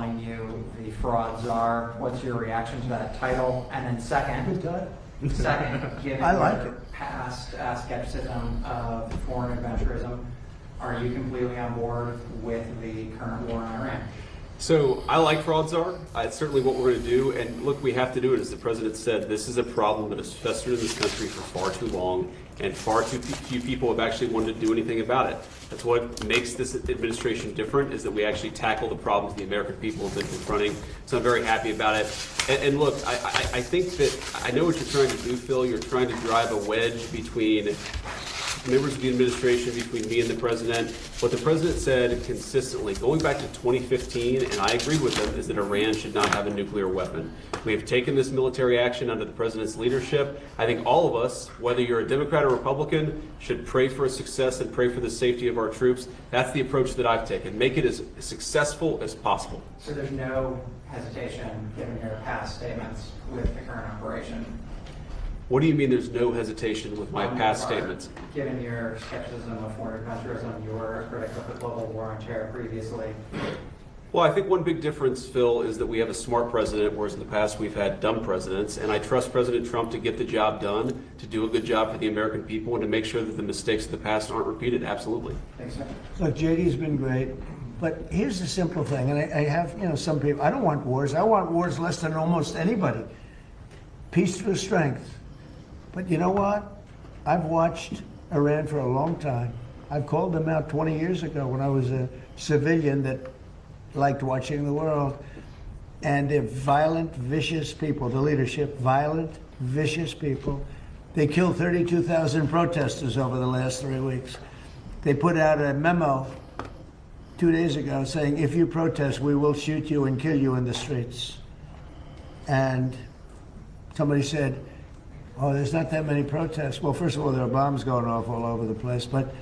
calling you the fraud czar. What's your reaction to that title? And then second, given I like your it. past skepticism of foreign adventurism, are you completely on board with the current war on Iran? So I like fraud czar. It's certainly what we're going to do. And look, we have to do it. As the president said, this is a problem that has festered in this country for far too long, and far too few people have actually wanted to do anything about it. That's what makes this administration different, is that we actually tackle the problems the American people have been confronting. So I'm very happy about it. And look, I think that I know what you're trying to do, Phil. You're trying to drive a wedge between members of the administration, between me and the president. What the president said consistently, going back to 2015, and I agree with him, is that Iran should not have a nuclear weapon. We have taken this military action under the president's leadership. I think all of us, whether you're a Democrat or Republican, should pray for its success and pray for the safety of our troops. That's the approach that I've taken. Make it as successful as possible. So there's no hesitation, given your past statements, with the current operation? What do you mean there's no hesitation with my On past your part, statements? Given your skepticism of foreign adventurism, you were a critic of the global war on terror previously. Well, I think one big difference, Phil, is that we have a smart president, whereas in the past we've had dumb presidents. And I trust President Trump to get the job done, to do a good job for the American people, and to make sure that the mistakes of the past aren't repeated. Absolutely. Thanks, sir. Look, JD's been great, but here's the simple thing, and I have, some people, I don't want wars. I want wars less than almost anybody. Peace through strength. But you know what? I've watched Iran for a long time. I've called them out 20 years ago when I was a civilian that liked watching the world. And they're violent, vicious people. The leadership, violent, vicious people. They killed 32,000 protesters over the last 3 weeks. They put out a memo 2 days ago saying, if you protest, we will shoot you and kill you in the streets. And somebody said, oh, there's not that many protests. Well, first of all, there are bombs going off all over the place. But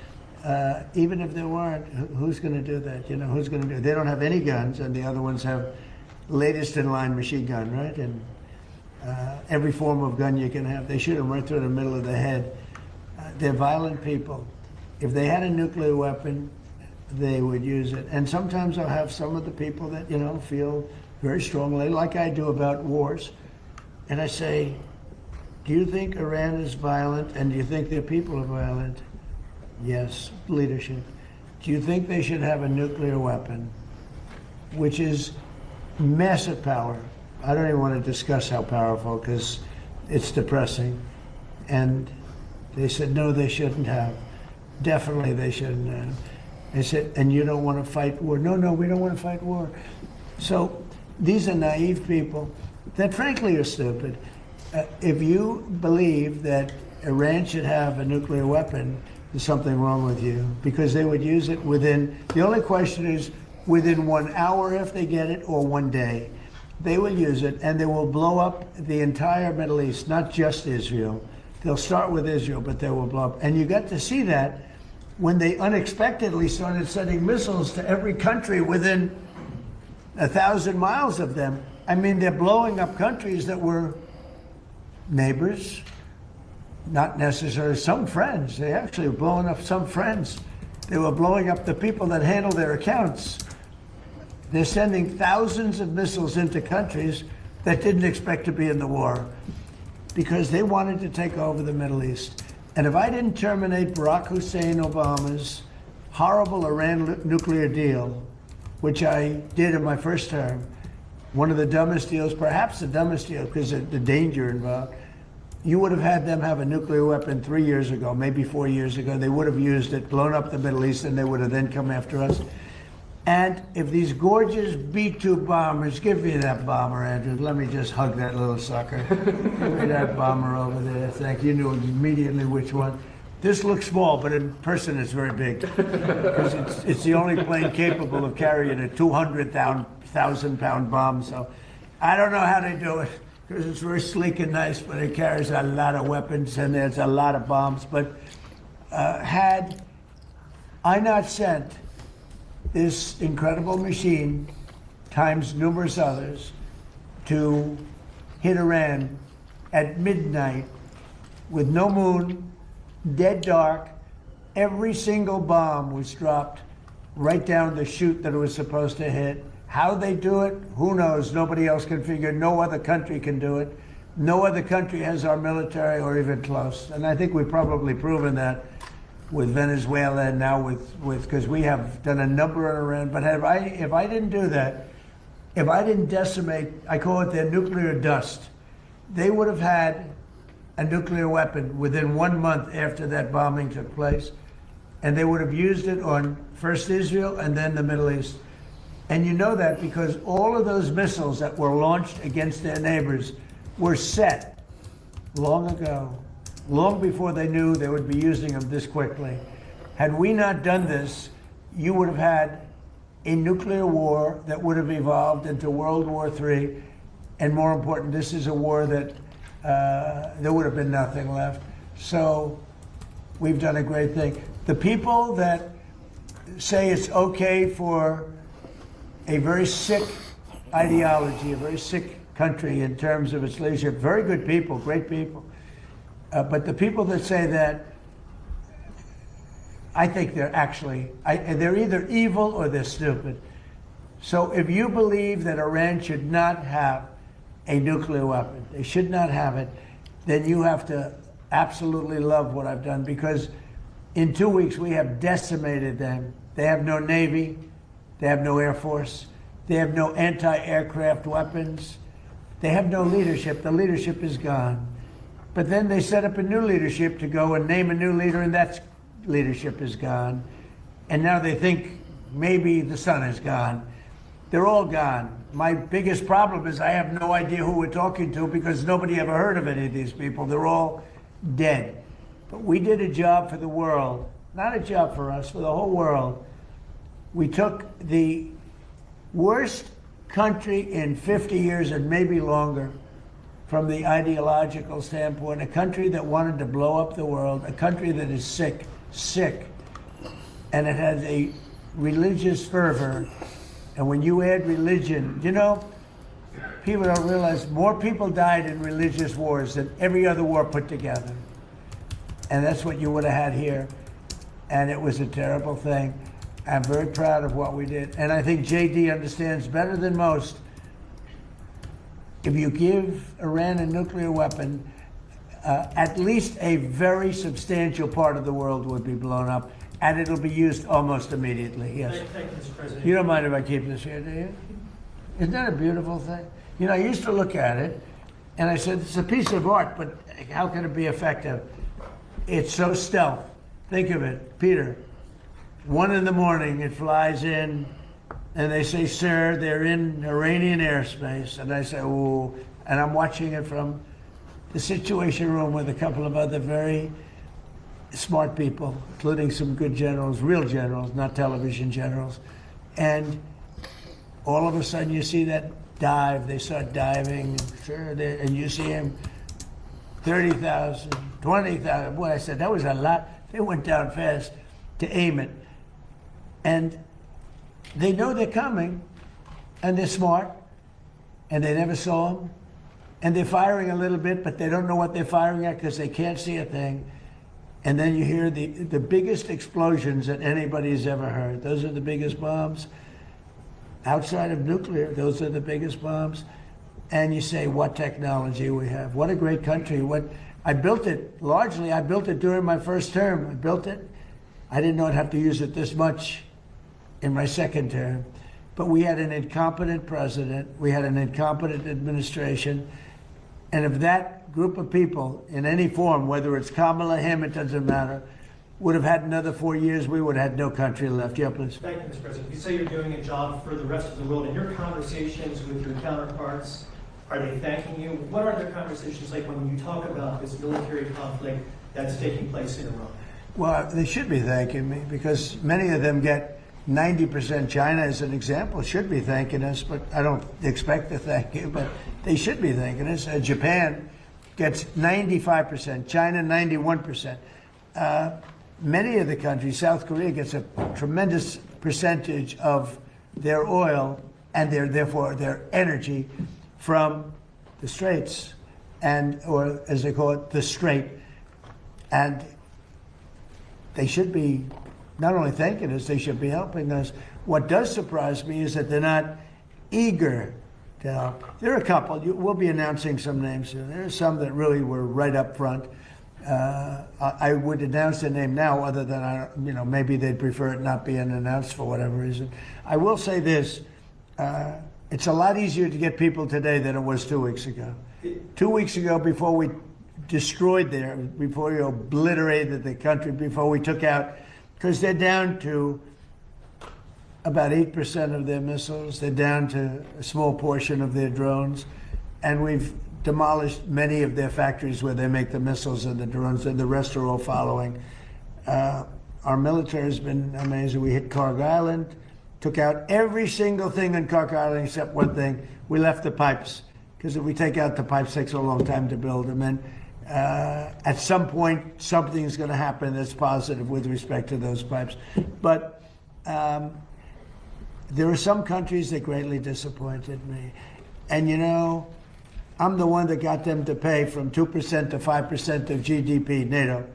even if there weren't, who's going to do that? Who's going to do it? They don't have any guns, and the other ones have latest in line machine gun, right? And every form of gun you can have. They shoot them right through the middle of the head. They're violent people. If they had a nuclear weapon, they would use it. And sometimes I'll have some of the people that, feel very strongly, like I do about wars. And I say, do you think Iran is violent, and do you think their people are violent? Yes, leadership. Do you think they should have a nuclear weapon, which is massive power? I don't even want to discuss how powerful, because it's depressing. And they said, no, they shouldn't have. Definitely they shouldn't have. They said, and you don't want to fight war? No, we don't want to fight war. So these are naive people that frankly are stupid. If you believe that Iran should have a nuclear weapon, there's something wrong with you, because they would use it the only question is within 1 hour if they get it, or 1 day. They will use it, and they will blow up the entire Middle East, not just Israel. They'll start with Israel, but they will blow up. And you got to see that when they unexpectedly started sending missiles to every country within 1,000 miles of them. I mean, they're blowing up countries that were neighbors, not necessarily some friends. They actually were blowing up some friends. They were blowing up the people that handle their accounts. They're sending thousands of missiles into countries that didn't expect to be in the war because they wanted to take over the Middle East. And if I didn't terminate Barack Hussein Obama's horrible Iran nuclear deal, which I did in my first term, one of the dumbest deals, perhaps the dumbest deal because of the danger involved, you would have had them have a nuclear weapon 3 years ago, maybe 4 years ago. They would have used it, blown up the Middle East, and they would have then come after us. And if these gorgeous B-2 bombers, give me that bomber, Andrew. Let me just hug that little sucker. Give me that bomber over there. Thank you. You knew immediately which one. This looks small, but in person it's very big. Because it's the only plane capable of carrying a 200,000-pound bomb. So I don't know how they do it, because it's very sleek and nice, but it carries a lot of weapons and there's a lot of bombs. But had I not sent this incredible machine, times numerous others, to hit Iran at midnight with no moon, dead dark, every single bomb was dropped right down the chute that it was supposed to hit. How they do it, who knows? Nobody else can figure it. No other country can do it. No other country has our military or even close. And I think we've probably proven that with Venezuela and now with because we have done a number on Iran. But if I didn't do that, if I didn't decimate, I call it their nuclear dust, they would have had a nuclear weapon within 1 month after that bombing took place. And they would have used it on first Israel and then the Middle East. And you know that because all of those missiles that were launched against their neighbors were set long ago, long before they knew they would be using them this quickly. Had we not done this, you would have had a nuclear war that would have evolved into World War III. And more important, this is a war that there would have been nothing left. So we've done a great thing. The people that say it's okay for a very sick ideology, a very sick country in terms of its leadership, very good people, great people. But the people that say that, I think they're actually, they're either evil or they're stupid. So if you believe that Iran should not have a nuclear weapon, they should not have it, then you have to absolutely love what I've done, because in 2 weeks we have decimated them. They have no Navy, they have no Air Force, they have no anti-aircraft weapons, they have no leadership. The leadership is gone. But then they set up a new leadership to go and name a new leader, and that leadership is gone. And now they think maybe the sun is gone. They're all gone. My biggest problem is I have no idea who we're talking to, because nobody ever heard of any of these people. They're all dead. But we did a job for the world, not a job for us, for the whole world. We took the worst country in 50 years and maybe longer from the ideological standpoint, a country that wanted to blow up the world, a country that is sick, and it has a religious fervor. And when you add religion, you know, people don't realize more people died in religious wars than every other war put together. And that's what you would have had here. And it was a terrible thing. I'm very proud of what we did. And I think JD understands better than most, if you give Iran a nuclear weapon, at least a very substantial part of the world would be blown up, and it'll be used almost immediately. Yes. Thank you, Mr. President. You don't mind if I keep this here, do you? Isn't that a beautiful thing? You know, I used to look at it, and I said, it's a piece of art, but how can it be effective? It's so stealth. Think of it, Peter. 1 in the morning, it flies in, and they say, sir, they're in Iranian airspace. And I say, oh, and I'm watching it from the Situation Room with a couple of other very smart people, including some good generals, real generals, not television generals. And all of a sudden you see that dive, they start diving, and you see him 30,000, 20,000. Boy, I said, that was a lot. They went down fast to aim it. And they know they're coming, and they're smart, and they never saw them. And they're firing a little bit, but they don't know what they're firing at because they can't see a thing. And then you hear the biggest explosions that anybody's ever heard. Those are the biggest bombs. Outside of nuclear, those are the biggest bombs. And you say, what technology we have. What a great country. I built it, largely, I built it during my first term. I built it. I didn't know I'd have to use it this much in my second term. But we had an incompetent president. We had an incompetent administration. And if that group of people, in any form, whether it's Kamala, him, it doesn't matter, would have had another 4 years, we would have had no country left. Yeah, please. Thank you, Mr. President. You say you're doing a job for the rest of the world. In your conversations with your counterparts, are they thanking you? What are their conversations like when you talk about this military conflict that's taking place in Iran? Well, they should be thanking me, because many of them get 90%. China, as an example, should be thanking us, but I don't expect to thank you, but they should be thanking us. Japan gets 95%, China 91%. Many of the countries, South Korea gets a tremendous percentage of their oil and therefore their energy from the Straits, or as they call it, the Strait. And they should be not only thanking us, they should be helping us. What does surprise me is that they're not eager to help. There are a couple. We'll be announcing some names soon. There are some that really were right up front. I would announce their name now, other than maybe they'd prefer it not being announced for whatever reason. I will say this: it's a lot easier to get people today than it was 2 weeks ago. 2 weeks ago, before we destroyed before we obliterated the country, before we took out, because they're down to about 8% of their missiles. They're down to a small portion of their drones, and we've demolished many of their factories where they make the missiles and the drones, and the rest are all following. Our military has been amazing. We hit Carg Island, took out every single thing on Carg Island except one thing. We left the pipes, because if we take out the pipes, it takes a long time to build them. And at some point, something's going to happen that's positive with respect to those pipes. But there are some countries that greatly disappointed me. And I'm the one that got them to pay from 2% to 5% of GDP, NATO.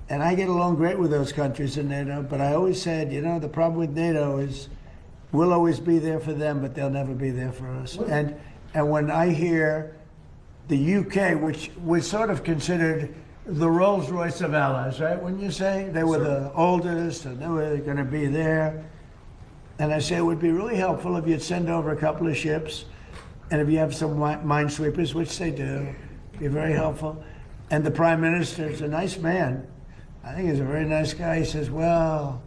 And I get along great with those countries in NATO, but I always said, the problem with NATO is we'll always be there for them, but they'll never be there for us. And when I hear the UK, which was sort of considered the Rolls Royce of allies, right? When you say they were the oldest and they were going to be there. And I say it would be really helpful if you'd send over a couple of ships, and if you have some minesweepers, which they do, be very helpful. And the Prime Minister is a nice man. I think he's a very nice guy. He says, well,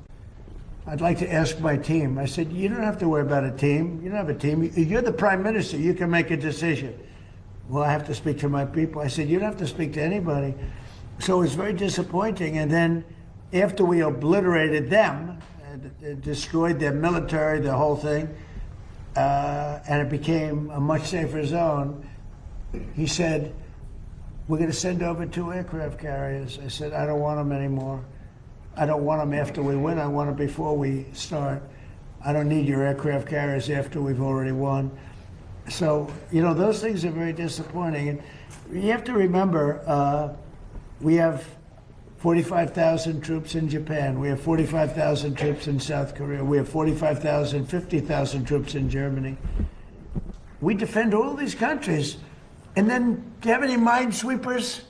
I'd like to ask my team. I said, you don't have to worry about a team. You don't have a team. You're the Prime Minister. You can make a decision. Well, I have to speak to my people. I said, you don't have to speak to anybody. So it was very disappointing. And then after we obliterated them, destroyed their military, the whole thing, and it became a much safer zone, he said, we're going to send over 2 aircraft carriers. I said, I don't want them anymore. I don't want them after we win. I want them before we start. I don't need your aircraft carriers after we've already won. So, those things are very disappointing. And you have to remember, we have 45,000 troops in Japan. We have 45,000 troops in South Korea. We have 50,000 troops in Germany. We defend all these countries. And then, do you have any minesweepers?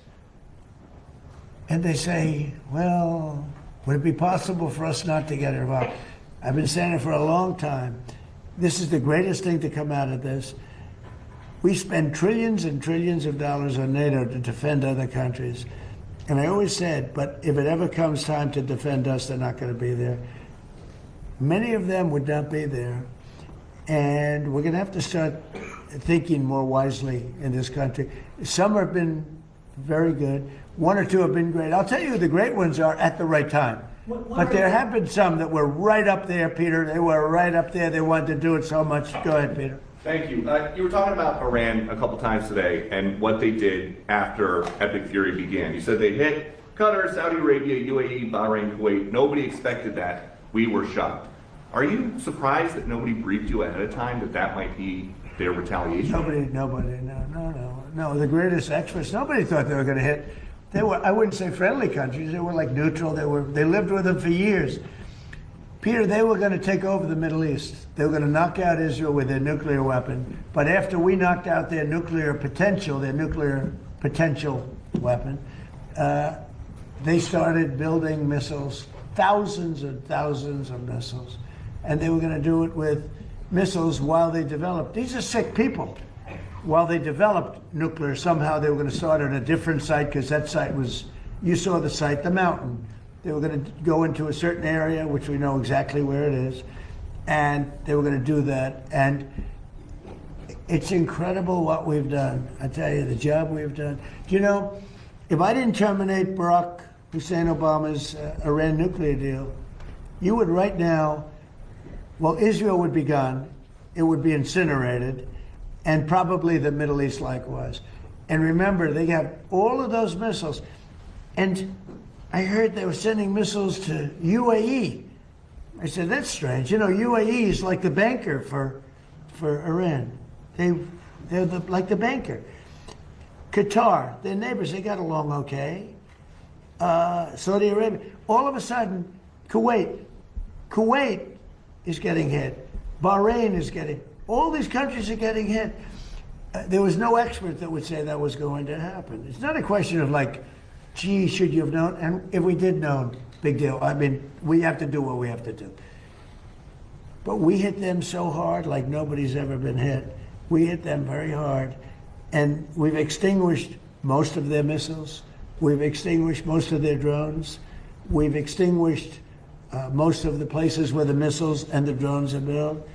And they say, well, would it be possible for us not to get involved? I've been saying it for a long time. This is the greatest thing to come out of this. We spend trillions and trillions of dollars on NATO to defend other countries. And I always said, but if it ever comes time to defend us, they're not going to be there. Many of them would not be there. And we're going to have to start thinking more wisely in this country. Some have been very good. 1 or 2 have been great. I'll tell you who the great ones are at the right time. But there have been some that were right up there, Peter. They were right up there. They wanted to do it so much. Go ahead, Peter. Thank you. You were talking about Iran a couple times today and what they did after Epic Fury began. You said they hit Qatar, Saudi Arabia, UAE, Bahrain, Kuwait. Nobody expected that. We were shocked. Are you surprised that nobody briefed you ahead of time that might be their retaliation? Nobody, no. The greatest experts, nobody thought they were going to hit. They were, I wouldn't say friendly countries. They were like neutral. They lived with them for years. Peter, they were going to take over the Middle East. They were going to knock out Israel with their nuclear weapon. But after we knocked out their nuclear potential weapon, they started building missiles, thousands and thousands of missiles. And they were going to do it with missiles while they developed. These are sick people. While they developed nuclear, somehow they were going to start at a different site, because that site was, you saw the site, the mountain. They were going to go into a certain area, which we know exactly where it is, and they were going to do that. And it's incredible what we've done. I tell you, the job we've done. Do you know, if I didn't terminate Barack Hussein Obama's Iran nuclear deal, you would right now, well, Israel would be gone, it would be incinerated, and probably the Middle East likewise. And remember, they have all of those missiles. And I heard they were sending missiles to UAE. I said, that's strange. UAE is like the banker for Iran. They're like the banker. Qatar, their neighbors, they got along okay. Saudi Arabia. All of a sudden, Kuwait is getting hit. Bahrain is getting. All these countries are getting hit. There was no expert that would say that was going to happen. It's not a question of like, gee, should you have known? And if we did know, big deal. I mean, we have to do what we have to do. But we hit them so hard like nobody's ever been hit. We hit them very hard. And we've extinguished most of their missiles. We've extinguished most of their drones. We've extinguished most of the places where the missiles and the drones are built.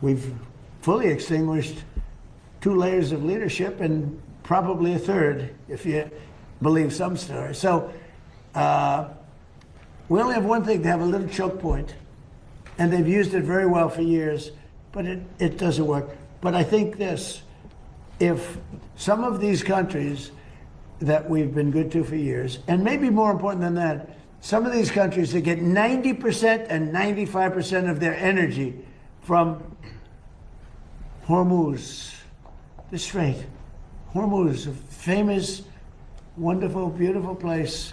We've fully extinguished 2 layers of leadership and probably a third, if you believe some stories. So we only have one thing, to have a little choke point, and they've used it very well for years, but it doesn't work. But I think this, if some of these countries that we've been good to for years, and maybe more important than that, some of these countries that get 90% and 95% of their energy from Hormuz, the Strait. Hormuz, a famous, wonderful, beautiful place,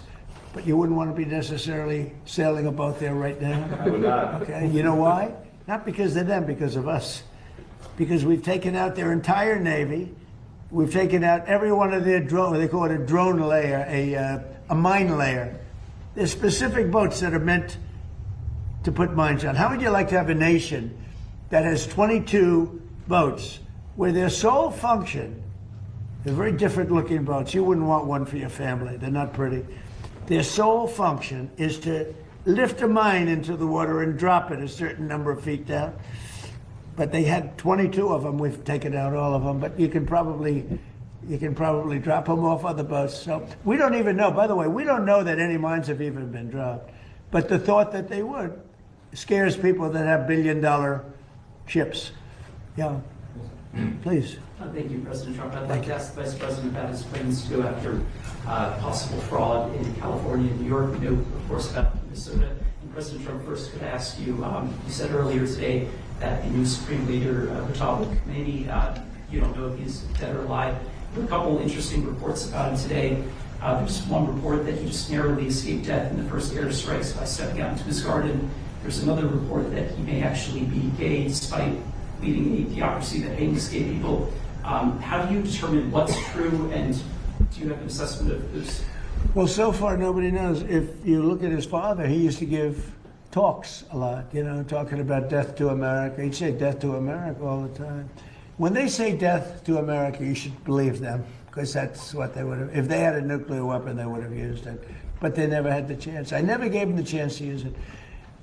but you wouldn't want to be necessarily sailing a boat there right now. I would not. Okay, you know why? Not because of them, because of us. Because we've taken out their entire Navy. We've taken out every one of their drone, they call it a drone layer, a mine layer. There's specific boats that are meant to put mines on. How would you like to have a nation that has 22 boats where their sole function, they're very different looking boats. You wouldn't want one for your family. They're not pretty. Their sole function is to lift a mine into the water and drop it a certain number of feet down. But they had 22 of them. We've taken out all of them, but you can probably drop them off other boats. So we don't even know. By the way, we don't know that any mines have even been dropped. But the thought that they would scares people that have billion-dollar ships. Yeah, please. Thank you, President Trump. I'd like to ask the Vice President about his plans to go after possible fraud in California and New York. We know, of course, about Minnesota. And President Trump, first could I ask you, you said earlier today that the new Supreme Leader, Republic Committee, you don't know if he's dead or alive. There are a couple interesting reports about him today. There's one report that he just narrowly escaped death in the first airstrikes by stepping out into his garden. There's another report that he may actually be gay despite leading a theocracy that hangs gay people. How do you determine what's true, and do you have an assessment of this? Well, so far nobody knows. If you look at his father, he used to give talks a lot, you know, talking about death to America. He'd say death to America all the time. When they say death to America, you should believe them, because that's what they would have. If they had a nuclear weapon, they would have used it. But they never had the chance. I never gave them the chance to use it.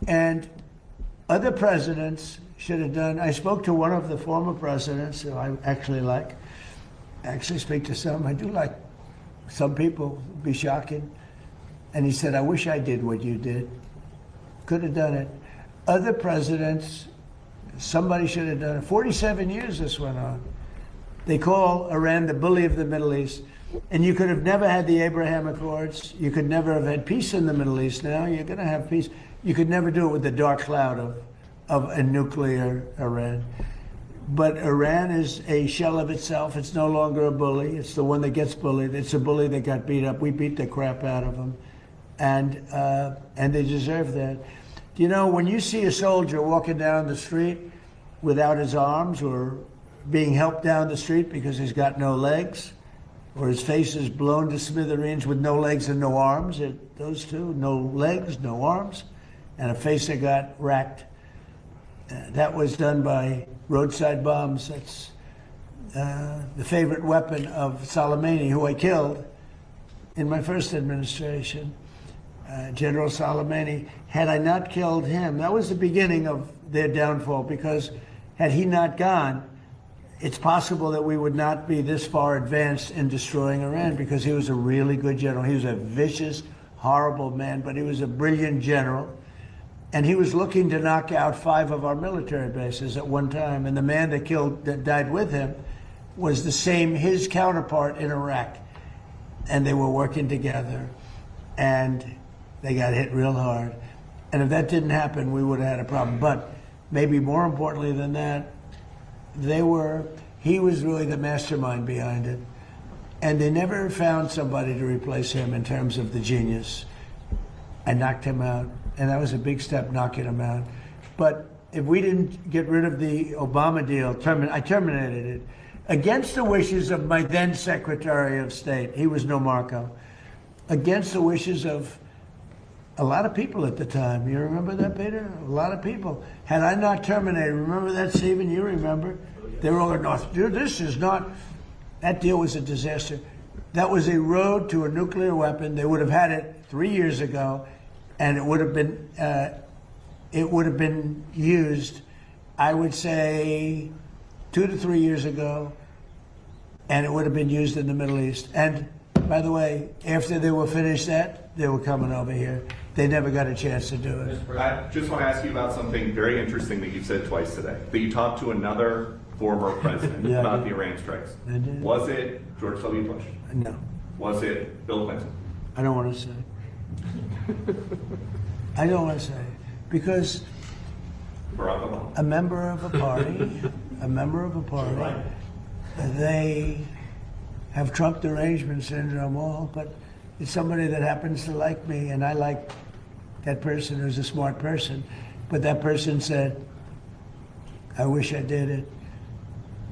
And other presidents should have done. I spoke to one of the former presidents who I actually like. I actually speak to some. I do like some people, be shocking. And he said, I wish I did what you did. Could have done it. Other presidents, somebody should have done it. 47 years this went on. They call Iran the bully of the Middle East. And you could have never had the Abraham Accords. You could never have had peace in the Middle East. Now you're going to have peace. You could never do it with the dark cloud of a nuclear Iran. But Iran is a shell of itself. It's no longer a bully. It's the one that gets bullied. It's a bully that got beat up. We beat the crap out of them. And they deserve that. You know, when you see a soldier walking down the street without his arms, or being helped down the street because he's got no legs, or his face is blown to smithereens with no legs and no arms, those two, no legs, no arms, and a face that got racked. That was done by roadside bombs. That's the favorite weapon of Soleimani, who I killed in my first administration. General Soleimani. Had I not killed him, that was the beginning of their downfall, because had he not gone, it's possible that we would not be this far advanced in destroying Iran, because he was a really good general. He was a vicious, horrible man, but he was a brilliant general. And he was looking to knock out 5 of our military bases at one time. And the man that died with him was his counterpart in Iraq. And they were working together. And they got hit real hard. And if that didn't happen, we would have had a problem. But maybe more importantly than that, he was really the mastermind behind it. And they never found somebody to replace him in terms of the genius. I knocked him out. And that was a big step, knocking him out. But if we didn't get rid of the Obama deal, I terminated it against the wishes of my then Secretary of State. He was no Marco. Against the wishes of a lot of people at the time. You remember that, Peter? A lot of people. Had I not terminated, remember that, Stephen? You remember? They were all going, dude, this is not, that deal was a disaster. That was a road to a nuclear weapon. They would have had it 3 years ago, and it would have been used, I would say, 2 to 3 years ago, and it would have been used in the Middle East. And by the way, after they were finished that, they were coming over here. They never got a chance to do it. I just want to ask you about something very interesting that you said twice today. That you talked to another former president Yeah, about I did. the Iran strikes. I did. Was it George W. Bush? No, Was it Bill Clinton? I don't want to say. I don't want to say. Because Barack Obama? a member of a party, they have Trump derangement syndrome all, but it's somebody that happens to like me, and I like that person who's a smart person. But that person said, I wish I did it.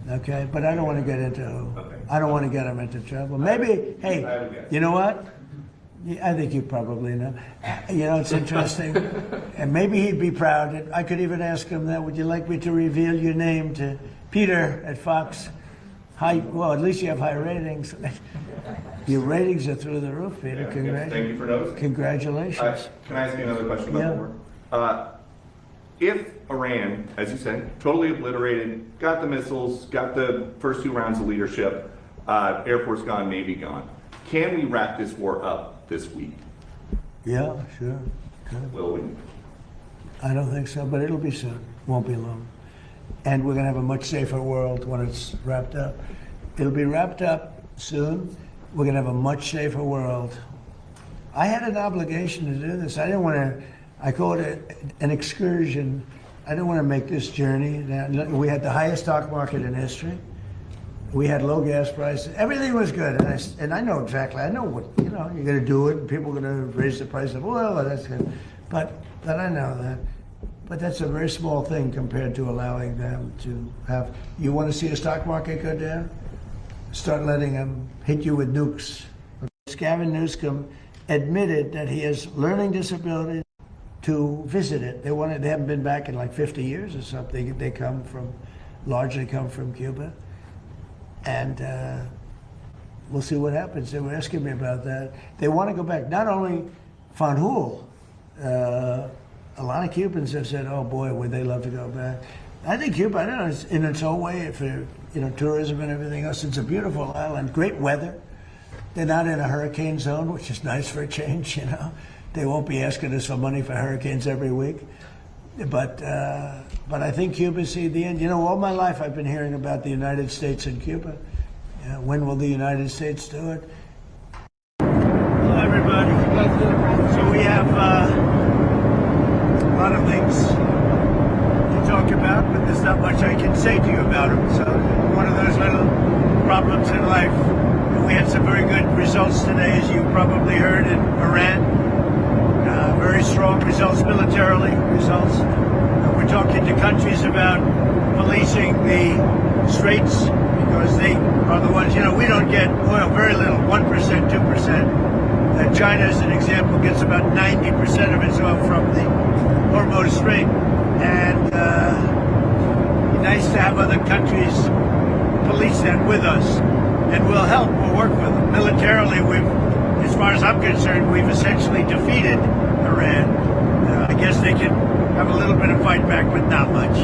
Okay, but I don't want to get into who. Okay. I don't want to get him into trouble. Maybe, hey, I would guess. you know what? Yeah, I think you probably know. You know, it's interesting. And maybe he'd be proud. I could even ask him that. Would you like me to reveal your name to Peter at Fox? Well, at least you have high ratings. Your ratings are through the roof, Peter. Yeah, thank you for noticing. Congratulations. Can I ask you another question about Yeah. the war? If Iran, as you said, totally obliterated, got the missiles, got the first 2 rounds of leadership, Air Force gone, Navy gone, can we wrap this war up this week? Yeah, sure. Good. Will we? I don't think so, but it'll be soon. Won't be long. And we're going to have a much safer world when it's wrapped up. It'll be wrapped up soon. We're going to have a much safer world. I had an obligation to do this. I didn't want to, I call it an excursion. I didn't want to make this journey. We had the highest stock market in history. We had low gas prices. Everything was good. And I know exactly, I know what, you're going to do it, and people are going to raise the price of oil, and that's good. But I know that. But that's a very small thing compared to allowing them to have, you want to see a stock market go down? Start letting them hit you with nukes. Gavin Newsom admitted that he has learning disabilities to visit it. They haven't been back in like 50 years or something. They largely come from Cuba. And we'll see what happens. They were asking me about that. They want to go back. Not only Van Hool, a lot of Cubans have said, oh boy, would they love to go back. I think Cuba, I don't know, it's in its own way, for tourism and everything else. It's a beautiful island, great weather. They're not in a hurricane zone, which is nice for a change, They won't be asking us for money for hurricanes every week. But I think Cuba see the end. All my life I've been hearing about the United States and Cuba. When will the United States do it? Hello, everybody. So we have a lot of things to talk about, but there's not much I can say to you about them. So one of those little problems in life. We had some very good results today, as you probably heard, in Iran. Very strong results, militarily results. We're talking to countries about policing the straits, because they are the ones, we don't get oil, very little, 1%, 2%. China, as an example, gets about 90% of its oil from the Hormuz Strait. And nice to have other countries police that with us. And we'll help, we'll work with them. Militarily, as far as I'm concerned, we've essentially defeated Iran. I guess they can have a little bit of fight back, but not much.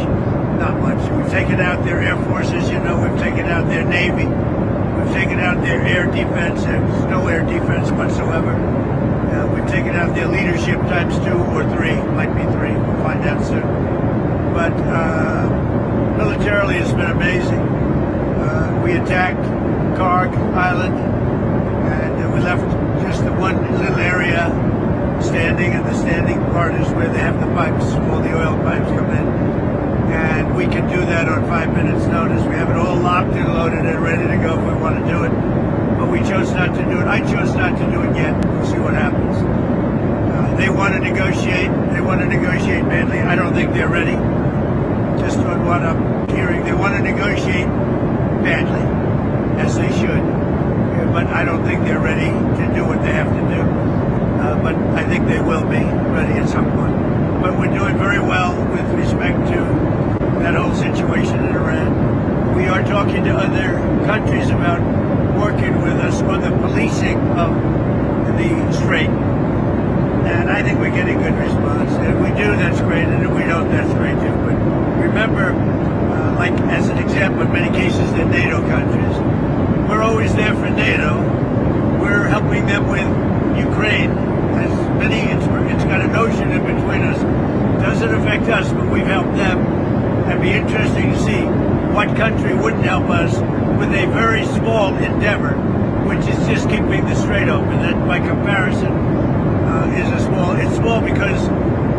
Not much. We've taken out their air forces, we've taken out their navy. We've taken out their air defense. There's no air defense whatsoever. We've taken out their leadership times 2 or 3. Might be 3. We'll find out soon. But militarily, it's been amazing. We attacked Karg Island, and we left just the one little area standing, and the standing part is where they have the pipes, all the oil pipes come in. And we can do that on 5 minutes notice. We have it all locked and loaded and ready to go if we want to do it. But we chose not to do it. I chose not to do it yet. We'll see what happens. They want to negotiate. They want to negotiate badly. I don't think they're ready. just on what I'm hearing. They want to negotiate badly, as they should. But I don't think they're ready to do what they have to do. But I think they will be ready at some point. But we're doing very well with respect to that whole situation in Iran. We are talking to other countries about working with us on the policing of the strait. And I think we're getting good response. And if we do, that's great. And if we don't, that's great too. But remember, like as an example, in many cases, they're NATO countries. We're always there for NATO. We're helping them with Ukraine. As many, it's got an ocean in between us. Doesn't affect us, but we've helped them. It'd be interesting to see what country wouldn't help us with a very small endeavor, which is just keeping the strait open. That, by comparison, is a small. It's small because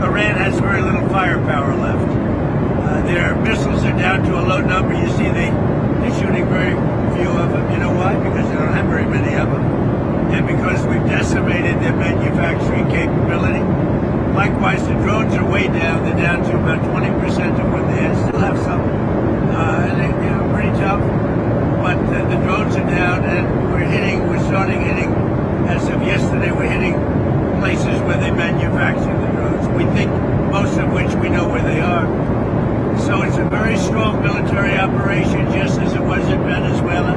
Iran has very little firepower left. Their missiles are down to a low number. You see, they're shooting very few of them. You know why? Because they don't have very many of them, and because we've decimated their manufacturing capability. Likewise, the drones are way down. They're down to about 20% of what they had. Still have some, and they're pretty tough. But the drones are down, and we're starting hitting. As of yesterday, we're hitting places where they manufacture the drones. We think most of which we know where they are. So it's a very strong military operation, just as it was in Venezuela.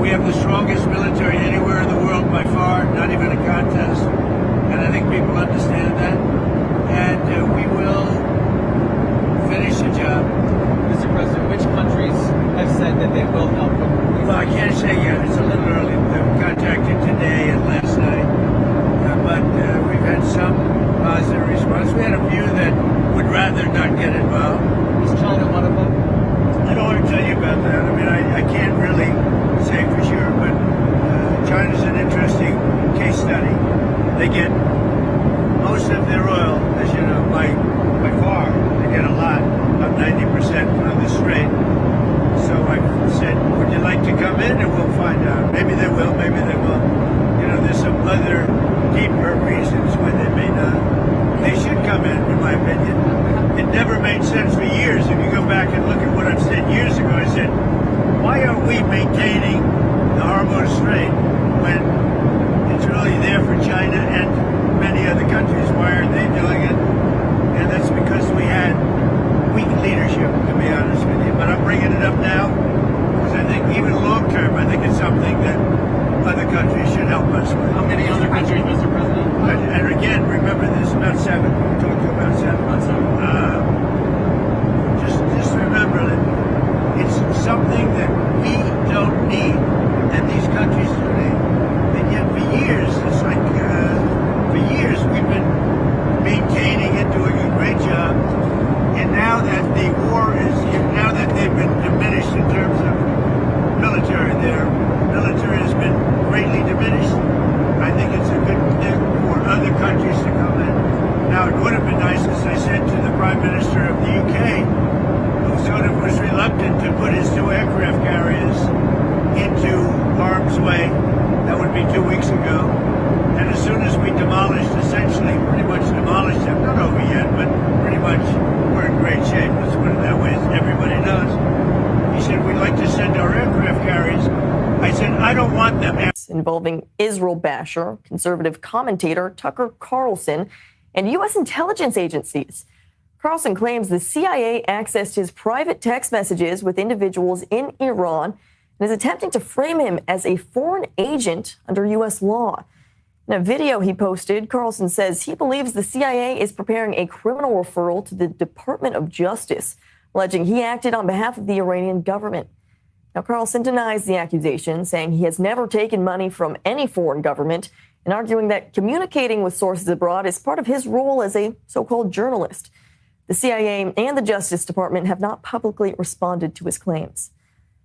We have the strongest military anywhere in the world by far, not even a contest. And I think people understand that. And we will finish the job. Mr. President, which countries have said that they will help? Well, I can't say yet. It's a little early. They were contacted today and last night. But we've had some positive response. We had a few that would rather not get involved. Is China one of them? I don't want to tell you about that. I mean, I can't really say for sure, but China's an interesting case study. They get most of their oil, as you know, by far. They get a lot, about 90% from the strait. So I said, would you like to come in and we'll find out. Maybe they will, maybe they won't. You know, there's some other deeper reasons why they may not. They should come in my opinion. It never made sense for years. If you go back and look at what I've said years ago, I said, why are we maintaining the Hormuz Strait when it's really there for China and many other countries? Why aren't they doing it? And that's because we had weak leadership, to be honest with you. But I'm bringing it up now because I think even long term, I think it's something that other countries should help us with. How many other countries, Mr. President? And again, remember there's about 7. We talked to about 7. Just remember that it's something that we don't need, and these countries do need. And yet for years, it's like for years we've been maintaining it, doing a great job. And now that the war is, now that they've been diminished in terms of military, their military has been greatly diminished. I think it's a good thing for other countries to come in. Now, it would have been nice, as I said to the Prime Minister of the UK, who sort of was reluctant to put his 2 aircraft carriers into harm's way. That would be 2 weeks ago. And as soon as we demolished, essentially, pretty much demolished them, not over yet, but pretty much we're in great shape. Let's put it that way, as everybody knows. He said, we'd like to send our aircraft carriers. I said, I don't want them. Involving Israel basher, conservative commentator Tucker Carlson, and U.S. intelligence agencies. Carlson claims the CIA accessed his private text messages with individuals in Iran and is attempting to frame him as a foreign agent under U.S. law. In a video he posted, Carlson says he believes the CIA is preparing a criminal referral to the Department of Justice, alleging he acted on behalf of the Iranian government. Now, Carlson denies the accusation, saying he has never taken money from any foreign government and arguing that communicating with sources abroad is part of his role as a so-called journalist. The CIA and the Justice Department have not publicly responded to his claims.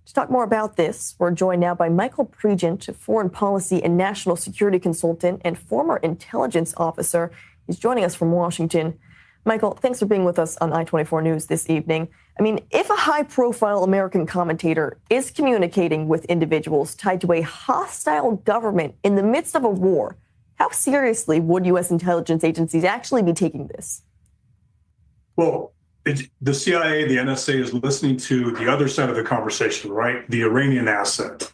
To talk more about this, we're joined now by Michael Pregent, a foreign policy and national security consultant and former intelligence officer. He's joining us from Washington. Michael, thanks for being with us on I-24 News this evening. I mean, if a high-profile American commentator is communicating with individuals tied to a hostile government in the midst of a war, how seriously would U.S. intelligence agencies actually be taking this? Well, the CIA, the NSA is listening to the other side of the conversation, right? The Iranian asset,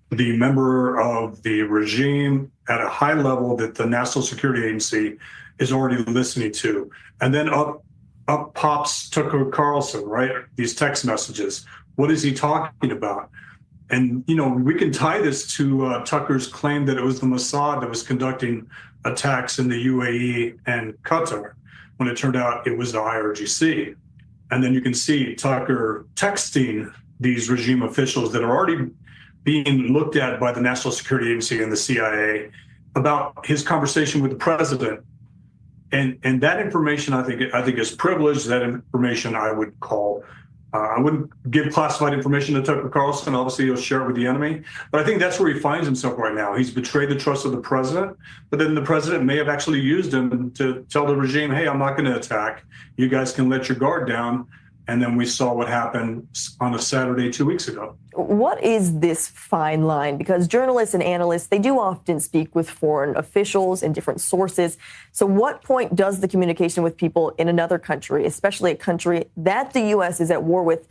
the member of the regime at a high level that the National Security Agency is already listening to. And then up pops Tucker Carlson, right? These text messages. What is he talking about? And, we can tie this to Tucker's claim that it was the Mossad that was conducting attacks in the UAE and Qatar, when it turned out it was the IRGC. And then you can see Tucker texting these regime officials that are already being looked at by the National Security Agency and the CIA about his conversation with the president. And that information, I think is privileged. That information I would call, I wouldn't give classified information to Tucker Carlson. Obviously, he'll share it with the enemy. But I think that's where he finds himself right now. He's betrayed the trust of the president, but then the president may have actually used him to tell the regime, hey, I'm not going to attack. You guys can let your guard down. And then we saw what happened on a Saturday 2 weeks ago. What is this fine line? Because journalists and analysts, they do often speak with foreign officials and different sources. So what point does the communication with people in another country, especially a country that the U.S. is at war with,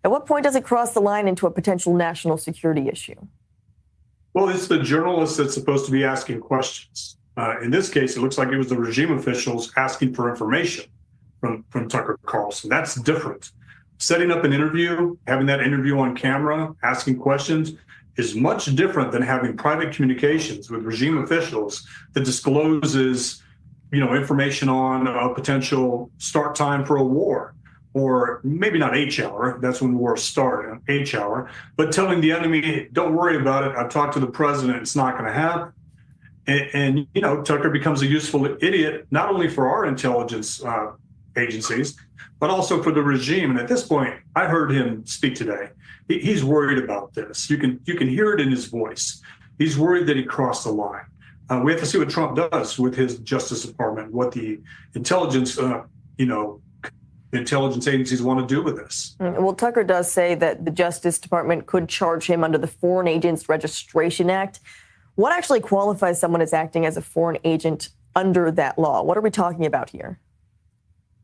at what point does it cross the line into a potential national security issue? Well, it's the journalist that's supposed to be asking questions. In this case, it looks like it was the regime officials asking for information from Tucker Carlson. That's different. Setting up an interview, having that interview on camera, asking questions is much different than having private communications with regime officials that discloses, information on a potential start time for a war, or maybe not H-hour, that's when the war started, H-hour, but telling the enemy, don't worry about it, I've talked to the president, it's not going to happen. And Tucker becomes a useful idiot, not only for our intelligence agencies, but also for the regime. And at this point, I heard him speak today. He's worried about this. You can hear it in his voice. He's worried that he crossed the line. We have to see what Trump does with his Justice Department, what the intelligence, intelligence agencies want to do with this. Well, Tucker does say that the Justice Department could charge him under the Foreign Agents Registration Act. What actually qualifies someone as acting as a foreign agent under that law? What are we talking about here?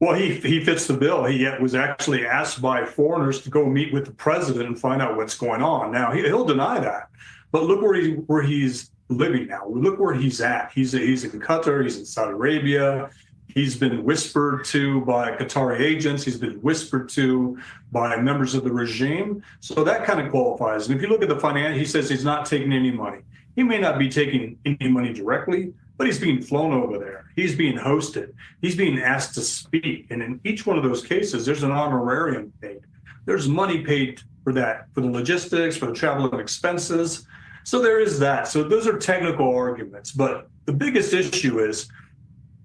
Well, he fits the bill. He was actually asked by foreigners to go meet with the president and find out what's going on. Now, he'll deny that. But look where he's living now. Look where he's at. He's in Qatar. He's in Saudi Arabia. He's been whispered to by Qatari agents. He's been whispered to by members of the regime. So that kind of qualifies. And if you look at the finance, he says he's not taking any money. He may not be taking any money directly, but he's being flown over there. He's being hosted. He's being asked to speak. And in each one of those cases, there's an honorarium paid. There's money paid for that, for the logistics, for the travel and expenses. So there is that. So those are technical arguments. But the biggest issue is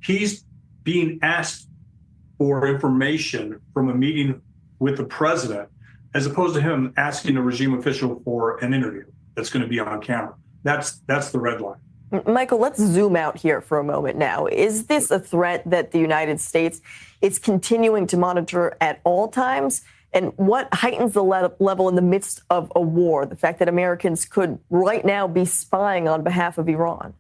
he's being asked for information from a meeting with the president, as opposed to him asking a regime official for an interview that's going to be on camera. That's the red line. Michael, let's zoom out here for a moment now. Is this a threat that the United States is continuing to monitor at all times? And what heightens the level in the midst of a war? The fact that Americans could right now be spying on behalf of Iran?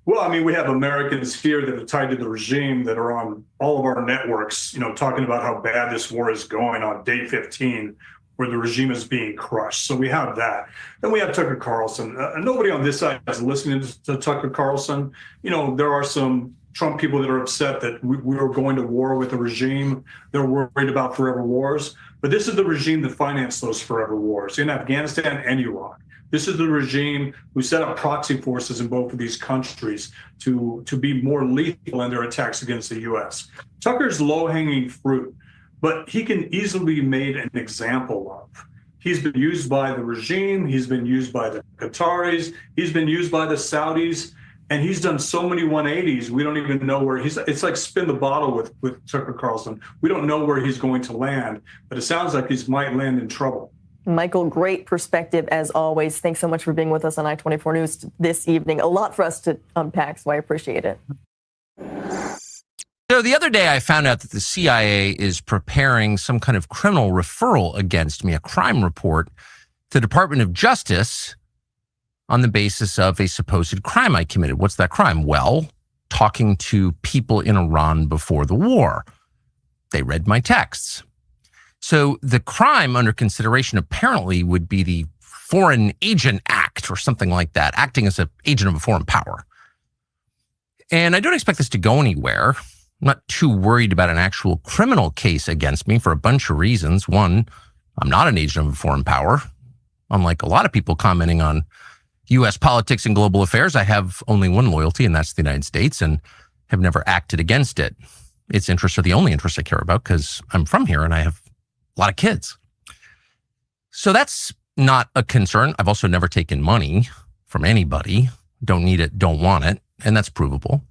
Well, I mean, we have Americans here that are tied to the regime that are on all of our networks, talking about how bad this war is going on day 15. Where the regime is being crushed. So we have that. Then we have Tucker Carlson. Nobody on this side is listening to Tucker Carlson. There are some Trump people that are upset that we are going to war with the regime. They're worried about forever wars. But this is the regime that financed those forever wars in Afghanistan and Iraq. This is the regime who set up proxy forces in both of these countries to be more lethal in their attacks against the U.S. Tucker's low-hanging fruit. But he can easily be made an example of. He's been used by the regime. He's been used by the Qataris. He's been used by the Saudis. And he's done so many 180s, we don't even know where it's like spin the bottle with Tucker Carlson. We don't know where he's going to land, but it sounds like he might land in trouble. Michael, great perspective as always. Thanks so much for being with us on I-24 News this evening. A lot for us to unpack, so I appreciate it. So the other day I found out that the CIA is preparing some kind of criminal referral against me, a crime report to the Department of Justice on the basis of a supposed crime I committed. What's that crime? Well, talking to people in Iran before the war. they read my texts. So the crime under consideration apparently would be the Foreign Agent Act or something like that, acting as an agent of a foreign power. And I don't expect this to go anywhere. I'm not too worried about an actual criminal case against me for a bunch of reasons. One, I'm not an agent of a foreign power. Unlike a lot of people commenting on U.S. politics and global affairs, I have only one loyalty, and that's the United States, and have never acted against it. Its interests are the only interests I care about because I'm from here and I have a lot of kids. So that's not a concern. I've also never taken money from anybody. Don't need it, don't want it. And that's provable.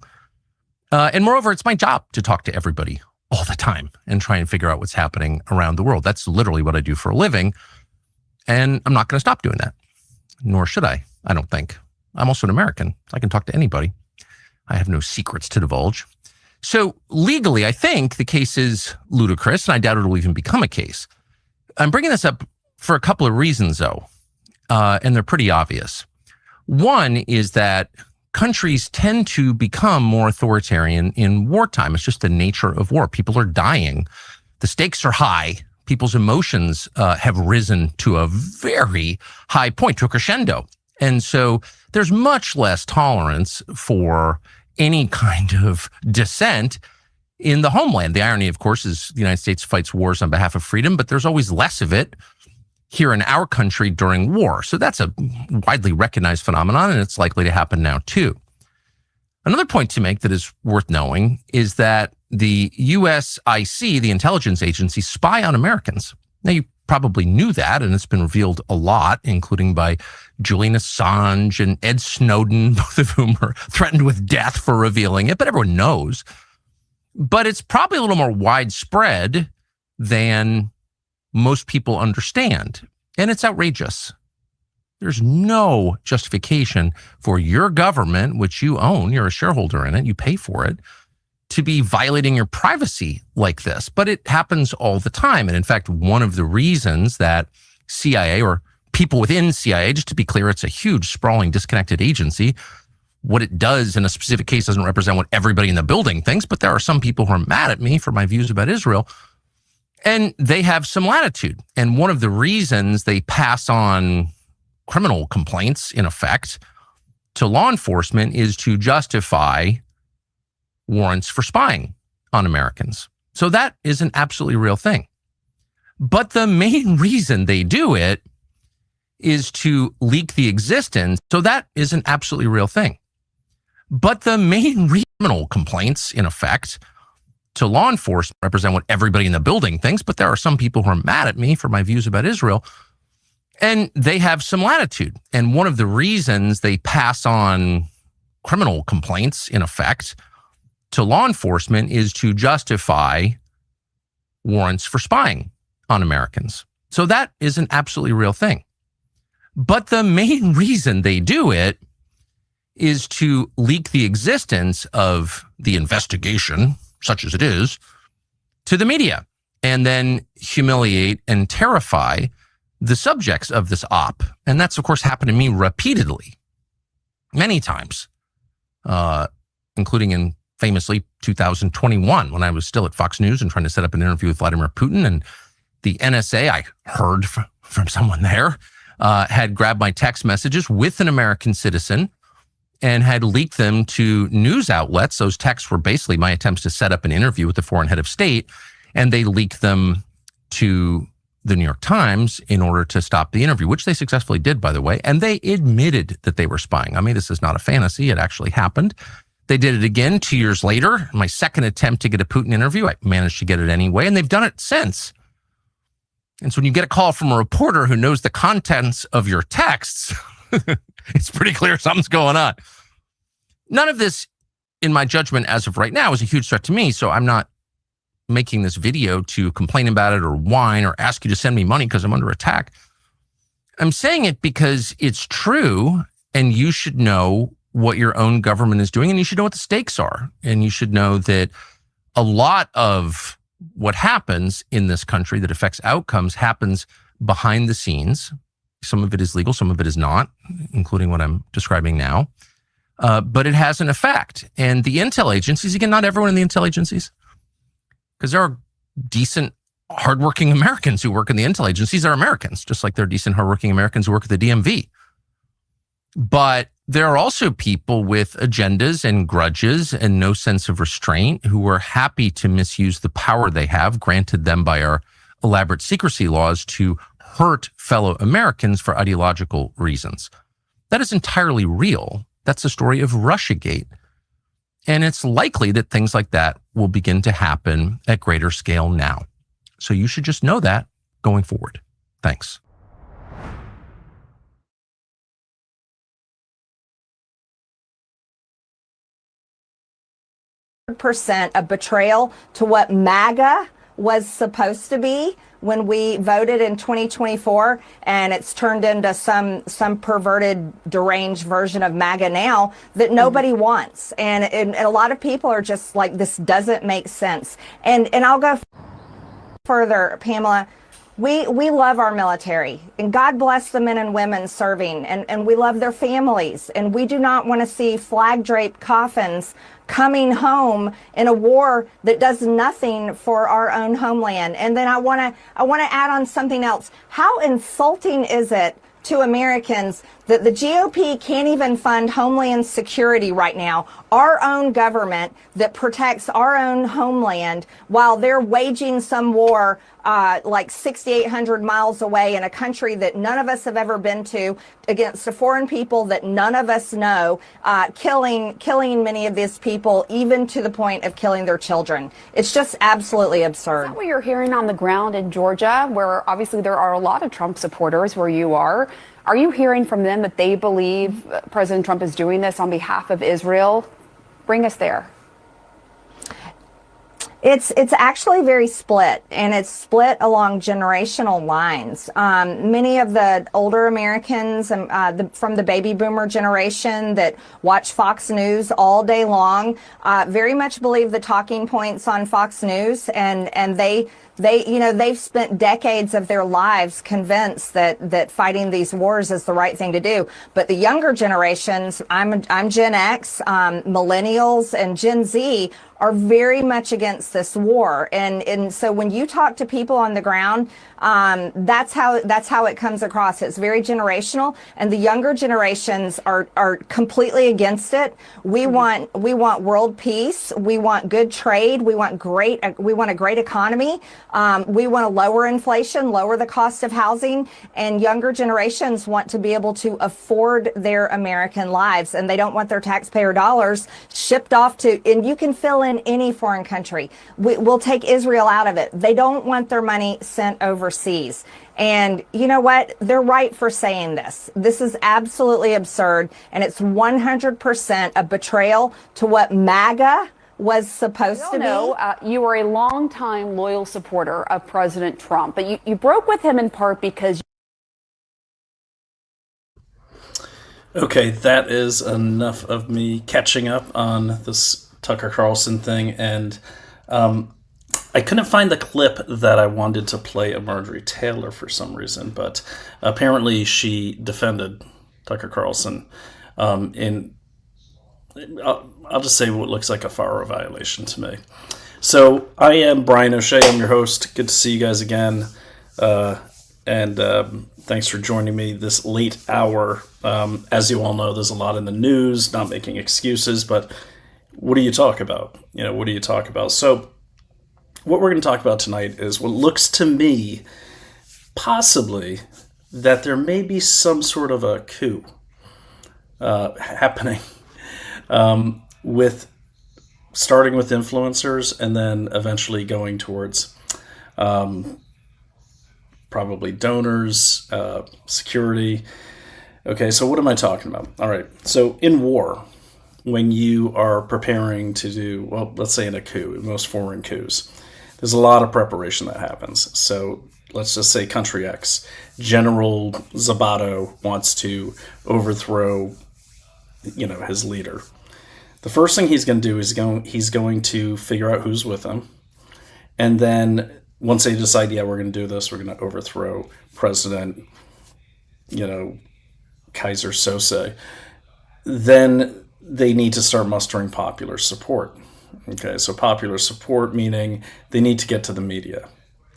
And moreover, it's my job to talk to everybody all the time and try and figure out what's happening around the world. That's literally what I do for a living. And I'm not going to stop doing that. Nor should I don't think. I'm also an American. I can talk to anybody. I have no secrets to divulge. So legally, I think the case is ludicrous, and I doubt it'll even become a case. I'm bringing this up for a couple of reasons, though, and they're pretty obvious. One is that countries tend to become more authoritarian in wartime. It's just the nature of war. People are dying. The stakes are high. People's emotions have risen to a very high point, to a crescendo. And so there's much less tolerance for any kind of dissent in the homeland. The irony, of course, is the United States fights wars on behalf of freedom, but there's always less of it here in our country during war. So that's a widely recognized phenomenon, and it's likely to happen now too. Another point to make that is worth knowing is that the USIC, the intelligence agency, spy on Americans. Now, you probably knew that, and it's been revealed a lot, including by Julian Assange and Ed Snowden, both of whom are threatened with death for revealing it, but everyone knows. But it's probably a little more widespread than most people understand, and it's outrageous. There's no justification for your government, which you own, you're a shareholder in it, you pay for it, to be violating your privacy like this. But it happens all the time. And in fact, one of the reasons that CIA or people within CIA, just to be clear, it's a huge, sprawling, disconnected agency. What it does in a specific case doesn't represent what everybody in the building thinks, but there are some people who are mad at me for my views about Israel. And they have some latitude. And one of the reasons they pass on criminal complaints, in effect, to law enforcement is to justify warrants for spying on Americans. So that is an absolutely real thing. But the main reason they do it is to leak the existence. So that is an absolutely real thing. But the main criminal complaints, in effect, to law enforcement represent what everybody in the building thinks, but there are some people who are mad at me for my views about Israel. And they have some latitude. And one of the reasons they pass on criminal complaints, in effect, to law enforcement is to justify warrants for spying on Americans. So that is an absolutely real thing. But the main reason they do it is to leak the existence of the investigation, such as it is, to the media, and then humiliate and terrify the subjects of this op. And that's, of course, happened to me repeatedly, many times, including in famously 2021, when I was still at Fox News and trying to set up an interview with Vladimir Putin. And the NSA, I heard from someone there, had grabbed my text messages with an American citizen and had leaked them to news outlets. Those texts were basically my attempts to set up an interview with the foreign head of state, and they leaked them to the New York Times in order to stop the interview, which they successfully did, by the way. And they admitted that they were spying on me. This is not a fantasy. It actually happened. They did it again 2 years later. My second attempt to get a Putin interview, I managed to get it anyway, and they've done it since. And so when you get a call from a reporter who knows the contents of your texts, it's pretty clear something's going on. None of this, in my judgment, as of right now, is a huge threat to me. So I'm not making this video to complain about it or whine or ask you to send me money because I'm under attack. I'm saying it because it's true, and you should know what your own government is doing, and you should know what the stakes are. And you should know that a lot of what happens in this country that affects outcomes happens behind the scenes. Some of it is legal, some of it is not, including what I'm describing now. But it has an effect. And the intel agencies, again, not everyone in the intel agencies, because there are decent, hardworking Americans who work in the intel agencies are Americans, just like they're decent, hardworking Americans who work at the DMV. But there are also people with agendas and grudges and no sense of restraint who are happy to misuse the power they have granted them by our elaborate secrecy laws to hurt fellow Americans for ideological reasons. That is entirely real. That's the story of Russiagate. And it's likely that things like that will begin to happen at greater scale now. So you should just know that going forward. Thanks. Percent a betrayal to what MAGA was supposed to be when we voted in 2024, and it's turned into some perverted, deranged version of MAGA now that nobody wants. And a lot of people are just like, this doesn't make sense. And I'll go further, Pamela. We love our military, and God bless the men and women serving, and we love their families, and we do not want to see flag-draped coffins coming home in a war that does nothing for our own homeland. And then I want to add on something else. How insulting is it to Americans that the GOP can't even fund Homeland Security right now, our own government that protects our own homeland, while they're waging some war like 6,800 miles away in a country that none of us have ever been to, against a foreign people that none of us know, killing many of these people, even to the point of killing their children. It's just absolutely absurd. Is that what you're hearing on the ground in Georgia, where obviously there are a lot of Trump supporters where you are? Are you hearing from them that they believe President Trump is doing this on behalf of Israel? Bring us there. It's actually very split, and it's split along generational lines. Many of the older Americans from the baby boomer generation that watch Fox News all day long very much believe the talking points on Fox News, and they've spent decades of their lives convinced that fighting these wars is the right thing to do. But the younger generations, I'm Gen X, millennials, and Gen Z are very much against this war. And so when you talk to people on the ground, that's how it comes across. It's very generational, and the younger generations are completely against it. We want world peace. We want good trade. We want a great economy. We want to lower inflation, lower the cost of housing, and younger generations want to be able to afford their American lives, and they don't want their taxpayer dollars shipped off to, and you can fill in any foreign country. We'll take Israel out of it. They don't want their money sent overseas. And you know what? They're right for saying this. This is absolutely absurd, and it's 100% a betrayal to what MAGA was supposed to be. You are a longtime loyal supporter of President Trump, but you broke with him in part because... Okay, that is enough of me catching up on this Tucker Carlson thing, and I couldn't find the clip that I wanted to play of Marjorie Taylor for some reason, but apparently she defended Tucker Carlson in, I'll just say what looks like a FARA violation to me. So I am Brian O'Shea, I'm your host. Good to see you guys again, and thanks for joining me this late hour. As you all know, there's a lot in the news, not making excuses, but what do you talk about? What do you talk about? So what we're going to talk about tonight is what looks to me possibly that there may be some sort of a coup happening, with starting with influencers and then eventually going towards probably donors, security. Okay, so what am I talking about? All right, so in war, when you are preparing to do, well, let's say in a coup, most foreign coups, there's a lot of preparation that happens. So let's just say country X, General Zabato wants to overthrow, his leader. The first thing he's going to do is he's going to figure out who's with him. And then once they decide, yeah, we're going to do this, we're going to overthrow President, Kaiser Sose, then they need to start mustering popular support. Okay, so popular support meaning they need to get to the media.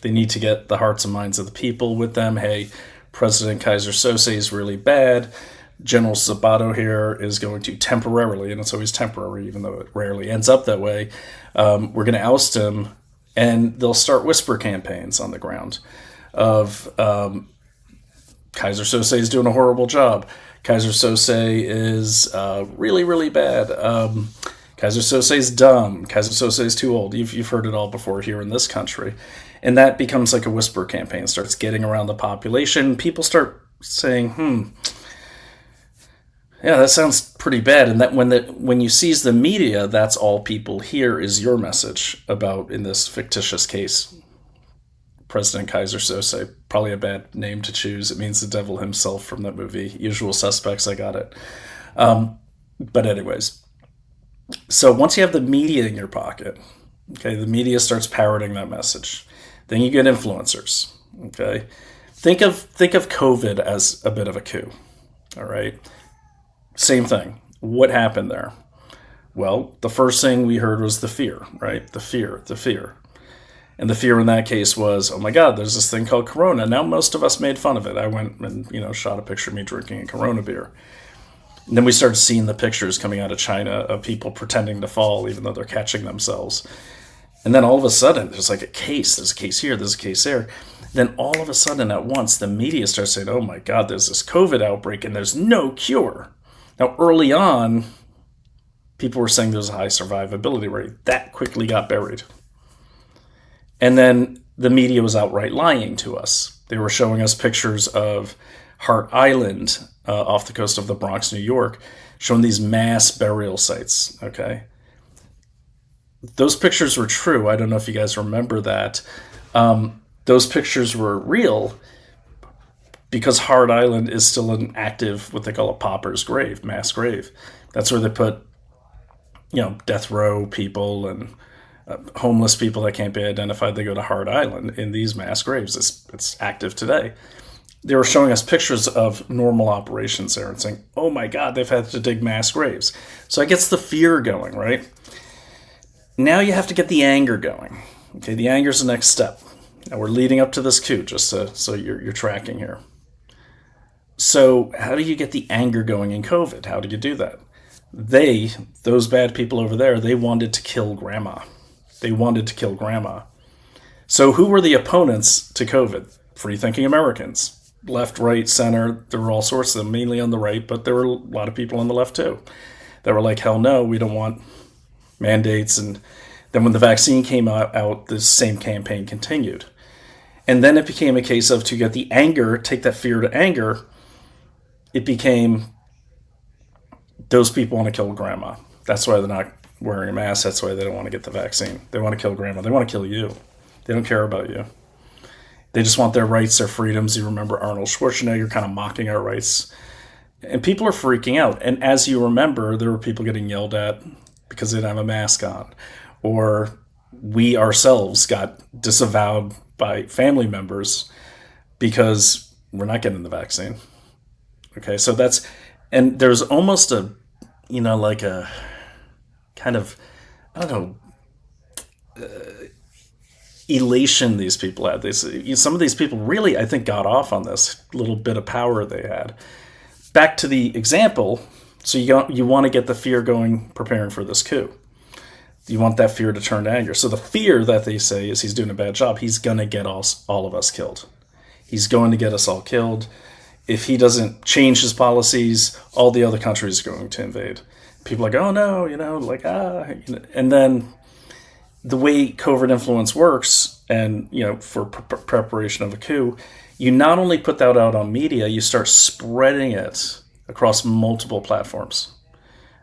They need to get the hearts and minds of the people with them. Hey, President Kaiser Sose is really bad. General Sabato here is going to temporarily, and it's always temporary, even though it rarely ends up that way, we're going to oust him, and they'll start whisper campaigns on the ground of Kaiser Sose is doing a horrible job. Kaiser Sose is really, really bad. Kaiser Sose is dumb. Kaiser Sose is too old. You've heard it all before here in this country. And that becomes like a whisper campaign, starts getting around the population. People start saying, yeah, that sounds pretty bad. And that when you seize the media, that's all people hear is your message about, in this fictitious case, President Kaiser Sose. Probably a bad name to choose. It means the devil himself from that movie. Usual Suspects, I got it. But anyways, so once you have the media in your pocket, okay, the media starts parroting that message. Then you get influencers, okay? Think of COVID as a bit of a coup, all right? Same thing. What happened there? Well, the first thing we heard was the fear, right? The fear. And the fear in that case was, oh my God, there's this thing called Corona. Now most of us made fun of it. I went and, shot a picture of me drinking a Corona beer. And then we started seeing the pictures coming out of China of people pretending to fall even though they're catching themselves. And then all of a sudden, there's like a case. There's a case here. There's a case there. Then all of a sudden at once, the media starts saying, oh my God, there's this COVID outbreak and there's no cure. Now, early on, people were saying there's a high survivability rate. That quickly got buried. And then the media was outright lying to us. They were showing us pictures of Hart Island off the coast of the Bronx, New York, showing these mass burial sites, okay? Those pictures were true. I don't know if you guys remember that. Those pictures were real because Hart Island is still an active, what they call a pauper's grave, mass grave. That's where they put, death row people and homeless people that can't be identified. They go to Hart Island in these mass graves. It's active today. They were showing us pictures of normal operations there and saying, oh my God, they've had to dig mass graves. So it gets the fear going, right? Now you have to get the anger going. Okay, the anger is the next step. Now we're leading up to this coup, just so you're tracking here. So how do you get the anger going in COVID? How do you do that? Those bad people over there, they wanted to kill grandma. So who were the opponents to COVID? Free-thinking Americans. Left, right, center, there were all sorts of them, mainly on the right, but there were a lot of people on the left too. That were like, hell no, we don't want mandates. And then when the vaccine came out, the same campaign continued. And then it became a case of, to get the anger, take that fear to anger, it became, those people want to kill grandma. That's why they're not wearing a mask. That's why they don't want to get the vaccine. They want to kill grandma. They want to kill you. They don't care about you. They just want their rights, their freedoms. You remember Arnold Schwarzenegger kind of mocking our rights. And people are freaking out. And as you remember, there were people getting yelled at because they didn't have a mask on. Or we ourselves got disavowed by family members because we're not getting the vaccine. Okay, so and there's almost a, like a kind of, I don't know, elation these people had. Some of these people really, I think, got off on this little bit of power they had. Back to the example, so you want to get the fear going, preparing for this coup. You want that fear to turn to anger. So the fear that they say is he's doing a bad job. He's going to get all of us killed. He's going to get us all killed. If he doesn't change his policies, all the other countries are going to invade. People are like, oh no, and then the way covert influence works, and for preparation of a coup, you not only put that out on media, you start spreading it across multiple platforms.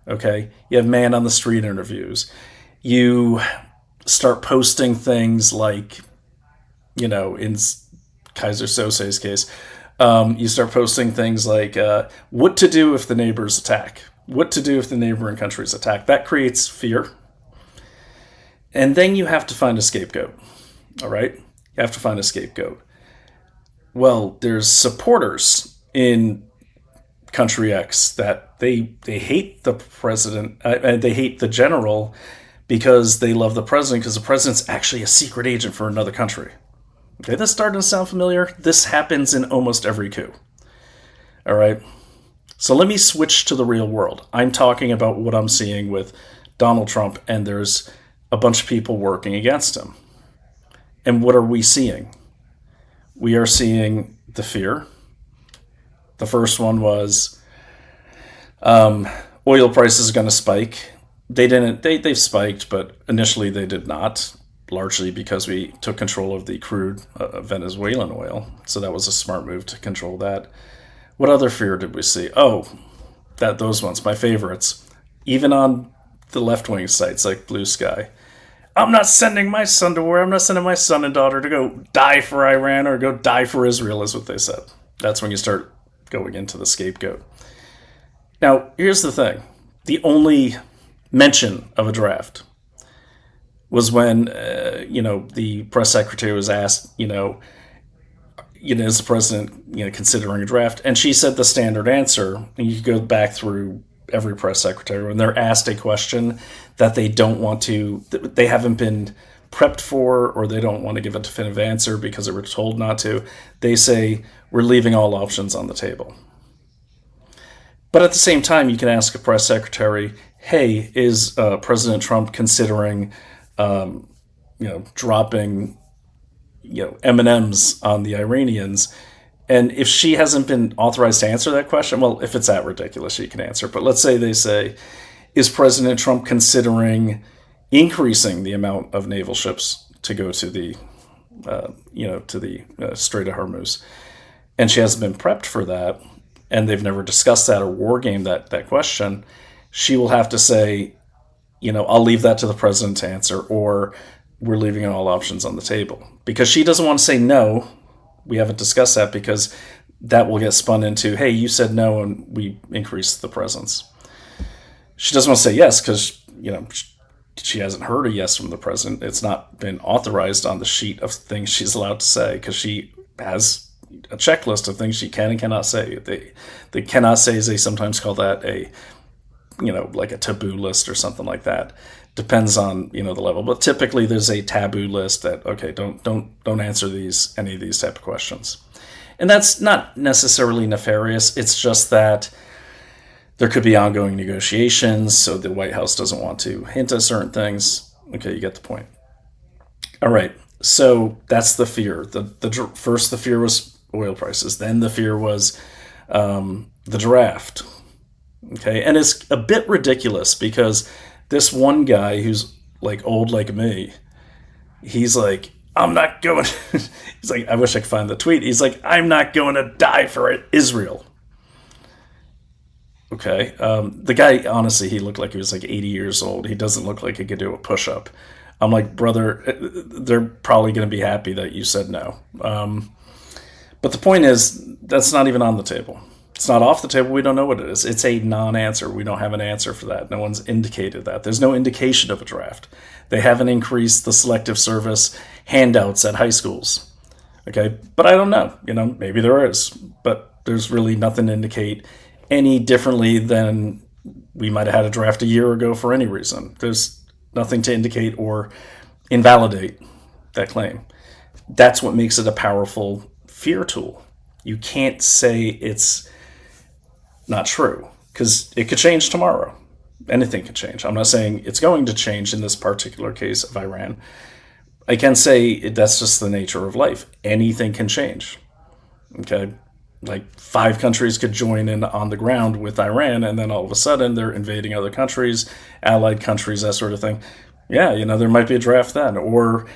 Okay, you have man on the street interviews. You start posting things like, in Kaiser Sose's case, you start posting things like what to do if the neighbors attack, what to do if the neighboring countries attack. That creates fear. And then you have to find a scapegoat, all right? You have to find a scapegoat. Well, there's supporters in country X that they hate the president, they hate the general, because they love the president because the president's actually a secret agent for another country. Okay, that's starting to sound familiar. This happens in almost every coup. All right. So let me switch to the real world. I'm talking about what I'm seeing with Donald Trump, and there's a bunch of people working against him. And what are we seeing? We are seeing the fear. The first one was oil prices are going to spike. They've spiked, but initially they did not, largely because we took control of the crude Venezuelan oil. So that was a smart move to control that. What other fear did we see? Oh, those ones, my favorites. Even on the left-wing sites like Blue Sky. I'm not sending my son to war. I'm not sending my son and daughter to go die for Iran or go die for Israel, is what they said. That's when you start going into the scapegoat. Now, here's the thing. The only mention of a draft was when, the press secretary was asked, is the president, considering a draft? And she said the standard answer, and you could go back through every press secretary, when they're asked a question that they haven't been prepped for, or they don't want to give a definitive answer because they were told not to, they say, we're leaving all options on the table. But at the same time, you can ask a press secretary, hey, is President Trump considering, dropping, M&Ms on the Iranians? And if she hasn't been authorized to answer that question, well, if it's that ridiculous, she can answer. But let's say they say, is President Trump considering increasing the amount of naval ships to go to the, Strait of Hormuz? And she hasn't been prepped for that, and they've never discussed that or wargamed that question. She will have to say, I'll leave that to the president to answer, or we're leaving all options on the table. Because she doesn't want to say no. We haven't discussed that because that will get spun into, hey, you said no and we increased the presence. She doesn't want to say yes because, she hasn't heard a yes from the president. It's not been authorized on the sheet of things she's allowed to say because she has a checklist of things she can and cannot say. They cannot say, as they sometimes call that, like a taboo list or something like that. Depends on the level, but typically there's a taboo list that don't answer any of these type of questions, and that's not necessarily nefarious. It's just that there could be ongoing negotiations, so the White House doesn't want to hint at certain things. Okay, you get the point. All right, so that's the fear. First the fear was oil prices, then the fear was the draft. Okay, and it's a bit ridiculous because this one guy who's like old like me, he's like, I'm not going. He's like, I wish I could find the tweet. He's like, I'm not going to die for Israel. Okay. The guy, honestly, he looked like he was like 80 years old. He doesn't look like he could do a push-up. I'm like, brother, they're probably going to be happy that you said no. But the point is, that's not even on the table. It's not off the table. We don't know what it is. It's a non-answer. We don't have an answer for that. No one's indicated that. There's no indication of a draft. They haven't increased the selective service handouts at high schools. Okay, but I don't know. Maybe there is. But there's really nothing to indicate any differently than we might have had a draft a year ago for any reason. There's nothing to indicate or invalidate that claim. That's what makes it a powerful fear tool. You can't say it's not true because it could change tomorrow. Anything could change. I'm not saying it's going to change in this particular case of Iran. I can say that's just the nature of life. Anything can change. Okay, like 5 countries could join in on the ground with Iran, and then all of a sudden they're invading other countries, allied countries, that sort of thing. Yeah, there might be a draft then, or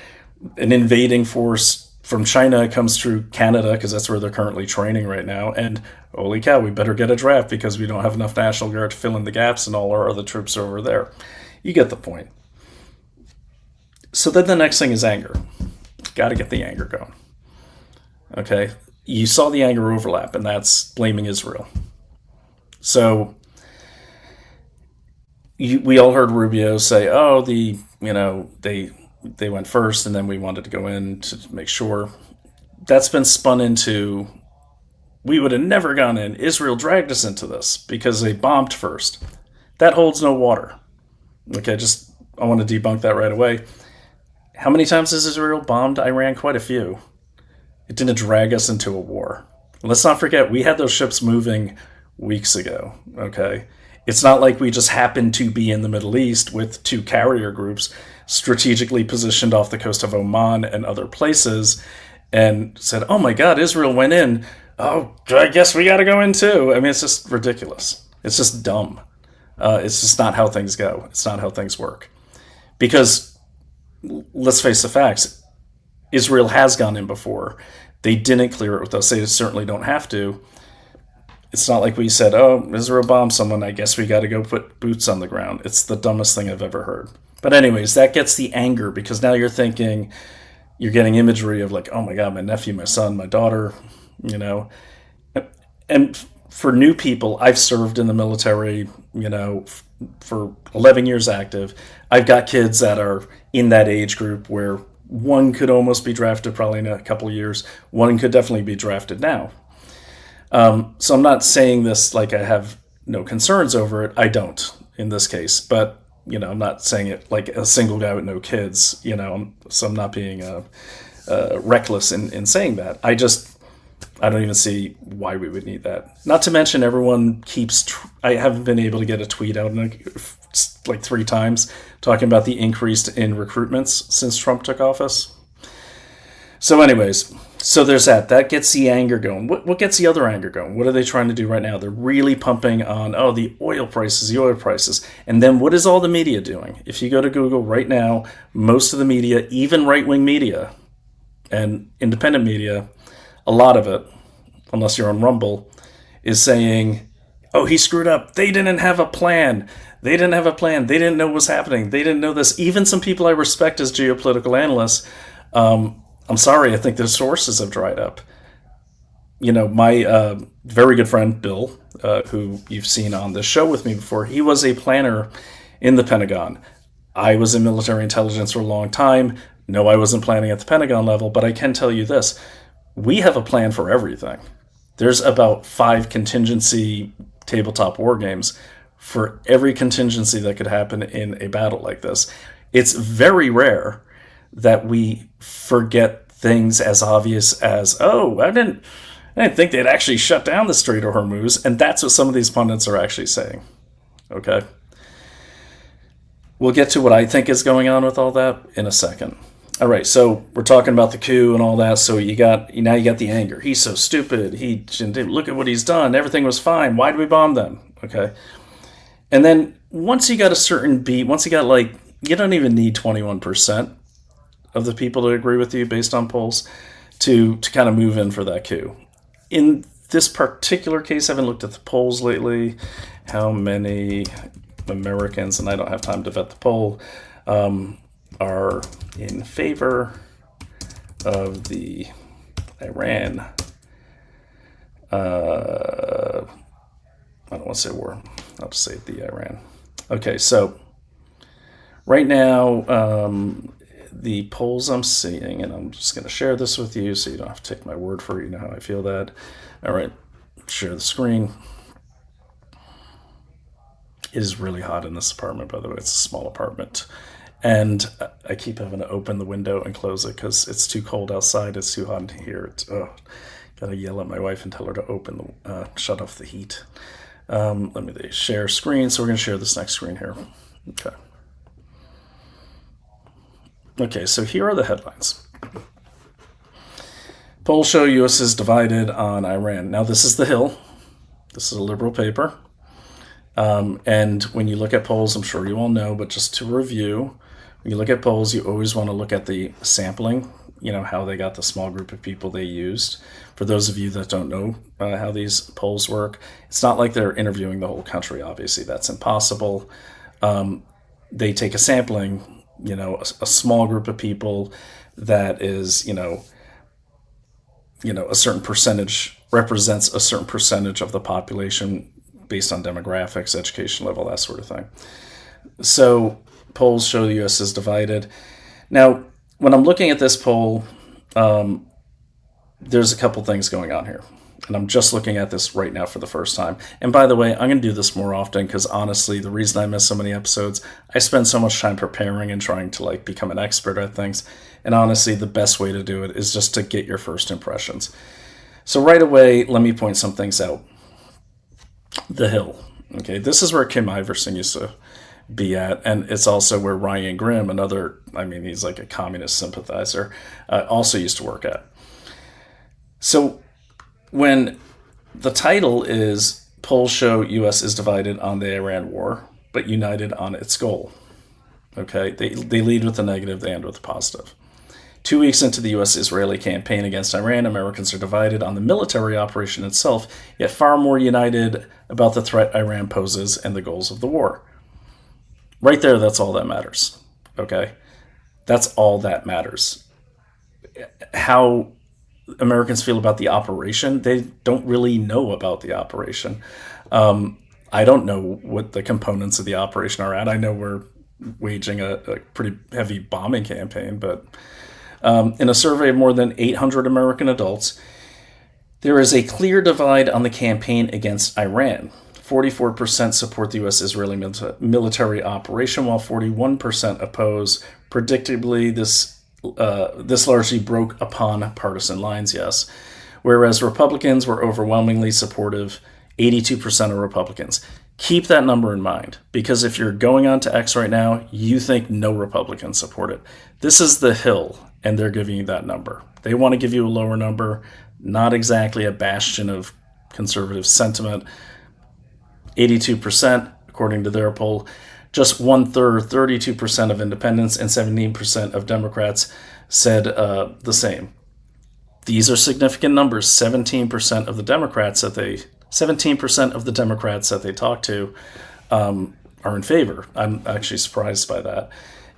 an invading force from China comes through Canada, because that's where they're currently training right now, and holy cow, we better get a draft because we don't have enough National Guard to fill in the gaps and all our other troops over there. You get the point. So then the next thing is anger. Got to get the anger going. Okay, you saw the anger overlap, and that's blaming Israel. So we all heard Rubio say, oh, they went first, and then we wanted to go in to make sure. That's been spun into, we would have never gone in. Israel dragged us into this because they bombed first. That holds no water. Okay, just I want to debunk that right away. How many times has Israel bombed Iran? Quite a few. It didn't drag us into a war. Let's not forget, we had those ships moving weeks ago, okay? It's not like we just happened to be in the Middle East with 2 carrier groups strategically positioned off the coast of Oman and other places and said, oh my God, Israel went in. Oh, I guess we got to go in too. I mean, it's just ridiculous. It's just dumb. It's just not how things go. It's not how things work. Because let's face the facts. Israel has gone in before. They didn't clear it with us. They certainly don't have to. It's not like we said, oh, Israel bombed someone, I guess we got to go put boots on the ground. It's the dumbest thing I've ever heard. But anyways, that gets the anger because now you're thinking, you're getting imagery of like, oh my God, my nephew, my son, my daughter, you know. And for new people, I've served in the military, you know, for 11 years active. I've got kids that are in that age group where one could almost be drafted probably in a couple of years. One could definitely be drafted now. So I'm not saying this like I have no concerns over it. I don't in this case, but you know, I'm not saying it like a single guy with no kids, you know, so I'm not being reckless in saying that. I don't even see why we would need that. Not to mention everyone keeps, I haven't been able to get a tweet out in like 3 times talking about the increase in recruitments since Trump took office. So anyways, so there's that. That gets the anger going. What gets the other anger going? What are they trying to do right now? They're really pumping on, the oil prices. And then what is all the media doing? If you go to Google right now, most of the media, even right-wing media and independent media, a lot of it, unless you're on Rumble, is saying, oh, he screwed up. They didn't have a plan. They didn't know what was happening. They didn't know this. Even some people I respect as geopolitical analysts, I'm sorry, I think their sources have dried up. You know, my very good friend, Bill, who you've seen on this show with me before, he was a planner in the Pentagon. I was in military intelligence for a long time. No, I wasn't planning at the Pentagon level, but I can tell you this. We have a plan for everything. There's about 5 contingency tabletop war games for every contingency that could happen in a battle like this. It's very rare that we forget things as obvious as, I didn't think they'd actually shut down the Strait of Hormuz, and that's what some of these pundits are actually saying. Okay? We'll get to what I think is going on with all that in a second. All right, so we're talking about the coup and all that, so you got the anger. He's so stupid. Look at what he's done. Everything was fine. Why did we bomb them? Okay? And then once you got a certain beat, once you got you don't even need 21% of the people to agree with you based on polls to kind of move in for that coup. In this particular case, I haven't looked at the polls lately. How many Americans, and I don't have time to vet the poll, are in favor of the Iran, I don't want to say war, I'll just say the Iran. Okay, so right now, the polls I'm seeing, and I'm just going to share this with you so you don't have to take my word for it. You know how I feel that. All right, share the screen. It is really hot in this apartment, by the way. It's a small apartment. And I keep having to open the window and close it because it's too cold outside. It's too hot in here. Gotta yell at my wife and tell her to shut off the heat. Let me share screen. So we're going to share this next screen here. Okay. Okay, so here are the headlines. Polls show U.S. is divided on Iran. Now, this is The Hill. This is a liberal paper. And when you look at polls, I'm sure you all know, but just to review, when you look at polls, you always want to look at the sampling, how they got the small group of people they used. For those of you that don't know how these polls work, it's not like they're interviewing the whole country, obviously. That's impossible. They take a sampling, a small group of people that is, a certain percentage, represents a certain percentage of the population based on demographics, education level, that sort of thing. So polls show the U.S. is divided. Now, when I'm looking at this poll, there's a couple things going on here. and I'm just looking at this right now for the first time. And by the way, I'm going to do this more often because honestly, the reason I miss so many episodes, I spend so much time preparing and trying to like become an expert at things. And honestly, the best way to do it is just to get your first impressions. So right away, let me point some things out. The Hill. Okay, this is where Kim Iverson used to be at, and it's also where Ryan Grimm, another, I mean, he's like a communist sympathizer, also used to work at. So when the title is polls show U.S. is divided on the Iran war, but united on its goal. Okay, they lead with the negative, they end with the positive. 2 weeks into the U.S.-Israeli campaign against Iran, Americans are divided on the military operation itself, yet far more united about the threat Iran poses and the goals of the war. Right there, that's all that matters. Okay? That's all that matters. How Americans feel about the operation, they don't really know about the operation. I don't know what the components of the operation are at. I know we're waging a pretty heavy bombing campaign, but in a survey of more than 800 American adults, there is a clear divide on the campaign against Iran. 44% support the U.S.-Israeli military operation, while 41% oppose. Predictably, this largely broke upon partisan lines, yes. Whereas Republicans were overwhelmingly supportive, 82% of Republicans. Keep that number in mind, because if you're going on to X right now, you think no Republicans support it. This is the Hill, and they're giving you that number. They want to give you a lower number, not exactly a bastion of conservative sentiment. 82%, according to their poll. Just 1/3, 32% of independents and 17% of Democrats said the same. These are significant numbers. 17% of the Democrats that they talk to are in favor. I'm actually surprised by that.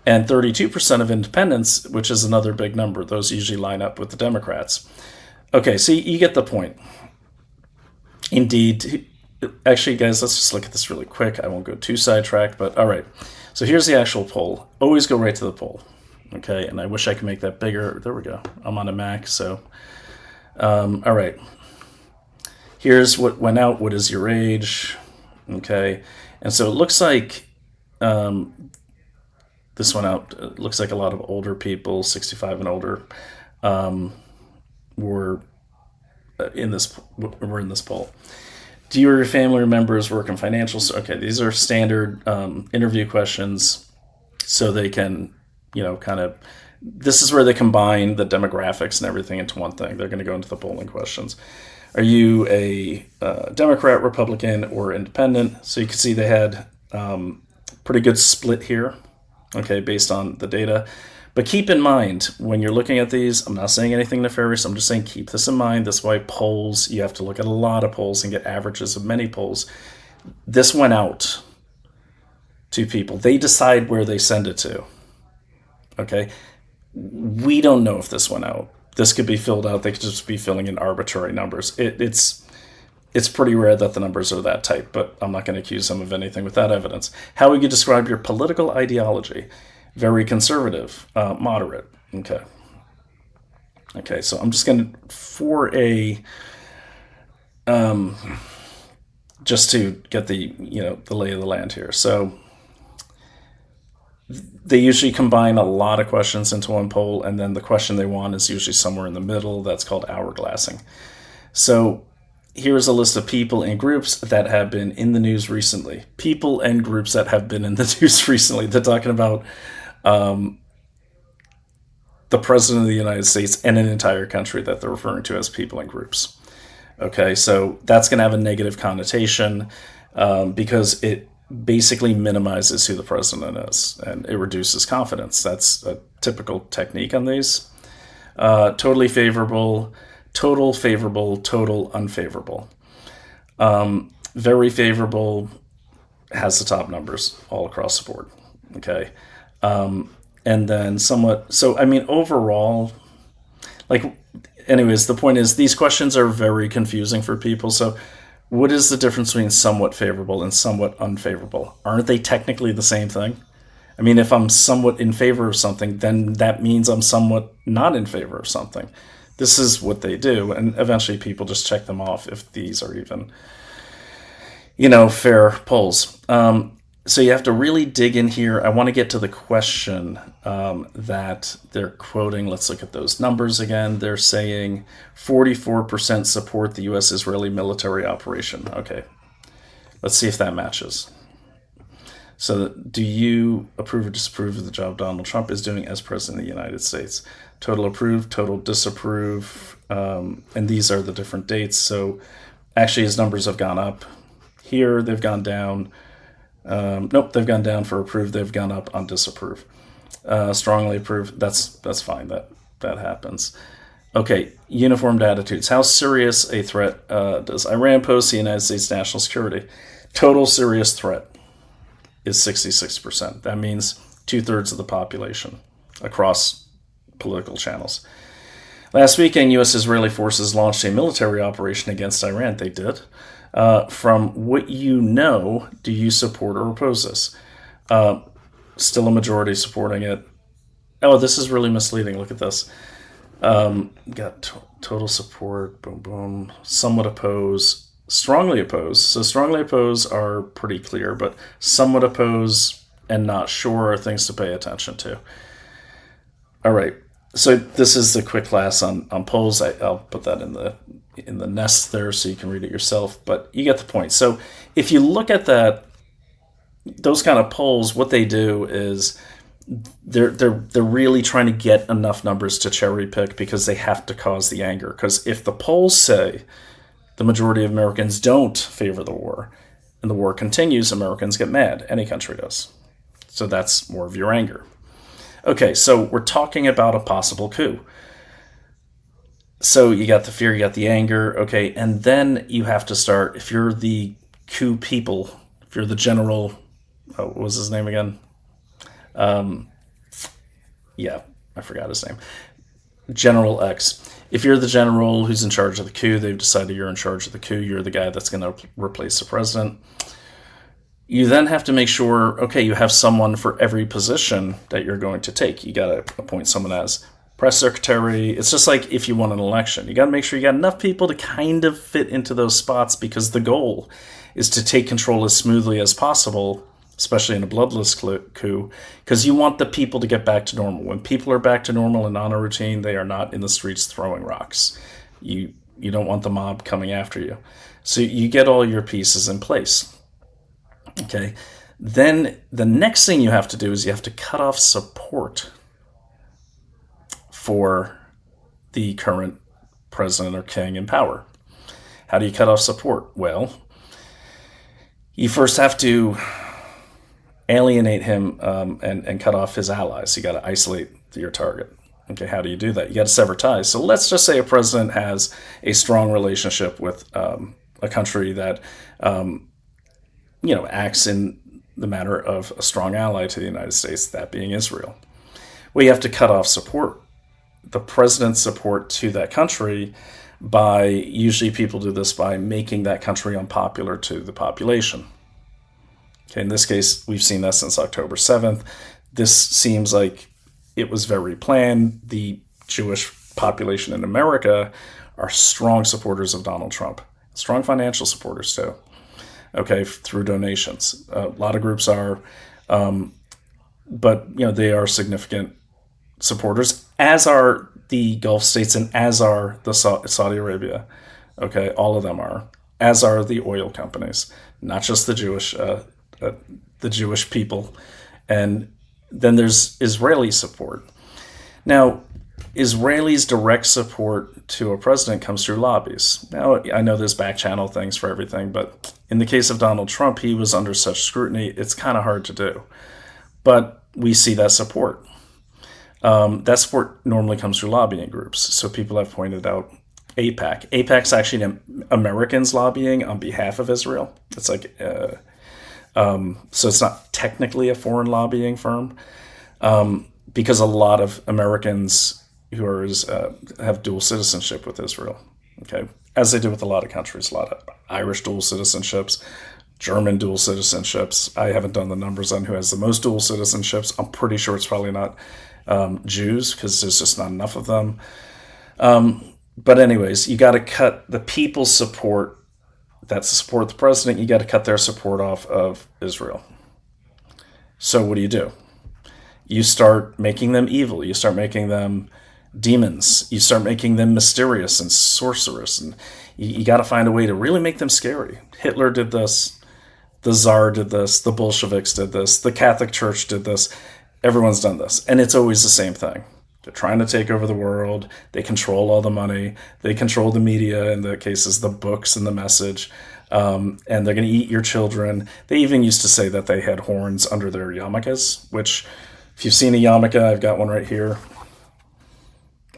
And 32% of independents, which is another big number. Those usually line up with the Democrats. Okay, so you get the point. Indeed. Actually, guys, let's just look at this really quick. I won't go too sidetracked, but all right. So here's the actual poll. Always go right to the poll. Okay, and I wish I could make that bigger. There we go. I'm on a Mac, so. All right. Here's what went out. What is your age? Okay, and so it looks like this went out. It looks like a lot of older people, 65 and older, were in this poll. Do you or your family members work in financial? Okay, these are standard interview questions, so they can, kind of. This is where they combine the demographics and everything into one thing. They're going to go into the polling questions. Are you a Democrat, Republican, or Independent? So you can see they had pretty good split here, okay, based on the data. But keep in mind, when you're looking at these, I'm not saying anything nefarious, I'm just saying keep this in mind. That's why polls, you have to look at a lot of polls and get averages of many polls. This went out to people. They decide where they send it to, okay? We don't know if this went out. This could be filled out. They could just be filling in arbitrary numbers. It's pretty rare that the numbers are that tight, but I'm not going to accuse them of anything without evidence. How would you describe your political ideology? Very conservative, moderate. Okay. Okay, so I'm just going to, just to get the lay of the land here. So they usually combine a lot of questions into one poll, and then the question they want is usually somewhere in the middle. That's called hourglassing. So here's a list of people and groups that have been in the news recently. People and groups that have been in the news recently. They're talking about the President of the United States and an entire country that they're referring to as people and groups. Okay, so that's going to have a negative connotation because it basically minimizes who the president is and it reduces confidence. That's a typical technique on these. Totally favorable, total favorable, total unfavorable. Very favorable has the top numbers all across the board. Okay. And then somewhat, so I mean, overall, anyways, the point is these questions are very confusing for people. So what is the difference between somewhat favorable and somewhat unfavorable? Aren't they technically the same thing? I mean, if I'm somewhat in favor of something, then that means I'm somewhat not in favor of something. this is what they do. And eventually people just check them off if these are even, fair polls. So you have to really dig in here. I want to get to the question that they're quoting. Let's look at those numbers again. They're saying 44% support the U.S.-Israeli military operation. Okay, let's see if that matches. So do you approve or disapprove of the job Donald Trump is doing as president of the United States? Total approve, total disapprove, and these are the different dates. So actually his numbers have gone up. Here they've gone down. Nope, they've gone down for approve. They've gone up on disapprove. Strongly approve. That's fine. That happens. Okay, uniformed attitudes. How serious a threat does Iran pose to the United States national security? Total serious threat is 66%. That means 2/3 of the population across political channels. Last weekend, U.S.-Israeli forces launched a military operation against Iran. They did. From what you know, do you support or oppose this? Still a majority supporting it. Oh, this is really misleading. Look at this. Got total support, boom, boom. Somewhat oppose, strongly oppose. So strongly oppose are pretty clear, but somewhat oppose and not sure are things to pay attention to. All right. So this is the quick class on polls. I'll put that in the nest there so you can read it yourself, but you get the point. So if you look at those kind of polls, what they do is they're really trying to get enough numbers to cherry pick because they have to cause the anger. Because if the polls say the majority of Americans don't favor the war and the war continues, Americans get mad. Any country does. So that's more of your anger. Okay, so we're talking about a possible coup. So you got the fear, you got the anger, okay, and then you have to start, if you're the coup people, if you're the general, what was his name again? Yeah, I forgot his name. General X. If you're the general who's in charge of the coup, they've decided you're in charge of the coup, you're the guy that's going to replace the president. You then have to make sure, okay, you have someone for every position that you're going to take. You got to appoint someone as press secretary. It's just like if you won an election. You got to make sure you got enough people to kind of fit into those spots because the goal is to take control as smoothly as possible, especially in a bloodless coup, because you want the people to get back to normal. When people are back to normal and on a routine, they are not in the streets throwing rocks. You don't want the mob coming after you. So you get all your pieces in place. Okay, then the next thing you have to do is you have to cut off support for the current president or king in power. How do you cut off support? Well, you first have to alienate him and cut off his allies. You got to isolate your target. Okay, how do you do that? You got to sever ties. So let's just say a president has a strong relationship with a country that acts in the manner of a strong ally to the United States, that being Israel. Well, you have to cut off support, the president's support to that country usually people do this by making that country unpopular to the population. Okay, in this case, we've seen that since October 7th. This seems like it was very planned. The Jewish population in America are strong supporters of Donald Trump, strong financial supporters too. Okay, through donations. A lot of groups are, but they are significant supporters, as are the Gulf states and as are the Saudi Arabia. Okay, all of them are, as are the oil companies, not just the Jewish people. And then there's Israeli support. Now, Israelis' direct support to a president comes through lobbies. Now, I know there's back channel things for everything, but in the case of Donald Trump, he was under such scrutiny, it's kind of hard to do. But we see that support. That support normally comes through lobbying groups. So people have pointed out AIPAC. AIPAC's actually Americans lobbying on behalf of Israel. It's like, so it's not technically a foreign lobbying firm, because a lot of Americans who have dual citizenship with Israel, okay, as they do with a lot of countries, a lot of Irish dual citizenships, German dual citizenships. I haven't done the numbers on who has the most dual citizenships. I'm pretty sure it's probably not Jews, because there's just not enough of them. But anyways, you got to cut the people's support that support the president. You got to cut their support off of Israel. So what do? You start making them evil. You start making them demons. You start making them mysterious and sorcerous. And you got to find a way to really make them scary. Hitler did this. The Tsar did this. The Bolsheviks did this. The Catholic Church did this. Everyone's done this. And it's always the same thing. They're trying to take over the world. They control all the money. They control the media, in the cases, the books and the message. And they're going to eat your children. They even used to say that they had horns under their yarmulkes, which, if you've seen a yarmulke, I've got one right here.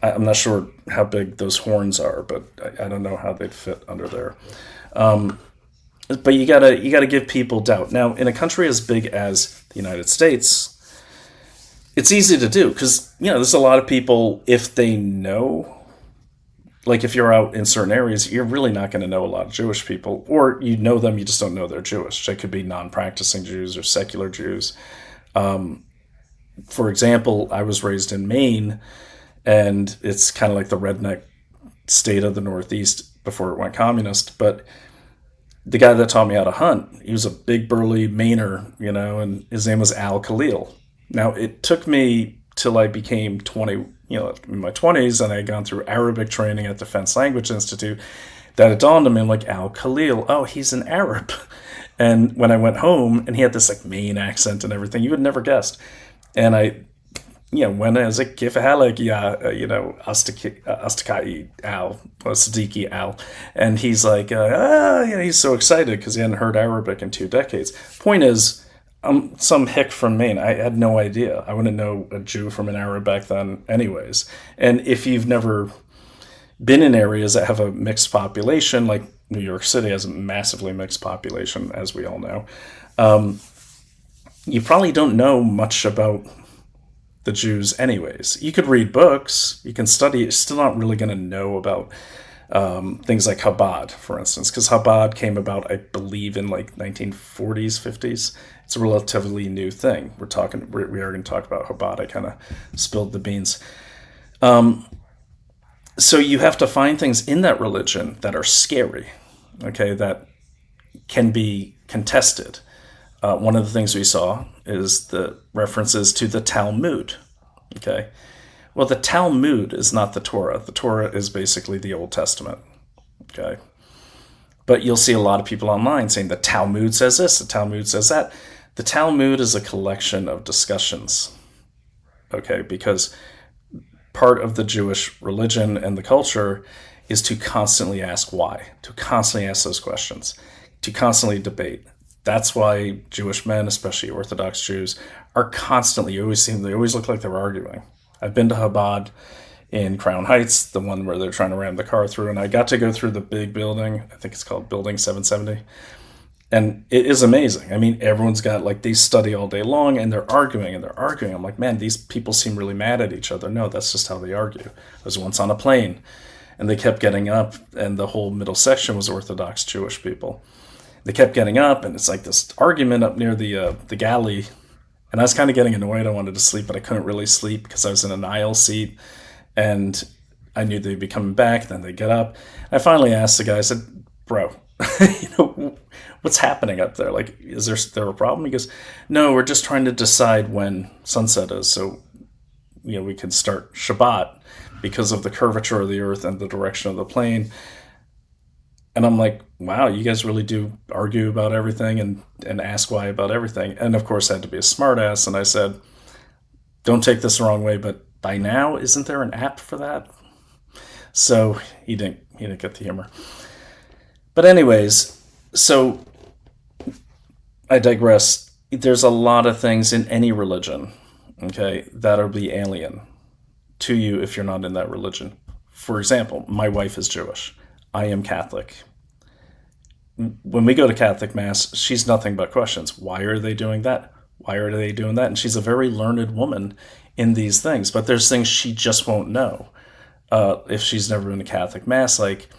I'm not sure how big those horns are, but I don't know how they'd fit under there. But you gotta give people doubt. Now, in a country as big as the United States, it's easy to do because, there's a lot of people, if they know, like if you're out in certain areas, you're really not going to know a lot of Jewish people, or you know them, you just don't know they're Jewish. They could be non-practicing Jews or secular Jews. For example, I was raised in Maine, and it's kind of like the redneck state of the Northeast before it went communist. But the guy that taught me how to hunt, he was a big burly Mainer, and his name was Al Khalil. Now, it took me till I became 20, in my 20s, and I had gone through Arabic training at Defense Language Institute, that it dawned on me, I'm like, Al Khalil, oh, he's an Arab. And when I went home, and he had this Maine accent and everything, you would never guessed. And I, when I was like, Kif Halak, Astakai Al, or Siddiqui Al. And he's like, he's so excited because he hadn't heard Arabic in 2 decades. Point is, I'm some hick from Maine. I had no idea. I wouldn't know a Jew from an Arab back then anyways. And if you've never been in areas that have a mixed population, like New York City has a massively mixed population, as we all know, you probably don't know much about the Jews anyways. You could read books, you can study, you're still not really going to know about things like Chabad, for instance, because Chabad came about, I believe, in 1940s, 50s. It's a relatively new thing. We are going to talk about Chabad. I kind of spilled the beans. So you have to find things in that religion that are scary, okay, that can be contested. One of the things we saw is the references to the Talmud, okay? Well, the Talmud is not the Torah. The Torah is basically the Old Testament, okay? But you'll see a lot of people online saying the Talmud says this, the Talmud says that. The Talmud is a collection of discussions, okay? Because part of the Jewish religion and the culture is to constantly ask why, to constantly ask those questions, to constantly debate. That's why Jewish men, especially Orthodox Jews, are constantly, they always look like they're arguing. I've been to Chabad in Crown Heights, the one where they're trying to ram the car through, and I got to go through the big building. I think it's called Building 770. And it is amazing. I mean, everyone's got, they study all day long, and they're arguing, and they're arguing. I'm like, man, these people seem really mad at each other. No, that's just how they argue. I was once on a plane, and they kept getting up, and the whole middle section was Orthodox Jewish people. They kept getting up, and it's like this argument up near the galley. And I was kind of getting annoyed. I wanted to sleep, but I couldn't really sleep because I was in an aisle seat. And I knew they'd be coming back. Then they'd get up. I finally asked the guy, I said, bro, what's happening up there? Is there a problem? He goes, no, we're just trying to decide when sunset is. So, we can start Shabbat because of the curvature of the earth and the direction of the plane. And I'm like, wow, you guys really do argue about everything and ask why about everything. And of course I had to be a smartass, and I said, don't take this the wrong way, but by now, isn't there an app for that? So he didn't get the humor. But anyways, so I digress. There's a lot of things in any religion, okay, that'll be alien to you if you're not in that religion. For example, my wife is Jewish. I am Catholic. When we go to Catholic Mass, she's nothing but questions. Why are they doing that? Why are they doing that? And she's a very learned woman in these things, but there's things she just won't know if she's never been to Catholic Mass, like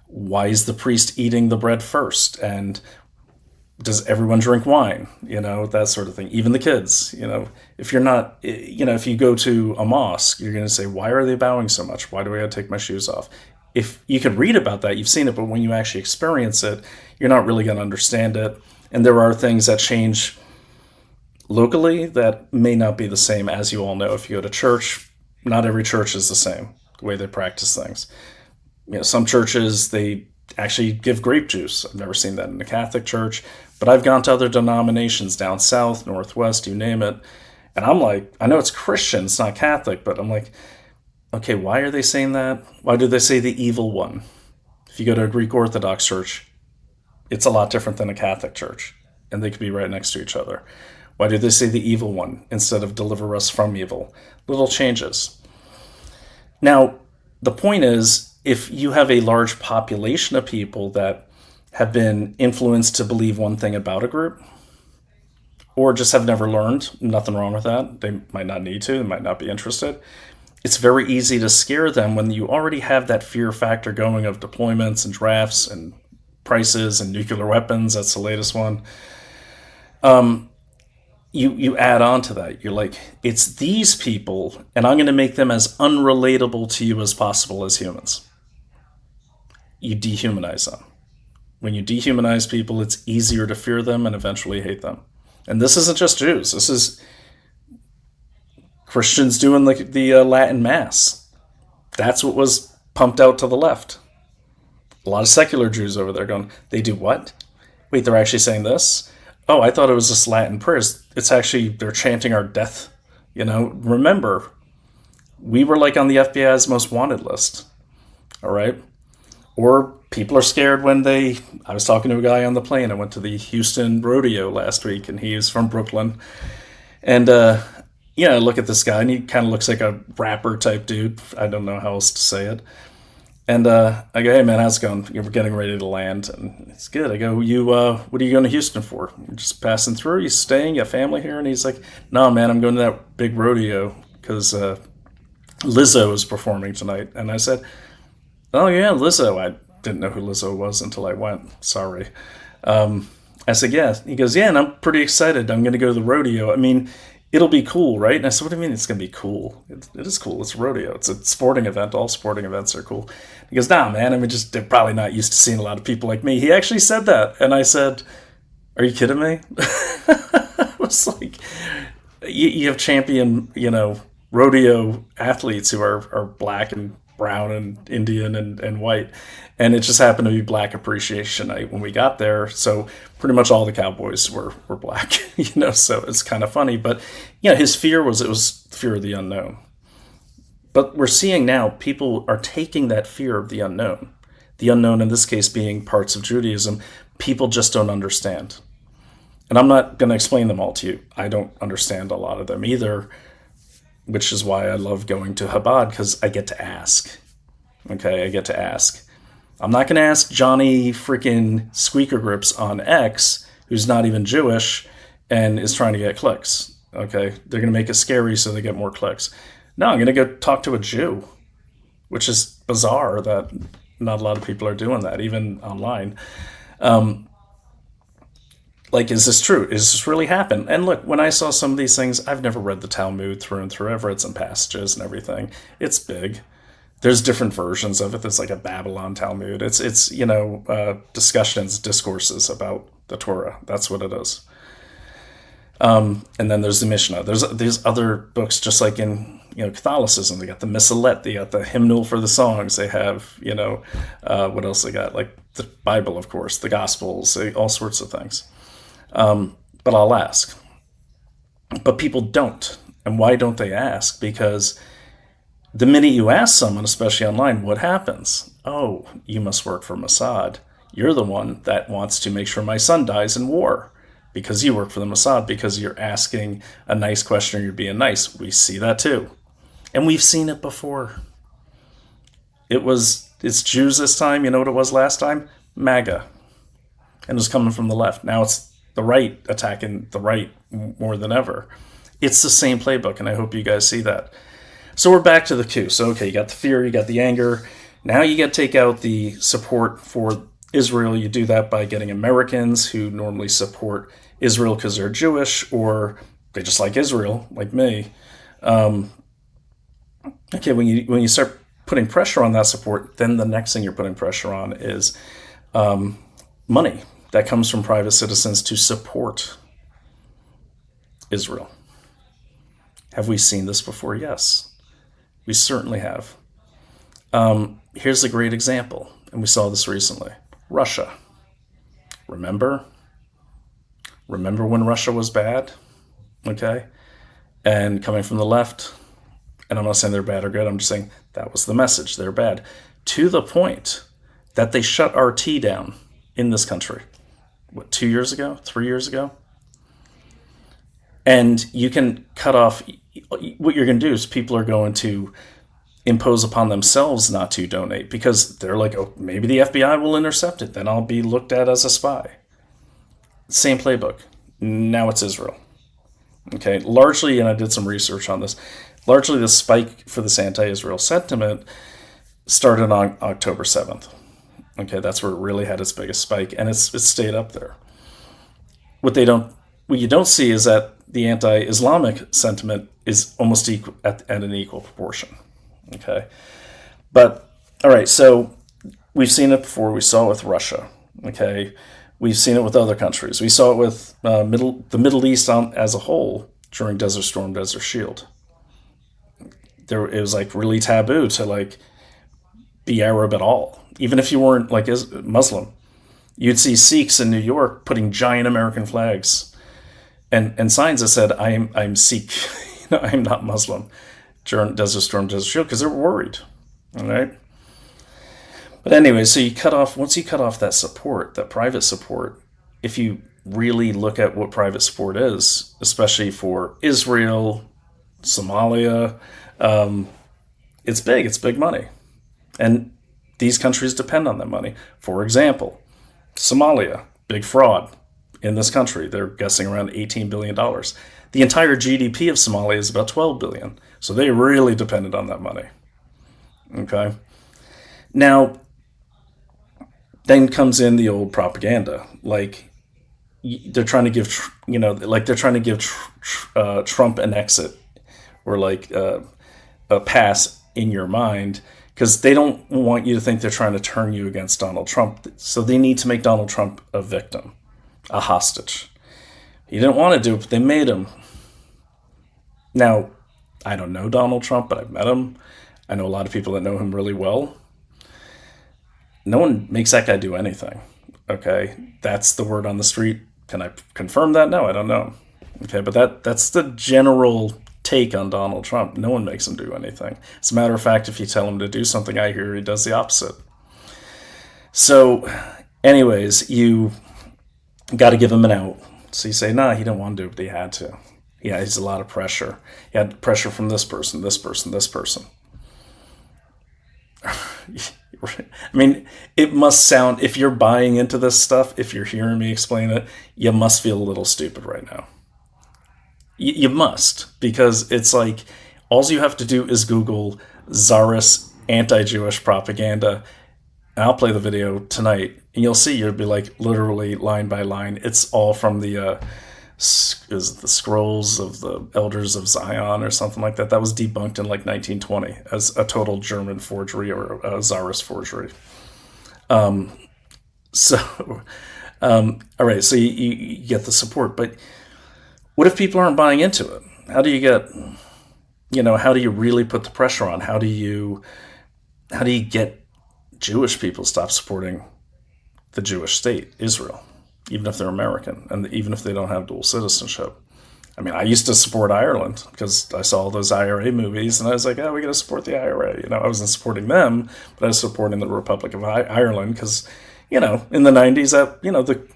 why is the priest eating the bread first? And Does everyone drink wine? That sort of thing. Even the kids, if you're not, if you go to a mosque, you're going to say, why are they bowing so much? Why do I got to take my shoes off? If you could read about that, you've seen it, but when you actually experience it, you're not really going to understand it. And there are things that change locally that may not be the same. As you all know, if you go to church, not every church is the same, the way they practice things. Some churches, they actually give grape juice. I've never seen that in a Catholic church, but I've gone to other denominations down south, northwest, you name it. And I'm like, I know it's Christian, it's not Catholic, but I'm like, okay, why are they saying that? Why do they say the evil one? If you go to a Greek Orthodox church, it's a lot different than a Catholic church, and they could be right next to each other. Why do they say the evil one instead of deliver us from evil? Little changes. Now, the point is, if you have a large population of people that have been influenced to believe one thing about a group, or just have never learned, nothing wrong with that. They might not need to, they might not be interested. It's very easy to scare them when you already have that fear factor going of deployments and drafts and prices and nuclear weapons. That's the latest one. You add on to that. You're like, it's these people, and I'm going to make them as unrelatable to you as possible as humans. You dehumanize them. When you dehumanize people, it's easier to fear them and eventually hate them. And this isn't just Jews. This is Christians doing the Latin Mass. That's what was pumped out to the left. A lot of secular Jews over there going, they do what? Wait, they're actually saying this? Oh, I thought it was just Latin prayers. It's actually, they're chanting our death. Remember, we were on the FBI's most wanted list. All right? Or people are scared when I was talking to a guy on the plane. I went to the Houston rodeo last week, and he's from Brooklyn. And, I look at this guy, and he kind of looks like a rapper type dude. I don't know how else to say it. And I go, hey, man, how's it going? We're getting ready to land. And it's good. I go, what are you going to Houston for? You're just passing through? You staying? You have family here? And he's like, no, man, I'm going to that big rodeo because Lizzo is performing tonight. And I said, oh, yeah, Lizzo. I didn't know who Lizzo was until I went. Sorry. I said, yeah. He goes, yeah, and I'm pretty excited. I'm going to go to the rodeo. I mean, it'll be cool, right? And I said, what do you mean it's going to be cool? It is cool. It's a rodeo. It's a sporting event. All sporting events are cool. He goes, nah, man. I mean, they're probably not used to seeing a lot of people like me. He actually said that. And I said, are you kidding me? I was like, you have champion, rodeo athletes who are black and brown and Indian and white. And it just happened to be Black Appreciation Night when we got there. So pretty much all the cowboys were black, so it's kind of funny. But, his fear was fear of the unknown. But we're seeing now people are taking that fear of the unknown in this case being parts of Judaism, people just don't understand. And I'm not going to explain them all to you. I don't understand a lot of them either, which is why I love going to Chabad, because I get to ask. Okay, I get to ask. I'm not going to ask Johnny freaking Squeaker Grips on X, who's not even Jewish and is trying to get clicks. Okay, they're going to make it scary so they get more clicks. No, I'm going to go talk to a Jew, which is bizarre that not a lot of people are doing that, even online. Is this true? Is this really happen? And look, when I saw some of these things, I've never read the Talmud through and through. I've read some passages and everything. It's big. There's different versions of it. There's like a Babylon Talmud. It's discussions, discourses about the Torah. That's what it is. And then there's the Mishnah. There's other books, just like in Catholicism. They got the Missalet. They got the hymnal for the songs. They have what else they got? Like the Bible, of course, the Gospels, all sorts of things. But I'll ask. But people don't. And why don't they ask? Because the minute you ask someone, especially online, what happens? Oh, you must work for Mossad. You're the one that wants to make sure my son dies in war because you work for the Mossad, because you're asking a nice question or you're being nice. We see that too. And we've seen it before. It's Jews this time. You know what it was last time? MAGA. And it was coming from the left. Now it's the right attacking the right more than ever. It's the same playbook, and I hope you guys see that. So we're back to the coup. So, okay, you got the fear, you got the anger. Now you got to take out the support for Israel, you do that by getting Americans who normally support Israel because they're Jewish or they just like Israel, like me. Okay, when you start putting pressure on that support, then the next thing you're putting pressure on is money that comes from private citizens to support Israel. Have we seen this before? Yes, we certainly have. Here's a great example, and we saw this recently. Russia. Remember when Russia was bad? Okay? And coming from the left, and I'm not saying they're bad or good, I'm just saying that was the message. They're bad. To the point that they shut RT down in this country. What, 2 years ago? 3 years ago? And you can cut off, what you're going to do is people are going to impose upon themselves not to donate because they're like, oh, maybe the FBI will intercept it. Then I'll be looked at as a spy. Same playbook. Now it's Israel. Okay, largely, and I did some research on this, largely the spike for this anti-Israel sentiment started on October 7th. Okay, that's where it really had its biggest spike, and it's stayed up there. What you don't see is that the anti-Islamic sentiment is almost equal at an equal proportion. Okay, but all right, so we've seen it before. We saw it with Russia. Okay, we've seen it with other countries. We saw it with the Middle East as a whole during Desert Storm, Desert Shield. It was like really taboo to like be Arab at all, even if you weren't like Muslim. You'd see Sikhs in New York putting giant American flags and signs that said, "I'm Sikh, I'm not Muslim," during Desert Storm, Desert Shield, because they're worried. All right. But anyway, so once you cut off that support, that private support, if you really look at what private support is, especially for Israel, Somalia, it's big money. And these countries depend on that money. For example, Somalia, big fraud in this country. They're guessing around $18 billion. The entire GDP of Somalia is about $12 billion. So they really depended on that money. Okay. Now, then comes in the old propaganda. Like, they're trying to give, Trump an exit or like a pass in your mind because they don't want you to think they're trying to turn you against Donald Trump. So they need to make Donald Trump a victim, a hostage. He didn't want to do it, but they made him. Now, I don't know Donald Trump, but I've met him. I know a lot of people that know him really well. No one makes that guy do anything, okay? That's the word on the street. Can I confirm that? No, I don't know. Okay, but that's the general take on Donald Trump. No one makes him do anything. As a matter of fact, if you tell him to do something, I hear he does the opposite. So, anyways, you got to give him an out. So you say, nah, he didn't want to do it, but he had to. Yeah, he's a lot of pressure. He had pressure from this person, this person, this person. I mean, it must sound, if you're buying into this stuff, if you're hearing me explain it, you must feel a little stupid right now. You must, because it's like, all you have to do is Google Tsarist anti-Jewish propaganda, and I'll play the video tonight, and you'll see, you'll be like, literally line by line, it's all from the Scrolls of the Elders of Zion or something like that. That was debunked in like 1920 as a total German forgery or a Tsarist forgery. All right, so you get the support, but what if people aren't buying into it? How do you get, how do you really put the pressure on? How do you get Jewish people to stop supporting the Jewish state, Israel? Even if they're American, and even if they don't have dual citizenship. I mean, I used to support Ireland because I saw all those IRA movies, and I was like, oh, we got to support the IRA. I wasn't supporting them, but I was supporting the Republic of Ireland because, in the 90s,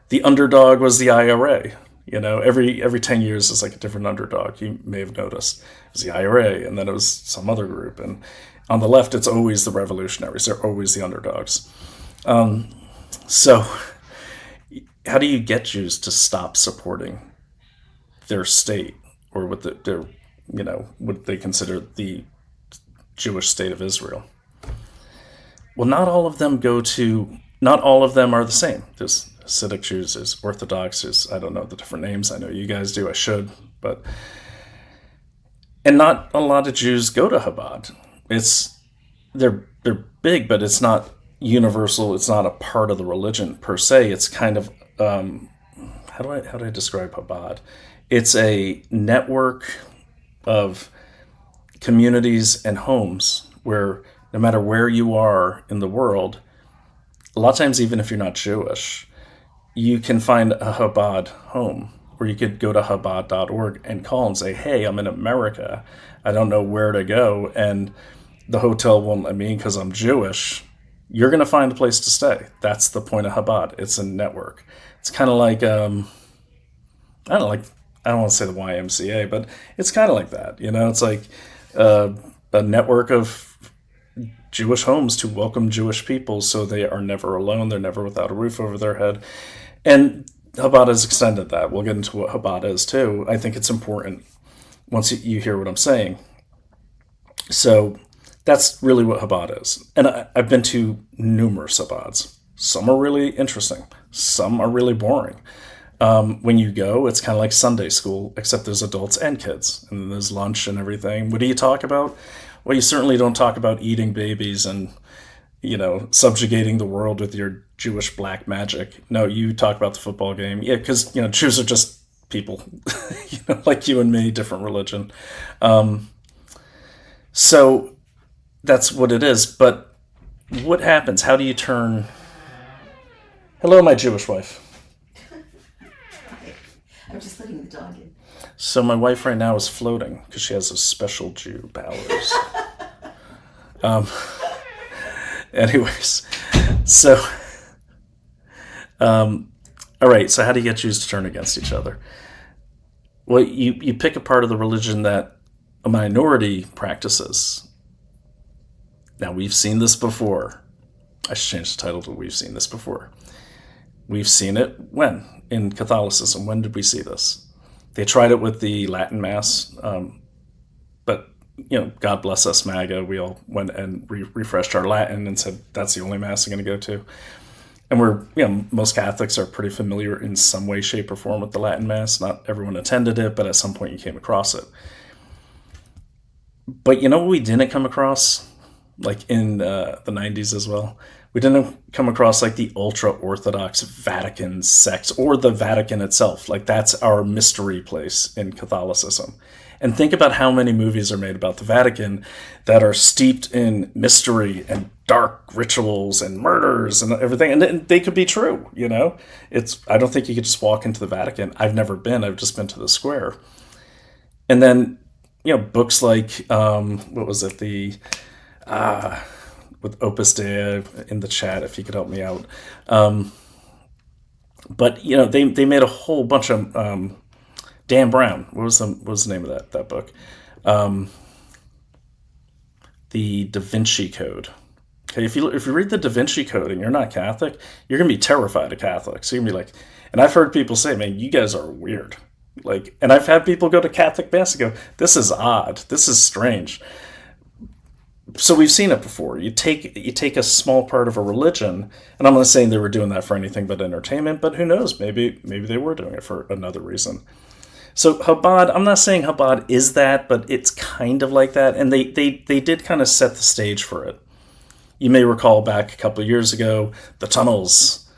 the underdog was the IRA. Every 10 years it's like a different underdog. You may have noticed. It was the IRA, and then it was some other group. And on the left, it's always the revolutionaries. They're always the underdogs. So how do you get Jews to stop supporting their state or what what they consider the Jewish state of Israel? Well, not all of them not all of them are the same. There's Hasidic Jews, there's Orthodox, there's, I don't know the different names. I know you guys do, I should, and not a lot of Jews go to Chabad. They're big, but it's not universal. It's not a part of the religion per se. It's kind of, how do I describe Chabad? It's a network of communities and homes where no matter where you are in the world, a lot of times, even if you're not Jewish, you can find a Chabad home, or you could go to Chabad.org and call and say, hey, I'm in America. I don't know where to go, and the hotel won't let me because I'm Jewish. You're going to find a place to stay. That's the point of Chabad. It's a network. It's kind of like, I don't want to say the YMCA, but it's kind of like that. It's like a network of Jewish homes to welcome Jewish people so they are never alone. They're never without a roof over their head. And Chabad has extended that. We'll get into what Chabad is too. I think it's important once you hear what I'm saying. So that's really what Chabad is. And I've been to numerous Chabads. Some are really interesting. Some are really boring. When you go, it's kind of like Sunday school, except there's adults and kids. And then there's lunch and everything. What do you talk about? Well, you certainly don't talk about eating babies and, subjugating the world with your Jewish black magic. No, you talk about the football game. Yeah, because, Jews are just people, like you and me, different religion. So that's what it is. But what happens? How do you turn... Hello, my Jewish wife. I'm just letting the dog in. So my wife right now is floating because she has those special Jew powers. Anyways, so, all right, so how do you get Jews to turn against each other? Well, you pick a part of the religion that a minority practices. Now, we've seen this before. I should change the title to We've Seen This Before. We've seen it when? In Catholicism. When did we see this? They tried it with the Latin Mass, but, God bless us, MAGA. We all went and refreshed our Latin and said, that's the only Mass I'm going to go to. And most Catholics are pretty familiar in some way, shape, or form with the Latin Mass. Not everyone attended it, but at some point you came across it. But you know what we didn't come across? Like in the 90s as well? We didn't come across like the ultra-Orthodox Vatican sects or the Vatican itself. Like that's our mystery place in Catholicism. And think about how many movies are made about the Vatican that are steeped in mystery and dark rituals and murders and everything. And they could be true, I don't think you could just walk into the Vatican. I've never been. I've just been to the square. And then, books like, what was it? With Opus Dei in the chat, if you could help me out. But they made a whole bunch of Dan Brown. What was the name of that book? The Da Vinci Code. Okay, if you read the Da Vinci Code and you're not Catholic, you're gonna be terrified of Catholics. You're gonna be like, and I've heard people say, "Man, you guys are weird." And I've had people go to Catholic Mass and go, "This is odd. This is strange." So we've seen it before. You take a small part of a religion, and I'm not saying they were doing that for anything but entertainment, but who knows? Maybe they were doing it for another reason. So Chabad, I'm not saying Chabad is that, but it's kind of like that, and they did kind of set the stage for it. You may recall back a couple of years ago, the tunnels,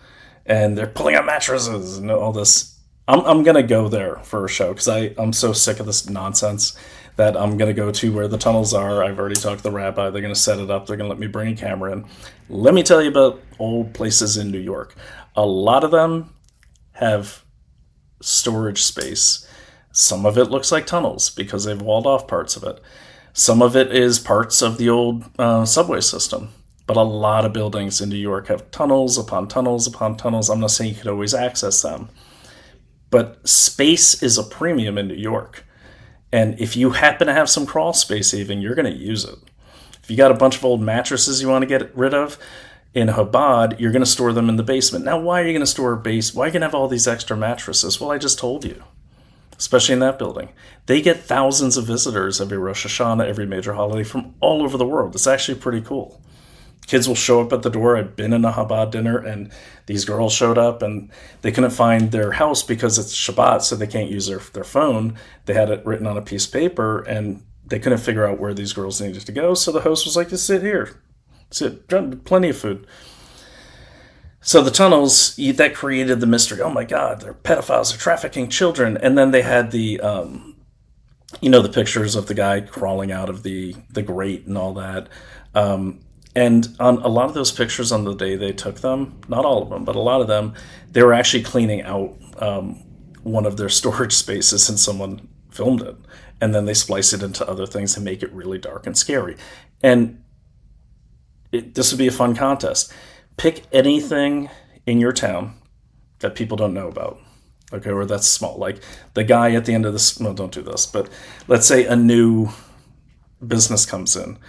and they're pulling out mattresses and all this. I'm going to go there for a show because I'm so sick of this nonsense that I'm going to go to where the tunnels are. I've already talked to the rabbi. They're going to set it up. They're going to let me bring a camera in. Let me tell you about old places in New York. A lot of them have storage space. Some of it looks like tunnels because they've walled off parts of it. Some of it is parts of the old subway system. But a lot of buildings in New York have tunnels upon tunnels upon tunnels. I'm not saying you could always access them. But space is a premium in New York. And if you happen to have some crawl space even, you're going to use it. If you got a bunch of old mattresses you want to get rid of, in Chabad, you're going to store them in the basement. Now, why are you going to store why are you going to have all these extra mattresses? Well, I just told you. Especially in that building. They get thousands of visitors every Rosh Hashanah, every major holiday from all over the world. It's actually pretty cool. kids will show up at the door. I've been in a Chabad dinner, and these girls showed up, and they couldn't find their house because it's Shabbat, so they can't use their phone. They had it written on a piece of paper, and they couldn't figure out where these girls needed to go. So the host was like, just sit here. Sit, plenty of food. So the tunnels, that created the mystery. Oh my God, they're pedophiles, they're trafficking children. And then they had the, the pictures of the guy crawling out of the grate and all that. And on a lot of those pictures on the day they took them, not all of them, but a lot of them, they were actually cleaning out one of their storage spaces, and someone filmed it. And then they splice it into other things to make it really dark and scary. And this would be a fun contest. Pick anything in your town that people don't know about, okay, or that's small. Like the guy at the end of this, well, don't do this, but let's say a new business comes in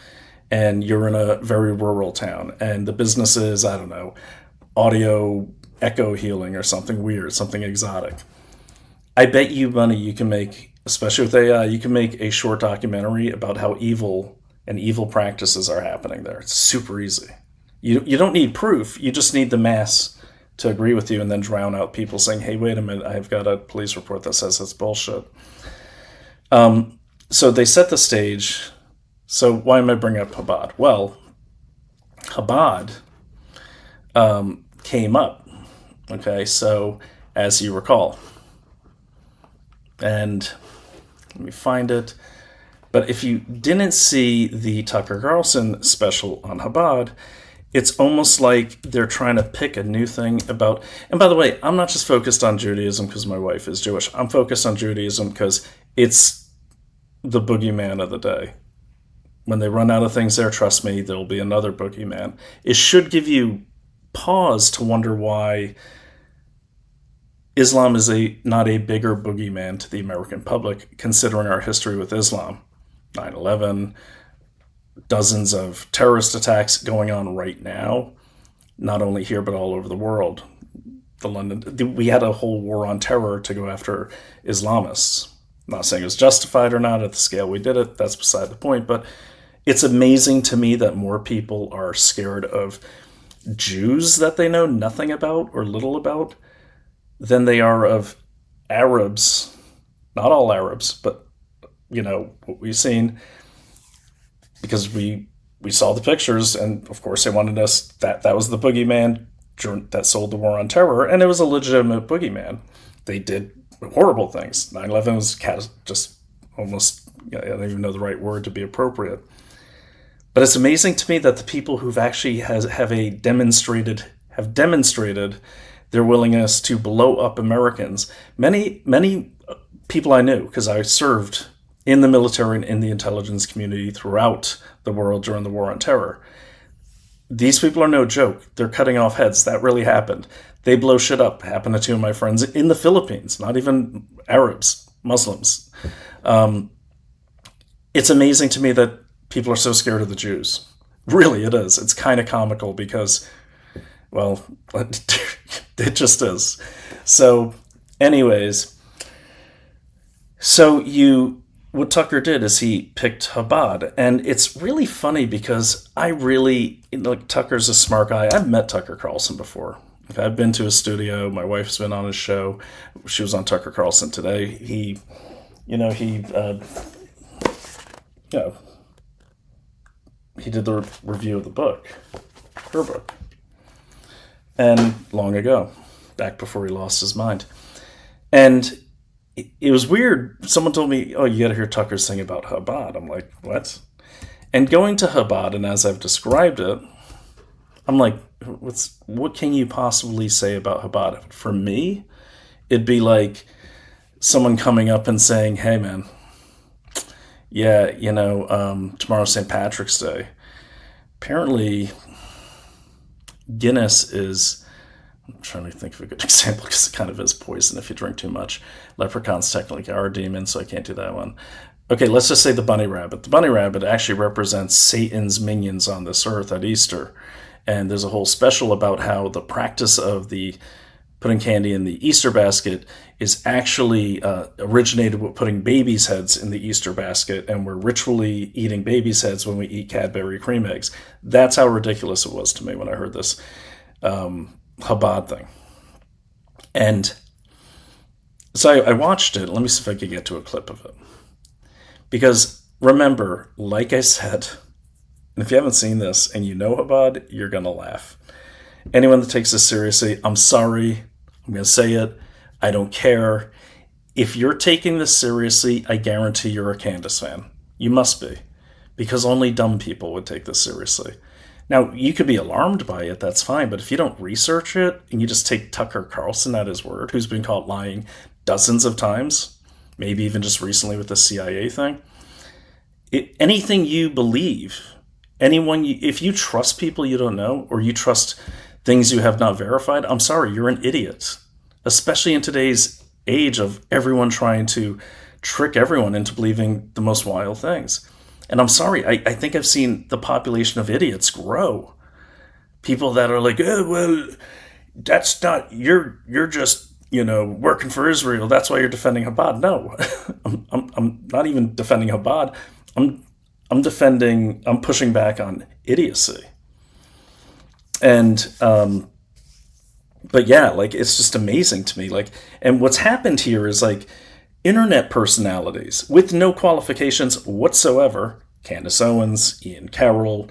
and you're in a very rural town and the business is, I don't know, audio echo healing or something weird, something exotic. I bet you money you can make, especially with AI, you can make a short documentary about how evil and evil practices are happening there. It's super easy. You don't need proof. You just need the mass to agree with you and then drown out people saying, hey, wait a minute, I've got a police report that says that's bullshit. So they set the stage. So why am I bringing up Chabad? Well, Chabad came up, okay, so as you recall. And let me find it. But if you didn't see the Tucker Carlson special on Chabad, it's almost like they're trying to pick a new thing about... And by the way, I'm not just focused on Judaism because my wife is Jewish. I'm focused on Judaism because it's the boogeyman of the day. When they run out of things there, trust me, there'll be another boogeyman. It should give you pause to wonder why Islam is not a bigger boogeyman to the American public, considering our history with Islam. 9/11, dozens of terrorist attacks going on right now, not only here but all over the world. We had a whole war on terror to go after Islamists. I'm not saying it was justified or not at the scale we did it, that's beside the point, but it's amazing to me that more people are scared of Jews that they know nothing about or little about than they are of Arabs. Not all Arabs, but what we've seen, because we saw the pictures, and of course they wanted us, that was the boogeyman that sold the war on terror, and it was a legitimate boogeyman. They did horrible things. 9/11 was just almost, I don't even know the right word to be appropriate. But it's amazing to me that the people who've actually have demonstrated their willingness to blow up Americans, many people I knew, because I served in the military and in the intelligence community throughout the world during the war on terror. These people are no joke. They're cutting off heads. That really happened. They blow shit up. Happened to two of my friends in the Philippines, not even Arabs, Muslims. It's amazing to me that people are so scared of the Jews. Really, it is. It's kind of comical because, well, it just is. So, anyways, what Tucker did is he picked Chabad, and it's really funny because Tucker's a smart guy. I've met Tucker Carlson before. I've been to his studio. My wife's been on his show. She was on Tucker Carlson today. He did the review of the book, her book, and long ago, back before he lost his mind. And it was weird. Someone told me, oh, you got to hear Tucker's thing about Chabad. I'm like, what? And going to Chabad, and as I've described it, I'm like, what can you possibly say about Chabad? For me, it'd be like someone coming up and saying, hey, man, yeah, tomorrow's St. Patrick's Day. Apparently, Guinness is... I'm trying to think of a good example because it kind of is poison if you drink too much. Leprechauns technically are demons, so I can't do that one. Okay, let's just say the bunny rabbit. The bunny rabbit actually represents Satan's minions on this earth at Easter. And there's a whole special about how the practice of the putting candy in the Easter basket is actually originated with putting babies' heads in the Easter basket, and we're ritually eating babies' heads when we eat Cadbury cream eggs. That's how ridiculous it was to me when I heard this Chabad thing. And so I watched it. Let me see if I could get to a clip of it. Because remember, like I said, and if you haven't seen this and you know Chabad, you're going to laugh. Anyone that takes this seriously, I'm sorry. I'm going to say it. I don't care. If you're taking this seriously, I guarantee you're a Candace fan. You must be. Because only dumb people would take this seriously. Now, you could be alarmed by it, that's fine. But if you don't research it and you just take Tucker Carlson at his word, who's been caught lying dozens of times, maybe even just recently with the CIA thing, anything you believe, if you trust people you don't know, or you trust things you have not verified, I'm sorry, you're an idiot. Especially in today's age of everyone trying to trick everyone into believing the most wild things. And I'm sorry, I think I've seen the population of idiots grow. People that are like, oh, well, that's not, you're just, working for Israel. That's why you're defending Chabad. No, I'm not even defending Chabad. I'm pushing back on idiocy. And, but yeah, it's just amazing to me. And what's happened here is internet personalities with no qualifications whatsoever. Candace Owens, Ian Carroll,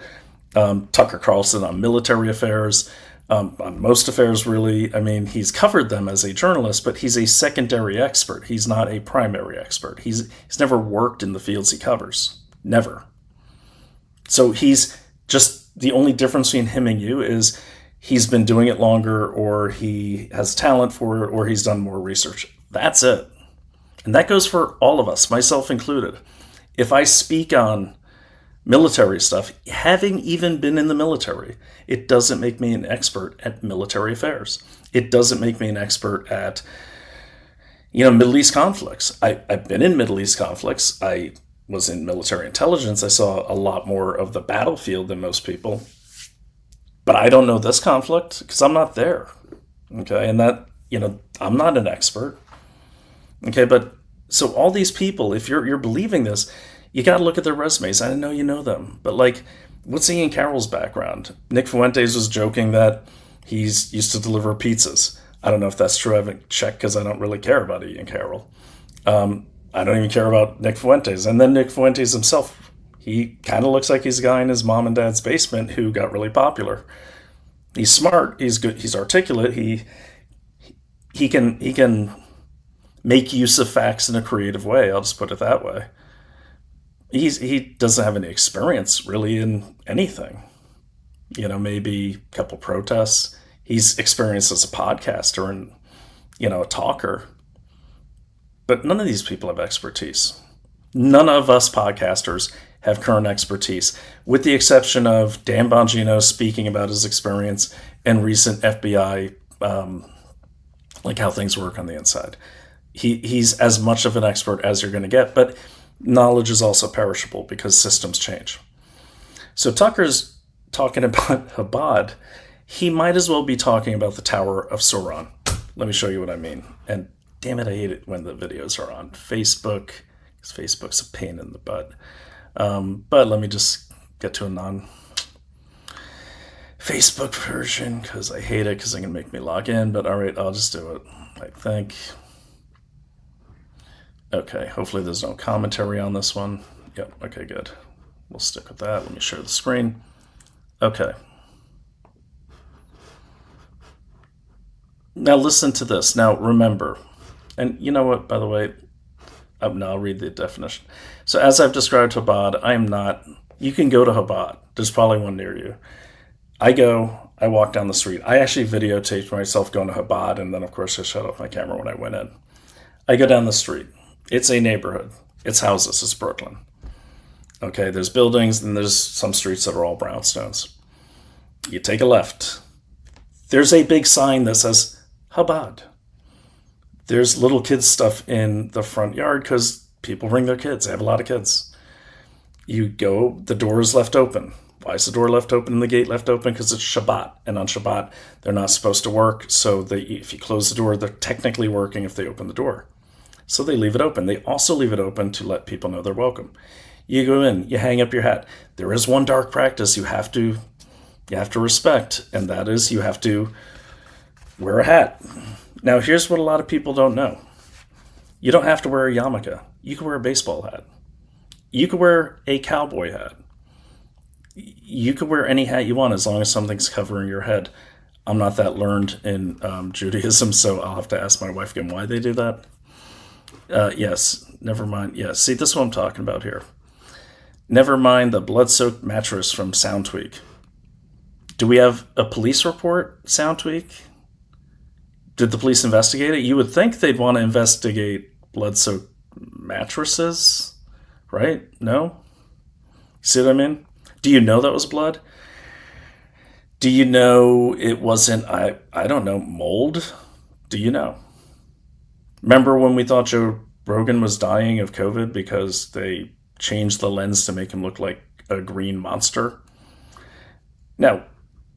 Tucker Carlson on military affairs, on most affairs, really. I mean, he's covered them as a journalist, but he's a secondary expert. He's not a primary expert. He's never worked in the fields he covers. Never. So he's just, the only difference between him and you is he's been doing it longer, or he has talent for it, or he's done more research. That's it. And that goes for all of us, myself included. If I speak on military stuff, having even been in the military, it doesn't make me an expert at military affairs. It doesn't make me an expert at, Middle East conflicts. I've been in Middle East conflicts. I was in military intelligence. I saw a lot more of the battlefield than most people. But I don't know this conflict because I'm not there. Okay, and that, I'm not an expert. Okay, but so all these people, if you're believing this, you got to look at their resumes. I know you know them, but what's Ian Carroll's background? Nick Fuentes was joking that he's used to deliver pizzas. I don't know if that's true. I haven't checked because I don't really care about Ian Carroll. I don't even care about Nick Fuentes. And then Nick Fuentes himself, he kind of looks like he's a guy in his mom and dad's basement who got really popular. He's smart. He's good. He's articulate. He can make use of facts in a creative way. I'll just put it that way. He doesn't have any experience really in anything. Maybe a couple protests. He's experienced as a podcaster and, a talker. But none of these people have expertise. None of us podcasters have current expertise, with the exception of Dan Bongino speaking about his experience and recent FBI, how things work on the inside. He's as much of an expert as you're going to get, but knowledge is also perishable because systems change. So Tucker's talking about Chabad. He might as well be talking about the Tower of Sauron. Let me show you what I mean. And damn it, I hate it when the videos are on Facebook, because Facebook's a pain in the butt. But let me just get to a non-Facebook version, because I hate it, because it's going to make me log in. But all right, I'll just do it, I think. Okay, hopefully there's no commentary on this one. Yep, okay, good. We'll stick with that. Let me share the screen. Okay. Now listen to this. Now remember, and you know what, by the way, now I'll read the definition. So as I've described Chabad, you can go to Chabad. There's probably one near you. I walk down the street. I actually videotaped myself going to Chabad, and then of course I shut off my camera when I went in. I go down the street. It's a neighborhood. It's houses. It's Brooklyn. Okay, there's buildings, and there's some streets that are all brownstones. You take a left. There's a big sign that says Chabad. There's little kids stuff in the front yard because people bring their kids. They have a lot of kids. You go, the door is left open. Why is the door left open and the gate left open? Because it's Shabbat, and on Shabbat they're not supposed to work. So if you close the door, they're technically working if they open the door. So they leave it open. They also leave it open to let people know they're welcome. You go in, you hang up your hat. There is one dark practice you have to respect, and that is you have to wear a hat. Now, here's what a lot of people don't know. You don't have to wear a yarmulke. You can wear a baseball hat. You could wear a cowboy hat. You could wear any hat you want as long as something's covering your head. I'm not that learned in Judaism, so I'll have to ask my wife again why they do that. Yes, never mind. Yes, see, this is what I'm talking about here. Never mind the blood-soaked mattress from SoundTweak. Do we have a police report, SoundTweak? Did the police investigate it? You would think they'd want to investigate blood-soaked mattresses, right? No? See what I mean? Do you know that was blood? Do you know it wasn't, I don't know, mold? Do you know? Remember when we thought Joe Rogan was dying of COVID because they changed the lens to make him look like a green monster? Now,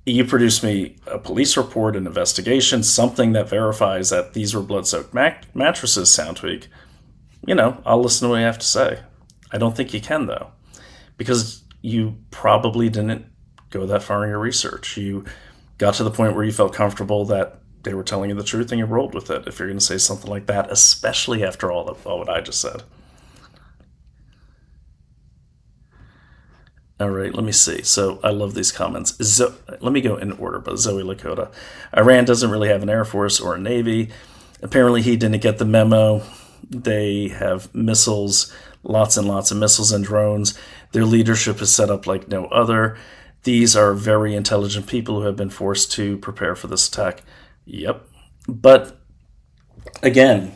you produce me a police report, an investigation, something that verifies that these were blood-soaked mattresses, SoundTweak. I'll listen to what you have to say. I don't think you can, though, because you probably didn't go that far in your research. You got to the point where you felt comfortable that they were telling you the truth and you rolled with it if you're going to say something like that, especially after all what I just said. All right, let me see. So I love these comments. Let me go in order, but Zoe Lakota. Iran doesn't really have an air force or a navy. Apparently he didn't get the memo. They have missiles, lots and lots of missiles and drones. Their leadership is set up like no other. These are very intelligent people who have been forced to prepare for this attack. Yep. But again,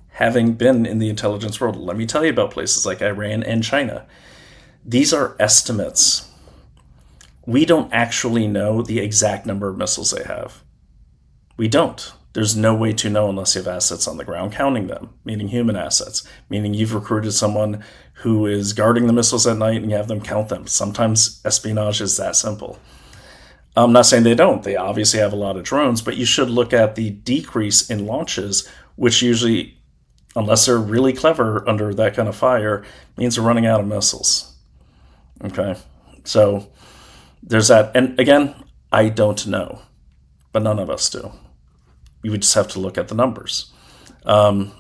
having been in the intelligence world, let me tell you about places like Iran and China. These are estimates. We don't actually know the exact number of missiles they have. We don't. There's no way to know unless you have assets on the ground counting them, meaning human assets, meaning you've recruited someone who is guarding the missiles at night and you have them count them. Sometimes espionage is that simple. I'm not saying they don't. They obviously have a lot of drones, but you should look at the decrease in launches, which usually, unless they're really clever under that kind of fire, means they're running out of missiles. Okay, so there's that. And again, I don't know, but none of us do. You would just have to look at the numbers. All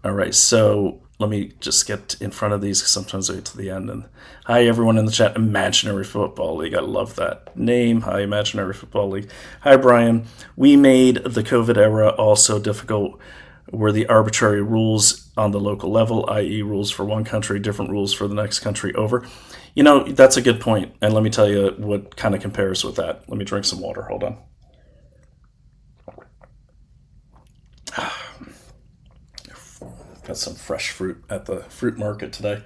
right, so let me just get in front of these because sometimes I wait to the end. And hi, everyone in the chat. Imaginary Football League. I love that name. Hi, Imaginary Football League. Hi, Brian. We made the COVID era also difficult. Were the arbitrary rules on the local level, i.e. rules for one country, different rules for the next country over? That's a good point. And let me tell you what kind of compares with that. Let me drink some water. Hold on. Got some fresh fruit at the fruit market today.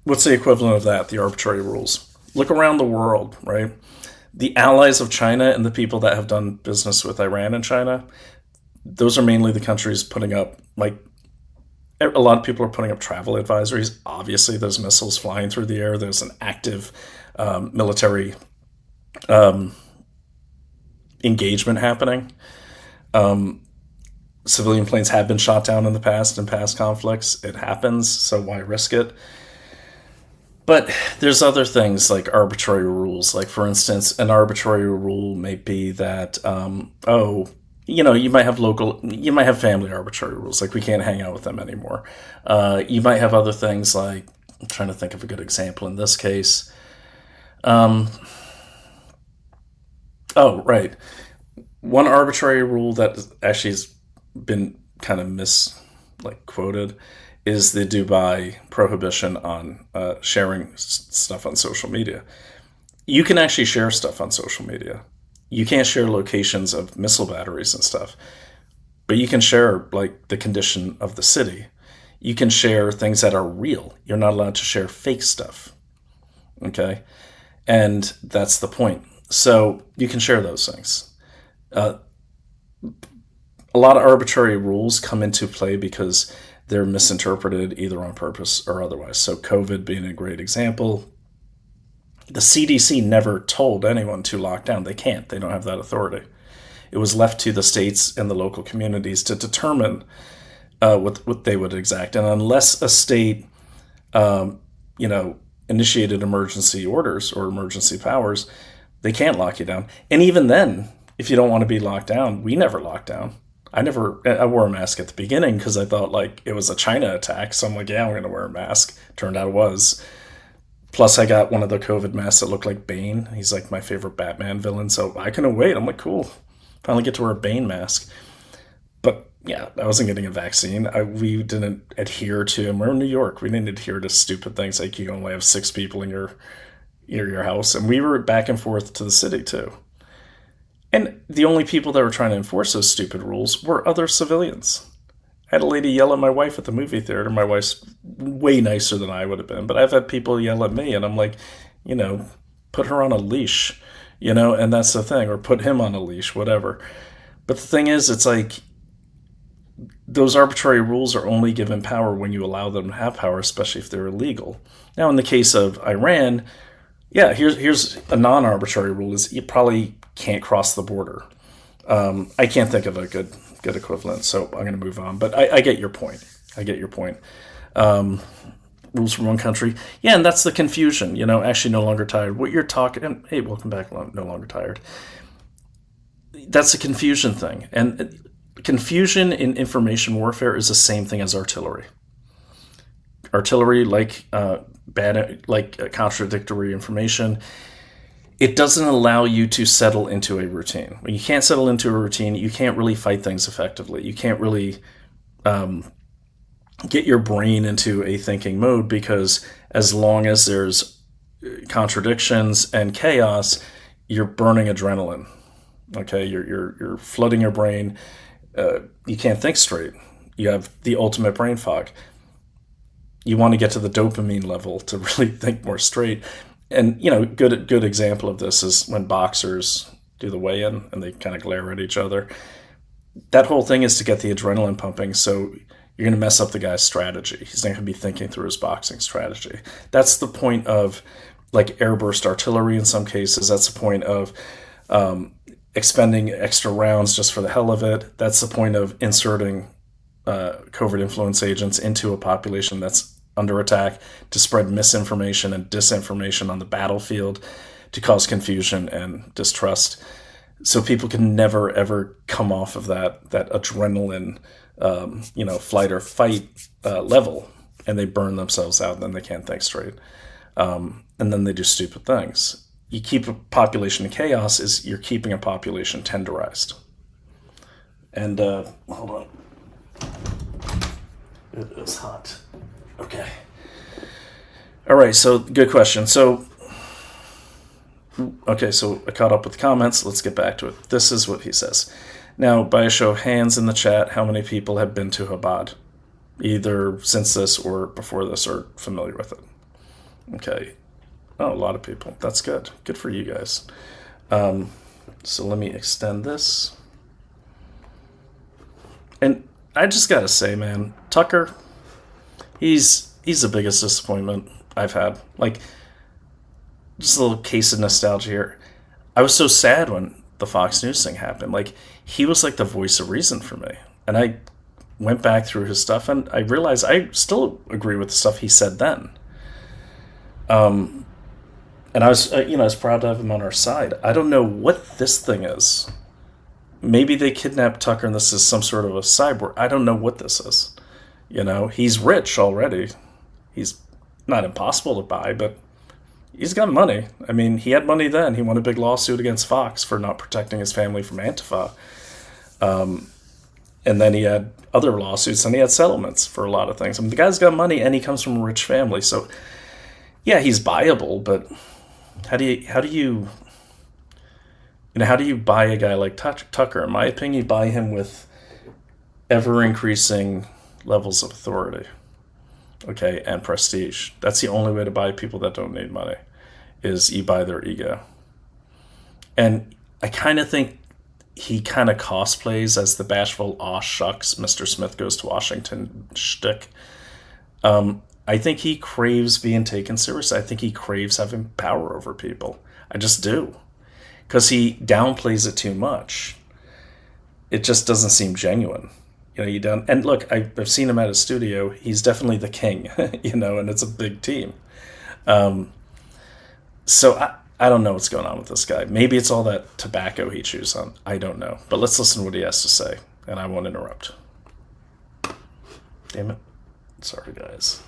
What's the equivalent of that? The arbitrary rules. Look around the world, right? The allies of China and the people that have done business with Iran and China, those are mainly the countries putting up, a lot of people are putting up travel advisories. Obviously, there's missiles flying through the air. There's an active military engagement happening. Civilian planes have been shot down in the past, in past conflicts. It happens, so why risk it? But there's other things like arbitrary rules. Like, for instance, an arbitrary rule may be that, you might have family arbitrary rules, like we can't hang out with them anymore. You might have other things like, I'm trying to think of a good example in this case. Right. One arbitrary rule that actually has been kind of quoted is the Dubai prohibition on sharing stuff on social media. You can actually share stuff on social media. You can't share locations of missile batteries and stuff, but you can share the condition of the city. You can share things that are real. You're not allowed to share fake stuff. Okay? And that's the point. So you can share those things. A lot of arbitrary rules come into play because they're misinterpreted either on purpose or otherwise. So COVID being a great example. The CDC never told anyone to lock down. They can't. They don't have that authority. It was left to the states and the local communities to determine what they would exact. And unless a state, initiated emergency orders or emergency powers, they can't lock you down. And even then, if you don't want to be locked down, we never locked down. I wore a mask at the beginning because I thought like it was a China attack. So I'm like, yeah, I'm going to wear a mask. Turned out it was. Plus, I got one of the COVID masks that looked like Bane. He's like my favorite Batman villain. So I couldn't wait. I'm like, cool. Finally get to wear a Bane mask. But yeah, I wasn't getting a vaccine. We didn't adhere to, and we're in New York. We didn't adhere to stupid things like you only have 6 people in your house. And we were back and forth to the city too. And the only people that were trying to enforce those stupid rules were other civilians. I had a lady yell at my wife at the movie theater. My wife's way nicer than I would have been, but I've had people yell at me, and I'm like, put her on a leash, and that's the thing, or put him on a leash, whatever. But the thing is, it's like those arbitrary rules are only given power when you allow them to have power, especially if they're illegal. Now, in the case of Iran, yeah, here's a non-arbitrary rule: is you probably can't cross the border. I can't think of a good equivalent, so I'm going to move on. But I get your point. Rules from one country. Yeah, and that's the confusion. Actually no longer tired. What you're talking... Hey, welcome back, no longer tired. That's a confusion thing. And confusion in information warfare is the same thing as artillery. Artillery, like contradictory information, it doesn't allow you to settle into a routine. When you can't settle into a routine, you can't really fight things effectively. You can't really get your brain into a thinking mode, because as long as there's contradictions and chaos, you're burning adrenaline. Okay, you're flooding your brain. You can't think straight. You have the ultimate brain fog. You want to get to the dopamine level to really think more straight. And, good example of this is when boxers do the weigh-in and they kind of glare at each other. That whole thing is to get the adrenaline pumping, so you're going to mess up the guy's strategy. He's not going to be thinking through his boxing strategy. That's the point of, like, airburst artillery in some cases. That's the point of expending extra rounds just for the hell of it. That's the point of inserting covert influence agents into a population that's under attack, to spread misinformation and disinformation on the battlefield, to cause confusion and distrust. So people can never, ever come off of that adrenaline, flight or fight level, and they burn themselves out, and then they can't think straight. And then they do stupid things. You keep a population in chaos, is you're keeping a population tenderized. And, hold on. It is hot. Okay. All right, so good question. So I caught up with the comments. Let's get back to it. This is what he says. Now, by a show of hands in the chat, how many people have been to Chabad, either since this or before this, or familiar with it? Okay. Oh, a lot of people. That's good. Good for you guys. So let me extend this. And I just got to say, man, Tucker... He's the biggest disappointment I've had. Like, just a little case of nostalgia here. I was so sad when the Fox News thing happened. Like, he was like the voice of reason for me. And I went back through his stuff, and I realized I still agree with the stuff he said then. And I was proud to have him on our side. I don't know what this thing is. Maybe they kidnapped Tucker and this is some sort of a cyborg. I don't know what this is. He's rich already. He's not impossible to buy, but he's got money. I mean, he had money then. He won a big lawsuit against Fox for not protecting his family from Antifa. And then he had other lawsuits, and he had settlements for a lot of things. I mean, the guy's got money, and he comes from a rich family. So, yeah, he's buyable, but how do you buy a guy like Tucker? In my opinion, you buy him with ever-increasing levels of authority, okay, and prestige. That's the only way to buy people that don't need money, is you buy their ego. And I kind of think he kind of cosplays as the bashful, aw shucks, Mr. Smith goes to Washington shtick. I think he craves being taken seriously. I think he craves having power over people. I just do. Because he downplays it too much. It just doesn't seem genuine. You don't. And look, I've seen him at his studio. He's definitely the king, and it's a big team. So I don't know what's going on with this guy. Maybe it's all that tobacco he chews on. I don't know. But let's listen to what he has to say, and I won't interrupt. Damn it. Sorry, guys.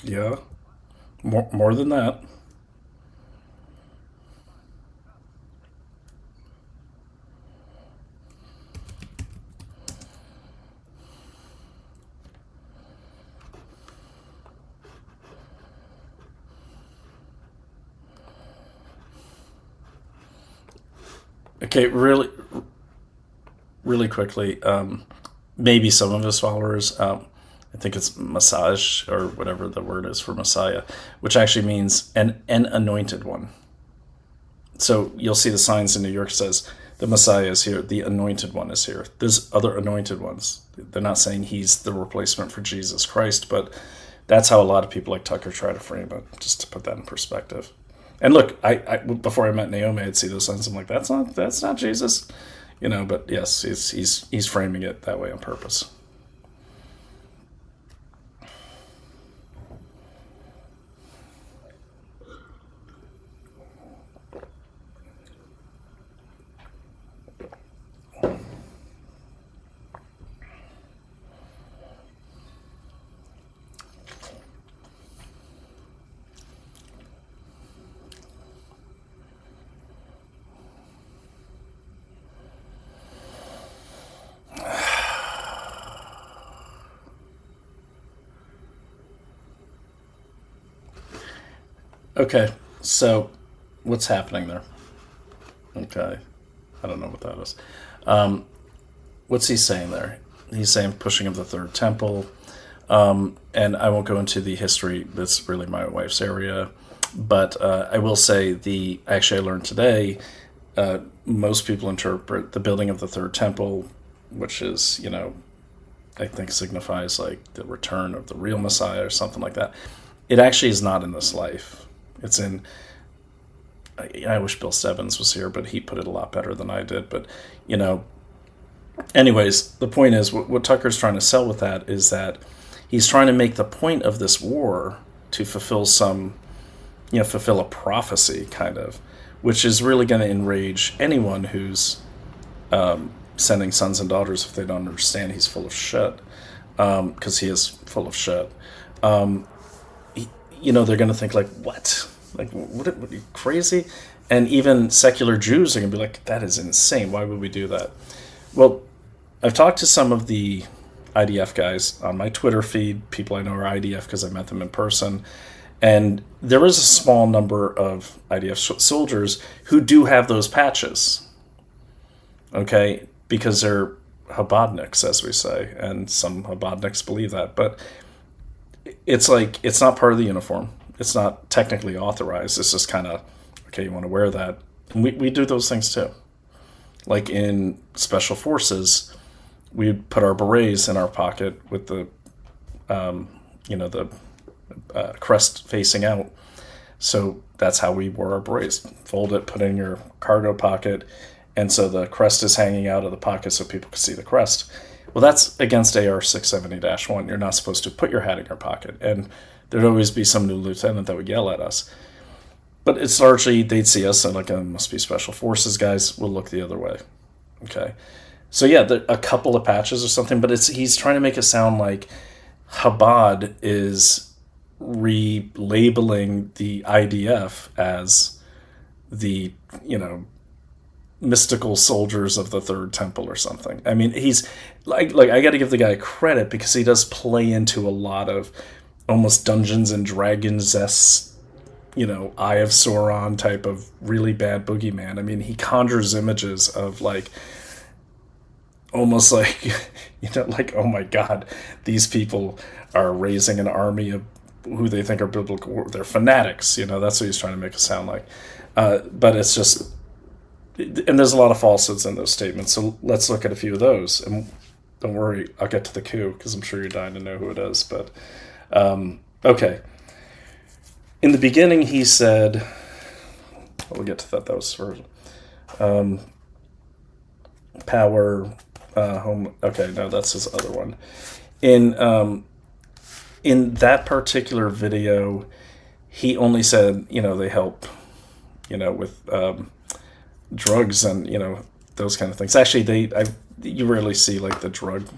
Yeah, more than that. Okay, really quickly, maybe some of his followers, I think it's massage or whatever the word is for Messiah, which actually means an anointed one. So you'll see the signs in New York says the Messiah is here, the anointed one is here. There's other anointed ones. They're not saying he's the replacement for Jesus Christ, but that's how a lot of people like Tucker try to frame it, just to put that in perspective. And look, I before I met Naomi, I'd see those signs. I'm like, that's not Jesus, But yes, he's framing it that way on purpose. Okay, so what's happening there? Okay, I don't know what that is. What's he saying there? He's saying pushing of the third temple, and I won't go into the history. That's really my wife's area, but I will say actually I learned today, most people interpret the building of the third temple, which is, I think signifies like the return of the real Messiah or something like that. It actually is not in this life. It's in, I wish Bill Stebbins was here, but he put it a lot better than I did. But, anyways, the point is, what Tucker's trying to sell with that is that he's trying to make the point of this war to fulfill fulfill a prophecy, kind of, which is really going to enrage anyone who's sending sons and daughters if they don't understand he's full of shit, because he is full of shit. They're going to think like, what? Like, what are you crazy? And even secular Jews are going to be like, that is insane. Why would we do that? Well, I've talked to some of the IDF guys on my Twitter feed. People I know are IDF because I met them in person. And there is a small number of IDF soldiers who do have those patches. Okay? Because they're Chabadniks, as we say. And some Chabadniks believe that. But it's like, it's not part of the uniform. It's not technically authorized. It's just kind of, okay, you want to wear that. And we do those things too. Like in special forces, we put our berets in our pocket with the, crest facing out. So that's how we wore our berets. Fold it, put it in your cargo pocket. And so the crest is hanging out of the pocket so people can see the crest. Well, that's against AR 670-1. You're not supposed to put your hat in your pocket. And there'd always be some new lieutenant that would yell at us. But it's largely, they'd see us and like, must be special forces guys, we'll look the other way. Okay. So yeah, a couple of patches or something, but he's trying to make it sound like Chabad is relabeling the IDF as the, mystical soldiers of the Third Temple or something. I mean, he's like I got to give the guy credit because he does play into a lot of almost Dungeons and Dragons-esque, Eye of Sauron type of really bad boogeyman. I mean, he conjures images of like, almost like, like, oh my God, these people are raising an army of who they think are biblical. They're fanatics, that's what he's trying to make it sound like. But it's just, and there's a lot of falsehoods in those statements. So let's look at a few of those. And don't worry, I'll get to the coup because I'm sure you're dying to know who it is. But, okay. In the beginning, he said, we'll get to that. That was for power, home. Okay, no, that's his other one. In that particular video, he only said, they help, with drugs and, those kind of things. Actually, you rarely see like the drug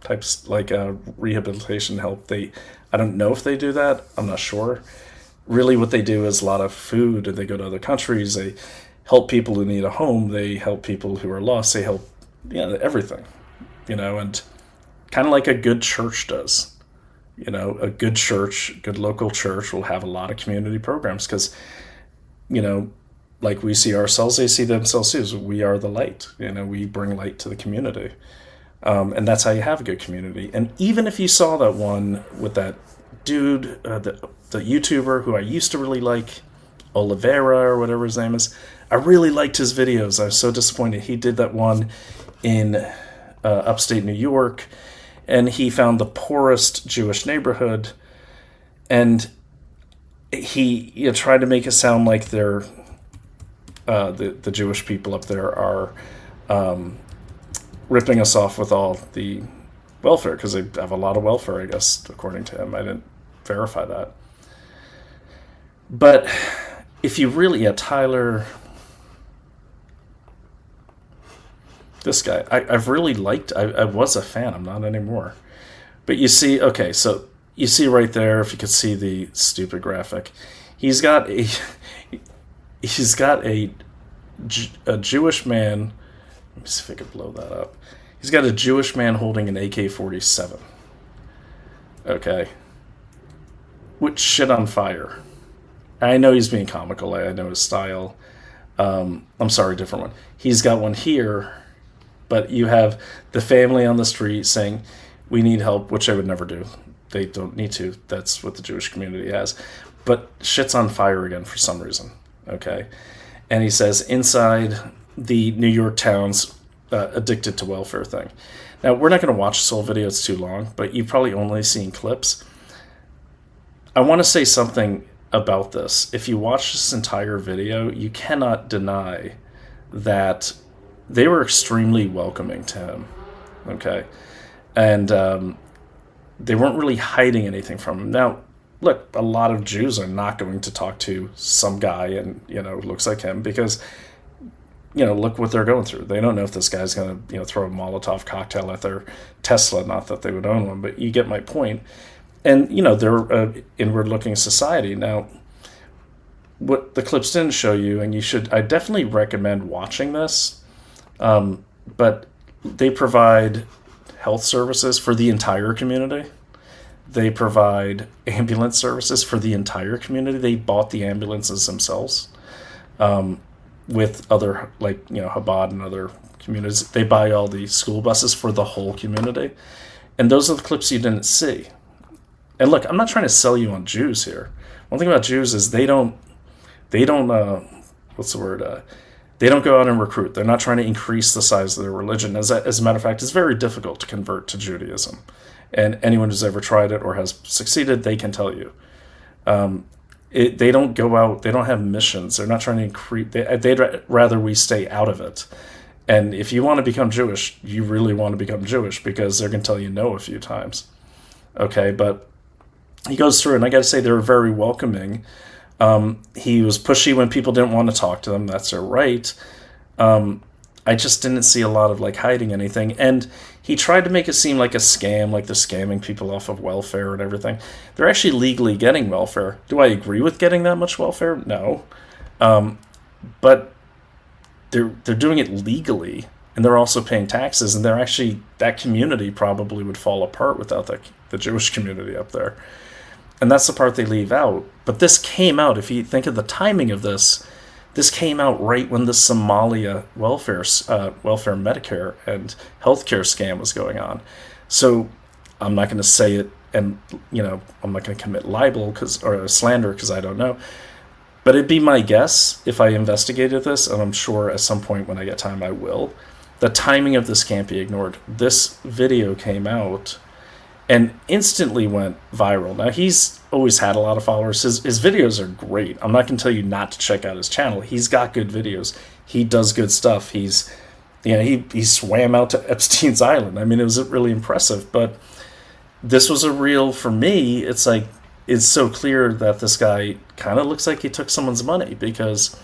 types, like rehabilitation help. I don't know if they do that. I'm not sure. Really what they do is a lot of food, and they go to other countries. They help people who need a home. They help people who are lost. They help, everything, and kind of like a good church does. A good church, good local church will have a lot of community programs because, like we see ourselves, they see themselves too. So we are the light. We bring light to the community. And that's how you have a good community. And even if you saw that one with that dude, the YouTuber who I used to really like, Oliveira or whatever his name is, I really liked his videos. I was so disappointed. He did that one in upstate New York, and he found the poorest Jewish neighborhood, and he tried to make it sound like they're the Jewish people up there are ripping us off with all the welfare, because they have a lot of welfare, I guess, according to him. I didn't verify that. But if you really, Tyler, this guy, I've really liked, I was a fan, I'm not anymore. But you see, okay, so you see right there, if you could see the stupid graphic, he's got a Jewish man, let me see if I could blow that up. He's got a Jewish man holding an AK-47. Okay. With shit on fire. I know he's being comical. I know his style. I'm sorry, different one. He's got one here, but you have the family on the street saying, we need help, which I would never do. They don't need to. That's what the Jewish community has. But shit's on fire again for some reason. Okay. And he says, inside the New York town's addicted to welfare thing. Now, we're not going to watch this whole video. It's too long, but you've probably only seen clips. I want to say something about this. If you watch this entire video, you cannot deny that they were extremely welcoming to him. Okay. And they weren't really hiding anything from him. Now, look, a lot of Jews are not going to talk to some guy and, who looks like him because, look what they're going through. They don't know if this guy's going to, throw a Molotov cocktail at their Tesla, not that they would own one, but you get my point. And, they're an inward-looking society. Now, what the clips didn't show you, and I definitely recommend watching this, but they provide health services for the entire community. They provide ambulance services for the entire community. They bought the ambulances themselves with other, Chabad and other communities. They buy all the school buses for the whole community. And those are the clips you didn't see. And look, I'm not trying to sell you on Jews here. One thing about Jews is they don't what's the word? They don't go out and recruit. They're not trying to increase the size of their religion. As a matter of fact, it's very difficult to convert to Judaism. And anyone who's ever tried it or has succeeded, they can tell you. They don't go out. They don't have missions. They're not trying to increase. They'd rather we stay out of it And if you want to become Jewish, you really want to become Jewish because they're going to tell you no a few times. Okay, but he goes through, and I got to say, they were very welcoming. He was pushy when people didn't want to talk to them. That's their right. I just didn't see a lot of like hiding anything. And he tried to make it seem like a scam, like they're scamming people off of welfare and everything. They're actually legally getting welfare. Do I agree with getting that much welfare? No. But they're doing it legally, and they're also paying taxes, and they're actually, that community probably would fall apart without the Jewish community up there. And that's the part they leave out. But this came out, if you think of the timing of this came out right when the Somalia welfare Medicare and healthcare scam was going on. So I'm not going to say it, and I'm not going to commit libel or slander because I don't know. But it'd be my guess if I investigated this, and I'm sure at some point when I get time I will. The timing of this can't be ignored. This video came out and instantly went viral. Now, he's always had a lot of followers. His videos are great. I'm not going to tell you not to check out his channel. He's got good videos. He does good stuff. He swam out to Epstein's Island. I mean, it was really impressive. But this was for me, it's like, it's so clear that this guy kind of looks like he took someone's money, because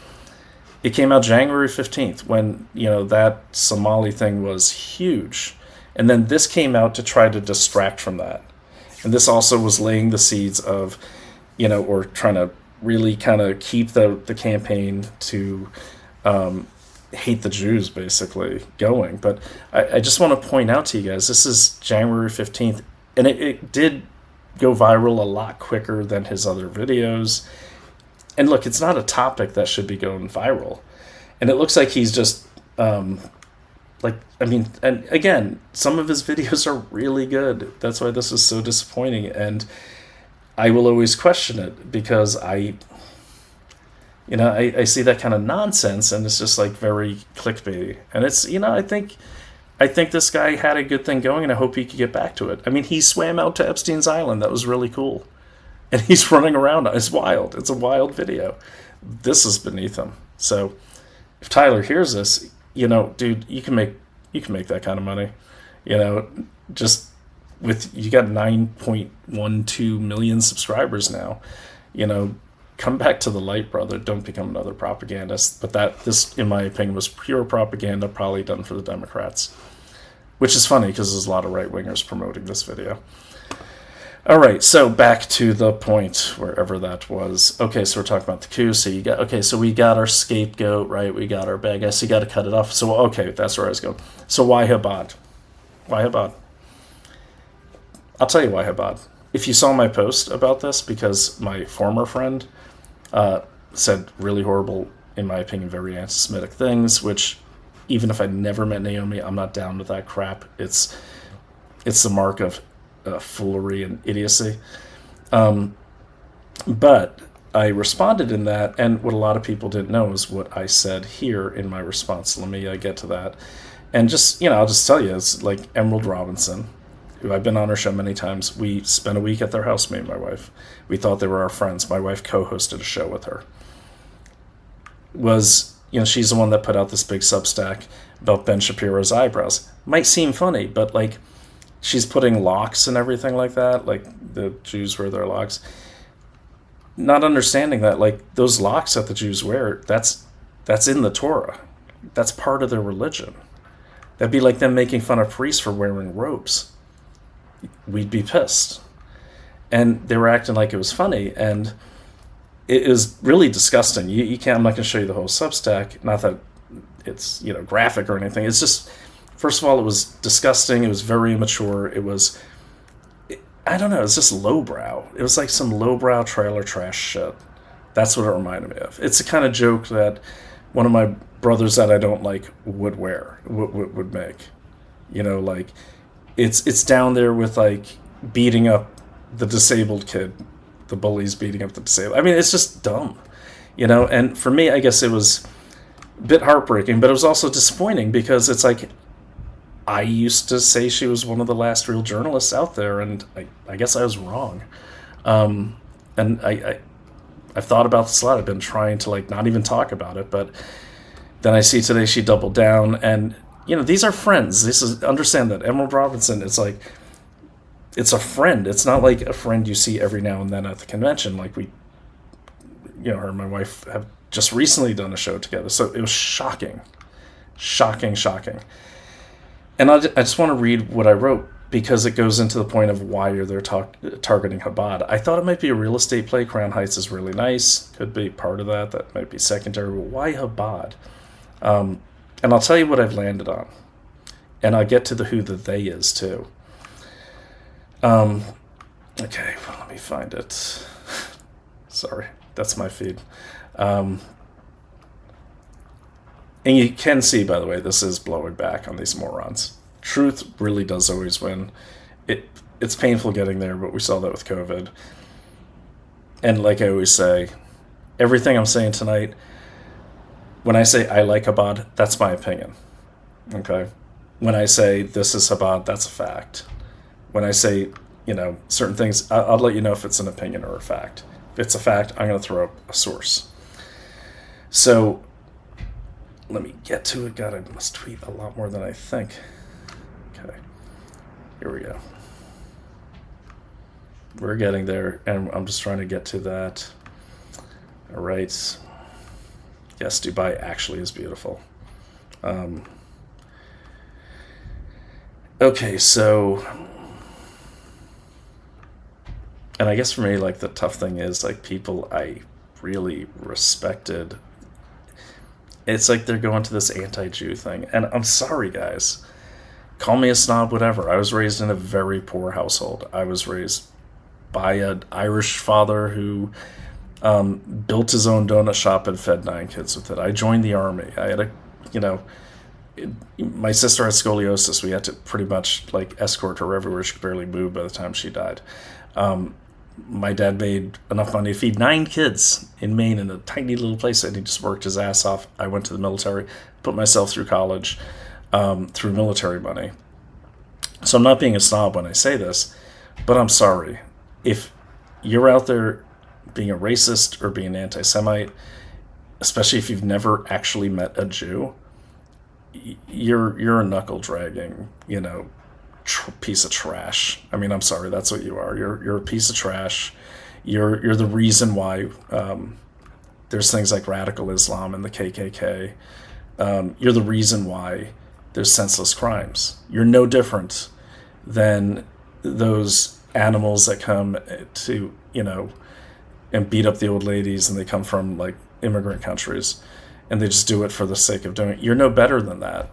it came out January 15th when, that Somali thing was huge. And then this came out to try to distract from that. And this also was laying the seeds of, or trying to really kind of keep the campaign to hate the Jews, basically, going. But I just want to point out to you guys, this is January 15th, and it did go viral a lot quicker than his other videos. And look, it's not a topic that should be going viral. And it looks like he's just, and again, some of his videos are really good. That's why this is so disappointing. And I will always question it, because I see that kind of nonsense, and it's just like very clickbaity. And it's, I think this guy had a good thing going, and I hope he could get back to it. I mean, he swam out to Epstein's Island. That was really cool. And he's running around. It's wild. It's a wild video. This is beneath him. So if Tyler hears this, dude, you can make that kind of money. Just with, you got 9.12 million subscribers now. Come back to the light, brother. Don't become another propagandist. But this, in my opinion, was pure propaganda, probably done for the Democrats. Which is funny, because there's a lot of right-wingers promoting this video. All right, so back to the point, wherever that was. Okay, so we're talking about the coup. So we got our scapegoat, right? We got our bad guy, so you got to cut it off. So, okay, that's where I was going. So why Chabad? Why Chabad? I'll tell you why Chabad. If you saw my post about this, because my former friend said really horrible, in my opinion, very anti-Semitic things, which, even if I never met Naomi, I'm not down with that crap. It's the mark of foolery and idiocy. But I responded in that, and what a lot of people didn't know is what I said here in my response. Let me get to that. And just, I'll just tell you, it's like Emerald Robinson, who I've been on her show many times. We spent a week at their house, me and my wife. We thought they were our friends. My wife co-hosted a show with her. She's the one that put out this big Substack about Ben Shapiro's eyebrows. Might seem funny, but like, she's putting locks and everything like that, like the Jews wear their locks. Not understanding that, like, those locks that the Jews wear, that's in the Torah. That's part of their religion. That'd be like them making fun of priests for wearing robes. We'd be pissed. And they were acting like it was funny, and it is really disgusting. You can't. I'm not going to show you the whole Substack. Not that it's graphic or anything. It's just, first of all, it was disgusting. It was very immature. I don't know. It's just lowbrow. It was like some lowbrow trailer trash shit. That's what it reminded me of. It's the kind of joke that one of my brothers that I don't like would wear, would make. Like, it's down there with like beating up the disabled kid. The bullies beating up the disabled. I mean, it's just dumb, and for me, I guess it was a bit heartbreaking, but it was also disappointing, because it's like, I used to say she was one of the last real journalists out there, and I guess I was wrong. And I've thought about this a lot. I've been trying to like not even talk about it, but Then I see today she doubled down, and these are friends. Understand that Emerald Robinson, it's like, it's a friend. It's not like a friend you see every now and then at the convention. Like her and my wife have just recently done a show together. So it was shocking. And I just want to read what I wrote, because it goes into the point of why they're targeting Chabad. I thought it might be a real estate play. Crown Heights is really nice. Could be part of that. That might be secondary. But why Chabad? And I'll tell you what I've landed on. And I'll get to who the they is, too. Okay, well, let me find it. Sorry, that's my feed. And you can see, by the way, this is blowing back on these morons. Truth really does always win. It's painful getting there, but we saw that with COVID. And like I always say, everything I'm saying tonight, when I say I like Chabad, that's my opinion. Okay? When I say this is Chabad, that's a fact. When I say, certain things, I'll let you know if it's an opinion or a fact. If it's a fact, I'm going to throw up a source. So, let me get to it. God, I must tweet a lot more than I think. Okay. Here we go. We're getting there, and I'm just trying to get to that. All right. Yes, Dubai actually is beautiful. Okay, so... And I guess for me, like, the tough thing is, like, people I really respected, it's like they're going to this anti-Jew thing. And I'm sorry, guys. Call me a snob, whatever. I was raised in a very poor household. I was raised by an Irish father who built his own donut shop and fed 9 kids with it. I joined the army. I had my sister had scoliosis. We had to pretty much, like, escort her everywhere. She could barely move by the time she died. My dad made enough money to feed 9 kids in Maine in a tiny little place, and he just worked his ass off. I went to the military, put myself through college through military money. So I'm not being a snob when I say this, but I'm sorry. If you're out there being a racist or being an anti-Semite, especially if you've never actually met a Jew, you're a knuckle-dragging, piece of trash. I mean, I'm sorry, that's what you are. You're a piece of trash. You're the reason why there's things like radical Islam and the KKK. You're the reason why there's senseless crimes. You're no different than those animals that come to, and beat up the old ladies, and they come from, like, immigrant countries, and they just do it for the sake of doing it. You're no better than that.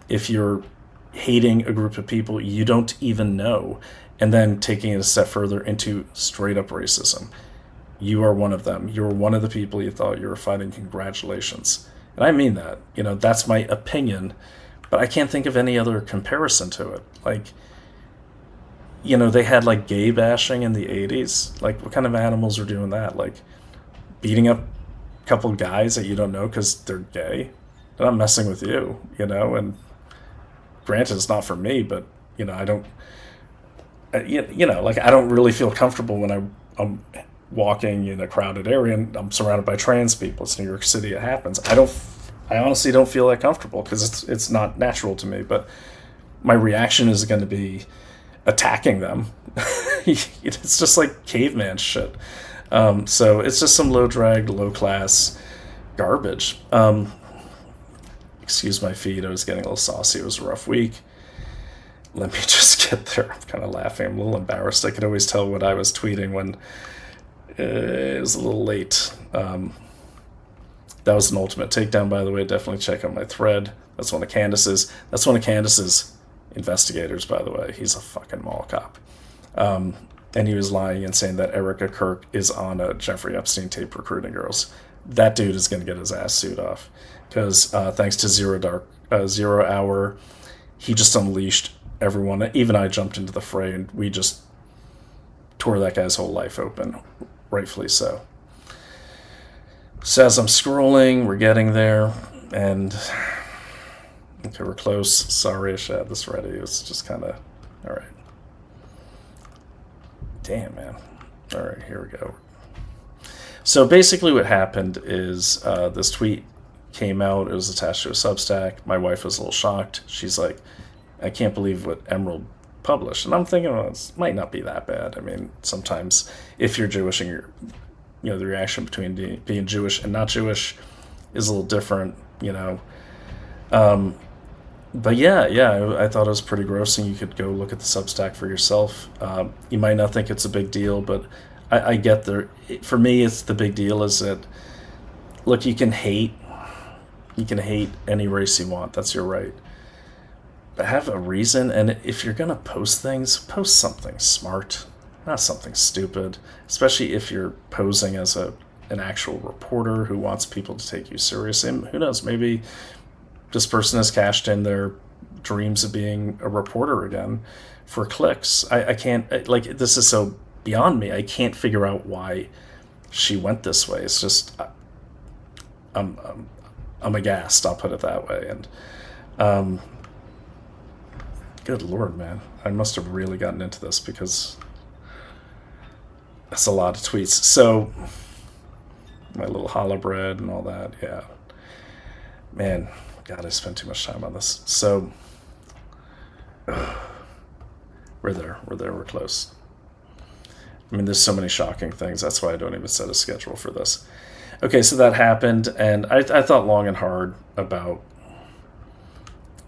If you're hating a group of people you don't even know, and then taking it a step further into straight up racism, you are one of them. You're one of the people you thought you were fighting. Congratulations. And I mean that. That's my opinion, but I can't think of any other comparison to it. Like, they had, like, gay bashing in the 80s. Like, what kind of animals are doing that? Like, beating up a couple guys that you don't know because they're gay? They're not messing with you, and granted, it's not for me, but, I don't, like, I don't really feel comfortable when I'm walking in a crowded area and I'm surrounded by trans people. It's New York City, it happens. I honestly don't feel that comfortable because it's not natural to me, but my reaction is going to be attacking them. It's just like caveman shit. So it's just some low-drag, low-class garbage. Excuse my feed, I was getting a little saucy. It was a rough week. Let me just get there. I'm kind of laughing. I'm a little embarrassed. I could always tell what I was tweeting when it was a little late. That was an ultimate takedown, by the way. Definitely check out my thread. That's one of Candace's investigators, by the way. He's a fucking mall cop. And he was lying and saying that Erica Kirk is on a Jeffrey Epstein tape recruiting girls. That dude is going to get his ass sued off. Because thanks to Zero Hour, he just unleashed everyone. Even I jumped into the fray, and we just tore that guy's whole life open, rightfully so. So as I'm scrolling, we're getting there, and okay, we're close. Sorry, I should have this ready. It's just kind of, all right. Damn, man. All right, here we go. So basically what happened is this tweet came out, it was attached to a Substack. My wife was a little shocked. She's like, I can't believe what Emerald published. And I'm thinking, well, it might not be that bad. I mean, sometimes if you're Jewish and you're, the reaction between being Jewish and not Jewish is a little different, But yeah, I thought it was pretty gross, and you could go look at the Substack for yourself. You might not think it's a big deal, but I get there. For me, it's the big deal is that, look, you can hate any race you want. That's your right. But have a reason, and if you're going to post things, post something smart, not something stupid, especially if you're posing as an actual reporter who wants people to take you seriously. And who knows, maybe this person has cashed in their dreams of being a reporter again for clicks. I can't, this is so beyond me. I can't figure out why she went this way. It's just, I'm aghast, I'll put it that way. And good Lord, man. I must have really gotten into this because that's a lot of tweets. So, my little challah bread and all that, yeah. Man, God, I spent too much time on this. So, we're there, we're close. I mean, there's so many shocking things. That's why I don't even set a schedule for this. Okay, so that happened, and I thought long and hard about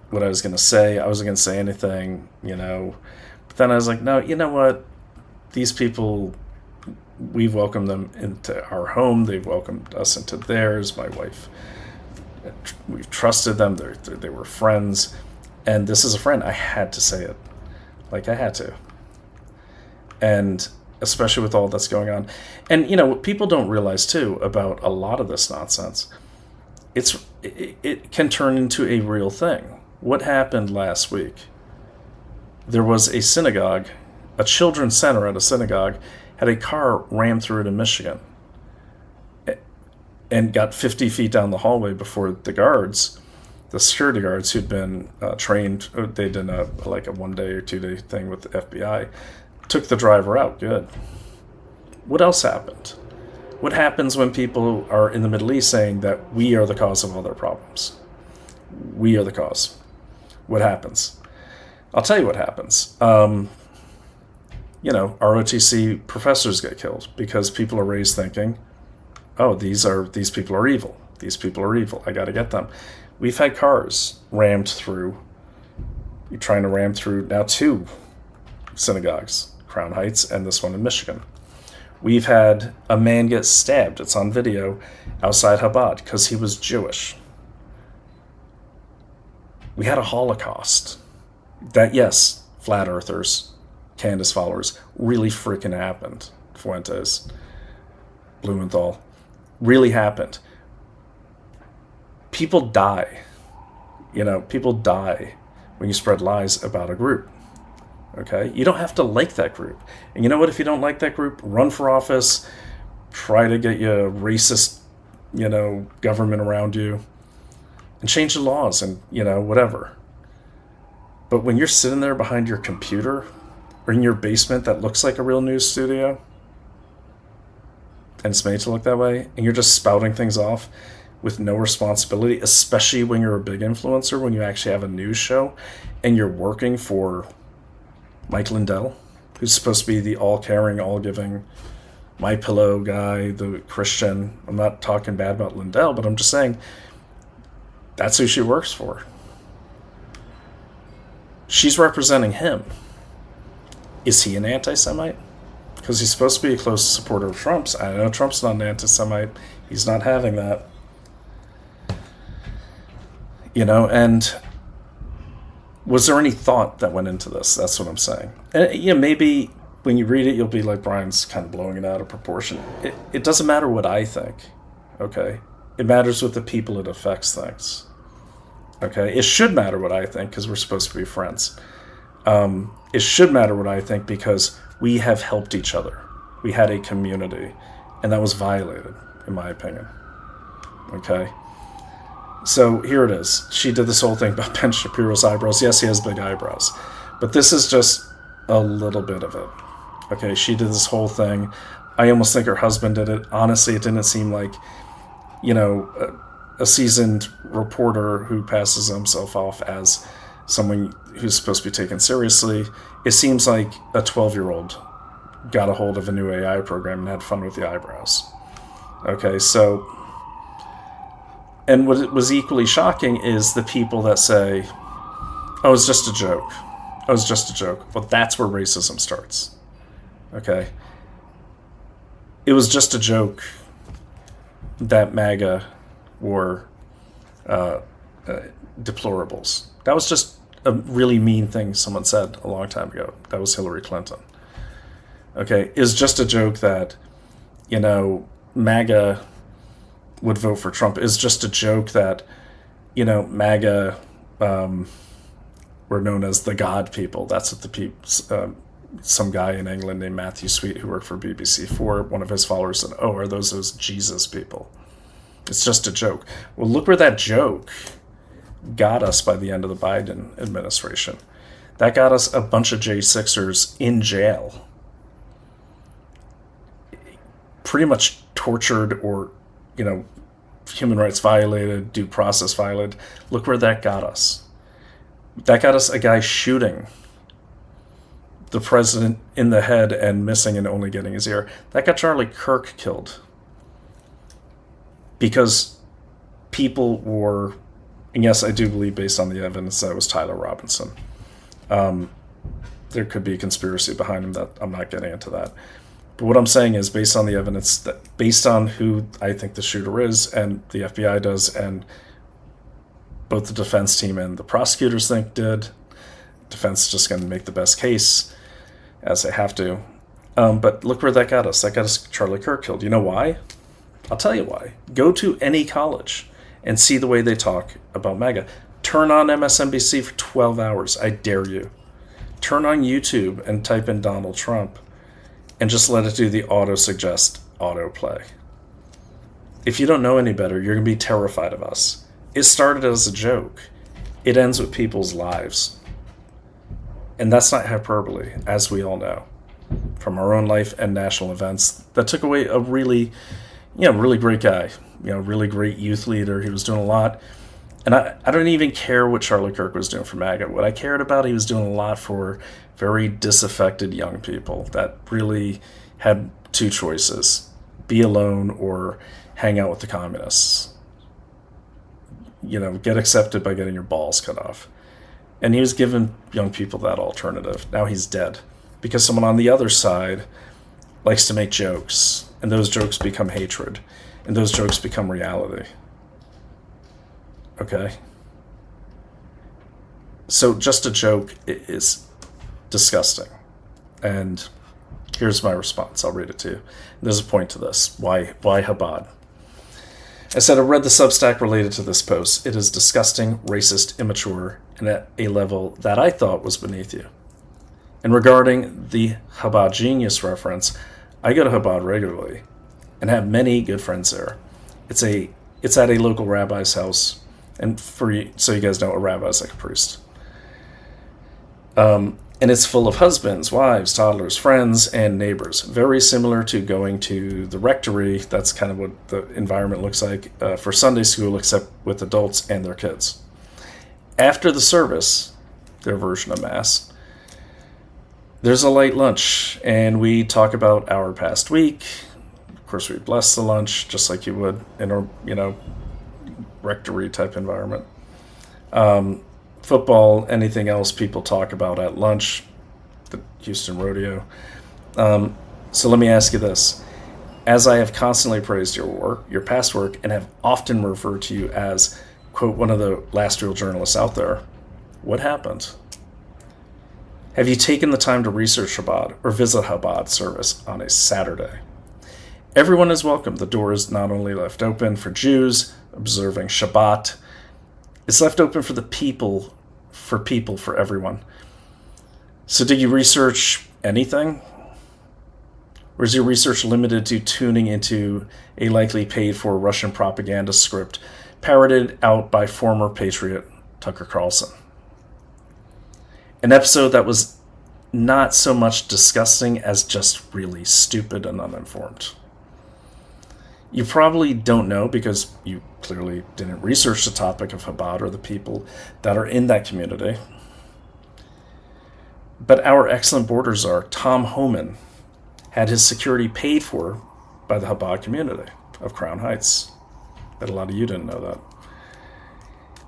what I was going to say. I wasn't going to say anything, But then I was like, no, you know what? These people, we've welcomed them into our home. They've welcomed us into theirs. My wife, we've trusted them. They were friends. And this is a friend. I had to say it. I had to. And especially with all that's going on. And, what people don't realize, too, about a lot of this nonsense, it can turn into a real thing. What happened last week? There was a synagogue, a children's center at a synagogue, had a car rammed through it in Michigan and got 50 feet down the hallway before the guards, the security guards who'd been trained, they did a 1 day or 2 day thing with the FBI, took the driver out. Good. What else happened? What happens when people are in the Middle East saying that we are the cause of all their problems? We are the cause. What happens? I'll tell you what happens. ROTC professors get killed because people are raised thinking, oh, these people are evil. These people are evil. I got to get them. We've had cars rammed through. You're trying to ram through now 2 synagogues, Crown Heights and this one in Michigan. We've had a man get stabbed. It's on video outside Chabad because he was Jewish. We had a Holocaust that, yes, flat earthers, Candace followers, really freaking happened. Fuentes, Blumenthal, really happened. People die. People die when you spread lies about a group. Okay? You don't have to like that group. And you know what? If you don't like that group, run for office, try to get you a racist, government around you, and change the laws and, whatever. But when you're sitting there behind your computer or in your basement that looks like a real news studio, and it's made to look that way, and you're just spouting things off with no responsibility, especially when you're a big influencer, when you actually have a news show, and you're working for Mike Lindell, who's supposed to be the all-caring, all-giving, MyPillow guy, the Christian. I'm not talking bad about Lindell, but I'm just saying that's who she works for. She's representing him. Is he an anti-Semite? Because he's supposed to be a close supporter of Trump's. I know Trump's not an anti-Semite. He's not having that. And was there any thought that went into this? That's what I'm saying. And maybe when you read it, you'll be like, Brian's kind of blowing it out of proportion. It doesn't matter what I think, okay? It matters what the people it affects thinks. Okay, it should matter what I think because we're supposed to be friends. It should matter what I think because we have helped each other. We had a community, and that was violated, in my opinion. Okay, so here it is. She did this whole thing about Ben Shapiro's eyebrows. Yes, he has big eyebrows, but this is just a little bit of it. Okay, she did this whole thing. I almost think her husband did it. Honestly, it didn't seem like, a seasoned reporter who passes himself off as someone who's supposed to be taken seriously. It seems like a 12-year-old got a hold of a new AI program and had fun with the eyebrows. Okay, so, and what was equally shocking is the people that say, oh, it's just a joke. Oh, it's just a joke. Well, that's where racism starts. Okay? It was just a joke that MAGA were deplorables. That was just a really mean thing someone said a long time ago. That was Hillary Clinton. Okay, it's just a joke that, you know, MAGA would vote for Trump. It's just a joke that, you know, MAGA were known as the God people. That's what the people, some guy in England named Matthew Sweet, who worked for BBC4, one of his followers said, oh, are those Jesus people? It's just a joke. Well, look where that joke got us by the end of the Biden administration. That got us a bunch of J6ers in jail. Pretty much tortured or, you know, human rights violated, due process violated. Look where that got us. That got us a guy shooting the president in the head and missing and only getting his ear. That got Charlie Kirk killed. Because people were, and yes, I do believe based on the evidence that it was Tyler Robinson. There could be a conspiracy behind him that I'm not getting into that. But what I'm saying is based on the evidence, that based on who I think the shooter is and the FBI does and both the defense team and the prosecutors think did, defense is just going to make the best case as they have to. But look where that got us. That got us Charlie Kirk killed. You know why? I'll tell you why. Go to any college and see the way they talk about MAGA. Turn on MSNBC for 12 hours. I dare you. Turn on YouTube and type in Donald Trump and just let it do the auto-suggest autoplay. If you don't know any better, you're going to be terrified of us. It started as a joke. It ends with people's lives. And that's not hyperbole, as we all know, from our own life and national events that took away a really, really great guy, really great youth leader. He was doing a lot. And I don't even care what Charlie Kirk was doing for MAGA. What I cared about, he was doing a lot for very disaffected young people that really had two choices: be alone or hang out with the communists. Get accepted by getting your balls cut off. And he was giving young people that alternative. Now he's dead because someone on the other side likes to make jokes, and those jokes become hatred, and those jokes become reality. Okay? So just a joke is disgusting. And here's my response. I'll read it to you. There's a point to this. Why Chabad? I said I read the Substack related to this post. It is disgusting, racist, immature, and at a level that I thought was beneath you. And regarding the Chabad Genius reference, I go to Chabad regularly and have many good friends there. It's at a local rabbi's house. And so you guys know, a rabbi is like a priest. And it's full of husbands, wives, toddlers, friends, and neighbors. Very similar to going to the rectory. That's kind of what the environment looks like for Sunday school, except with adults and their kids. After the service, their version of Mass, there's a light lunch, and we talk about our past week. Of course, we bless the lunch, just like you would in a rectory type environment. Football, anything else people talk about at lunch, the Houston Rodeo. So let me ask you this. As I have constantly praised your work, your past work, and have often referred to you as, quote, one of the last real journalists out there, what happened? Have you taken the time to research Chabad or visit Chabad service on a Saturday? Everyone is welcome. The door is not only left open for Jews observing Shabbat, it's left open for the people, for everyone. So did you research anything? Or is your research limited to tuning into a likely paid-for Russian propaganda script parroted out by former patriot Tucker Carlson? An episode that was not so much disgusting as just really stupid and uninformed. You probably don't know because you clearly didn't research the topic of Chabad or the people that are in that community. But our excellent border czar, Tom Homan, had his security paid for by the Chabad community of Crown Heights. Bet a lot of you didn't know that.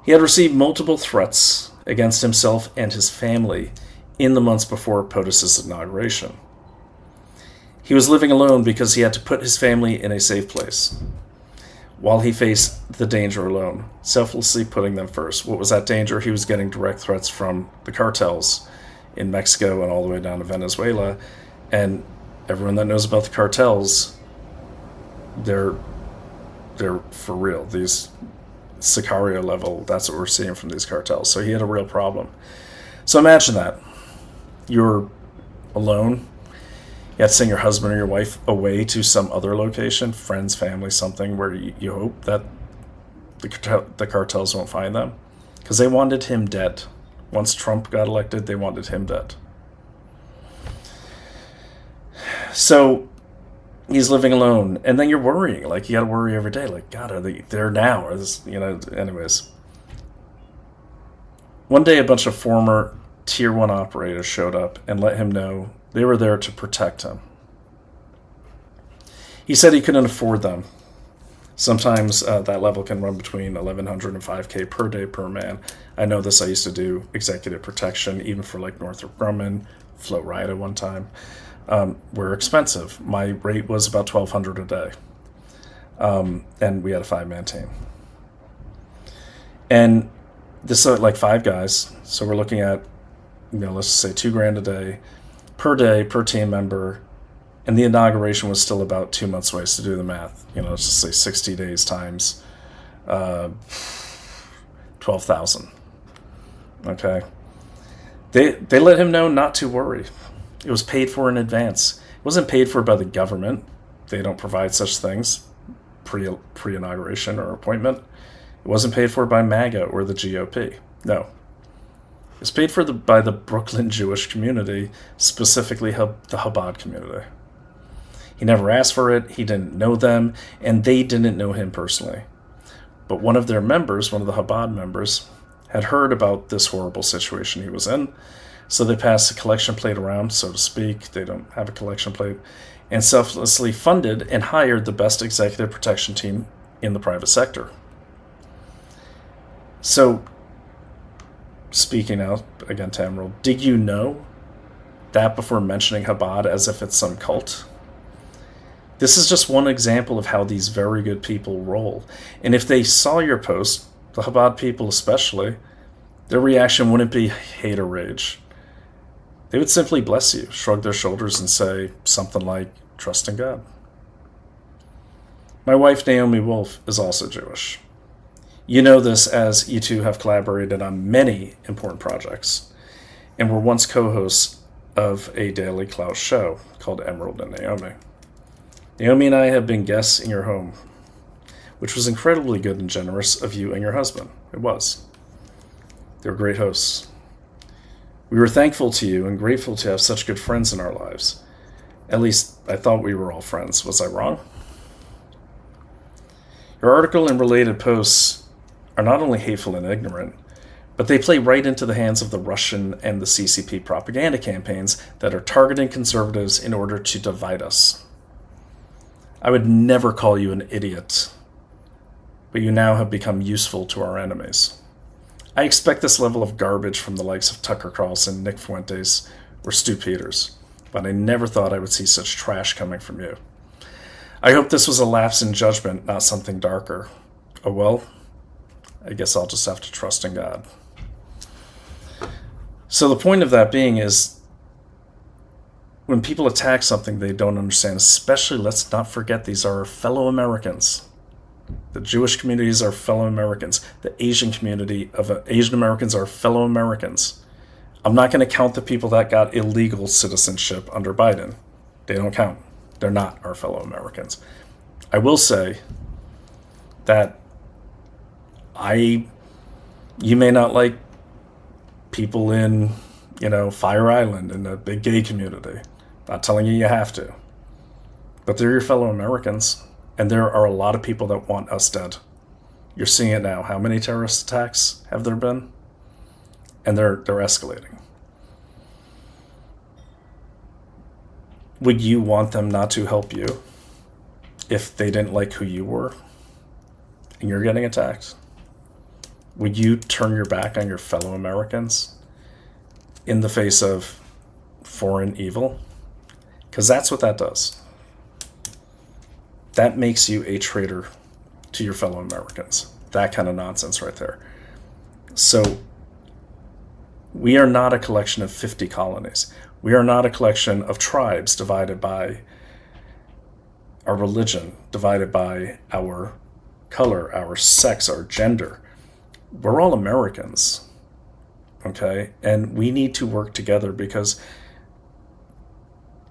He had received multiple threats against himself and his family in the months before POTUS's inauguration. He was living alone because he had to put his family in a safe place while he faced the danger alone, selflessly putting them first. What was that danger? He was getting direct threats from the cartels in Mexico and all the way down to Venezuela. And everyone that knows about the cartels, they're for real. These Sicario level, that's what we're seeing from these cartels. So he had a real problem. So imagine that. You're alone. You have to send your husband or your wife away to some other location, friends, family, something where you hope that the cartels won't find them. Because they wanted him dead. Once Trump got elected, they wanted him dead. So he's living alone. And then you're worrying. Like, you got to worry every day. Like, God, are they there now? Or this, anyways. One day, a bunch of former Tier 1 operators showed up and let him know they were there to protect him. He said he couldn't afford them. Sometimes that level can run between $1,100 and $5,000 per day per man. I know this. I used to do executive protection, even for like Northrop Grumman, Float Riot at one time. Were expensive. My rate was about $1,200 a day. And we had a 5-man team. And this is like 5 guys. So we're looking at, let's just say $2,000 a day per team member. And the inauguration was still about 2 months away, so do the math. Let's just say 60 days times 12,000. Okay. They let him know not to worry. It was paid for in advance. It wasn't paid for by the government. They don't provide such things pre-inauguration or appointment. It wasn't paid for by MAGA or the GOP. No. It's paid for by the Brooklyn Jewish community, specifically the Chabad community. He never asked for it, he didn't know them, and they didn't know him personally. But one of their members, one of the Chabad members, had heard about this horrible situation he was in, so they passed a collection plate around, so to speak. They don't have a collection plate, and selflessly funded and hired the best executive protection team in the private sector. So, speaking out again to Emerald, did you know that before mentioning Chabad as if it's some cult? This is just one example of how these very good people roll. And if they saw your post, the Chabad people especially, their reaction wouldn't be hate or rage. They would simply bless you, shrug their shoulders, and say something like, trust in God. My wife, Naomi Wolf, is also Jewish. You know this as you two have collaborated on many important projects and were once co-hosts of a Daily Clout show called Emerald and Naomi. Naomi and I have been guests in your home, which was incredibly good and generous of you and your husband. It was. They were great hosts. We were thankful to you and grateful to have such good friends in our lives. At least I thought we were all friends. Was I wrong? Your article and related posts are not only hateful and ignorant, but they play right into the hands of the Russian and the CCP propaganda campaigns that are targeting conservatives in order to divide us. I would never call you an idiot, but you now have become useful to our enemies. I expect this level of garbage from the likes of Tucker Carlson, Nick Fuentes, or Stu Peters, but I never thought I would see such trash coming from you. I hope this was a lapse in judgment, not something darker. Oh well, I guess I'll just have to trust in God. So the point of that being is, when people attack something they don't understand, especially, let's not forget, these are our fellow Americans. The Jewish community is our fellow Americans. The Asian community of Asian Americans are fellow Americans. I'm not going to count the people that got illegal citizenship under Biden. They don't count. They're not our fellow Americans. I will say that you may not like people in, Fire Island in the big gay community. Not telling you have to. But they're your fellow Americans. And there are a lot of people that want us dead. You're seeing it now. How many terrorist attacks have there been? And they're escalating. Would you want them not to help you if they didn't like who you were and you're getting attacked? Would you turn your back on your fellow Americans in the face of foreign evil? Because that's what that does. That makes you a traitor to your fellow Americans. That kind of nonsense right there. So we are not a collection of 50 colonies. We are not a collection of tribes divided by our religion, divided by our color, our sex, our gender. We're all Americans, okay? And we need to work together because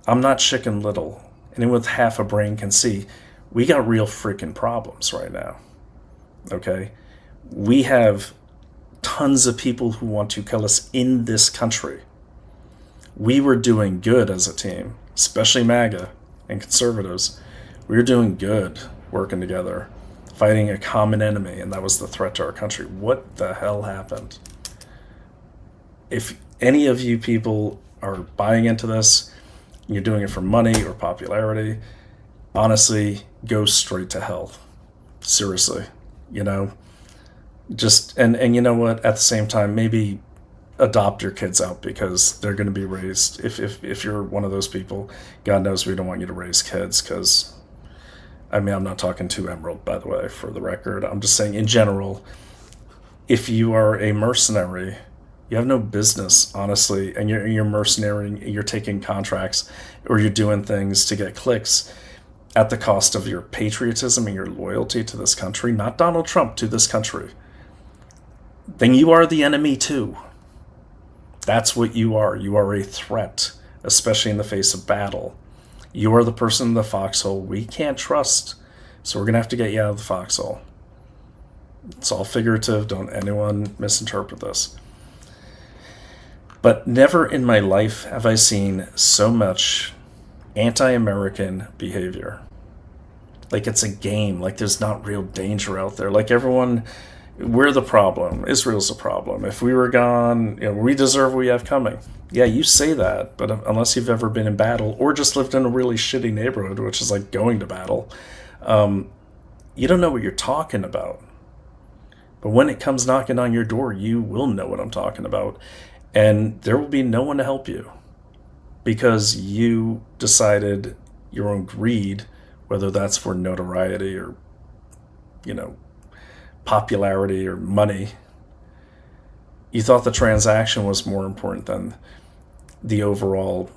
I'm not Chicken Little. Anyone with half a brain can see we got real freaking problems right now, okay? We have tons of people who want to kill us in this country. We were doing good as a team, especially MAGA and conservatives. We were doing good working together, fighting a common enemy, and that was the threat to our country. What the hell happened? If any of you people are buying into this, you're doing it for money or popularity, honestly, go straight to hell. Seriously, you know? Just, and you know what, at the same time, maybe adopt your kids out because they're going to be raised. If you're one of those people, God knows we don't want you to raise kids because, I mean, I'm not talking to Emerald, by the way, for the record. I'm just saying in general, if you are a mercenary, you have no business, honestly, and you're mercenary, you're taking contracts or you're doing things to get clicks at the cost of your patriotism and your loyalty to this country, not Donald Trump, to this country, then you are the enemy too. That's what you are. You are a threat, especially in the face of battle. You are the person in the foxhole we can't trust, so we're going to have to get you out of the foxhole. It's all figurative. Don't anyone misinterpret this. But never in my life have I seen so much anti-American behavior. Like it's a game. Like there's not real danger out there. Like everyone, we're the problem. Israel's the problem. If we were gone, you know, we deserve what we have coming. Yeah, you say that, but unless you've ever been in battle or just lived in a really shitty neighborhood, which is like going to battle, you don't know what you're talking about. But when it comes knocking on your door, you will know what I'm talking about. And there will be no one to help you because you decided your own greed, whether that's for notoriety or, you know, popularity or money. You thought the transaction was more important than the overall,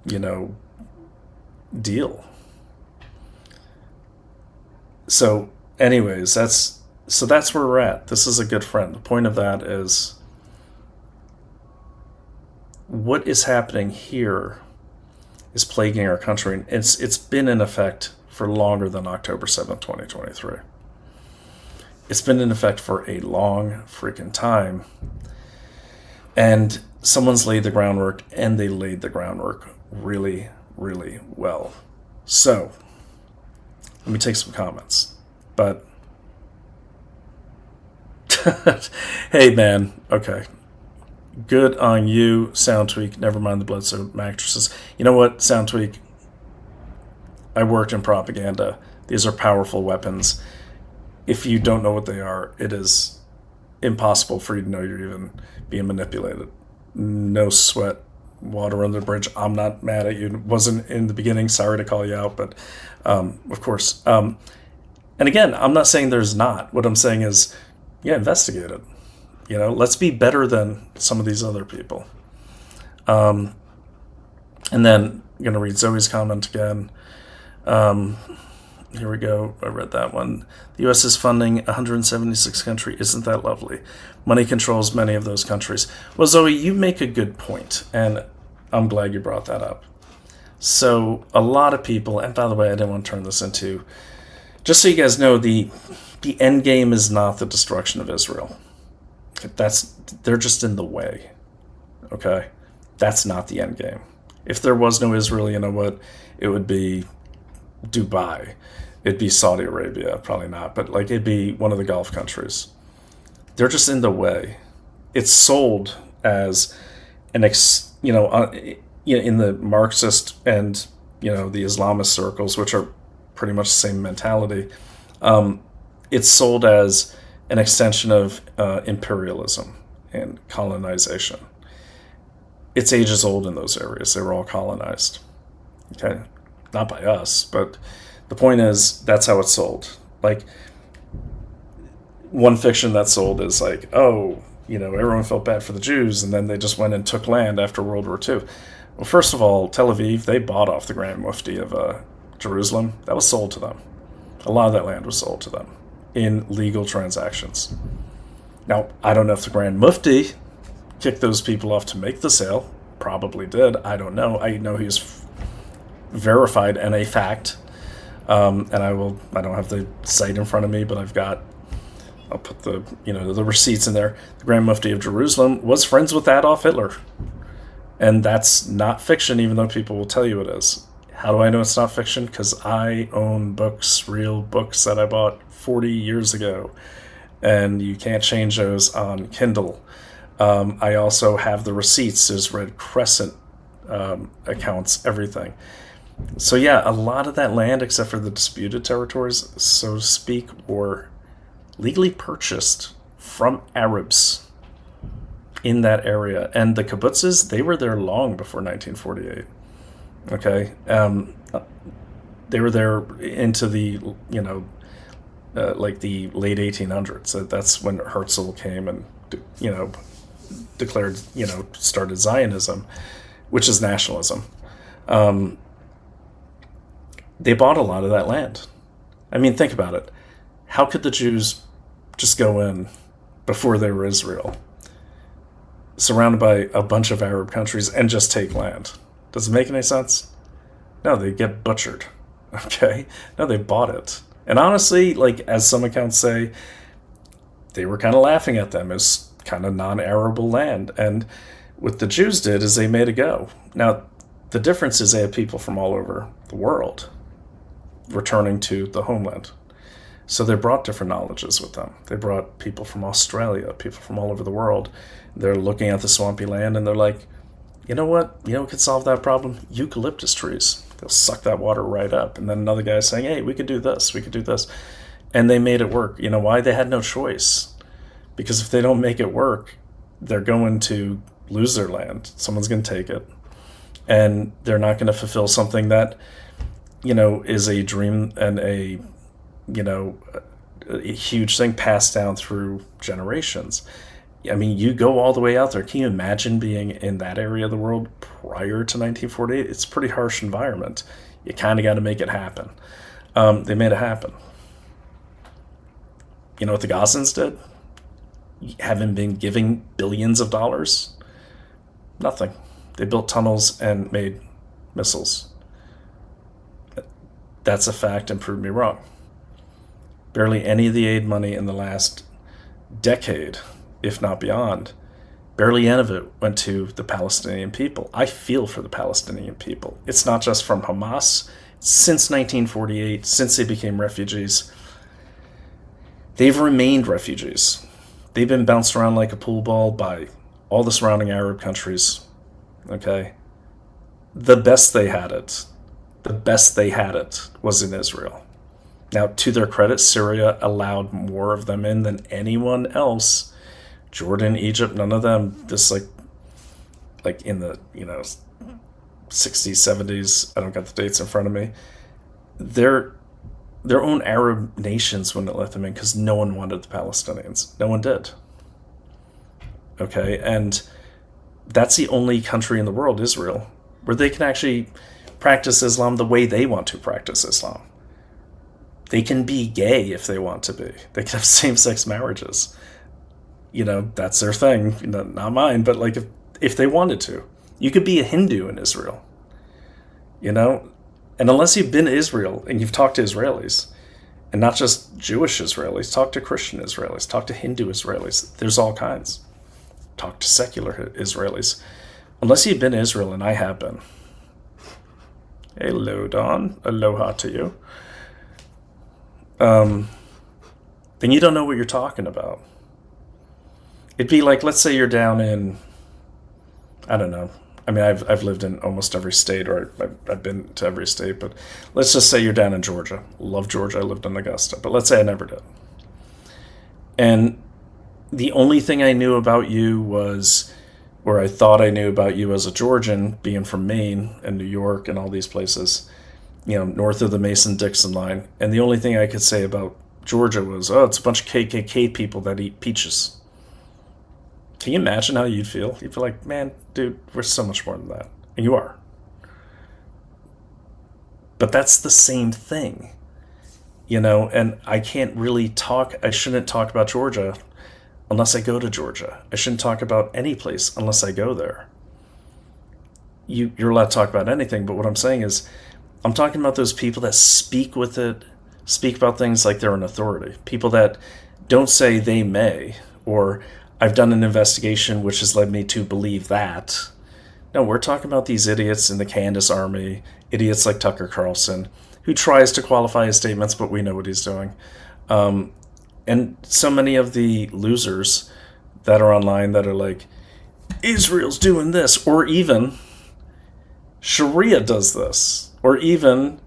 you know, deal. So anyways, that's where we're at. This is a good friend. The point of that is what is happening here is plaguing our country. And it's been in effect for longer than October 7th, 2023. It's been in effect for a long freaking time. And someone's laid the groundwork, and they laid the groundwork really, really well. So, let me take some comments. But, hey man, okay. Good on you, Sound Tweak. Never mind the blood-soaked mattresses. You know what, Sound Tweak? I worked in propaganda. These are powerful weapons. If you don't know what they are, it is impossible for you to know you're even being manipulated. No sweat, water under the bridge. I'm not mad at you. It wasn't in the beginning. Sorry to call you out, but of course. And again, I'm not saying there's not. What I'm saying is, yeah, investigate it. You know, let's be better than some of these other people. And then I'm going to read Zoe's comment again. Here we go. I read that one. The U.S. is funding 176 countries. Isn't that lovely? Money controls many of those countries. Well, Zoe, you make a good point, and I'm glad you brought that up. So a lot of people, and by the way, I didn't want to turn this into, just so you guys know, the end game is not the destruction of Israel. They're just in the way. Okay? That's not the end game. If there was no Israel, you know what? It would be Dubai. It'd be Saudi Arabia, probably not, but like it'd be one of the Gulf countries. They're just in the way. It's sold as in the Marxist and the Islamist circles, which are pretty much the same mentality. It's sold as an extension of imperialism and colonization. It's ages old in those areas. They were all colonized. Okay, not by us, but the point is that's how it's sold. Like, one fiction that's sold is like, oh, everyone felt bad for the Jews, and then they just went and took land after World War II. Well, first of all, Tel Aviv, they bought off the Grand Mufti of Jerusalem. That was sold to them. A lot of that land was sold to them in legal transactions. Now, I don't know if the Grand Mufti kicked those people off to make the sale. Probably did. I don't know. I know he's verified and a fact. And I don't have the site in front of me, but I'll put the receipts in there. The Grand Mufti of Jerusalem was friends with Adolf Hitler. And that's not fiction, even though people will tell you it is. How do I know it's not fiction? Because I own books, real books that I bought 40 years ago. And you can't change those on Kindle. I also have the receipts. There's Red Crescent accounts, everything. So yeah, a lot of that land, except for the disputed territories, so to speak, were legally purchased from Arabs in that area. And the kibbutzes, they were there long before 1948. Okay? They were there into the, like the late 1800s. So that's when Herzl came and, declared, started Zionism, which is nationalism. They bought a lot of that land. I mean, think about it. How could the Jews just go in before they were Israel, surrounded by a bunch of Arab countries, and just take land? Does it make any sense? No, they get butchered. Okay? No, they bought it. And honestly, like, as some accounts say, they were kind of laughing at them as kind of non-Arable land. And what the Jews did is they made a go. Now, the difference is they had people from all over the world returning to the homeland. So they brought different knowledges with them. They brought people from Australia, people from all over the world. They're looking at the swampy land and they're like, you know what? You know what could solve that problem? Eucalyptus trees. They'll suck that water right up. And then another guy saying, hey, we could do this, we could do this. And they made it work. You know why? They had no choice. Because if they don't make it work, they're going to lose their land. Someone's going to take it. And they're not going to fulfill something that, is a dream and a huge thing passed down through generations. I mean, you go all the way out there. Can you imagine being in that area of the world prior to 1948? It's a pretty harsh environment. You kind of got to make it happen. They made it happen. You know what the Gazans did? Having been giving billions of dollars? Nothing. They built tunnels and made missiles. That's a fact, and prove me wrong. Barely any of the aid money in the last decade, if not beyond, barely any of it went to the Palestinian people. I feel for the Palestinian people. It's not just from Hamas. Since 1948, since they became refugees, they've remained refugees. They've been bounced around like a pool ball by all the surrounding Arab countries. Okay? The best they had it was in Israel. Now, to their credit, Syria allowed more of them in than anyone else. Jordan, Egypt, none of them. This like in the 60s, 70s. I don't got the dates in front of me. Their own Arab nations wouldn't let them in because no one wanted the Palestinians. No one did. Okay, and that's the only country in the world, Israel, where they can actually practice Islam the way they want to practice Islam. They can be gay if they want to be. They can have same-sex marriages. That's their thing. Not mine, but like if they wanted to. You could be a Hindu in Israel. And unless you've been to Israel and you've talked to Israelis, and not just Jewish Israelis, talk to Christian Israelis, talk to Hindu Israelis. There's all kinds. Talk to secular Israelis. Unless you've been to Israel, and I have been. Hello, Don. Aloha to you. then you don't know what you're talking about. It'd be like, let's say you're down in, I don't know. I mean, I've lived in almost every state, or I've been to every state, but let's just say you're down in Georgia. Love Georgia. I lived in Augusta, but let's say I never did. And the only thing I knew about you was, or I thought I knew about you as a Georgian, being from Maine and New York and all these places, north of the Mason-Dixon line. And the only thing I could say about Georgia was, oh, it's a bunch of KKK people that eat peaches. Can you imagine how you'd feel? You'd feel like, man, dude, we're so much more than that. And you are. But that's the same thing. And I can't really I shouldn't talk about Georgia unless I go to Georgia. I shouldn't talk about any place unless I go there. You're allowed to talk about anything, but what I'm saying is, I'm talking about those people that speak about things like they're an authority. People that don't say they may, or I've done an investigation which has led me to believe that. No, we're talking about these idiots in the Candace Army, idiots like Tucker Carlson, who tries to qualify his statements, but we know what he's doing. And so many of the losers that are online that are like, Israel's doing this, or even Sharia does this, or even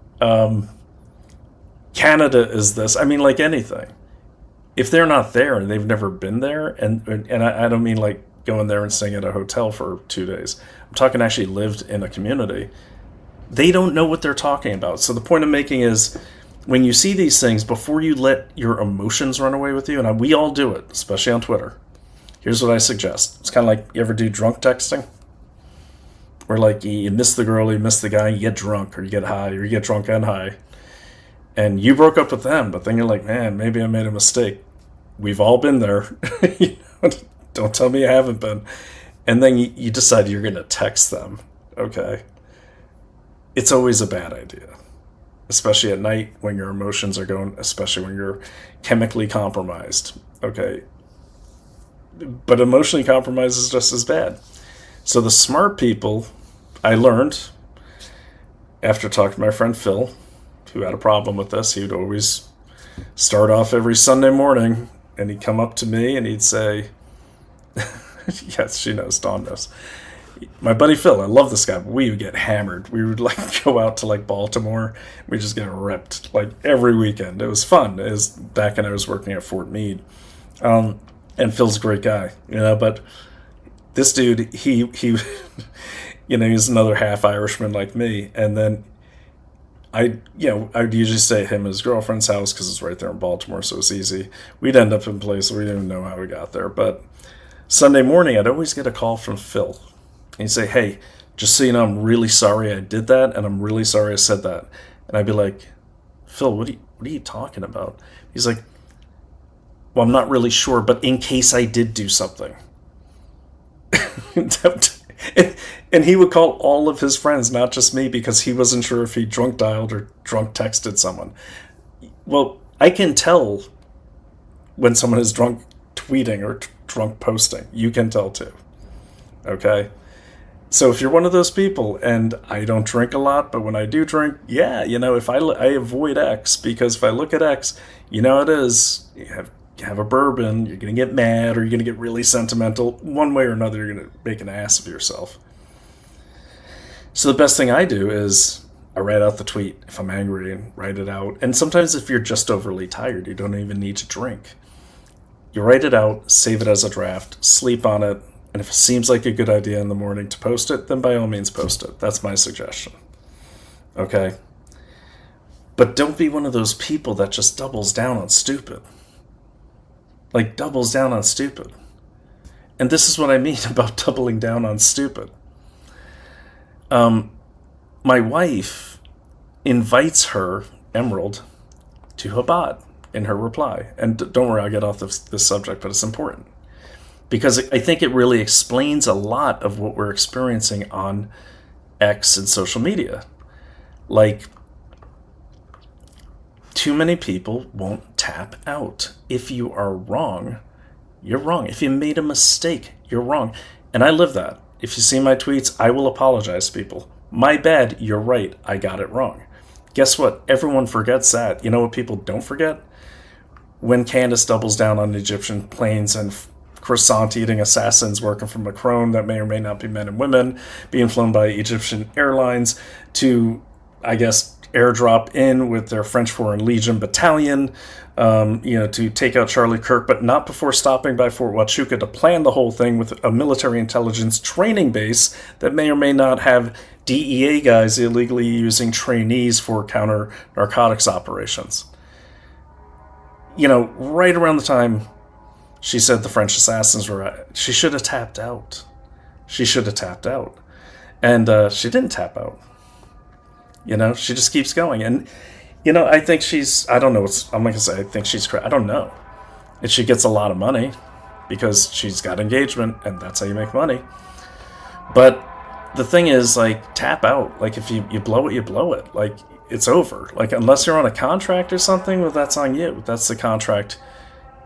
Canada is this. I mean, like anything. If they're not there and they've never been there, and I don't mean like going there and staying at a hotel for 2 days. I'm talking actually lived in a community. They don't know what they're talking about. So the point I'm making is, when you see these things, before you let your emotions run away with you, and we all do it, especially on Twitter, here's what I suggest. It's kind of like, you ever do drunk texting? Where like you miss the girl, you miss the guy, you get drunk, or you get high, or you get drunk and high. And you broke up with them, but then you're like, man, maybe I made a mistake. We've all been there. Don't tell me you haven't been. And then you decide you're going to text them, okay? It's always a bad idea, especially at night when your emotions are going, especially when you're chemically compromised, okay? But emotionally compromised is just as bad. So the smart people, I learned, after talking to my friend Phil, who had a problem with this, he would always start off every Sunday morning, and he'd come up to me and he'd say, yes, she knows, Dawn knows. My buddy Phil, I love this guy, but we would get hammered. We would like go out to like Baltimore. We just get ripped like every weekend. It was fun. It was back when I was working at Fort Meade. And Phil's a great guy, but this dude, he he's another half Irishman like me. And then I'd usually stay at him and his girlfriend's house because it's right there in Baltimore, so it's easy. We'd end up in places we didn't even know how we got there. But Sunday morning, I'd always get a call from Phil. And he'd say, hey, just so you know, I'm really sorry I did that, and I'm really sorry I said that. And I'd be like, Phil, what are you talking about? He's like, well, I'm not really sure, but in case I did do something. And he would call all of his friends, not just me, because he wasn't sure if he drunk dialed or drunk texted someone. Well, I can tell when someone is drunk tweeting or drunk posting. You can tell too. Okay? So if you're one of those people, and I don't drink a lot, but when I do drink, if I avoid X, because if I look at X, you know it is, you have a bourbon, you're going to get mad, or you're going to get really sentimental. One way or another, you're going to make an ass of yourself. So the best thing I do is I write out the tweet if I'm angry and write it out. And sometimes if you're just overly tired, you don't even need to drink. You write it out, save it as a draft, sleep on it, and if it seems like a good idea in the morning to post it, then by all means post it. That's my suggestion. Okay? But don't be one of those people that just doubles down on stupid. Like, doubles down on stupid. And this is what I mean about doubling down on stupid. My wife invites her, Emerald, to Chabad in her reply. And don't worry, I'll get off this subject, but it's important. Because I think it really explains a lot of what we're experiencing on X and social media. Like, too many people won't tap out. If you are wrong, you're wrong. If you made a mistake, you're wrong. And I live that. If you see my tweets, I will apologize to people. My bad, you're right, I got it wrong. Guess what? Everyone forgets that. You know what people don't forget? When Candace doubles down on Egyptian planes and croissant-eating assassins working for Macron that may or may not be men and women being flown by Egyptian airlines to, I guess, airdrop in with their French Foreign Legion battalion, to take out Charlie Kirk, but not before stopping by Fort Huachuca to plan the whole thing with a military intelligence training base that may or may not have DEA guys illegally using trainees for counter-narcotics operations. Right around the time she said the French assassins were, she should have tapped out. And she didn't tap out. She just keeps going. And, I think I don't know I'm not going to say I think she's, I don't know. And she gets a lot of money because she's got engagement, and that's how you make money. But the thing is, tap out. If you blow it, you blow it. It's over. Unless you're on a contract or something, well, that's on you. That's the contract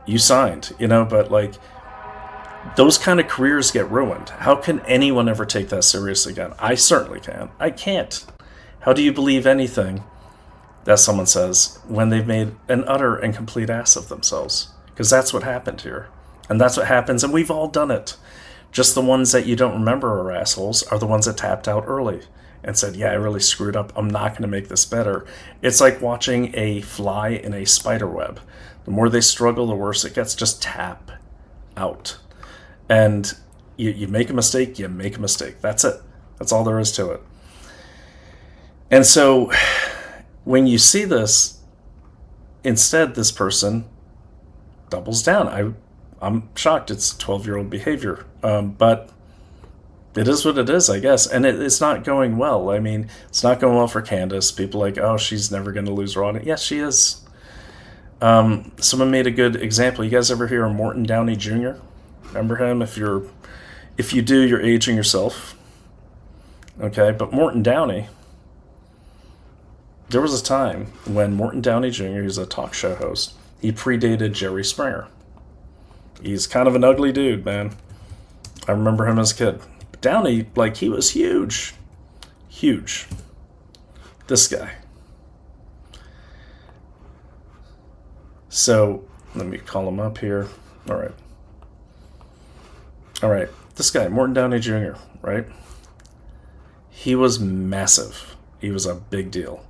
you signed, but those kind of careers get ruined. How can anyone ever take that seriously again? I certainly can. I can't. How do you believe anything that someone says when they've made an utter and complete ass of themselves? Because that's what happened here. And that's what happens, and we've all done it. Just the ones that you don't remember are assholes are the ones that tapped out early and said, yeah, I really screwed up. I'm not going to make this better. It's like watching a fly in a spider web. The more they struggle, the worse it gets. Just tap out. And you make a mistake, you make a mistake. That's it. That's all there is to it. And so when you see this, instead this person doubles down. I'm shocked. It's 12-year-old behavior. But it is what it is, I guess. And it's not going well. I mean, it's not going well for Candace. People are like, oh, she's never going to lose her audience. Yes, she is. Someone made a good example. You guys ever hear of Morton Downey Jr.? Remember him? If you do, you're aging yourself. Okay, but Morton Downey, there was a time when Morton Downey Jr., who's a talk show host, he predated Jerry Springer. He's kind of an ugly dude, man. I remember him as a kid. Downey, he was huge. Huge. This guy. So, let me call him up here. All right. This guy, Morton Downey Jr., right? He was massive. He was a big deal.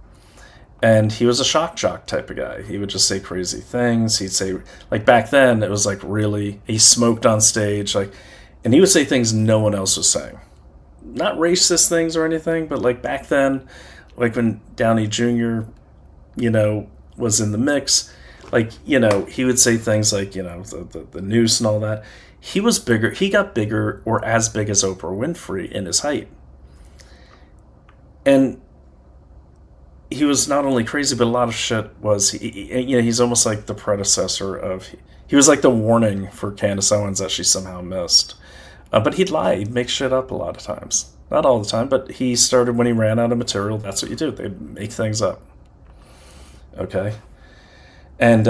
And he was a shock jock type of guy. He would just say crazy things. He'd say, back then, it was really, he smoked on stage, and he would say things no one else was saying. Not racist things or anything, but back then, when Downey Jr., was in the mix, he would say things the noose and all that. He was bigger. He got bigger or as big as Oprah Winfrey in his height. And he was not only crazy, but a lot of shit was, he's almost like the predecessor of, he was like the warning for Candace Owens that she somehow missed. But he'd lie. He'd make shit up a lot of times. Not all the time, but he started when he ran out of material. That's what you do. They make things up. Okay? And,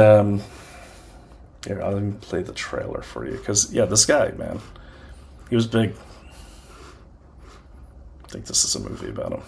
here, I'll even play the trailer for you. Because, this guy, man, he was big. I think this is a movie about him.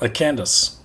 Like Candace.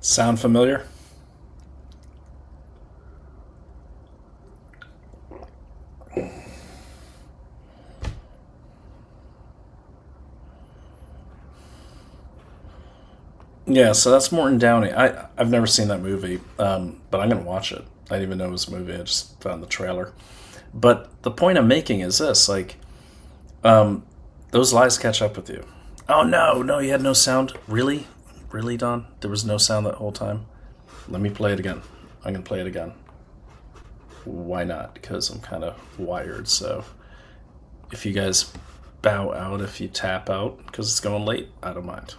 Sound familiar? Yeah, so that's Morton Downey. I've never seen that movie, but I'm going to watch it. I didn't even know it was a movie. I just found the trailer. But the point I'm making is this, like, those lies catch up with you. Oh, no, you had no sound. Really? Really, Don? There was no sound that whole time? Let me play it again. I'm going to play it again. Why not? Because I'm kind of wired, so if you guys bow out, if you tap out, because it's going late, I don't mind.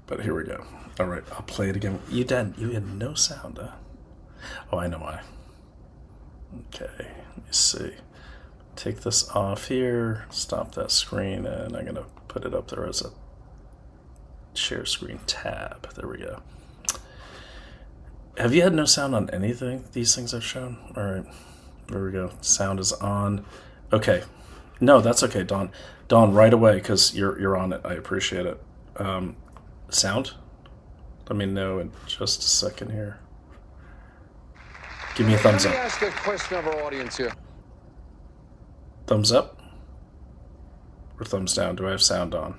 But here we go. All right, I'll play it again. You had no sound, huh? Oh, I know why. Okay, let me see. Take this off here, stop that screen, and I'm gonna put it up there as a share screen tab. There we go. Have you had no sound on anything, these things I've shown? All right, there we go. Sound is on. Okay. No, that's okay, Dawn. Dawn, right away, because you're on it. I appreciate it. Sound? Let me know in just a second here. Give me a thumbs up. Let me ask a question of our audience here. Thumbs up? Or thumbs down? Do I have sound on?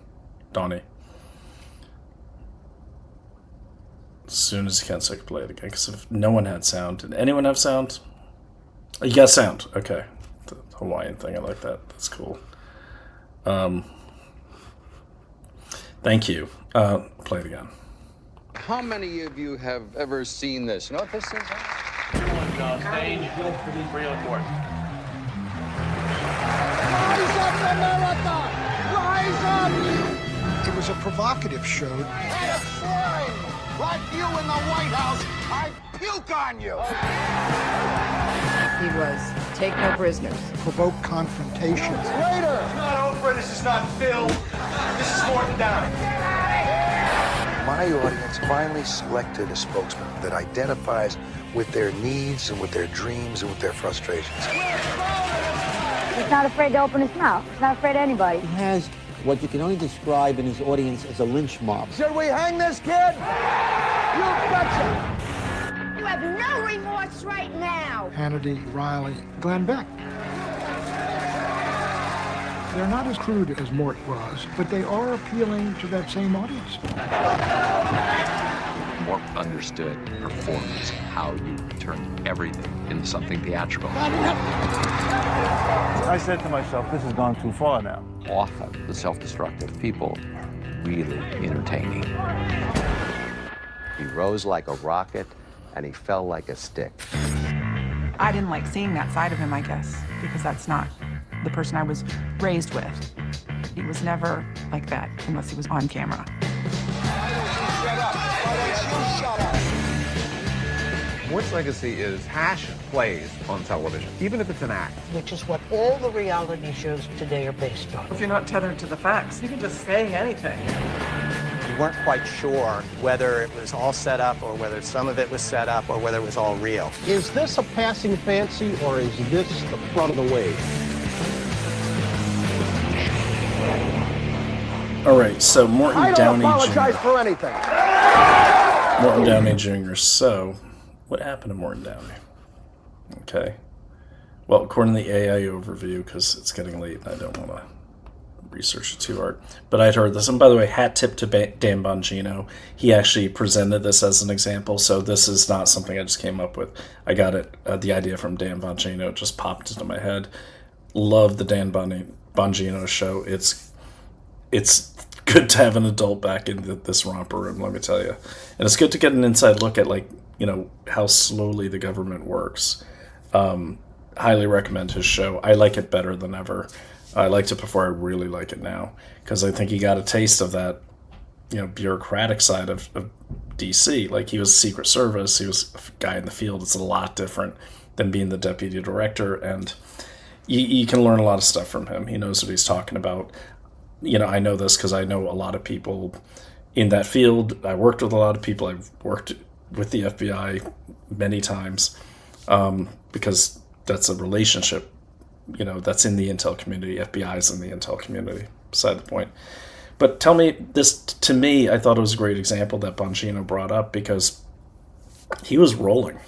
Donnie. As soon as you can, so I can play it again. Because if no one had sound, did anyone have sound? You got sound. Okay. The Hawaiian thing, I like that. That's cool. Thank you. Play it again. How many of you have ever seen this? You know what this is? On stage, real important. Rise up, America! Rise up! It was a provocative show. Hey, a swine! Like you in the White House, I puke on you! He was take no prisoners. Provoke confrontations. Traitor! It's not over, this is not Phil. This is Morton Downey. My audience finally selected a spokesman that identifies with their needs and with their dreams and with their frustrations. He's not afraid to open his mouth. He's not afraid of anybody. He has what you can only describe in his audience as a lynch mob. Should we hang this kid? You betcha! You have no remorse right now. Hannity, Riley, Glenn Beck. They're not as crude as Mort was, but they are appealing to that same audience. Mort understood performance, how you turn everything into something theatrical. I said to myself, this has gone too far now. Often, the self-destructive people are really entertaining. He rose like a rocket, and he fell like a stick. I didn't like seeing that side of him, I guess, because that's not the person I was raised with. He was never like that unless he was on camera. Mort's legacy is passion plays on television, even if it's an act. Which is what all the reality shows today are based on. If you're not tethered to the facts, you can just say anything. We weren't quite sure whether it was all set up or whether some of it was set up or whether it was all real. Is this a passing fancy or is this the front of the wave? All right, so Morton Downey Jr. I don't apologize for anything. Morton Downey Jr. So, what happened to Morton Downey? Okay. Well, according to the AI overview, because it's getting late and I don't want to research it too hard, but I'd heard this. And by the way, hat tip to Dan Bongino. He actually presented this as an example, so this is not something I just came up with. I got it, the idea from Dan Bongino. It just popped into my head. Love the Dan Bongino show. It's good to have an adult back in this romper room, let me tell you. And it's good to get an inside look at, like, you know, how slowly the government works. Highly recommend his show. I like it better than ever. I liked it before. I really like it now because I think he got a taste of that, you know, bureaucratic side of DC. Like, he was Secret Service. He was a guy in the field. It's a lot different than being the deputy director. And you can learn a lot of stuff from him. He knows what he's talking about. You know, I know this because I know a lot of people in that field. I worked with a lot of people. I've worked with the FBI many times because that's a relationship, you know, that's in the intel community. FBI is in the intel community, beside the point. But tell me this, to me, I thought it was a great example that Bongino brought up, because he was rolling.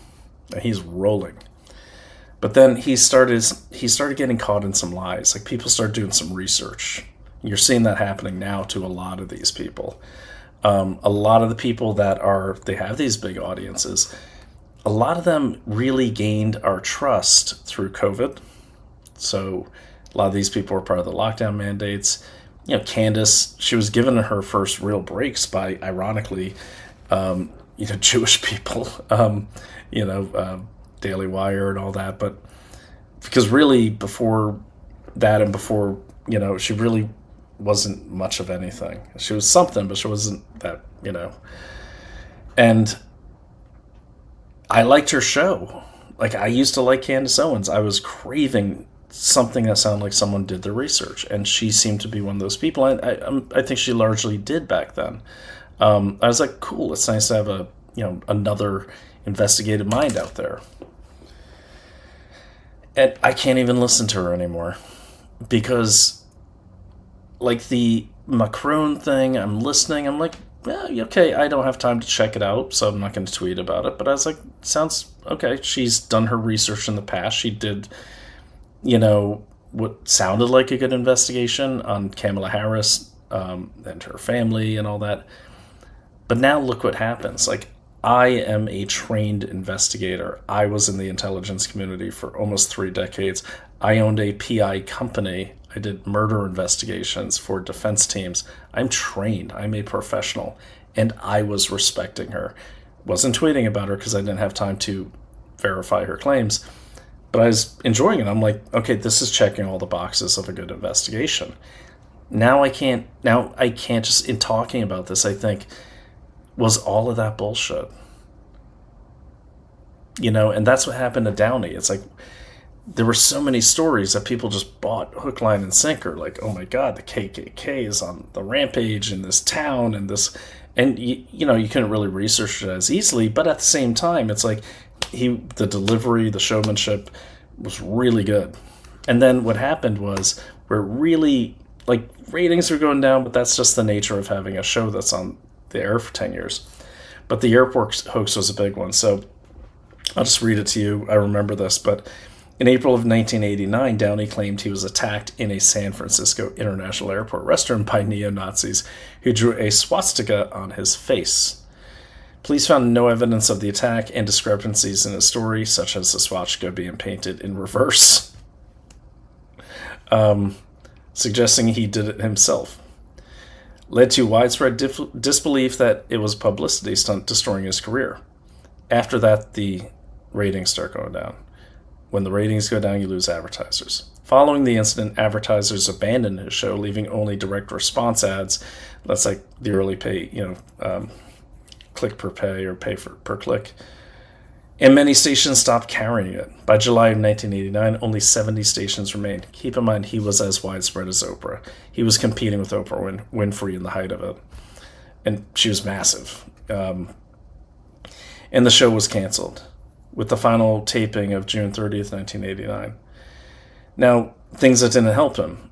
He's rolling. But then he started getting caught in some lies. Like, people started doing some research. You're seeing that happening now to a lot of these people. A lot of the people they have these big audiences, a lot of them really gained our trust through COVID. So a lot of these people were part of the lockdown mandates. You know, Candace, she was given her first real breaks by, ironically, Jewish people, Daily Wire and all that. But because really before that and before, she really wasn't much of anything. She was something, but she wasn't that, And I liked her show. Like, I used to like Candace Owens. I was craving something that sounded like someone did the research, and she seemed to be one of those people. I think she largely did back then. I was like, cool, it's nice to have another investigative mind out there. And I can't even listen to her anymore, because like the Macron thing, I'm listening, I'm like, yeah, okay, I don't have time to check it out, so I'm not going to tweet about it. But I was like, sounds okay. She's done her research in the past. She did, what sounded like a good investigation on Kamala Harris and her family and all that. But now look what happens. Like, I am a trained investigator. I was in the intelligence community for almost 3 decades. I owned a PI company. I did murder investigations for defense teams. I'm trained. I'm a professional. And I was respecting her. Wasn't tweeting about her because I didn't have time to verify her claims. But I was enjoying it. I'm like, okay, this is checking all the boxes of a good investigation. Now I can't just, in talking about this, I think, was all of that bullshit? And that's what happened to Downey. It's like, there were so many stories that people just bought hook, line, and sinker. Like, oh my God, the KKK is on the rampage in this town, and you couldn't really research it as easily. But at the same time, it's like the delivery, the showmanship was really good. And then what happened was, we're really, like, ratings are going down, but that's just the nature of having a show that's on the air for 10 years. But the airport hoax was a big one. So I'll just read it to you. I remember this, but in April of 1989, Downey claimed he was attacked in a San Francisco International Airport restaurant by neo-Nazis who drew a swastika on his face. Police found no evidence of the attack and discrepancies in his story, such as the swastika being painted in reverse, suggesting he did it himself. Led to widespread disbelief that it was a publicity stunt destroying his career. After that, the ratings start going down. When the ratings go down, you lose advertisers. Following the incident, advertisers abandoned his show, leaving only direct response ads. That's like the early pay, click per pay or pay per click. And many stations stopped carrying it. By July of 1989, only 70 stations remained. Keep in mind, he was as widespread as Oprah. He was competing with Oprah Winfrey in the height of it. And she was massive. And the show was canceled, with the final taping of June 30th, 1989. Now, things that didn't help him: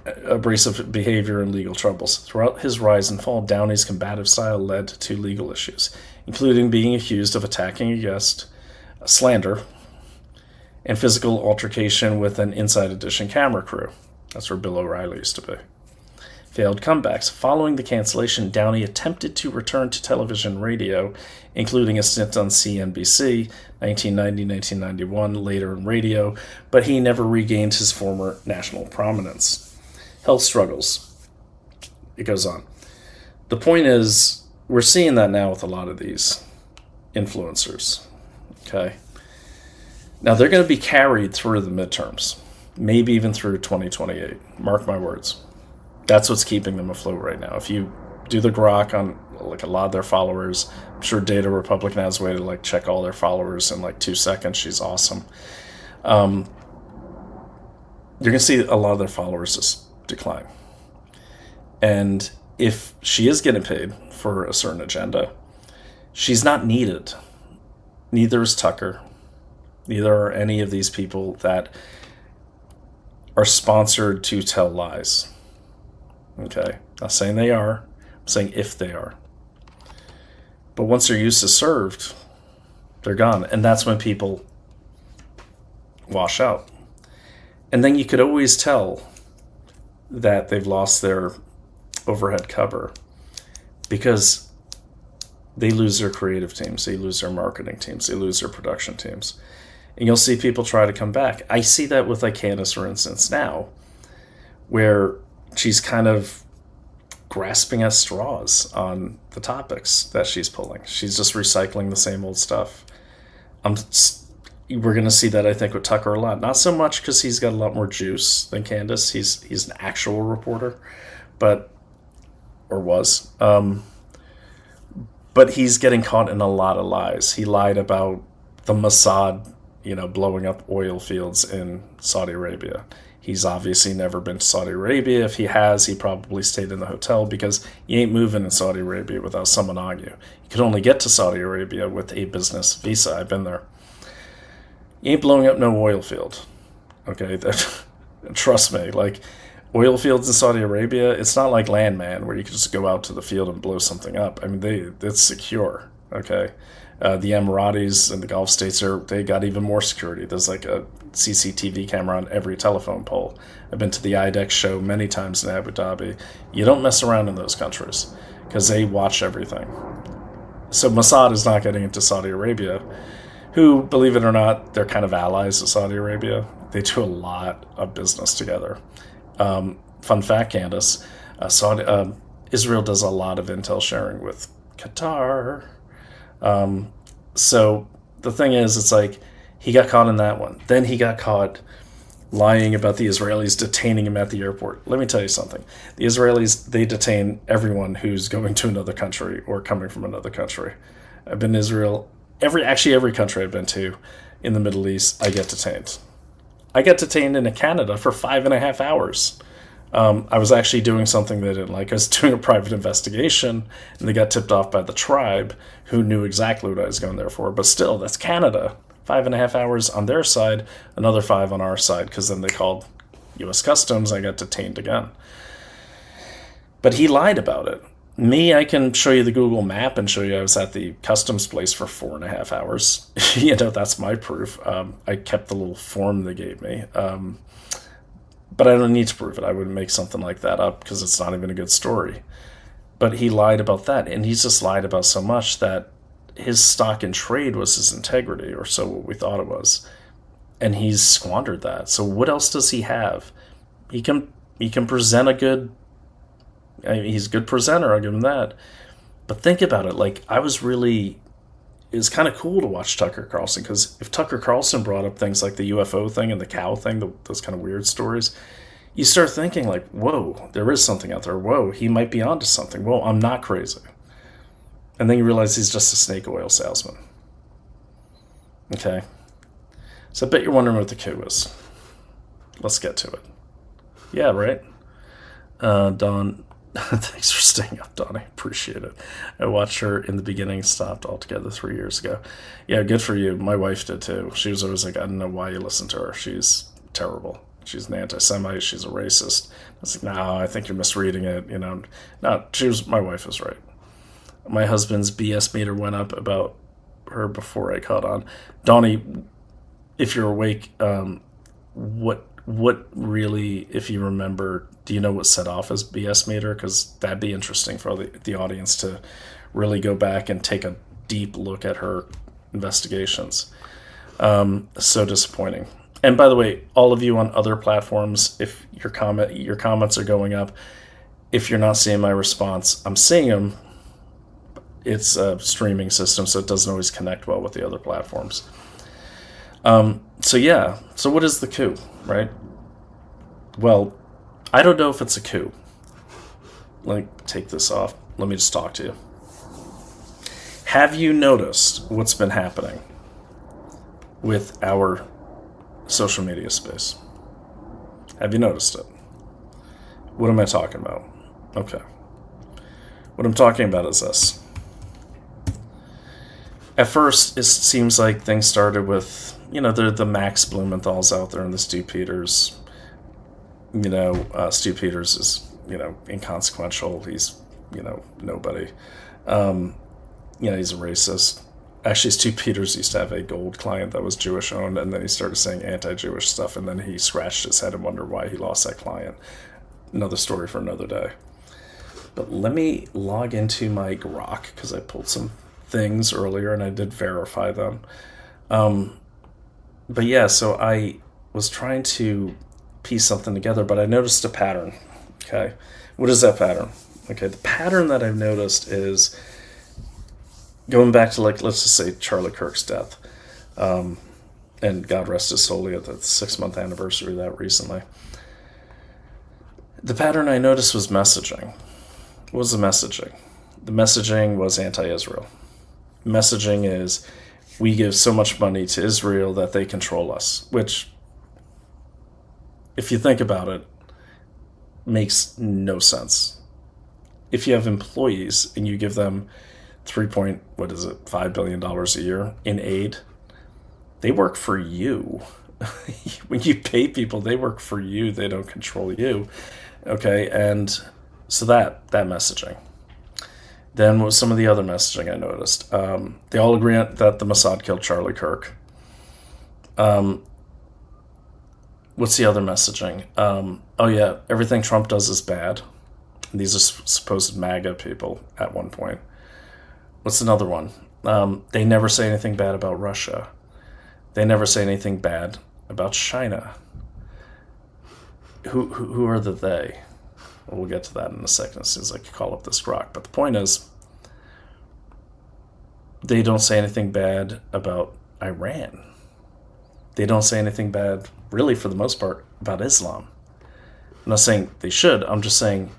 abrasive behavior and legal troubles. Throughout his rise and fall, Downey's combative style led to legal issues, including being accused of attacking a guest, slander, and physical altercation with an Inside Edition camera crew. That's where Bill O'Reilly used to be. Failed comebacks. Following the cancellation, Downey attempted to return to television and radio, including a stint on CNBC, 1990-1991, later in radio, but he never regained his former national prominence. Health struggles. It goes on. The point is, we're seeing that now with a lot of these influencers. Okay? Now, they're going to be carried through the midterms, maybe even through 2028. Mark my words. That's what's keeping them afloat right now. If you do the grok on like a lot of their followers, I'm sure Data Republican has a way to like check all their followers in like 2 seconds. She's awesome. You're going to see a lot of their followers just decline. And if she is getting paid for a certain agenda, she's not needed. Neither is Tucker. Neither are any of these people that are sponsored to tell lies. Okay, not saying they are. I'm saying if they are. But once their use is served, they're gone. And that's when people wash out. And then you could always tell that they've lost their overhead cover because they lose their creative teams, they lose their marketing teams, they lose their production teams. And you'll see people try to come back. I see that with like Candace, for instance, now, where she's kind of grasping at straws on the topics that she's pulling. She's just recycling the same old stuff. We're going to see that, I think, with Tucker a lot. Not so much because he's got a lot more juice than Candace. He's an actual reporter, or was. But he's getting caught in a lot of lies. He lied about the Mossad, blowing up oil fields in Saudi Arabia. He's obviously never been to Saudi Arabia. If he has, he probably stayed in the hotel because you ain't moving in Saudi Arabia without someone on you. You can only get to Saudi Arabia with a business visa. I've been there. You ain't blowing up no oil field. Okay? Trust me. Like, oil fields in Saudi Arabia, it's not like Landman where you can just go out to the field and blow something up. I mean, it's secure. Okay? The Emiratis and the Gulf states, they got even more security. There's like a CCTV camera on every telephone pole. I've been to the IDEX show many times in Abu Dhabi. You don't mess around in those countries because they watch everything. So Mossad is not getting into Saudi Arabia, who, believe it or not, they're kind of allies of Saudi Arabia. They do a lot of business together. Fun fact, Candace, Israel does a lot of intel sharing with Qatar. So the thing is, it's like he got caught in that one. Then he got caught lying about the Israelis detaining him at the airport. Let me tell you something. The Israelis, they detain everyone who's going to another country or coming from another country. I've been to Israel. Every country I've been to in the Middle East, I get detained. I got detained in Canada for 5.5 hours. I was actually doing something they didn't like. I was doing a private investigation, and they got tipped off by the tribe, who knew exactly what I was going there for. But still, that's Canada. 5.5 hours on their side, another 5 on our side, because then they called U.S. Customs. I got detained again. But he lied about it. Me, I can show you the Google map and show you I was at the customs place for 4.5 hours. That's my proof. I kept the little form they gave me. But I don't need to prove it. I wouldn't make something like that up because it's not even a good story. But he lied about that, and he's just lied about so much that his stock in trade was his integrity, or so what we thought it was. And he's squandered that. So what else does he have? He can present a good... he's a good presenter, I'll give him that. But think about it. Like, it's kind of cool to watch Tucker Carlson, because if Tucker Carlson brought up things like the UFO thing and the cow thing, those kind of weird stories, you start thinking like, whoa, there is something out there. Whoa, he might be onto something. Whoa, I'm not crazy. And then you realize he's just a snake oil salesman. Okay? So I bet you're wondering what the coup is. Let's get to it. Yeah, right? Dawn, thanks for staying up, Donnie. Appreciate it. I watched her in the beginning, stopped altogether 3 years ago. Yeah, good for you. My wife did too. She was always like, I don't know why you listen to her. She's terrible. She's an anti-Semite. She's a racist. I was like, no, I think you're misreading it. No, my wife was right. My husband's BS meter went up about her before I caught on. Donnie, if you're awake, what really, if you remember, do you know what set off his BS meter? Because that'd be interesting for the audience to really go back and take a deep look at her investigations. So disappointing. And by the way, all of you on other platforms, if your comments are going up, if you're not seeing my response, I'm seeing them. It's a streaming system, so it doesn't always connect well with the other platforms. So what is the coup, right? Well, I don't know if it's a coup. Let me take this off. Let me just talk to you. Have you noticed what's been happening with our social media space? Have you noticed it? What am I talking about? Okay. What I'm talking about is this. At first, it seems like things started with, the Max Blumenthal's out there and the Stu Peters. Stu Peters is inconsequential. He's, nobody. He's a racist. Actually, Stu Peters used to have a gold client that was Jewish owned, and then he started saying anti-Jewish stuff, and then he scratched his head and wondered why he lost that client. Another story for another day. But let me log into my Grok, because I pulled some things earlier and I did verify them. But yeah, so I was trying to piece something together, but I noticed a pattern. Okay, what is that pattern? Okay, the pattern that I've noticed is going back to, let's just say Charlie Kirk's death, and God rest his soul, at the 6-month anniversary of that recently. The pattern I noticed was messaging. What was the messaging? The messaging was anti-Israel. Messaging is, we give so much money to Israel that they control us, which, if you think about it, makes no sense. If you have employees and you give them $5 billion a year in aid, they work for you. When you pay people, they work for you. They don't control you. Okay, and so that messaging. Then what was some of the other messaging I noticed? They all agree that the Mossad killed Charlie Kirk. What's the other messaging? Oh yeah, everything Trump does is bad. These are supposed MAGA people at one point. What's another one? They never say anything bad about Russia. They never say anything bad about China. Who are the they? Well, we'll get to that in a second as soon as I call up this Grok. But the point is, they don't say anything bad about Iran. They don't say anything bad, really, for the most part, about Islam. I'm not saying they should. I'm just saying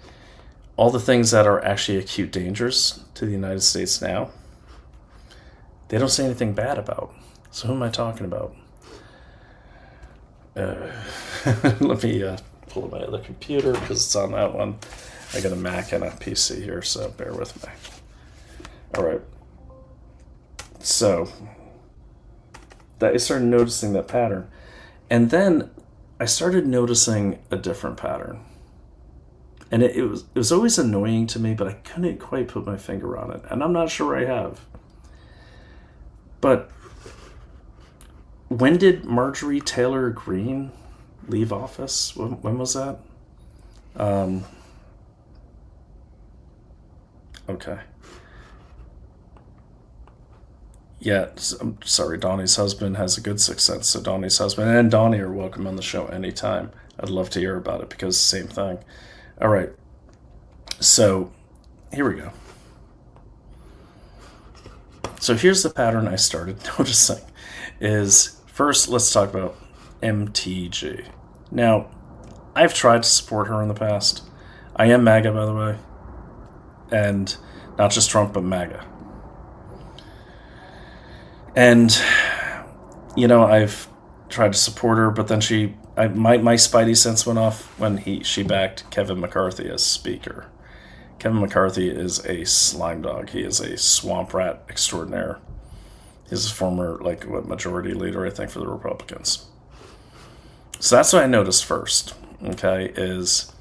all the things that are actually acute dangers to the United States now, they don't say anything bad about. So who am I talking about? Let me pull up my other computer because it's on that one. I got a Mac and a PC here, so bear with me. All right. So I started noticing that pattern. And then I started noticing a different pattern. And it was always annoying to me, but I couldn't quite put my finger on it. And I'm not sure I have. But when did Marjorie Taylor Greene leave office? When was that? Okay. Yeah, I'm sorry, Donnie's husband has a good sixth sense. So Donnie's husband and Donnie are welcome on the show anytime. I'd love to hear about it because same thing. All right. So here we go. So here's the pattern I started noticing is, first, let's talk about MTG. Now, I've tried to support her in the past. I am MAGA, by the way. And not just Trump, but MAGA. And, I've tried to support her, but then my spidey sense went off when she backed Kevin McCarthy as speaker. Kevin McCarthy is a slime dog. He is a swamp rat extraordinaire. He's a former, majority leader, I think, for the Republicans. So that's what I noticed first, okay, is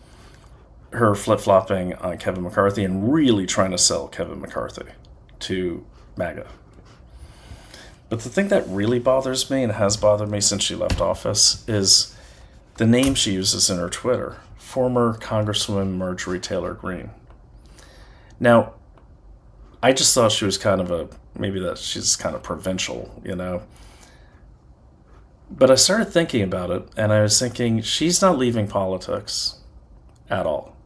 her flip-flopping on Kevin McCarthy and really trying to sell Kevin McCarthy to MAGA. But the thing that really bothers me, and has bothered me since she left office, is the name she uses in her Twitter, former Congresswoman Marjorie Taylor Greene. Now, I just thought she was kind of she's kind of provincial, But I started thinking about it, and I was thinking, she's not leaving politics at all.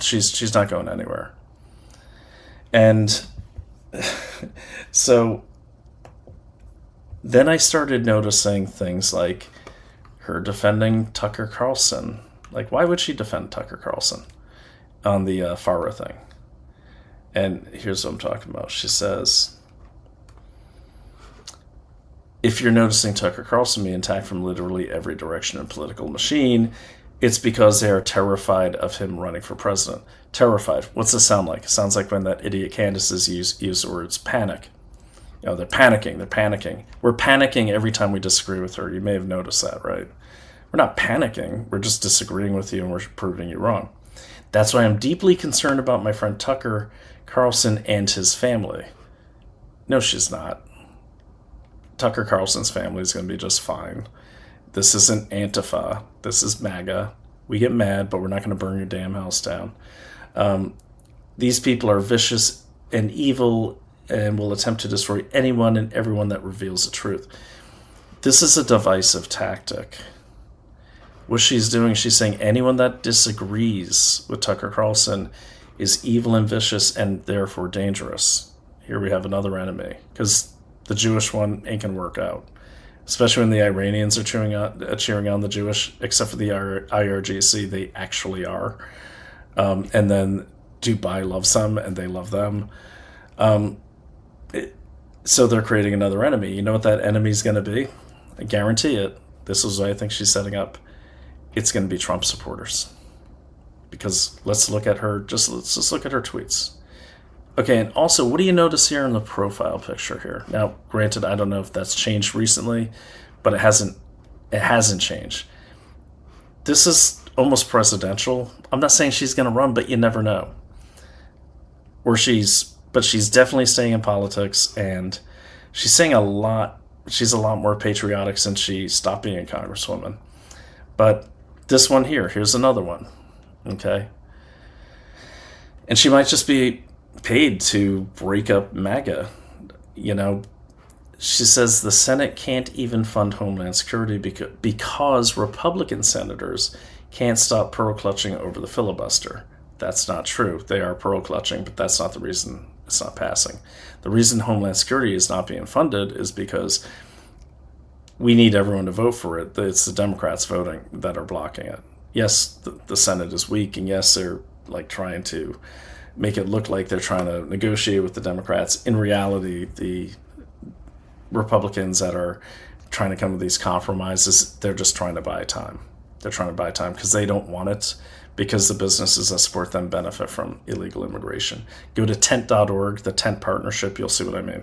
She's not going anywhere. And so then I started noticing things like her defending Tucker Carlson. Like, why would she defend Tucker Carlson on the FARA thing? And here's what I'm talking about. She says, if you're noticing Tucker Carlson being attacked from literally every direction in political machine, it's because they are terrified of him running for president. Terrified. What's this sound like? It sounds like when that idiot Candace's use the words panic. They're panicking. They're panicking. We're panicking every time we disagree with her. You may have noticed that, right? We're not panicking. We're just disagreeing with you and we're proving you wrong. That's why I'm deeply concerned about my friend Tucker Carlson and his family. No, she's not. Tucker Carlson's family is going to be just fine. This isn't Antifa. This is MAGA. We get mad, but we're not going to burn your damn house down. These people are vicious and evil and will attempt to destroy anyone and everyone that reveals the truth. This is a divisive tactic. What she's doing, she's saying anyone that disagrees with Tucker Carlson is evil and vicious and therefore dangerous. Here we have another enemy, because the Jewish one ain't going to work out. Especially when the Iranians are cheering on the Jewish, except for the IRGC, they actually are. And then Dubai loves them, and they love them. So they're creating another enemy. You know what that enemy is going to be? I guarantee it. This is what I think she's setting up. It's going to be Trump supporters. Because let's look at her. Let's just look at her tweets. Okay, and also, what do you notice here in the profile picture here? Now, granted, I don't know if that's changed recently, but it hasn't changed. This is almost presidential. I'm not saying she's going to run, but you never know. But she's definitely staying in politics, and she's saying a lot. She's a lot more patriotic since she stopped being a congresswoman. But this one here's another one, okay? And she might just be paid to break up MAGA. You know, she says the Senate can't even fund Homeland Security because Republican senators can't stop pearl clutching over the filibuster. That's not true. They are pearl clutching, but that's not the reason it's not passing. The reason Homeland Security is not being funded is because we need everyone to vote for it. It's the Democrats voting that are blocking it. Yes, the Senate is weak, and yes, they're like trying to make it look like they're trying to negotiate with the Democrats. In reality, the Republicans that are trying to come with these compromises, they're just trying to buy time. They're trying to buy time because they don't want it, because the businesses that support them benefit from illegal immigration. Go to tent.org, the Tent Partnership, you'll see what I mean.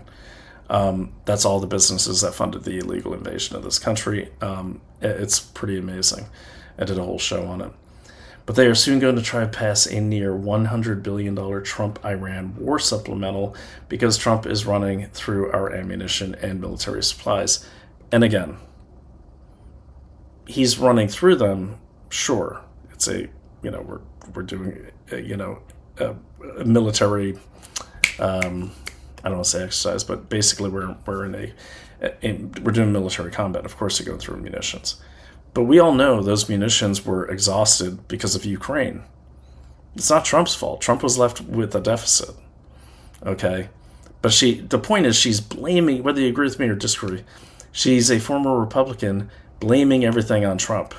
That's all the businesses that funded the illegal invasion of this country. It's pretty amazing. I did a whole show on it. But they are soon going to try to pass a near $100 billion Trump-Iran war supplemental because Trump is running through our ammunition and military supplies. And again, he's running through them, sure. It's we're doing, a military, I don't want to say exercise, but basically we're doing military combat. Of course, you're going through munitions. But we all know those munitions were exhausted because of Ukraine. It's not Trump's fault. Trump was left with a deficit. Okay? But the point is, she's blaming, whether you agree with me or disagree, she's a former Republican blaming everything on Trump.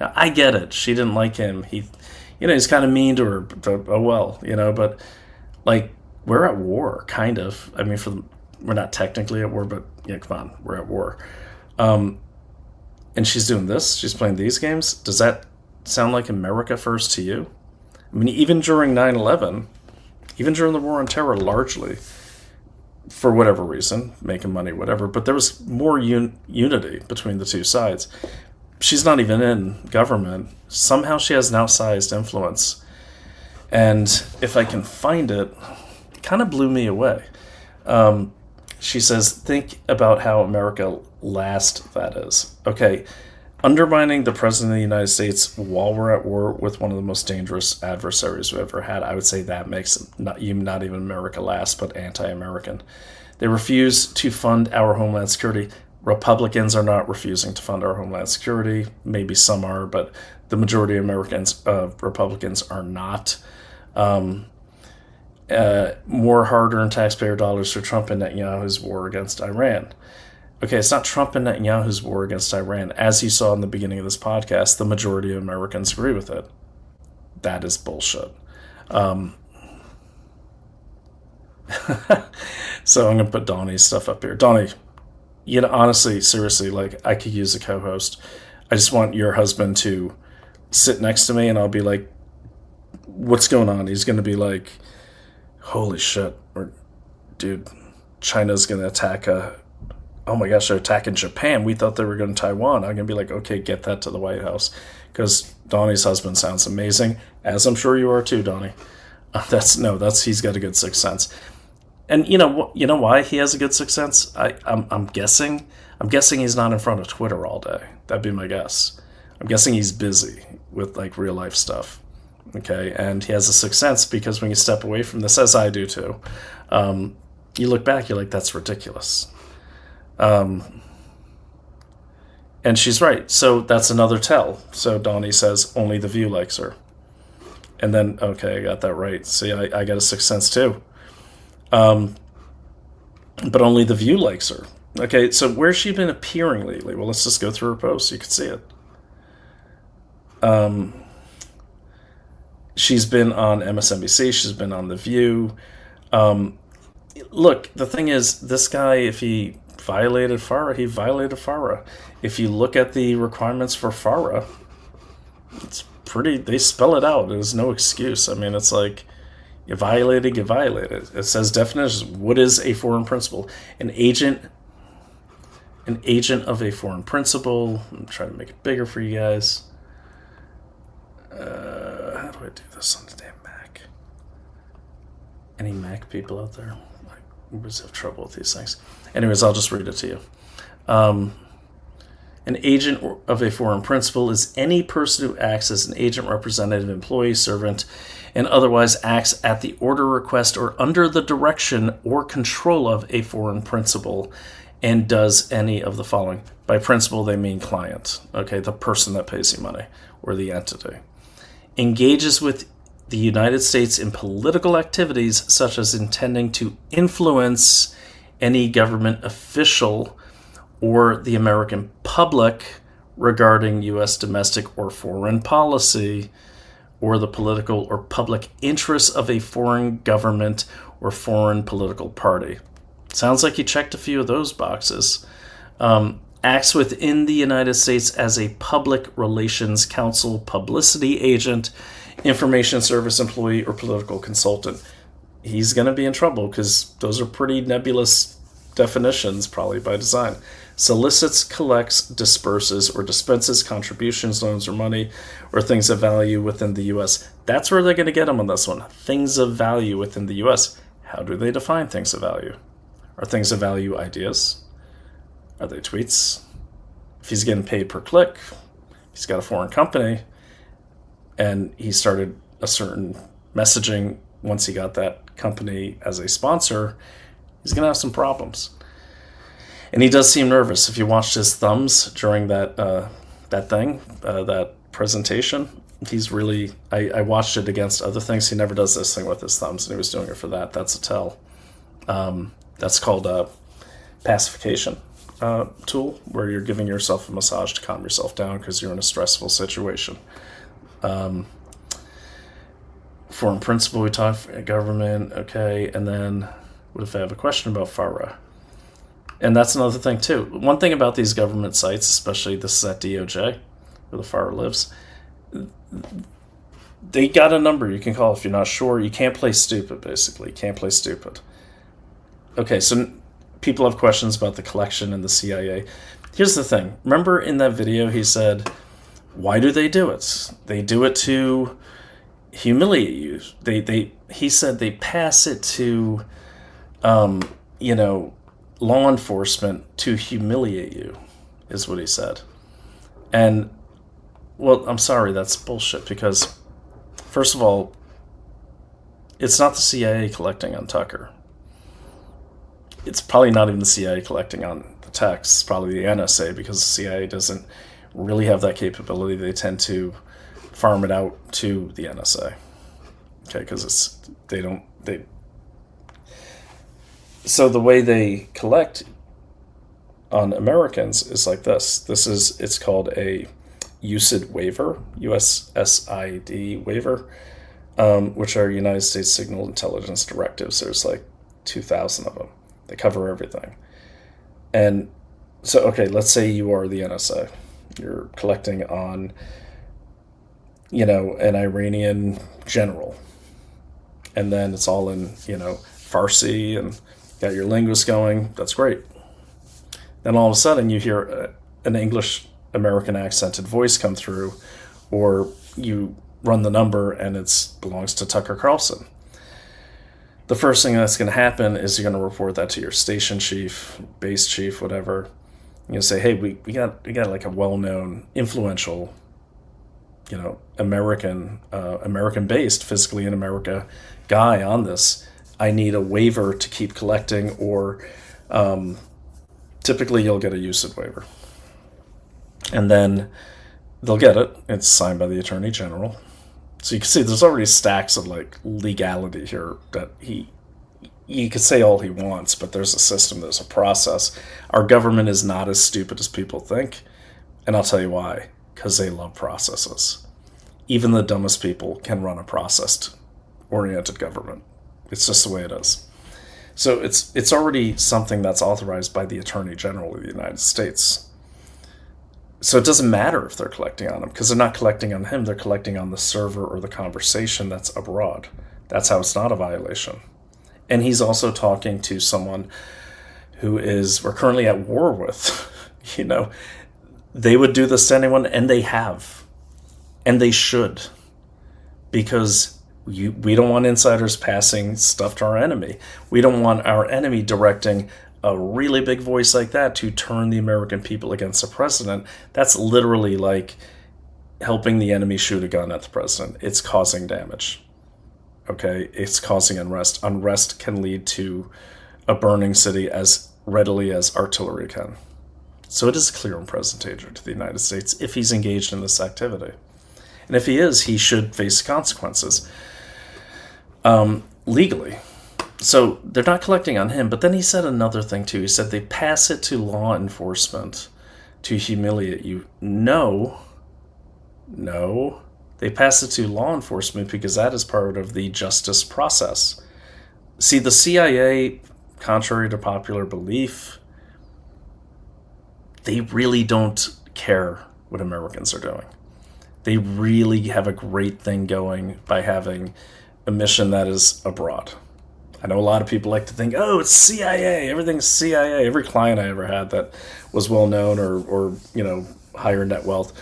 Now, I get it. She didn't like him. He's kind of mean to her. But like, we're at war, kind of. I mean, we're not technically at war, but come on, we're at war. And she's doing this. She's playing these games. Does that sound like America first to you? I mean, even during 9/11, even during the war on terror, largely, for whatever reason, making money, whatever, but there was more unity between the two sides. She's not even in government. Somehow she has an outsized influence. And if I can find it, it kind of blew me away. She says, think about how America last that is. Okay, undermining the President of the United States while we're at war with one of the most dangerous adversaries we've ever had, I would say that makes not even America last, but anti-American. They refuse to fund our Homeland Security. Republicans are not refusing to fund our Homeland Security. Maybe some are, but the majority of Republicans are not. More hard-earned taxpayer dollars for Trump and Netanyahu's war against Iran. Okay, it's not Trump and Netanyahu's war against Iran. As you saw in the beginning of this podcast, the majority of Americans agree with it. That is bullshit. So I'm going to put Donnie's stuff up here. Donnie, honestly, seriously, like, I could use a co-host. I just want your husband to sit next to me, and I'll be like, what's going on? He's going to be like, holy shit, dude, China's going to attack oh my gosh, they're attacking Japan. We thought they were going to Taiwan. I'm going to be like, okay, get that to the White House. Because Donnie's husband sounds amazing, as I'm sure you are too, Donnie. He's got a good sixth sense. And you know why he has a good sixth sense? I'm guessing he's not in front of Twitter all day. That'd be my guess. I'm guessing he's busy with like real life stuff. Okay, and he has a sixth sense because when you step away from this, as I do too, you look back, you're like, that's ridiculous. And she's right. So that's another tell. So Donnie says only The View likes her. And then, okay, I got that right. See, I got a sixth sense too. But only The View likes her. Okay, so where's she been appearing lately? Well, let's just go through her posts. You can see it. She's been on MSNBC. She's been on The View. Look, the thing is, this guy, if he violated FARA, he violated FARA. If you look at the requirements for FARA, they spell it out. There's no excuse. I mean, it's like, you violated. It says definitions. What is a foreign principal? An agent of a foreign principal. I'm trying to make it bigger for you guys. How do I do this on the damn Mac? Any Mac people out there? I always have trouble with these things. Anyways, I'll just read it to you. An agent of a foreign principal is any person who acts as an agent, representative, employee, servant, and otherwise acts at the order, request, or under the direction or control of a foreign principal and does any of the following. By principal, they mean client, okay, the person that pays you money, or the entity. Engages with the United States in political activities such as intending to influence any government official or the American public regarding U.S. domestic or foreign policy or the political or public interests of a foreign government or foreign political party. Sounds like you checked a few of those boxes. Acts within the United States as a public relations counsel, publicity agent, information service employee, or political consultant. He's going to be in trouble because those are pretty nebulous definitions, probably by design. Solicits, collects, disperses, or dispenses contributions, loans, or money, or things of value within the U.S. That's where they're going to get him on this one. Things of value within the U.S. How do they define things of value? Are things of value ideas? Are they tweets? If he's getting paid per click, he's got a foreign company, and he started a certain messaging once he got that company as a sponsor, he's going to have some problems. And he does seem nervous. If you watched his thumbs during that presentation, he's really... I watched it against other things. He never does this thing with his thumbs, and he was doing it for that. That's a tell. That's called pacification tool, where you're giving yourself a massage to calm yourself down because you're in a stressful situation. Foreign principal, we talked government, okay, and then what if I have a question about FARA? And that's another thing too. One thing about these government sites, especially this is at DOJ, where the FARA lives, they got a number you can call if you're not sure. You can't play stupid, basically. You can't play stupid. Okay, so people have questions about the collection and the CIA. Here's the thing. Remember in that video he said, why do they do it? They do it to humiliate you. He said they pass it to, law enforcement to humiliate you, is what he said. And, well, I'm sorry, that's bullshit, because, first of all, it's not the CIA collecting on Tucker. It's probably not even the CIA collecting on the text. It's probably the NSA, because the CIA doesn't really have that capability. They tend to farm it out to the NSA. Okay, because so the way they collect on Americans is like this. It's called a USID waiver, USSID waiver, which are United States Signal Intelligence Directives. There's like 2,000 of them. They cover everything. And so, okay, let's say you are the NSA. You're collecting on, an Iranian general. And then it's all in, Farsi, and got your linguist going. That's great. Then all of a sudden you hear an English American accented voice come through or you run the number and it belongs to Tucker Carlson. The first thing that's going to happen is you're going to report that to your station chief, base chief, whatever. You say, hey, we got like a well-known, influential, American-based, physically in America guy on this. I need a waiver to keep collecting, or typically you'll get a usage waiver. And then they'll get it. It's signed by the Attorney General. So you can see there's already stacks of like legality here that he could say all he wants, but there's a system, there's a process. Our government is not as stupid as people think. And I'll tell you why. Because they love processes. Even the dumbest people can run a process-oriented government. It's just the way it is. So it's already something that's authorized by the Attorney General of the United States. So it doesn't matter if they're collecting on him, because they're not collecting on him, they're collecting on the server or the conversation that's abroad. That's how it's not a violation. And he's also talking to someone who we're currently at war with. They would do this to anyone, and they have. And they should. Because we don't want insiders passing stuff to our enemy. We don't want our enemy directing a really big voice like that to turn the American people against the president. That's literally like helping the enemy shoot a gun at the president. It's causing damage. Okay? It's causing unrest. Unrest can lead to a burning city as readily as artillery can. So it is a clear and present danger to the United States if he's engaged in this activity. And if he is, he should face consequences legally. So they're not collecting on him. But then he said another thing too. He said they pass it to law enforcement to humiliate you. No. They pass it to law enforcement because that is part of the justice process. See, the CIA, contrary to popular belief, they really don't care what Americans are doing. They really have a great thing going by having a mission that is abroad. I know a lot of people like to think, oh, it's CIA, everything's CIA. Every client I ever had that was well known or higher net wealth,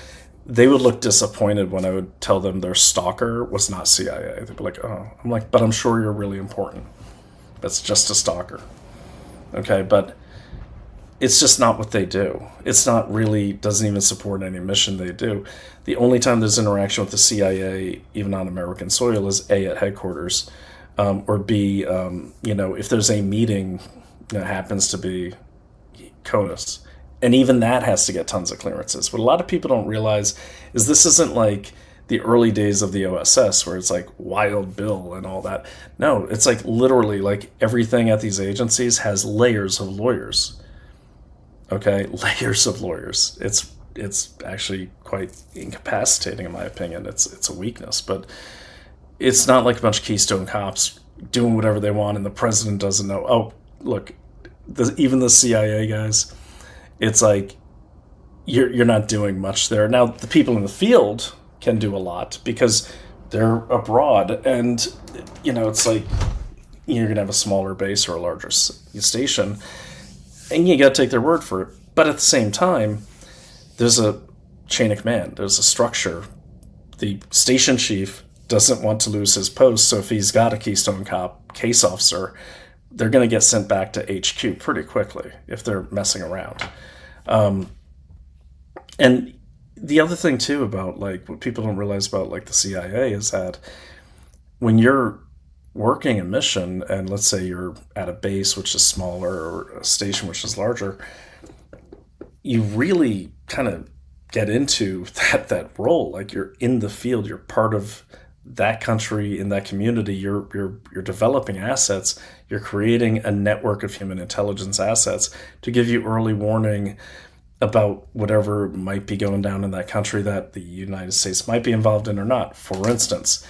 they would look disappointed when I would tell them their stalker was not CIA. They'd be like, oh. I'm like, but I'm sure you're really important. That's just a stalker. Okay, but it's just not what they do. It's not really, doesn't even support any mission they do. The only time there's interaction with the CIA, even on American soil, is A, at headquarters, or B, if there's a meeting that happens to be CONUS. And even that has to get tons of clearances. What a lot of people don't realize is this isn't like the early days of the OSS where it's like Wild Bill and all that. No, it's like literally like everything at these agencies has layers of lawyers. Okay, layers of lawyers. It's actually quite incapacitating in my opinion. It's a weakness, but it's not like a bunch of Keystone cops doing whatever they want and the president doesn't know. Oh, look, even the CIA guys, it's like you're not doing much there. Now, the people in the field can do a lot because they're abroad, and it's like you're gonna have a smaller base or a larger station, and you got to take their word for it. But at the same time, there's a chain of command. There's a structure. The station chief doesn't want to lose his post, so if he's got a Keystone Cop case officer, they're going to get sent back to HQ pretty quickly if they're messing around. And the other thing too about like what people don't realize about like the CIA is that when you're working a mission, and let's say you're at a base which is smaller or a station which is larger, you really kind of get into that role. Like you're in the field, you're part of that country, in that community, you're developing assets, you're creating a network of human intelligence assets to give you early warning about whatever might be going down in that country that the United States might be involved in or not. For instance,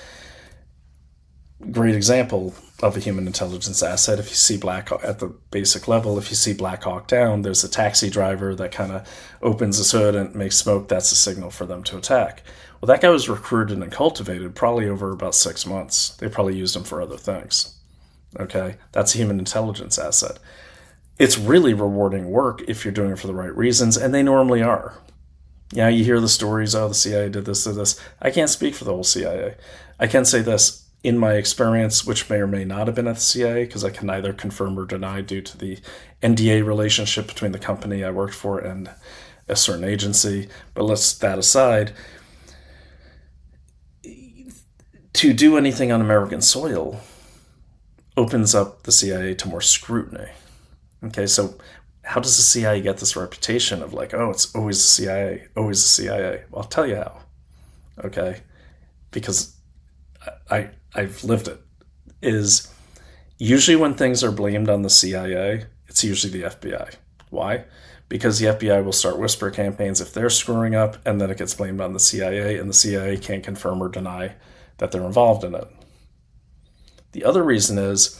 great example of a human intelligence asset, if you see at the basic level, if you see Black Hawk Down, there's a taxi driver that kind of opens his hood and makes smoke. That's a signal for them to attack. Well, that guy was recruited and cultivated probably over about 6 months. They probably used him for other things. Okay, that's a human intelligence asset. It's really rewarding work if you're doing it for the right reasons, and they normally are. Yeah, you hear the stories, oh, the CIA did this, did this. I can't speak for the whole CIA. I can say this, in my experience, which may or may not have been at the CIA, because I can neither confirm or deny due to the NDA relationship between the company I worked for and a certain agency. But let's that aside. To do anything on American soil opens up the CIA to more scrutiny. Okay, so how does the CIA get this reputation of like, oh, it's always the CIA, always the CIA? Well, I'll tell you how. Okay, because I've lived it. Is usually when things are blamed on the CIA, it's usually the FBI. Why? Because the FBI will start whisper campaigns if they're screwing up, and then it gets blamed on the CIA, and the CIA can't confirm or deny that they're involved in it. The other reason is,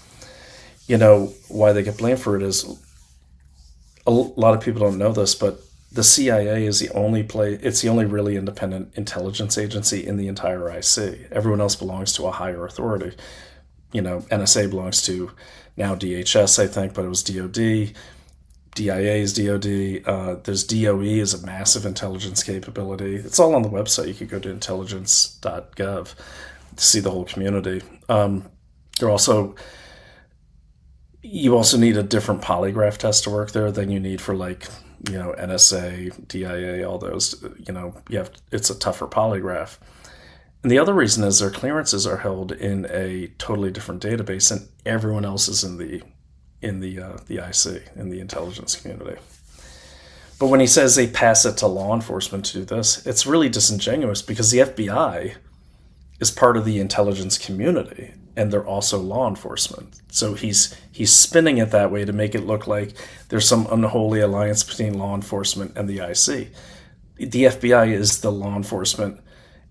why they get blamed for it is a lot of people don't know this, but the CIA is the only really independent intelligence agency in the entire IC. Everyone else belongs to a higher authority. NSA belongs to now DHS, I think, but it was DOD. DIA is DOD. There's DOE is a massive intelligence capability. It's all on the website. You could go to intelligence.gov to see the whole community. You also need a different polygraph test to work there than you need for NSA, DIA, all those. It's a tougher polygraph. And the other reason is their clearances are held in a totally different database, and everyone else is in the IC, in the intelligence community. But when he says they pass it to law enforcement to do this, it's really disingenuous because the FBI is part of the intelligence community, and they're also law enforcement. So he's spinning it that way to make it look like there's some unholy alliance between law enforcement and the IC. The FBI is the law enforcement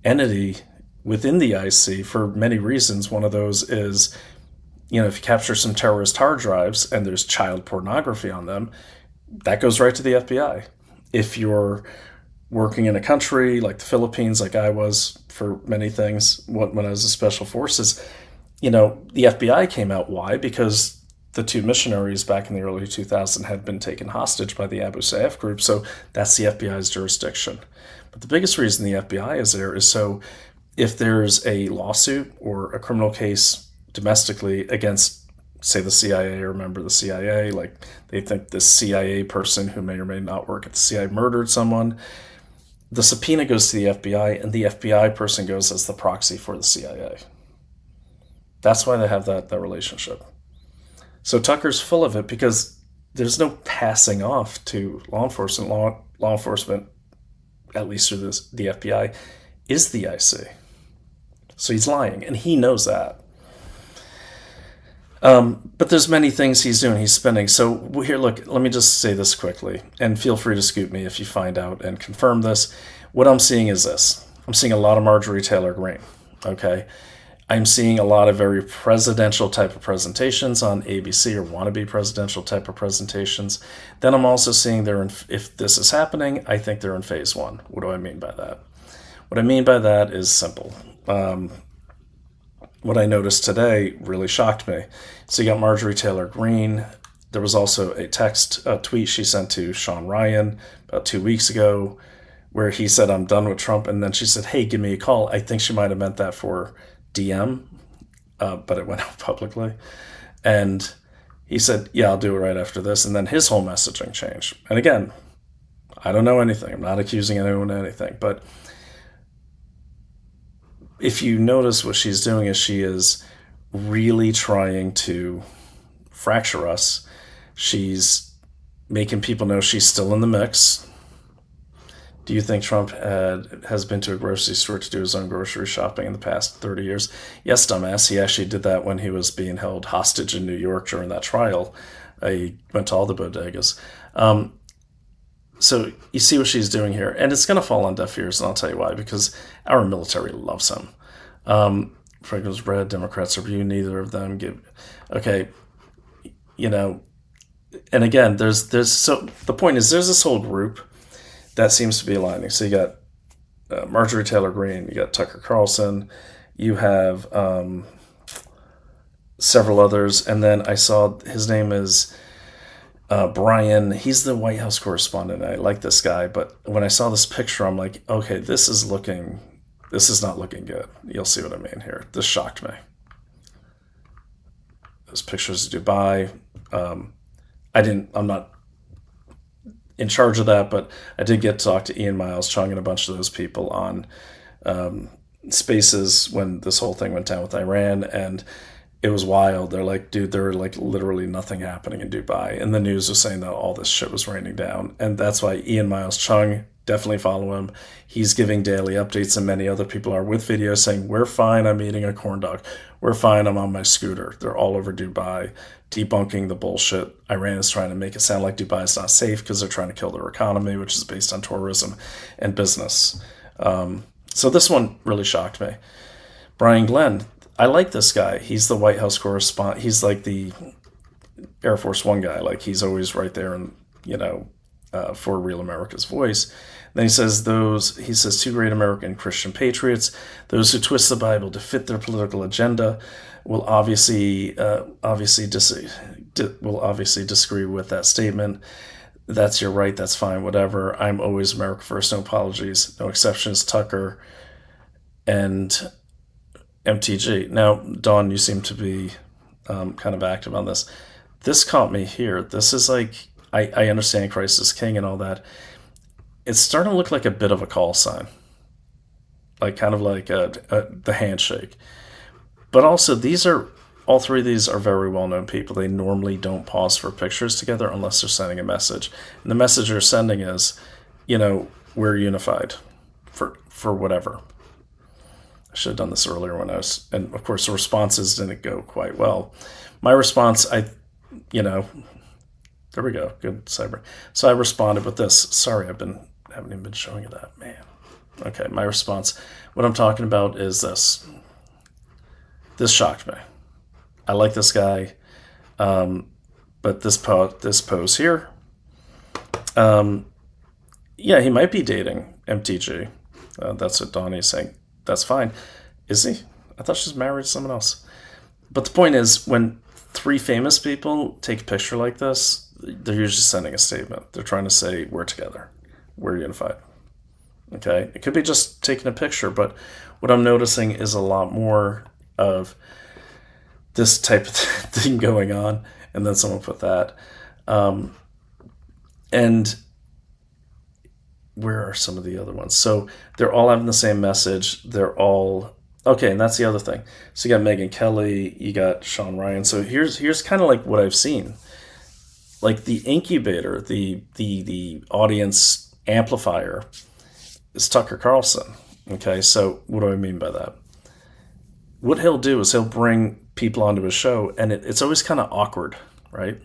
entity within the IC for many reasons. One of those is, if you capture some terrorist hard drives and there's child pornography on them, that goes right to the FBI. If you're working in a country like the Philippines, like I was for many things when I was in Special Forces, the FBI came out. Why? Because the two missionaries back in the early 2000s had been taken hostage by the Abu Sayyaf group, so that's the FBI's jurisdiction. But the biggest reason the FBI is there is so if there's a lawsuit or a criminal case domestically against, say, the CIA or a member of the CIA, like they think this CIA person who may or may not work at the CIA murdered someone, the subpoena goes to the FBI, and the FBI person goes as the proxy for the CIA. That's why they have that relationship. So Tucker's full of it because there's no passing off to law enforcement. Law enforcement, at least through the FBI, is the IC. So he's lying, and he knows that. But there's many things he's doing. He's spinning. So here, look, let me just say this quickly, and feel free to scoop me if you find out and confirm this. What I'm seeing is this. I'm seeing a lot of Marjorie Taylor Greene, okay? I'm seeing a lot of very presidential type of presentations on ABC or wannabe presidential type of presentations. Then I'm also seeing if this is happening, I think they're in phase one. What do I mean by that? What I mean by that is simple. What I noticed today really shocked me. So you got Marjorie Taylor Greene. There was also a tweet she sent to Sean Ryan about 2 weeks ago where he said, I'm done with Trump. And then she said, hey, give me a call. I think she might have meant that for DM, but it went out publicly. And he said, yeah, I'll do it right after this. And then his whole messaging changed. And again, I don't know anything. I'm not accusing anyone of anything. But if you notice what she's doing is she is really trying to fracture us. She's making people know she's still in the mix. Do you think Trump has been to a grocery store to do his own grocery shopping in the past 30 years? Yes, dumbass. He actually did that when he was being held hostage in New York during that trial. He went to all the bodegas. So you see what she's doing here. And it's going to fall on deaf ears, and I'll tell you why. Because our military loves him. Frank goes, red, Democrats are you, neither of them give. Okay, and again, there's so the point is there's this whole group that seems to be aligning. So you got Marjorie Taylor Greene, you got Tucker Carlson, you have several others, and then I saw his name is Brian, he's the White House correspondent. I like this guy, but when I saw this picture, I'm like, okay, this is not looking good. You'll see what I mean here. This shocked me. Those pictures of Dubai. I'm not in charge of that, but I did get to talk to Ian Miles, Chung, and a bunch of those people on Spaces when this whole thing went down with Iran, and it was wild. They're like, dude, there were like literally nothing happening in Dubai, and the news was saying that all this shit was raining down, and that's why Ian Miles, Chung, definitely follow him. He's giving daily updates, and many other people are with videos saying, we're fine, I'm eating a corn dog. We're fine, I'm on my scooter. They're all over Dubai, debunking the bullshit. Iran is trying to make it sound like Dubai is not safe because they're trying to kill their economy, which is based on tourism and business. So this one really shocked me. Brian Glenn, I like this guy. He's the White House correspondent. He's like the Air Force One guy. Like, he's always right there and, for Real America's Voice. Then he says two great American Christian patriots, those who twist the Bible to fit their political agenda, will obviously disagree with that statement. That's your right. That's fine. Whatever. I'm always America first. No apologies. No exceptions. Tucker and MTG. Now, Dawn, you seem to be kind of active on this. This caught me here. This is like, I understand Christ is King and all that. It's starting to look like a bit of a call sign, like kind of like the handshake. But also, all three of these are very well-known people. They normally don't pause for pictures together unless they're sending a message. And the message they're sending is, we're unified for whatever. I should have done this earlier and of course the responses didn't go quite well. My response, there we go, good cyber. So I responded with this. Sorry, haven't even been showing you that, man. Okay, my response, what I'm talking about is this. This shocked me. I like this guy, but this pose here, he might be dating MTG. That's what Donnie's saying. That's fine. Is he? I thought she was married to someone else. But the point is, when three famous people take a picture like this, they're usually sending a statement. They're trying to say, we're together. We're unified. Okay? It could be just taking a picture, but what I'm noticing is a lot more of this type of thing going on, and then someone put that. And where are some of the other ones? So they're all having the same message. They're all okay, and that's the other thing. So you got Megyn Kelly, you got Sean Ryan. So here's kind of like what I've seen. Like the incubator, the audience amplifier is Tucker Carlson. Okay, so what do I mean by that? What he'll do is he'll bring people onto his show, and it's always kind of awkward, right?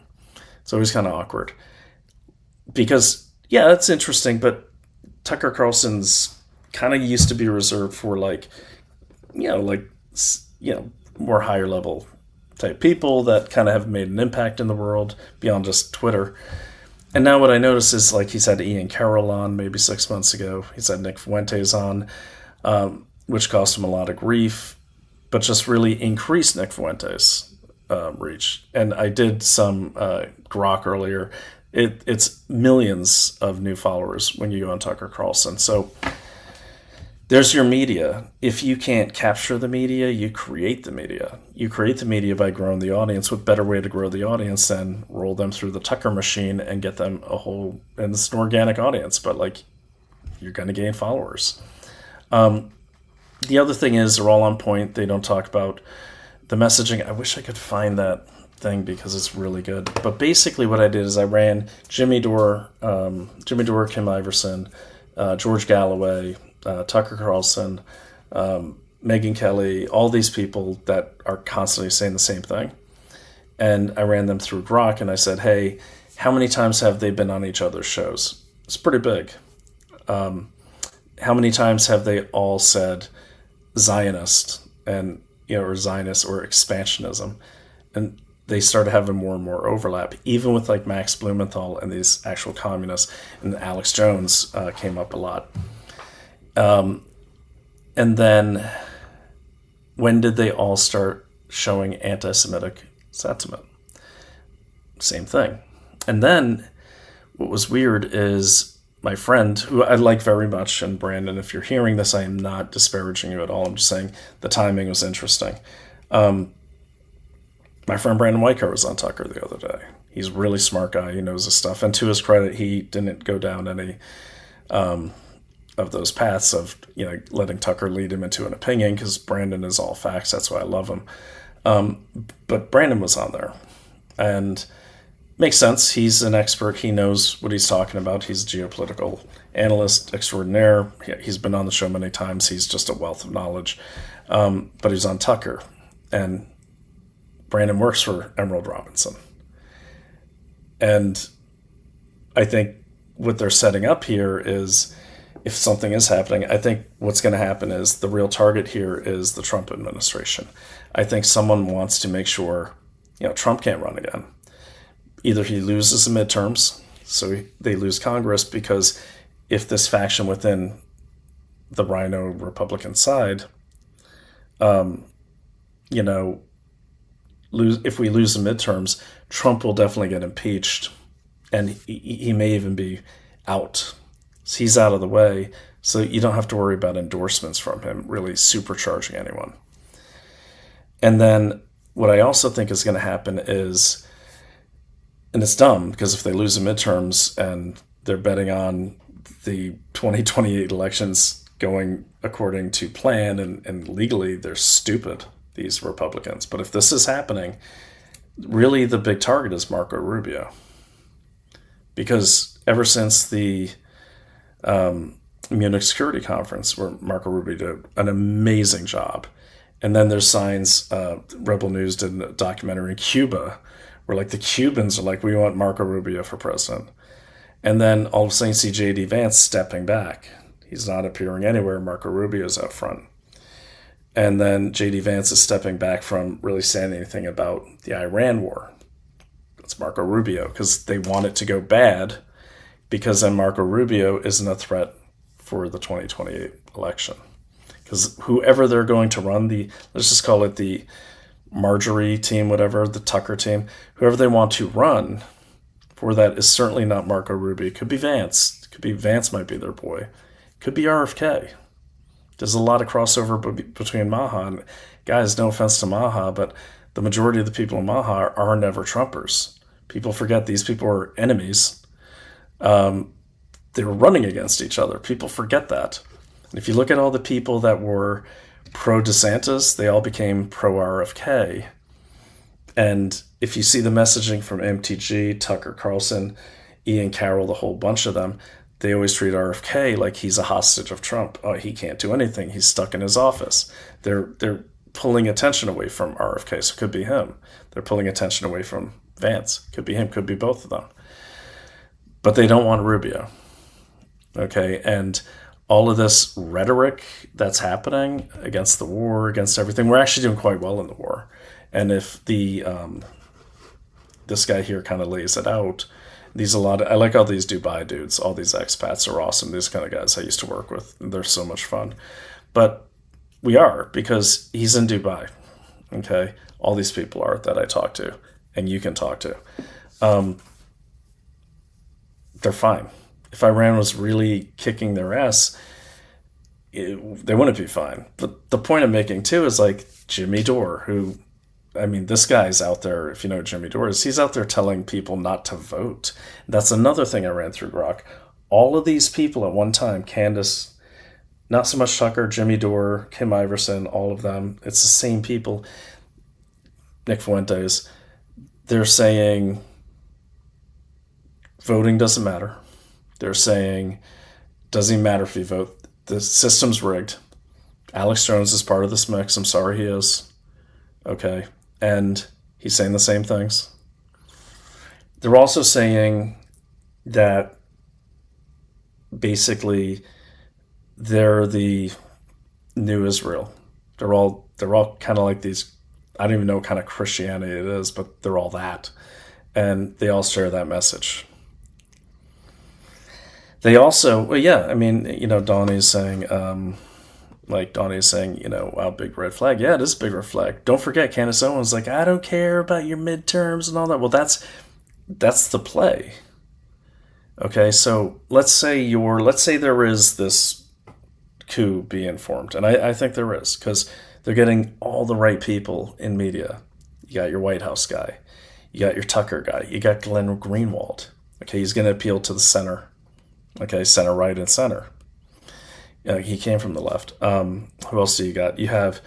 It's always kind of awkward. Because, yeah, that's interesting, but Tucker Carlson's kind of used to be reserved for more higher level type people that kind of have made an impact in the world beyond just Twitter. And now what I notice is like he's had Ian Carroll on maybe 6 months ago. He's had Nick Fuentes on, which cost him a lot of grief, but just really increased Nick Fuentes' reach. And I did some grok earlier. It's millions of new followers when you go on Tucker Carlson. So there's your media. If you can't capture the media, you create the media. You create the media by growing the audience. What better way to grow the audience than roll them through the Tucker machine and get them and it's an organic audience, but like you're going to gain followers. The other thing is they're all on point. They don't talk about the messaging. I wish I could find that thing because it's really good. But basically what I did is I ran Jimmy Dore, Kim Iverson, George Galloway, Tucker Carlson, Megyn Kelly, all these people that are constantly saying the same thing. And I ran them through Grok and I said, hey, how many times have they been on each other's shows? It's pretty big. How many times have they all said Zionist and, or Zionist or expansionism? And they started having more and more overlap, even with like Max Blumenthal and these actual communists, and Alex Jones came up a lot. And then when did they all start showing anti-Semitic sentiment? Same thing. And then what was weird is my friend, who I like very much, and Brandon, if you're hearing this, I am not disparaging you at all. I'm just saying the timing was interesting. My friend Brandon Weicker was on Tucker the other day. He's a really smart guy. He knows his stuff. And to his credit, he didn't go down any of those paths of, letting Tucker lead him into an opinion, because Brandon is all facts. That's why I love him. But Brandon was on there. And makes sense. He's an expert. He knows what he's talking about. He's a geopolitical analyst extraordinaire. He's been on the show many times. He's just a wealth of knowledge. But he's on Tucker. And Brandon works for Emerald Robinson. And I think what they're setting up here is, if something is happening, I think what's going to happen is the real target here is the Trump administration. I think someone wants to make sure, Trump can't run again. Either he loses the midterms, so they lose Congress, because if this faction within the Rhino Republican side, if we lose the midterms, Trump will definitely get impeached, and he may even be out. So he's out of the way, so you don't have to worry about endorsements from him really supercharging anyone. And then what I also think is going to happen is, and it's dumb, because if they lose the midterms and they're betting on the 2028 elections going according to plan and legally, they're stupid, these Republicans. But if this is happening, really the big target is Marco Rubio. Because ever since the Munich Security Conference, where Marco Rubio did an amazing job, and then there's signs, Rebel News did a documentary in Cuba, where the Cubans are like, we want Marco Rubio for president. And then all of a sudden you see J.D. Vance stepping back. He's not appearing anywhere. Marco Rubio's out front. And then J.D. Vance is stepping back from really saying anything about the Iran war. That's Marco Rubio, because they want it to go bad, because then Marco Rubio isn't a threat for the 2028 election. Because whoever they're going to run, let's just call it the Marjorie team, whatever, the Tucker team, whoever they want to run for that is certainly not Marco Rubio. It could be Vance. Vance might be their boy. It could be RFK. There's a lot of crossover between Maha. And guys, no offense to Maha, but the majority of the people in Maha are never Trumpers. People forget these people are enemies. They were running against each other. People forget that. And if you look at all the people that were pro-DeSantis, they all became pro-RFK. And if you see the messaging from MTG, Tucker Carlson, Ian Carroll, the whole bunch of them, they always treat RFK like he's a hostage of Trump. Oh, he can't do anything. He's stuck in his office. They're pulling attention away from RFK, so it could be him. They're pulling attention away from Vance. Could be him, could be both of them. But they don't want Rubio. Okay, and all of this rhetoric that's happening against the war, against everything, we're actually doing quite well in the war. And if this guy here kind of lays it out, I like all these Dubai dudes, all these expats are awesome. These kind of guys I used to work with, they're so much fun. But we are, because he's in Dubai, okay? All these people are that I talk to, and you can talk to. They're fine. If Iran was really kicking their ass, they wouldn't be fine. But the point I'm making, too, is Jimmy Dore, who, this guy's out there, if you know what Jimmy Dore is, he's out there telling people not to vote. That's another thing I ran through Grok. All of these people at one time, Candace, not so much Tucker, Jimmy Dore, Kim Iverson, all of them, it's the same people, Nick Fuentes, they're saying voting doesn't matter. They're saying, doesn't matter if you vote. The system's rigged. Alex Jones is part of this mix. I'm sorry he is. Okay. And he's saying the same things. They're also saying that basically they're the new Israel. They're all kind of like these, I don't even know what kind of Christianity it is, but they're all that. And they all share that message. They also, Donnie's saying, wow, big red flag. Yeah, it is a big red flag. Don't forget, Candace Owens I don't care about your midterms and all that. Well, that's the play. Okay, so let's say there is this coup being formed, and I think there is, because they're getting all the right people in media. You got your White House guy, you got your Tucker guy, you got Glenn Greenwald. Okay, he's going to appeal to the center. Okay, center, right, and center. He came from the left. Who else do you got? You have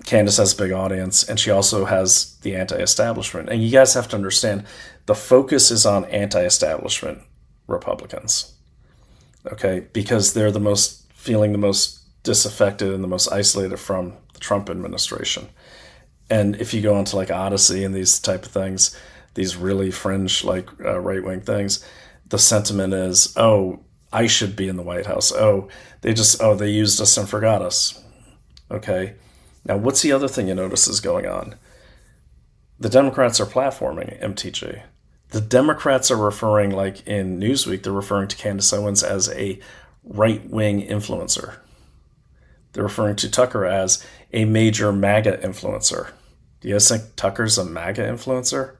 Candace has a big audience, and she also has the anti-establishment. And you guys have to understand, the focus is on anti-establishment Republicans. Okay, because they're feeling the most disaffected and the most isolated from the Trump administration. And if you go onto like Odyssey and these type of things, these really fringe right-wing things, the sentiment is, oh, I should be in the White House. They used us and forgot us. Okay. Now, what's the other thing you notice is going on? The Democrats are platforming MTG. The Democrats are referring, like in Newsweek, they're referring to Candace Owens as a right-wing influencer. They're referring to Tucker as a major MAGA influencer. Do you guys think Tucker's a MAGA influencer?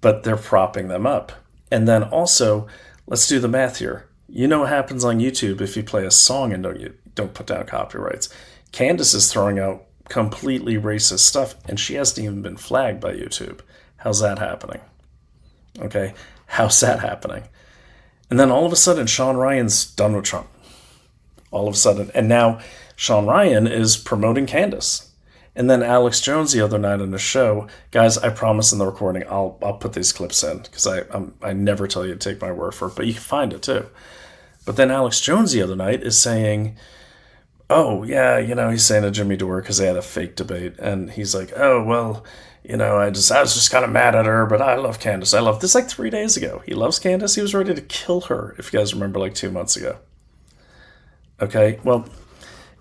But they're propping them up. And then also, let's do the math here. You know what happens on YouTube if you play a song and don't put down copyrights. Candace is throwing out completely racist stuff, and she hasn't even been flagged by YouTube. How's that happening? Okay, how's that happening? And then all of a sudden, Sean Ryan's done with Trump. All of a sudden. And now Sean Ryan is promoting Candace. And then Alex Jones the other night on the show, guys, I promise in the recording, I'll put these clips in, because I never tell you to take my word for it, but you can find it too. But then Alex Jones the other night is saying, oh, yeah, he's saying to Jimmy Dore, because they had a fake debate, and he's like, oh, well, I was just kind of mad at her, but I love Candace. I love this, like 3 days ago. He loves Candace. He was ready to kill her, if you guys remember, like 2 months ago. Okay, well,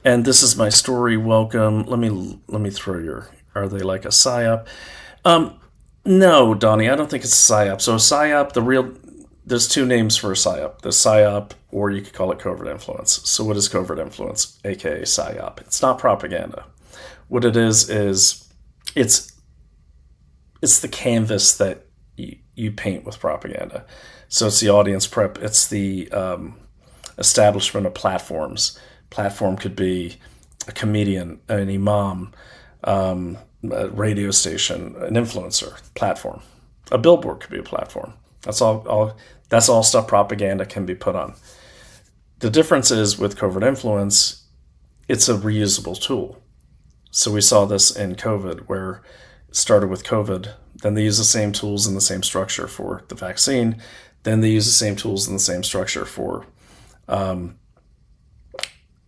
and this is my story. Welcome. Let me throw are they like a PSYOP? No, Donnie, I don't think it's a PSYOP. So a PSYOP, there's two names for a PSYOP. There's PSYOP, or you could call it covert influence. So what is covert influence, aka PSYOP? It's not propaganda. What it is it's the canvas that you paint with propaganda. So it's the audience prep. It's the establishment of platforms. Platform could be a comedian, an imam, a radio station, an influencer. Platform. A billboard could be a platform. That's all stuff propaganda can be put on. The difference is with covert influence, it's a reusable tool. So we saw this in COVID, where it started with COVID. Then they use the same tools and the same structure for the vaccine. Then they use the same tools and the same structure for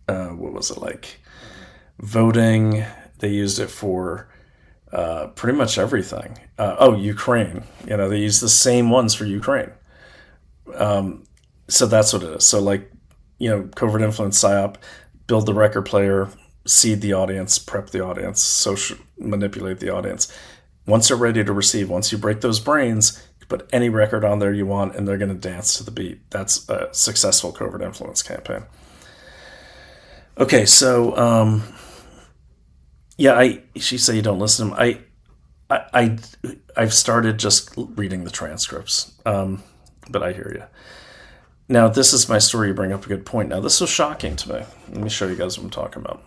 what was it, like voting. They used it for pretty much everything. Ukraine. They use the same ones for Ukraine. So that's what it is. So covert influence, PSYOP, build the record player, seed the audience, prep the audience, social, manipulate the audience. Once they're ready to receive, once you break those brains, you put any record on there you want, and they're going to dance to the beat. That's a successful covert influence campaign. Okay, so she said you don't listen to them. I've started just reading the transcripts, but I hear you. Now, this is my story. You bring up a good point. Now, this was shocking to me. Let me show you guys what I'm talking about.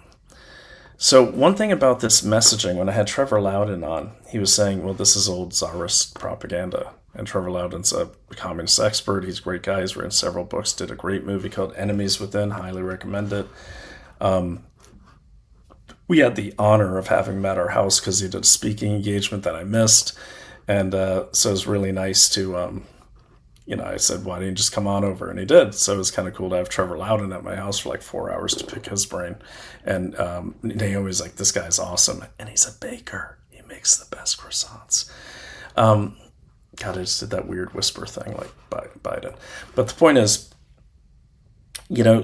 So one thing about this messaging, when I had Trevor Loudon on, he was saying, well, this is old Tsarist propaganda. And Trevor Loudon's a communist expert. He's a great guy. He's written several books, did a great movie called Enemies Within. Highly recommend it. We had the honor of having him at our house because he did a speaking engagement that I missed. And so it was really nice to, I said, why didn't you just come on over? And he did. So it was kind of cool to have Trevor Loudon at my house for like 4 hours to pick his brain. And Naomi's like, this guy's awesome. And he's a baker. He makes the best croissants. God, I just did that weird whisper thing like Biden. But the point is,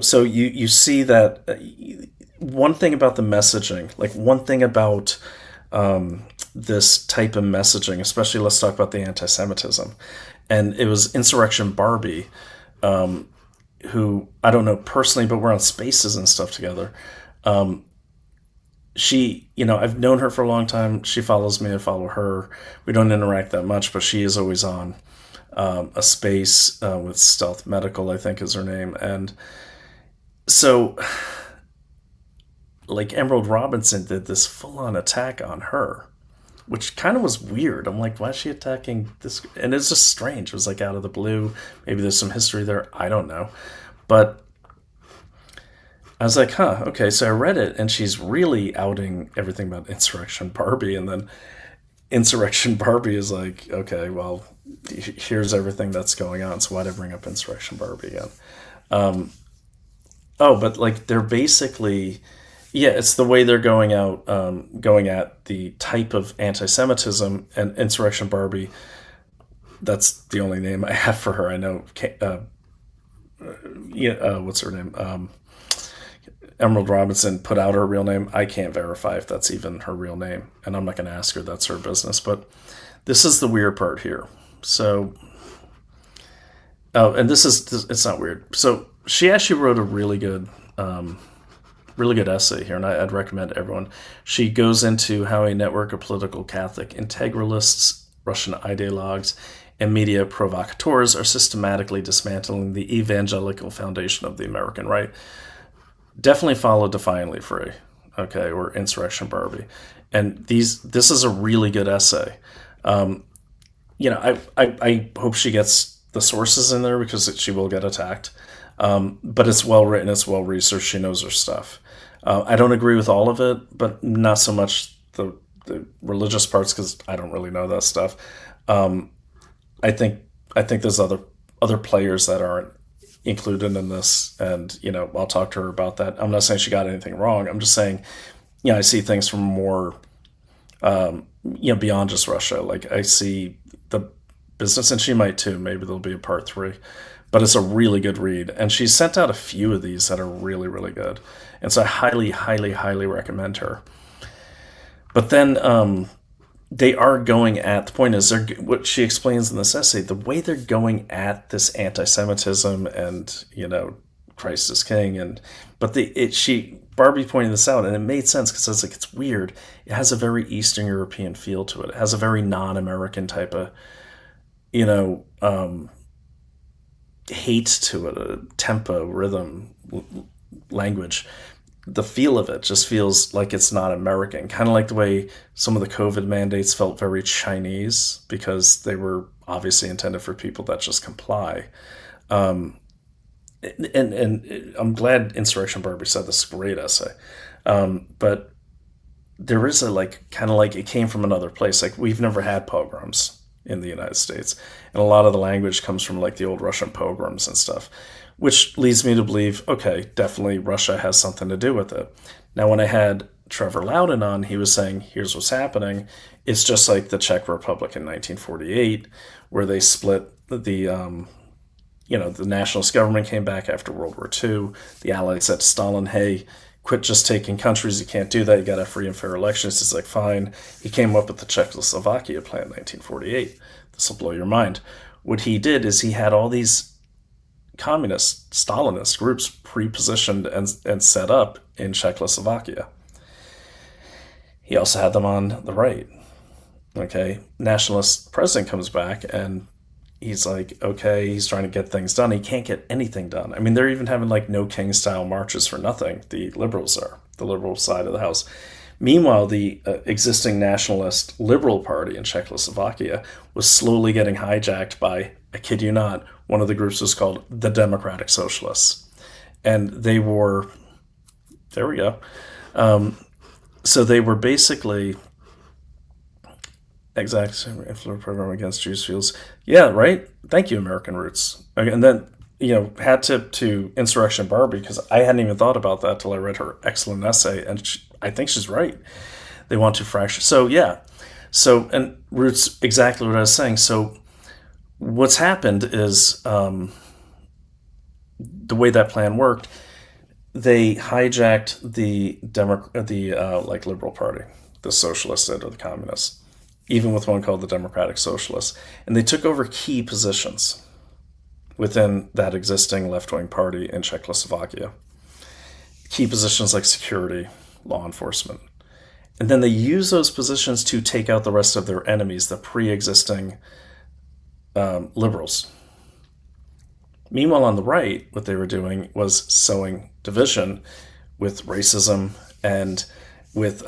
so you see that one thing about the messaging, like one thing about this type of messaging, especially let's talk about the anti-Semitism. And it was Insurrection Barbie, who I don't know personally, but we're on Spaces and stuff together. I've known her for a long time. She follows me, I follow her. We don't interact that much, but she is always on a space with Stealth Medical, I think is her name. And so, like, Emerald Robinson did this full-on attack on her, which kind of was weird. I'm like, why is she attacking this? And it's just strange. It was like out of the blue. Maybe there's some history there. I don't know. But I was like, okay. So I read it, and she's really outing everything about Insurrection Barbie. And then Insurrection Barbie is like, okay, well, here's everything that's going on. So why'd I bring up Insurrection Barbie again? But like they're basically... Yeah, it's the way they're going at the type of anti-Semitism, and Insurrection Barbie, that's the only name I have for her. I know, what's her name? Emerald Robinson put out her real name. I can't verify if that's even her real name, and I'm not going to ask her. That's her business. But this is the weird part here. So, and it's not weird. So she actually wrote a really good essay here, and I'd recommend everyone. She goes into how a network of political Catholic integralists, Russian ideologues, and media provocateurs are systematically dismantling the evangelical foundation of the American right. Definitely follow Defiantly Free, okay, or Insurrection Barbie. And this is a really good essay. I hope she gets the sources in there, because she will get attacked. But it's well written, it's well researched, she knows her stuff. I don't agree with all of it, but not so much the religious parts, because I don't really know that stuff. I think there's other players that aren't included in this, and I'll talk to her about that. I'm not saying she got anything wrong. I'm just saying, I see things from more, beyond just Russia. Like I see the business, and she might too. Maybe there'll be a part 3. But it's a really good read. And she's sent out a few of these that are really, really good. And so I highly, highly, highly recommend her. But then they are going at, the point is, what she explains in this essay, the way they're going at this anti-Semitism and, Christ is King. But Barbie pointed this out, and it made sense, because it's weird. It has a very Eastern European feel to it. It has a very non-American type of, hate to it, a tempo, rhythm, language. The feel of it just feels like it's not American, kind of like the way some of the COVID mandates felt very Chinese, because they were obviously intended for people that just comply. And I'm glad Insurrection Barbie said this great essay. But there is kind of like it came from another place. Like, we've never had pogroms in the United States. And a lot of the language comes from like the old Russian pogroms and stuff, which leads me to believe, okay, definitely Russia has something to do with it. Now, when I had Trevor Loudon on, he was saying, here's what's happening. It's just like the Czech Republic in 1948, where they split the nationalist government came back after World War II. The Allies said to Stalin, hey, quit just taking countries. You can't do that. You got to have free and fair elections. He's like, fine. He came up with the Czechoslovakia plan in 1948. This will blow your mind. What he did is he had all these communist, Stalinist groups pre-positioned and set up in Czechoslovakia. He also had them on the right. Okay, nationalist president comes back and he's like, okay, he's trying to get things done. He can't get anything done. I mean, they're even having like no king style marches for nothing. The liberals are, the liberal side of the house. Meanwhile, the existing nationalist liberal party in Czechoslovakia was slowly getting hijacked by, I kid you not, one of the groups was called the Democratic Socialists. And they were, there we go. So they were basically, exact influence program against Jews feels, yeah, right? Thank you, American Roots. And then, had to Insurrection Barbie, because I hadn't even thought about that till I read her excellent essay, and I think she's right. They want to fracture. So, yeah. So, and Roots, exactly what I was saying. So, what's happened is the way that plan worked, they hijacked the Liberal Party, the Socialists or the Communists, even with one called the Democratic Socialists, and they took over key positions within that existing left-wing party in Czechoslovakia. Key positions like security, law enforcement, And then they use those positions to take out the rest of their enemies, the pre-existing liberals. Meanwhile, on the right, what they were doing was sowing division with racism and with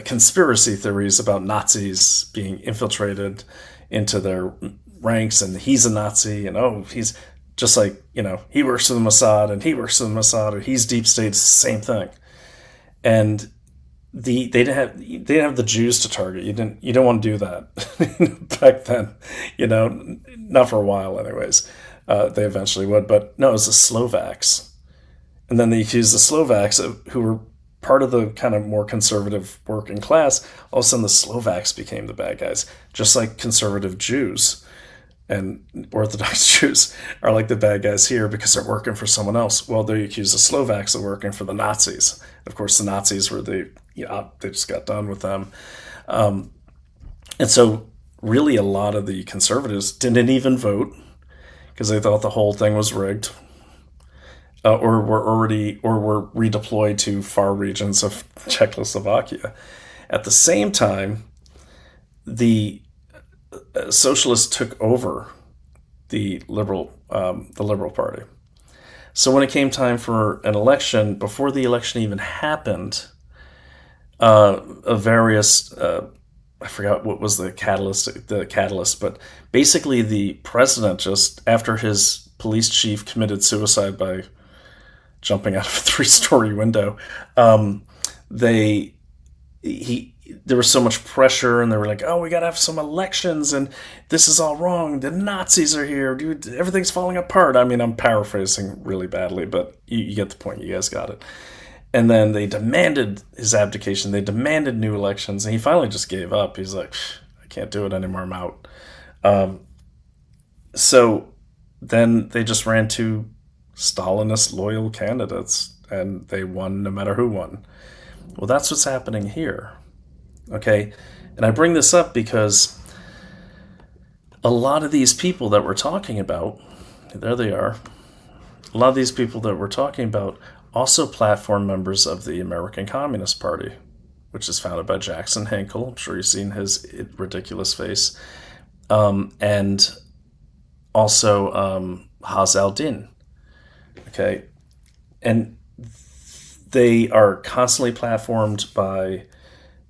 conspiracy theories about Nazis being infiltrated into their ranks, and he's a Nazi, and he's just like, he works for the Mossad, and he works for the Mossad, or he's deep state. It's the same thing. And they didn't have the Jews to target. You don't want to do that back then, not for a while anyways. They eventually would, but no, it was the Slovaks. And then they accused the Slovaks, who were part of the kind of more conservative working class. All of a sudden the Slovaks became the bad guys, just like conservative Jews and Orthodox Jews are like the bad guys here because they're working for someone else. Well, they accuse the Slovaks of working for the Nazis. Of course, the Nazis were they just got done with them. And so really a lot of the conservatives didn't even vote because they thought the whole thing was rigged, or were redeployed to far regions of Czechoslovakia. At the same time, the socialists took over the Liberal Party. So when it came time for an election, before the election even happened, various I forgot what was the catalyst, but basically the president, just after his police chief committed suicide by jumping out of a 3-story window, there was so much pressure, and they were like, we got to have some elections, and this is all wrong. The Nazis are here. Dude, everything's falling apart. I mean, I'm paraphrasing really badly, but you get the point. You guys got it. And then they demanded his abdication. They demanded new elections, and he finally just gave up. He's like, I can't do it anymore. I'm out. So then they just ran two Stalinist loyal candidates, and they won no matter who won. Well, that's what's happening here. Okay, and I bring this up because a lot of these people that we're talking about, there they are, a lot of these people that we're talking about also platform members of the American Communist Party, which is founded by Jackson Hinkle. I'm sure you've seen his ridiculous face. And also Haz al-Din. Okay, and they are constantly platformed by,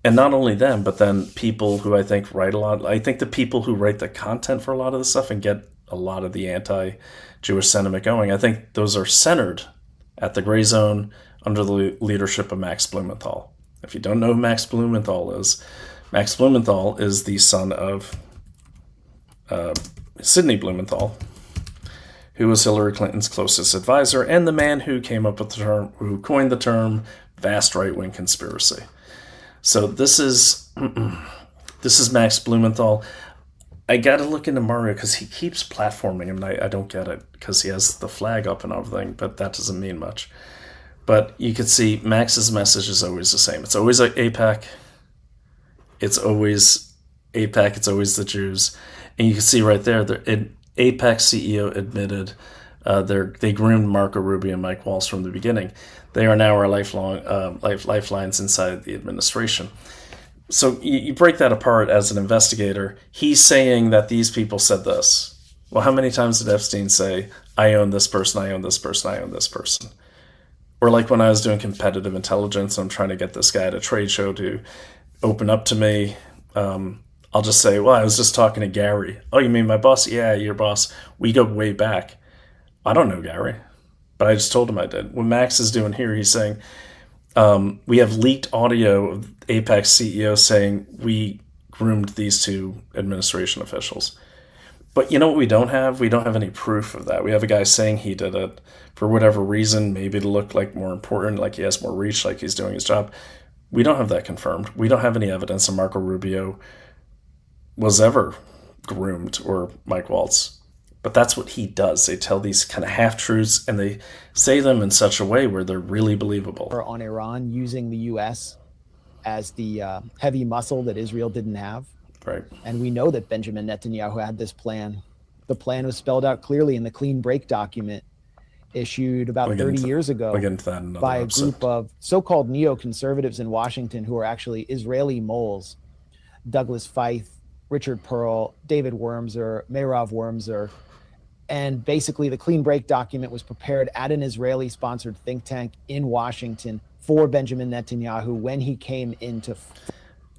and not only them, but then people who I think write a lot. I think the people who write the content for a lot of this stuff and get a lot of the anti-Jewish sentiment going, I think those are centered at the Gray Zone under the leadership of Max Blumenthal. If you don't know who Max Blumenthal is the son of Sidney Blumenthal, who was Hillary Clinton's closest advisor and the man who came up with the term, who coined the term vast right-wing conspiracy. So this is Max Blumenthal. I got to look into Mario because he keeps platforming him, and I don't get it because he has the flag up and everything, but that doesn't mean much. But you can see Max's message is always the same. It's always like AIPAC. It's always AIPAC. It's always the Jews. And you can see right there, AIPAC CEO admitted they groomed Marco Rubio and Mike Waltz from the beginning. They are now our lifelines inside the administration. So you break that apart as an investigator. He's saying that these people said this. Well, how many times did Epstein say, I own this person, I own this person, I own this person? Or like when I was doing competitive intelligence, I'm trying to get this guy at a trade show to open up to me. I'll just say, well, I was just talking to Gary. Oh, you mean my boss? Yeah, your boss. We go way back. I don't know Gary, but I just told him I did. What Max is doing here, he's saying, we have leaked audio of AIPAC CEO saying we groomed these two administration officials. But you know what we don't have? We don't have any proof of that. We have a guy saying he did it for whatever reason, maybe to look like more important, like he has more reach, like he's doing his job. We don't have that confirmed. We don't have any evidence that Marco Rubio was ever groomed, or Mike Waltz. But that's what he does. They tell these kind of half-truths, and they say them in such a way where they're really believable. On Iran using the U.S. as the heavy muscle that Israel didn't have. Right. And we know that Benjamin Netanyahu had this plan. The plan was spelled out clearly in the clean break document. issued about 30 years ago by a group of so-called neoconservatives in Washington who are actually Israeli moles. Douglas Feith, Richard Pearl, David Wormser, Meirav Wormser. And basically the clean break document was prepared at an Israeli-sponsored think tank in Washington for Benjamin Netanyahu when he came into...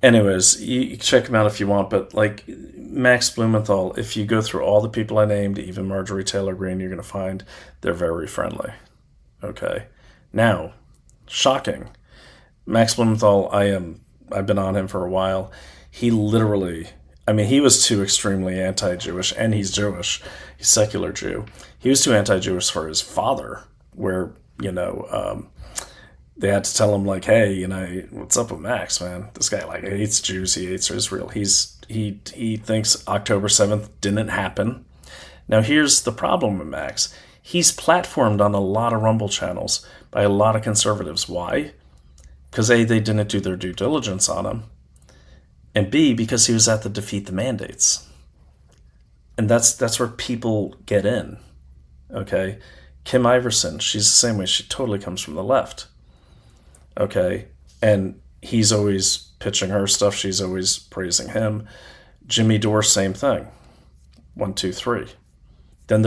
Anyways, you check him out if you want, but like Max Blumenthal, if you go through all the people I named, even Marjorie Taylor Greene, you're going to find they're very friendly. Okay. Now, shocking. Max Blumenthal, I've been on him for a while. He literally, I mean, he was too extremely anti-Jewish, and he's Jewish. He's secular Jew. He was too anti-Jewish for his father, where, they had to tell him, like, hey, what's up with Max, man? This guy, like, hates Jews. He hates Israel. He thinks October 7th didn't happen. Now, here's the problem with Max. He's platformed on a lot of Rumble channels by a lot of conservatives. Why? Because A, they didn't do their due diligence on him. And B, because he was at the Defeat the Mandates. And that's where people get in. Okay? Kim Iverson, she's the same way. She totally comes from the left. Okay, and he's always pitching her stuff. She's always praising him. Jimmy Dore, same thing. 1, 2, 3. Then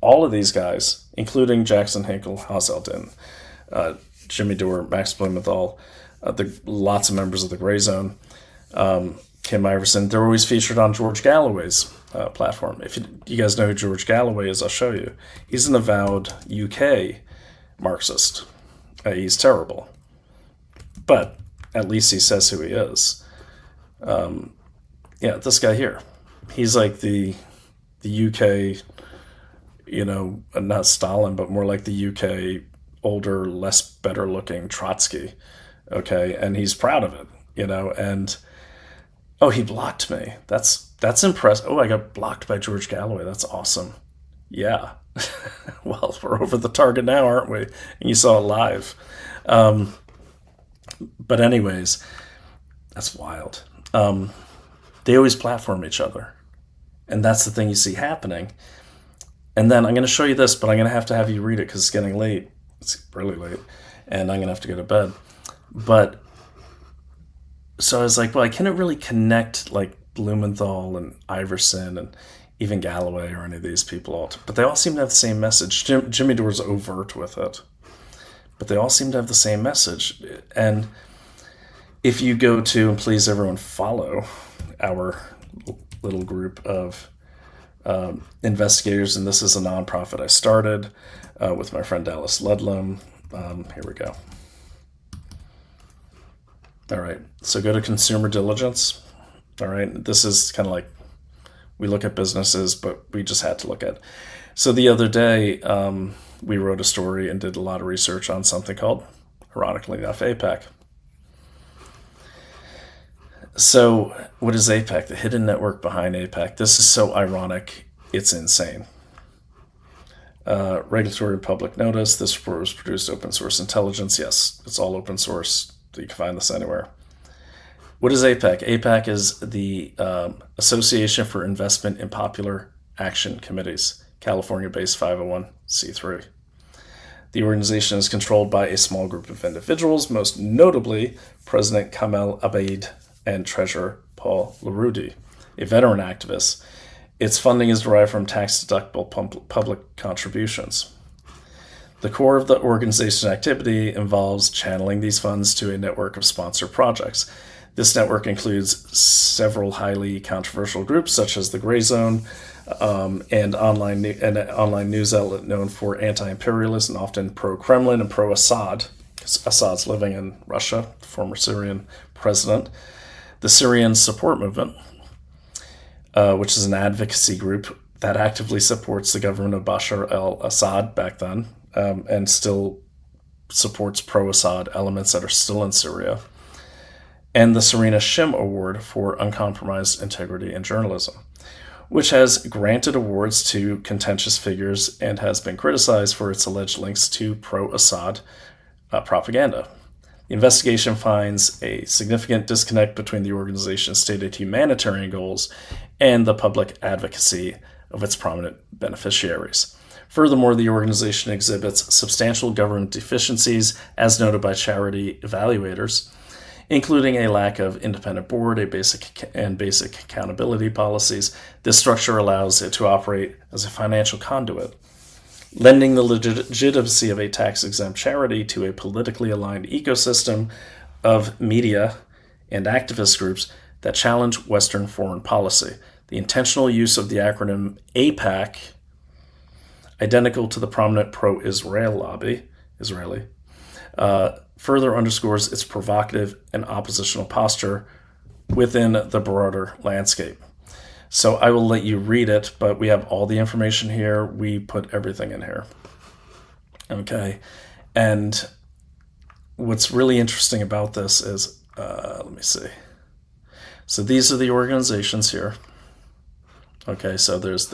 all of these guys, including Jackson Hinkle, Haz el-Din, Jimmy Dore, Max Blumenthal, lots of members of the Gray Zone, Kim Iverson, they're always featured on George Galloway's platform. If you guys know who George Galloway is, I'll show you. He's an avowed UK Marxist. He's terrible. But at least he says who he is. This guy here. He's like the UK, not Stalin, but more like the UK older, less better looking Trotsky. Okay, and he's proud of it, and he blocked me. That's impressive. Oh, I got blocked by George Galloway. That's awesome. Yeah. Well, we're over the target now, aren't we? And you saw it live. But anyways, that's wild. They always platform each other. And that's the thing you see happening. And then I'm going to show you this, but I'm going to have you read it because it's getting late. It's really late. And I'm going to have to go to bed. But so I was like, well, I couldn't really connect like Blumenthal and Iverson and even Galloway or any of these people. But they all seem to have the same message. Jimmy Dore's overt with it. But they all seem to have the same message. And if you go to, and please everyone follow our little group of investigators, and this is a nonprofit I started with my friend Dallas Ludlam. Here we go. All right, so go to Consumer Diligence. All right, this is kind of like we look at businesses, but we just had to look at. So the other day, we wrote a story and did a lot of research on something called, ironically enough, AIPAC. So what is AIPAC? The hidden network behind AIPAC. This is so ironic, it's insane. Regulatory and public notice. This report was produced open source intelligence. Yes, it's all open source. You can find this anywhere. What is AIPAC? AIPAC is the Association for Investment in Popular Action Committees, California-based 501c3. The organization is controlled by a small group of individuals, most notably President Kamel Abeid and Treasurer Paul Larudi, a veteran activist. Its funding is derived from tax-deductible public contributions. The core of the organization's activity involves channeling these funds to a network of sponsored projects. This network includes several highly controversial groups, such as the Gray Zone, and online news outlet known for anti-imperialist and often pro-Kremlin and pro-Assad. Assad's living in Russia, former Syrian president. The Syrian Support Movement, which is an advocacy group that actively supports the government of Bashar al-Assad back then, and still supports pro-Assad elements that are still in Syria. And the Serena Shim Award for Uncompromised Integrity in Journalism, which has granted awards to contentious figures and has been criticized for its alleged links to pro-Assad propaganda. The investigation finds a significant disconnect between the organization's stated humanitarian goals and the public advocacy of its prominent beneficiaries. Furthermore, the organization exhibits substantial government deficiencies, as noted by charity evaluators, including a lack of independent board, basic accountability policies. This structure allows it to operate as a financial conduit, lending the legitimacy of a tax-exempt charity to a politically aligned ecosystem of media and activist groups that challenge Western foreign policy. The intentional use of the acronym AIPAC, identical to the prominent pro-Israel lobby, further underscores its provocative and oppositional posture within the broader landscape. So I will let you read it, but we have all the information here. We put everything in here. Okay. And what's really interesting about this is, let me see. So these are the organizations here. Okay, so there's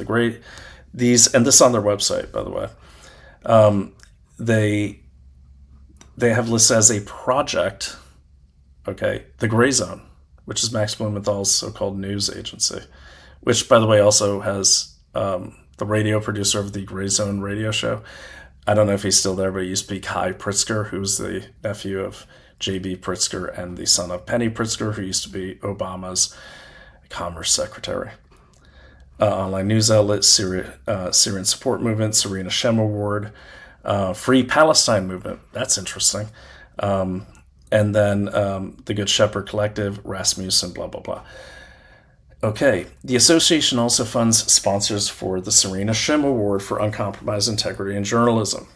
these, and this is on their website, by the way. They have listed as a project, okay, the Gray Zone, which is Max Blumenthal's so-called news agency, which, by the way, also has the radio producer of the Gray Zone radio show. I don't know if he's still there, but he used to be Kai Pritzker, who's the nephew of J.B. Pritzker and the son of Penny Pritzker, who used to be Obama's Commerce Secretary. Online news outlet, Syrian Support Movement, Serena Shem Award, Free Palestine Movement. That's interesting. And then the Good Shepherd Collective, Rasmussen, blah, blah, blah. Okay, the association also funds sponsors for the Serena Shem Award for Uncompromised Integrity in Journalism.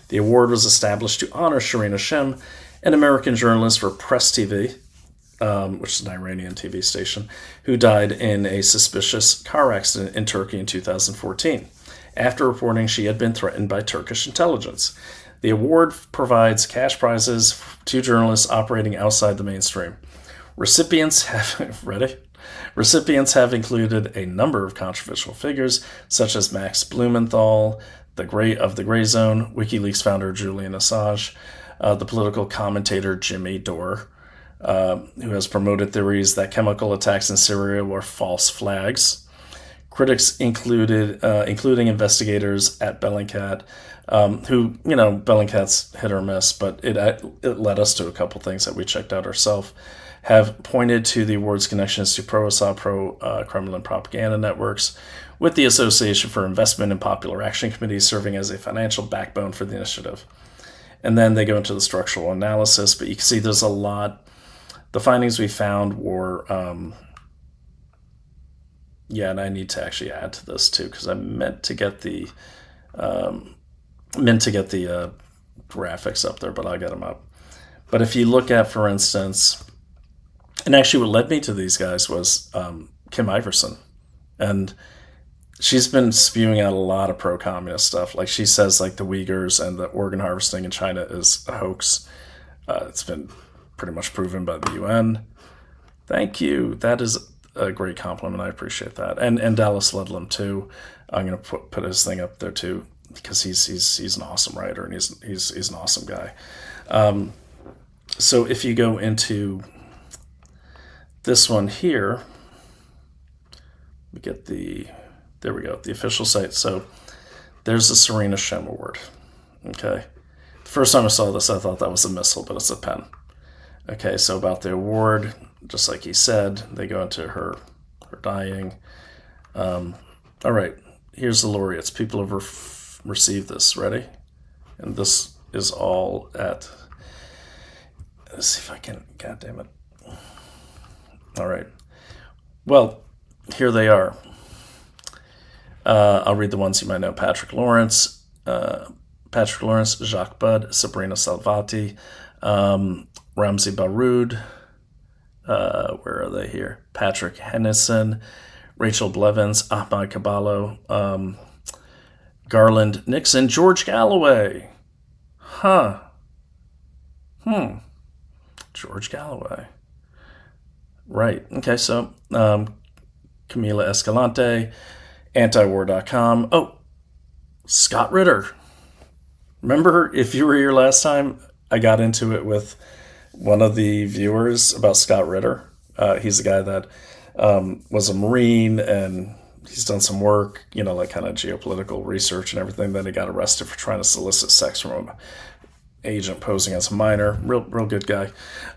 The award was established to honor Serena Shem, an American journalist for Press TV, which is an Iranian TV station, who died in a suspicious car accident in Turkey in 2014, after reporting she had been threatened by Turkish intelligence. The award provides cash prizes to journalists operating outside the mainstream. Recipients have included a number of controversial figures, such as Max Blumenthal, the Gray Zone, WikiLeaks founder Julian Assange, the political commentator Jimmy Dore, who has promoted theories that chemical attacks in Syria were false flags. Critics including investigators at Bellingcat, who, Bellingcat's hit or miss, but it led us to a couple things that we checked out ourselves, have pointed to the award's connections to pro-Assad, pro-Kremlin propaganda networks, with the Association for Investment and Popular Action Committee serving as a financial backbone for the initiative. And then they go into the structural analysis, but you can see there's a lot. The findings we found were, and I need to actually add to this too, because I meant to get the graphics up there, but I'll get them up. But if you look at, for instance, and actually what led me to these guys was Kim Iverson, and she's been spewing out a lot of pro-communist stuff. Like she says, like the Uyghurs and the organ harvesting in China is a hoax. It's been pretty much proven by the UN. Thank you. That is a great compliment. I appreciate that. And Dallas Ludlam too. I'm going to put his thing up there too, because he's an awesome writer and he's an awesome guy. So if you go into this one here, we get there we go, the official site. So there's the Serena Shem Award. Okay. The first time I saw this, I thought that was a missile, but it's a pen. Okay, so about the award, just like he said, they go into her dying. All right, here's the laureates. People have received this. Ready? And this is all at, let's see if I can, God damn it. All right. Well, here they are. I'll read the ones you might know. Patrick Lawrence, Jacques Budd, Sabrina Salvati, Ramzi Baroud, where are they here? Patrick Hennison, Rachel Blevins, Ahmad Caballo, Garland Nixon, George Galloway. George Galloway. Right. Okay, so Camila Escalante, antiwar.com. Oh, Scott Ritter. Remember, if you were here last time, I got into it with one of the viewers about Scott Ritter. He's the guy that was a Marine and he's done some work, like kind of geopolitical research and everything. Then he got arrested for trying to solicit sex from an agent posing as a minor. Real good guy.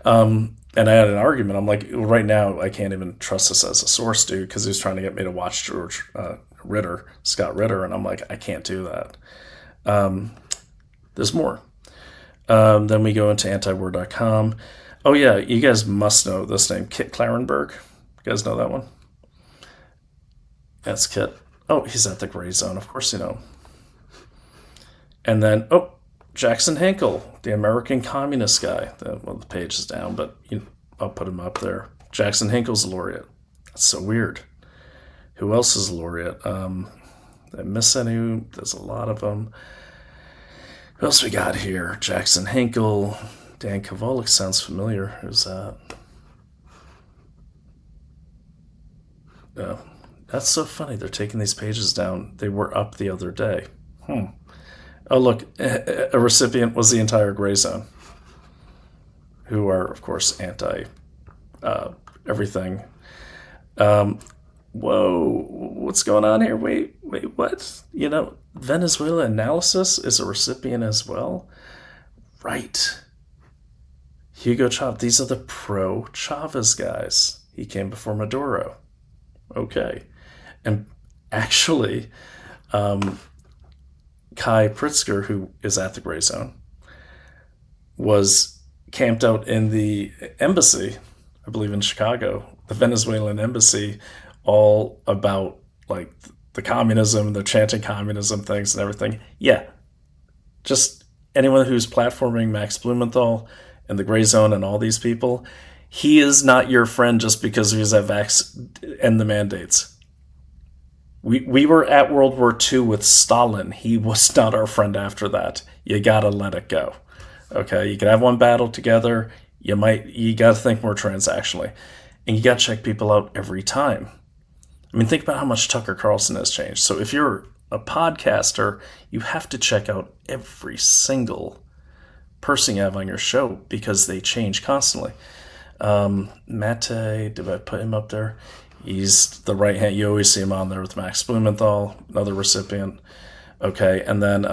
And I had an argument. I'm like, right now, I can't even trust this as a source, dude, because he was trying to get me to watch Scott Ritter, and I'm like, I can't do that. There's more. Then we go into antiwar.com. Oh, yeah, you guys must know this name, Kit Clarenberg. You guys know that one? That's Kit. Oh, he's at the Gray Zone. Of course you know. And then, Jackson Hinkle, the American Communist guy. The page is down, but I'll put him up there. Jackson Hinkle's a laureate. That's so weird. Who else is a laureate? Did I miss any? There's a lot of them. Who else we got here? Jackson Hinkle. Dan Kovalik sounds familiar. Who's that? That's so funny. They're taking these pages down. They were up the other day. Oh, look, a recipient was the entire Gray Zone, who are, of course, anti everything. Whoa, what's going on here? Wait, what? Venezuela Analysis is a recipient as well? Right. Hugo Chavez, these are the pro-Chavez guys. He came before Maduro. Okay. And actually, Kai Pritzker, who is at the Gray Zone, was camped out in the embassy, I believe in Chicago, the Venezuelan embassy, all about like the communism, they're chanting communism things and everything. Yeah, just anyone who's platforming Max Blumenthal and the Gray Zone and all these people, he is not your friend just because he's at Vax and the mandates. We were at World War II with Stalin. He was not our friend after that. You gotta let it go. Okay, you can have one battle together. You gotta think more transactionally. And you gotta check people out every time. I mean, think about how much Tucker Carlson has changed. So if you're a podcaster, you have to check out every single person you have on your show because they change constantly. Mate, did I put him up there? He's the right hand. You always see him on there with Max Blumenthal, another recipient. Okay, and then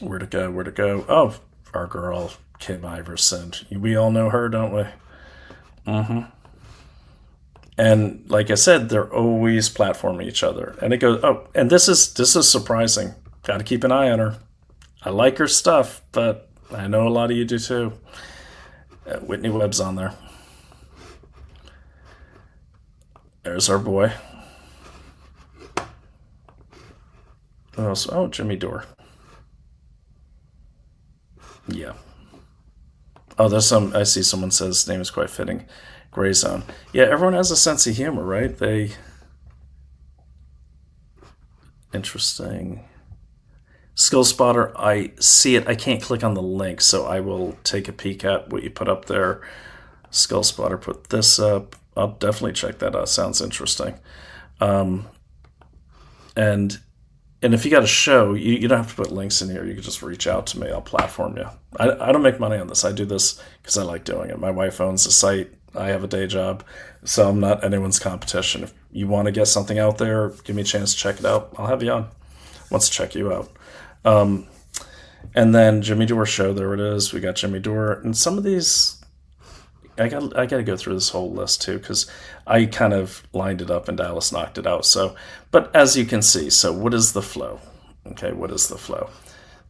where to go? Oh, our girl, Kim Iverson. We all know her, don't we? Mm-hmm. And like I said, they're always platforming each other. And it goes, and this is surprising. Got to keep an eye on her. I like her stuff, but I know a lot of you do too. Whitney Webb's on there. There's our boy. Who else? Oh, Jimmy Dore. Yeah. Oh, there's some. I see someone says his name is quite fitting. Gray Zone. Yeah, everyone has a sense of humor, right? Interesting. Skill Spotter, I see it. I can't click on the link, so I will take a peek at what you put up there. Skill Spotter put this up. I'll definitely check that out. Sounds interesting. And if you got a show, you don't have to put links in here. You can just reach out to me. I'll platform you. I don't make money on this. I do this because I like doing it. My wife owns the site. I have a day job, so I'm not anyone's competition. If you want to get something out there, give me a chance to check it out. I'll have you on. Wants to check you out. And then Jimmy Dore show, there it is. We got Jimmy Dore, and some of these, I got to go through this whole list too because I kind of lined it up and Dallas knocked it out. So, but as you can see, so what is the flow? Okay, what is the flow?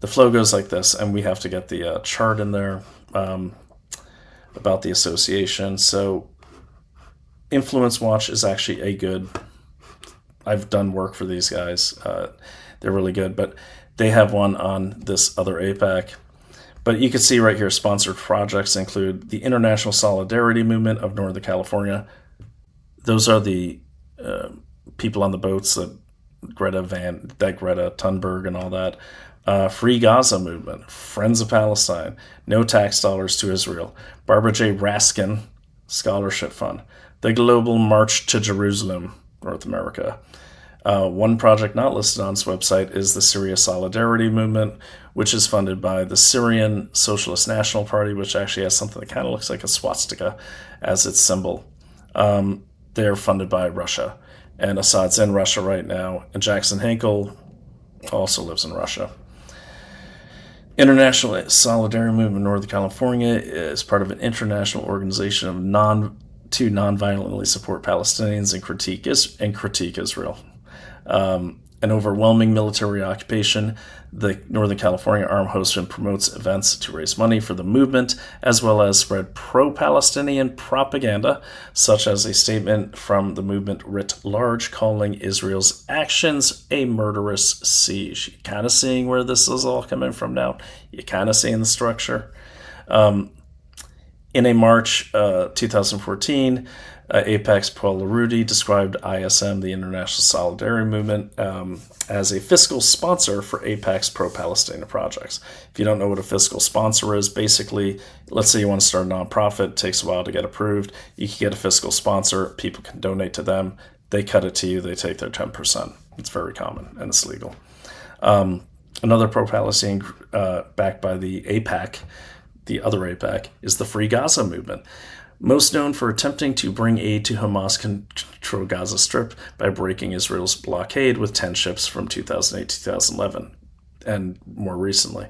The flow goes like this, and we have to get the chart in there about the association. So, Influence Watch is actually a good. I've done work for these guys. They're really good, but they have one on this other APAC. But you can see right here, sponsored projects include the International Solidarity Movement of Northern California. Those are the people on the boats, Greta Thunberg and all that. Free Gaza Movement, Friends of Palestine, No Tax Dollars to Israel, Barbara J. Raskin Scholarship Fund, the Global March to Jerusalem, North America. One project not listed on its website is the Syria Solidarity Movement, which is funded by the Syrian Socialist National Party, which actually has something that kind of looks like a swastika as its symbol. They're funded by Russia. and Assad's in Russia right now, and Jackson Hinkle also lives in Russia. International Solidarity Movement in Northern California is part of an international organization of to non-violently support Palestinians and critique Israel. An overwhelming military occupation, the Northern California Armed hosts and promotes events to raise money for the movement, as well as spread pro-Palestinian propaganda, such as a statement from the movement writ large calling Israel's actions a murderous siege. You're kind of seeing where this is all coming from now. You're kind of seeing the structure. In a March 2014, Apex Paul LaRudy described ISM, the International Solidarity Movement, as a fiscal sponsor for AIPAC's pro-Palestinian projects. If you don't know what a fiscal sponsor is, basically, let's say you want to start a nonprofit, it takes a while to get approved. You can get a fiscal sponsor, people can donate to them, they cut it to you, they take their 10%. It's very common and it's legal. Another pro-Palestinian backed by the AIPAC, the other AIPAC, is the Free Gaza movement, most known for attempting to bring aid to Hamas-controlled Gaza Strip by breaking Israel's blockade with 10 ships from 2008-2011, and more recently.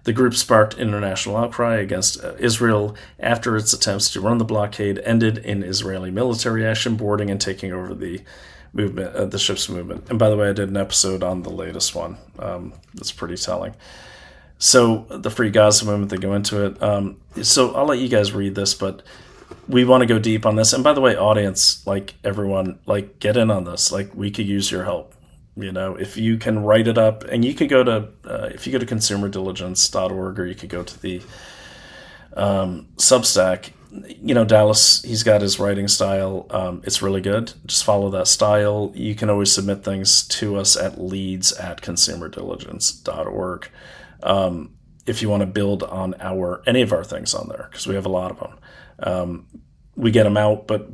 The group sparked international outcry against Israel after its attempts to run the blockade ended in Israeli military action, boarding and taking over the movement, the ship's movement. And by the way, I did an episode on the latest one. That's pretty telling. So the Free Gaza movement, they go into it. So I'll let you guys read this, but we want to go deep on this. And by the way, audience, like everyone, like get in on this. Like we could use your help. You know, if you can write it up, and you could go to, if you go to consumerdiligence.org, or you could go to the Substack. You know, Dallas, he's got his writing style. It's really good. Just follow that style. You can always submit things to us at leads@consumerdiligence.org. If you want to build on any of our things on there, because we have a lot of them. We get them out, but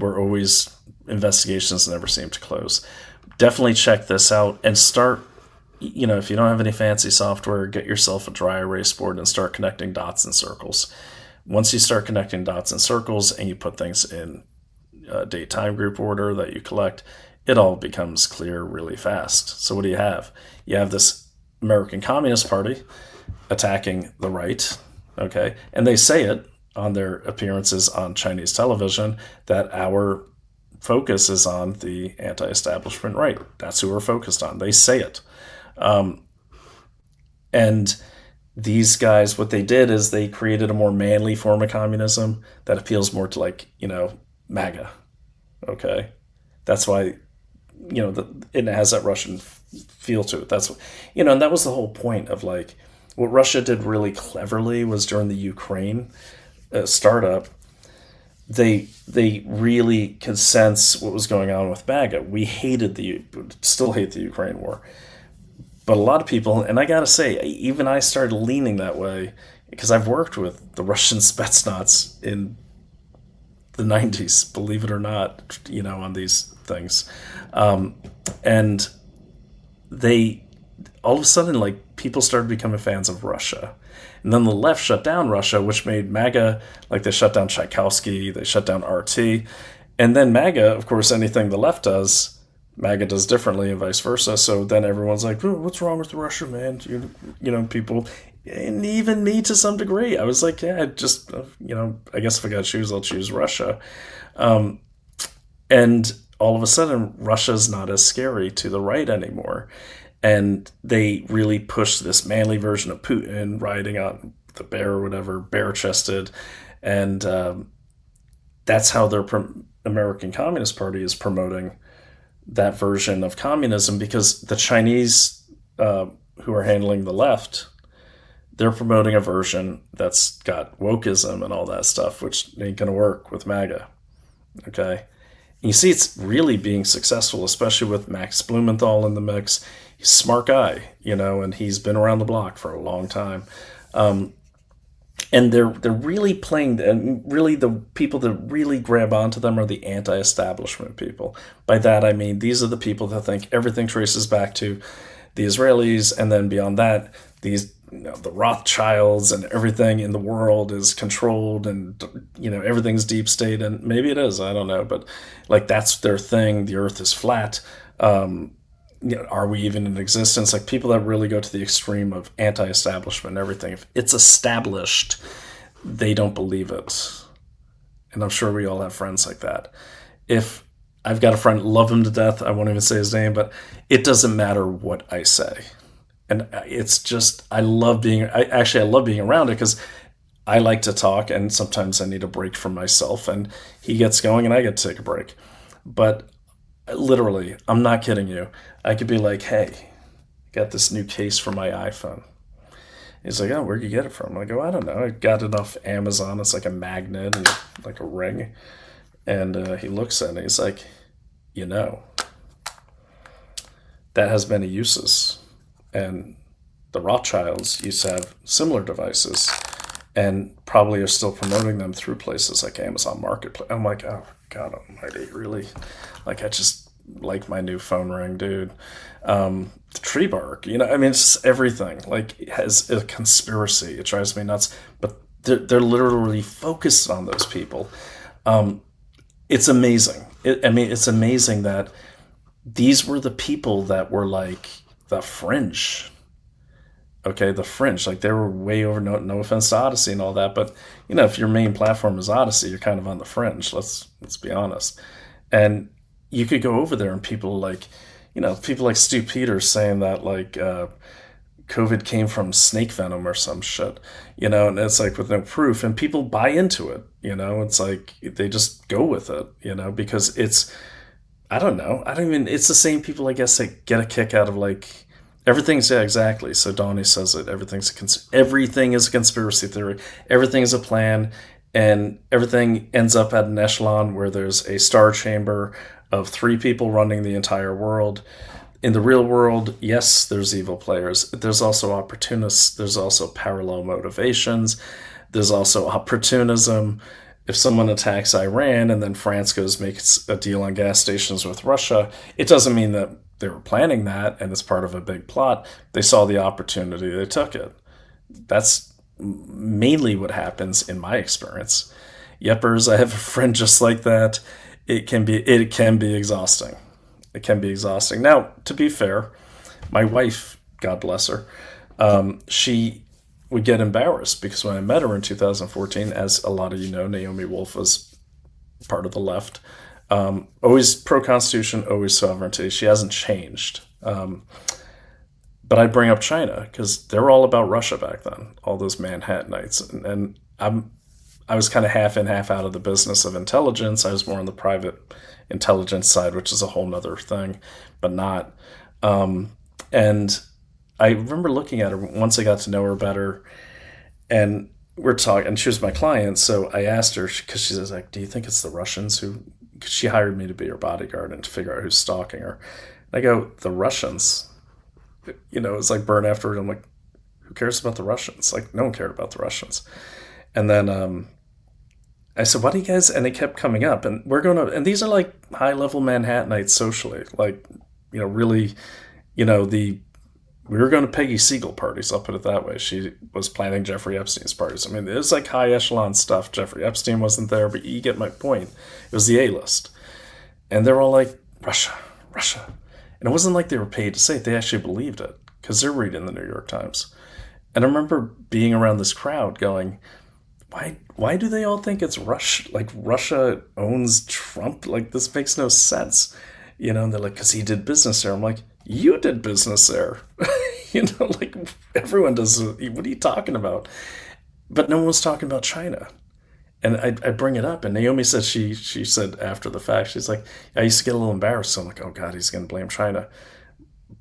investigations never seem to close. Definitely check this out and start, you know, if you don't have any fancy software, get yourself a dry erase board and start connecting dots and circles. Once you start connecting dots and circles and you put things in date time group order that you collect, it all becomes clear really fast. So what do you have? You have this American Communist Party attacking the right, okay? And they say it on their appearances on Chinese television that our focus is on the anti-establishment right. That's who we're focused on. They say it. And these guys, what they did is they created a more manly form of communism that appeals more to, like, you know, MAGA, okay? That's why, you know, it has that Russian feel to it. That's, you know, and that was the whole point of, like, what Russia did really cleverly was during the Ukraine startup, they really could sense what was going on with MAGA. We still hate the Ukraine war. But a lot of people, and I gotta say, even I started leaning that way because I've worked with the Russian Spetsnaz in the 90s, believe it or not, you know, on these things. And they, all of a sudden, like, people started becoming fans of Russia. And then the left shut down Russia, which made MAGA, like, they shut down Tchaikovsky, they shut down RT. And then MAGA, of course, anything the left does, MAGA does differently and vice versa. So then everyone's like, oh, what's wrong with Russia, man? You know, people, and even me to some degree. I was like, yeah, just, you know, I guess if I got to choose, I'll choose Russia. And all of a sudden, Russia's not as scary to the right anymore. And they really pushed this manly version of Putin riding on the bear or whatever, bare-chested. And that's how their American Communist Party is promoting that version of communism, because the Chinese who are handling the left, they're promoting a version that's got wokeism and all that stuff, which ain't going to work with MAGA. Okay? And you see it's really being successful, especially with Max Blumenthal in the mix. He's a smart guy, you know, and he's been around the block for a long time. And they're really playing, and really the people that really grab onto them are the anti-establishment people. By that I mean these are the people that think everything traces back to the Israelis, and then beyond that, these, the Rothschilds and everything in the world is controlled, and everything's deep state, and maybe it is, I don't know, but like that's their thing. The Earth is flat. Are we even in existence? Like people that really go to the extreme of anti-establishment and everything, if it's established, they don't believe it. And I'm sure we all have friends like that. If I've got a friend, love him to death, I won't even say his name, but it doesn't matter what I say. And it's just, I love being around it because I like to talk, and sometimes I need a break from myself, and he gets going and I get to take a break. But literally, I'm not kidding you. I could be like, hey, got this new case for my iPhone. He's like, oh, where'd you get it from? I go, I don't know. I got it off Amazon. It's like a magnet and like a ring. And he looks at it and he's like, that has many uses. And the Rothschilds used to have similar devices and probably are still promoting them through places like Amazon Marketplace. I'm like, oh, God almighty, really? Like, I just like my new phone ring, dude. The tree bark, it's just everything. Like, it has a conspiracy. It drives me nuts. But they're literally focused on those people. It's amazing. It's amazing that these were the people that were like the fringe. Okay, the fringe. Like, they were way over, no offense to Odyssey and all that, but, if your main platform is Odyssey, you're kind of on the fringe. Let's be honest. And you could go over there and people like Stu Peters saying that, like, COVID came from snake venom or some shit, and it's like with no proof, and people buy into it, it's like they just go with it, because it's, I don't know. It's the same people, I guess, that get a kick out of like, everything's, yeah, exactly. So Donnie says it, everything is a conspiracy theory. Everything is a plan, and everything ends up at an echelon where there's a star chamber of 3 people running the entire world. In the real world, yes, there's evil players. There's also opportunists. There's also parallel motivations. There's also opportunism. If someone attacks Iran and then France makes a deal on gas stations with Russia, it doesn't mean that they were planning that and it's part of a big plot. They saw the opportunity. They took it. That's mainly what happens in my experience. Yeppers, I have a friend just like that. It can be exhausting. It can be exhausting. Now, to be fair, my wife, God bless her, she would get embarrassed because when I met her in 2014, as a lot of you know, Naomi Wolf was part of the left. Always pro-constitution, always sovereignty. She hasn't changed. But I bring up China because they were all about Russia back then, all those Manhattanites. And I was kind of half in, half out of the business of intelligence. I was more on the private intelligence side, which is a whole nother thing, but not. And I remember looking at her once I got to know her better, and we're talking, and she was my client. So I asked her, because she says, like, do you think it's the Russians who, cause she hired me to be her bodyguard and to figure out who's stalking her. And I go, the Russians? It's like burn after. I'm like, who cares about the Russians? Like, no one cared about the Russians. And then I said, what do you guys, and it kept coming up, and we're going to, and these are like high-level Manhattanites socially, like, really, we were going to Peggy Siegel parties, I'll put it that way. She was planning Jeffrey Epstein's parties. It was like high-echelon stuff. Jeffrey Epstein wasn't there, but you get my point. It was the A-list. And they're all like, Russia, Russia. And it wasn't like they were paid to say it. They actually believed it, because they're reading the New York Times. And I remember being around this crowd going, why do they all think it's Russia? Like, Russia owns Trump? Like, this makes no sense. And they're like, because he did business there. I'm like, you did business there. Like, everyone does. What are you talking about? But no one was talking about China. And I bring it up, and Naomi said, she said after the fact, she's like, I used to get a little embarrassed. So I'm like, oh God, he's going to blame China.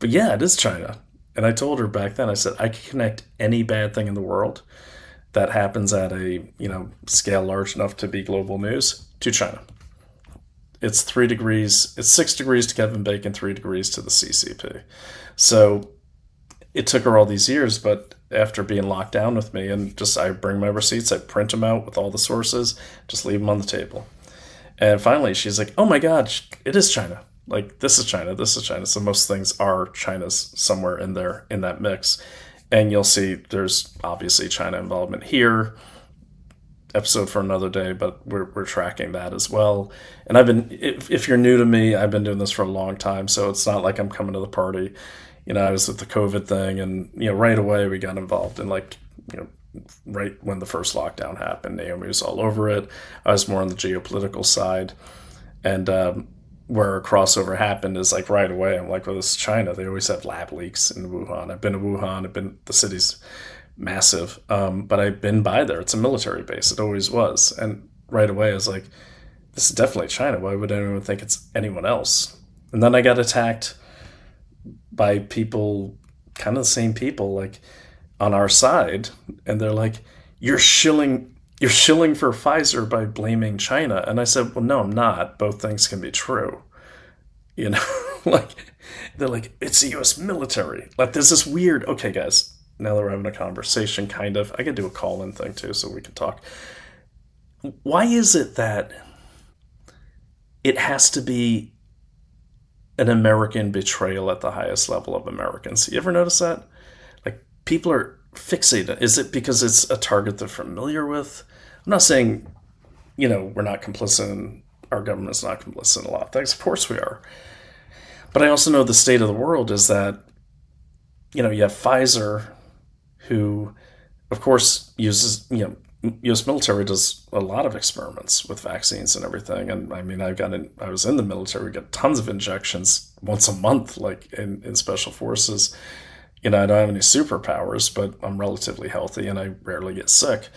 But yeah, it is China. And I told her back then, I said, I can connect any bad thing in the world that happens at a, scale large enough to be global news to China. It's 3 degrees. It's 6 degrees to Kevin Bacon, 3 degrees to the CCP. So it took her all these years, but after being locked down with me, and just, I bring my receipts, I print them out with all the sources, just leave them on the table. And finally she's like, oh my God, it is China. Like, this is China, this is China. So most things are China's somewhere in there, in that mix. And you'll see there's obviously China involvement here. Episode for another day, but we're tracking that as well. And I've been, if you're new to me, I've been doing this for a long time, so it's not like I'm coming to the party. You know, I was at the COVID thing, and, you know, right away we got involved in, like, you know, right when the first lockdown happened, Naomi was all over it. I was more on the geopolitical side. And where a crossover happened is, like, right away, I'm like, well, this is China. They always have lab leaks in Wuhan. I've been to Wuhan. The city's massive, but I've been by there. It's a military base. It always was. And right away I was like, this is definitely China. Why would anyone think it's anyone else? And then I got attacked by people, kind of the same people, like, on our side, and they're like, you're shilling for Pfizer by blaming China. And I said, well, no, I'm not. Both things can be true. You know, like, they're like, it's the US military. Like, there's this weird, okay, guys, now that we're having a conversation, kind of, I could do a call-in thing too, so we can talk. Why is it that it has to be an American betrayal at the highest level of Americans? You ever notice that? Like, people are fixated. Is it because it's a target they're familiar with? I'm not saying, you know, we're not complicit and our government's not complicit in a lot of things. Of course we are. But I also know the state of the world is that, you know, you have Pfizer, who, of course, uses, you know, U.S. military does a lot of experiments with vaccines and everything. And I mean, I was in the military, we got tons of injections once a month, like in special forces. You know, I don't have any superpowers, but I'm relatively healthy and I rarely get sick.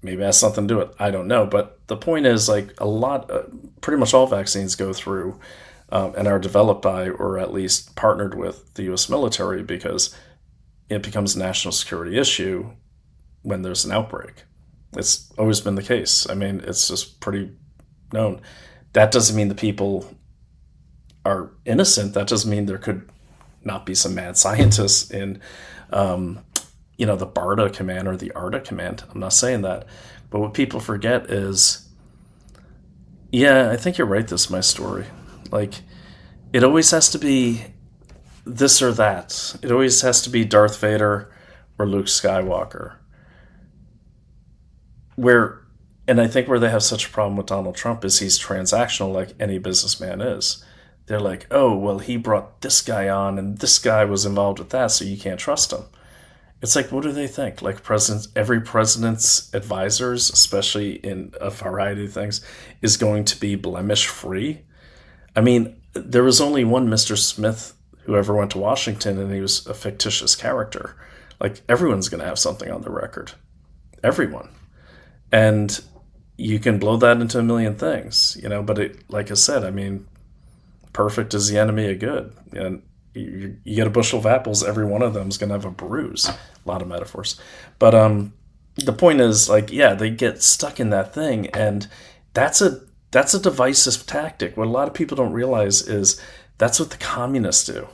Maybe it has something to do with it. I don't know. But the point is, like, pretty much all vaccines go through and are developed by, or at least partnered with, the U.S. military, because it becomes a national security issue when there's an outbreak. It's always been the case. I mean, it's just pretty known. That doesn't mean the people are innocent. That doesn't mean there could not be some mad scientists in, you know, the BARDA command or the ARDA command. I'm not saying that. But what people forget is, yeah, I think you're right, this is my story. Like, it always has to be this or that. It always has to be Darth Vader or Luke Skywalker. And I think where they have such a problem with Donald Trump is he's transactional, like any businessman is. They're like, oh, well, he brought this guy on and this guy was involved with that, so you can't trust him. It's like, what do they think? Like, every president's advisors, especially in a variety of things, is going to be blemish-free? I mean, there was only one Mr. Smith who ever went to Washington, and he was a fictitious character. Like, everyone's going to have something on their record. Everyone. And you can blow that into a million things, you know, but like I said, I mean, perfect is the enemy of good. And you get a bushel of apples, every one of them is going to have a bruise. A lot of metaphors. But the point is, like, yeah, they get stuck in that thing, and that's a divisive tactic. What a lot of people don't realize is that's what the communists do.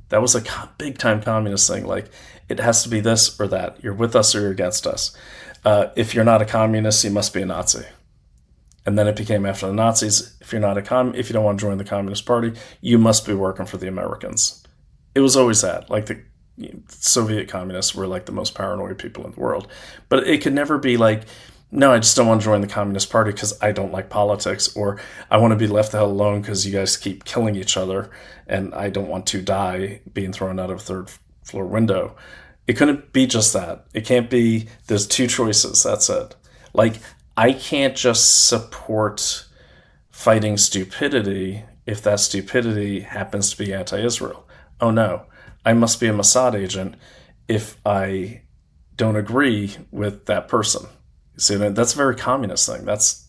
That was a big-time communist thing. Like, it has to be this or that. You're with us or you're against us. If you're not a communist, you must be a Nazi. And then it became, after the Nazis, if you're not if you don't want to join the Communist Party, you must be working for the Americans. It was always that. Like, the Soviet communists were like the most paranoid people in the world. But it could never be like, no, I just don't want to join the Communist Party because I don't like politics, or I want to be left the hell alone because you guys keep killing each other and I don't want to die being thrown out of a third floor window. It couldn't be just that. It can't be, there's two choices, that's it. Like, I can't just support fighting stupidity if that stupidity happens to be anti-Israel. Oh no, I must be a Mossad agent if I don't agree with that person. See, that's a very communist thing. That's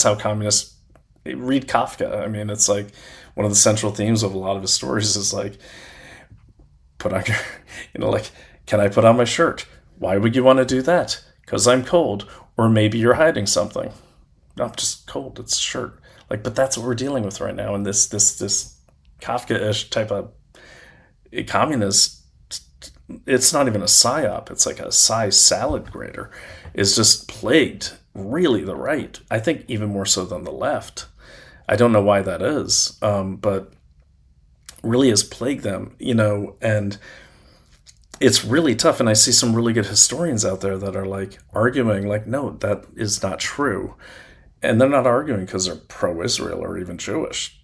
how communists read Kafka. I mean, it's like one of the central themes of a lot of his stories is like, put on your, you know, like, can I put on my shirt? Why would you want to do that? Because I'm cold. Or maybe you're hiding something. No, I'm just cold. It's a shirt. Like, but that's what we're dealing with right now. And this Kafka-ish type of communist, it's not even a psyop. It's like a salad grater. Is just plagued really the right. I think even more so than the left. I don't know why that is. But really has plagued them, and it's really tough. And I see some really good historians out there that are like arguing like, no, that is not true. And they're not arguing because they're pro-Israel or even Jewish.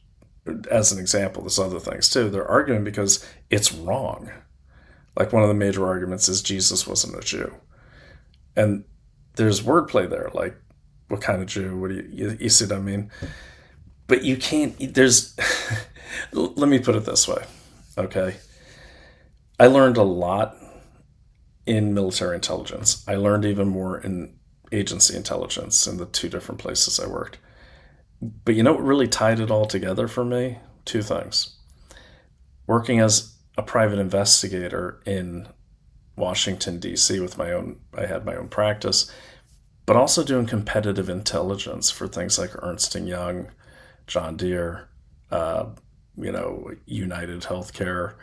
As an example, there's other things too. They're arguing because it's wrong. Like one of the major arguments is Jesus wasn't a Jew. And there's wordplay there, like, what kind of Jew? What do you see what I mean? But you can't, let me put it this way, okay? I learned a lot in military intelligence. I learned even more in agency intelligence in the 2 different places I worked. But you know what really tied it all together for me? 2 things. Working as a private investigator in Washington, D.C. I had my own practice, but also doing competitive intelligence for things like Ernst & Young, John Deere, United Healthcare,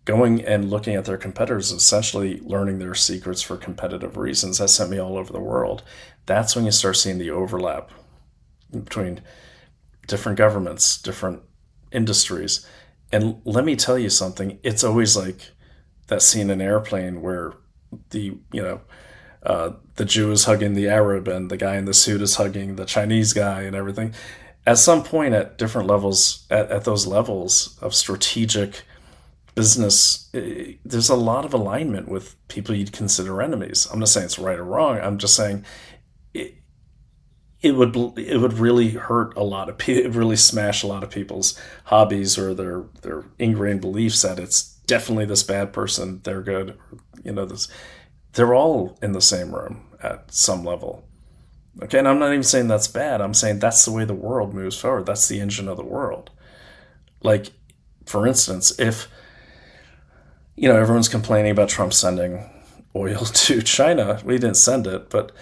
going and looking at their competitors, essentially learning their secrets for competitive reasons. That sent me all over the world. That's when you start seeing the overlap between different governments, different industries. And let me tell you something, it's always like that scene in Airplane where the Jew is hugging the Arab and the guy in the suit is hugging the Chinese guy and everything. At some point at different levels, at those levels of strategic business, there's a lot of alignment with people you'd consider enemies. I'm not saying it's right or wrong. I'm just saying it would really hurt a lot of people. It would really smash a lot of people's hobbies or their ingrained beliefs that it's definitely this bad person, they're good. They're all in the same room at some level. Okay, and I'm not even saying that's bad. I'm saying that's the way the world moves forward. That's the engine of the world. Like, for instance, if everyone's complaining about Trump sending oil to China, we didn't send it, but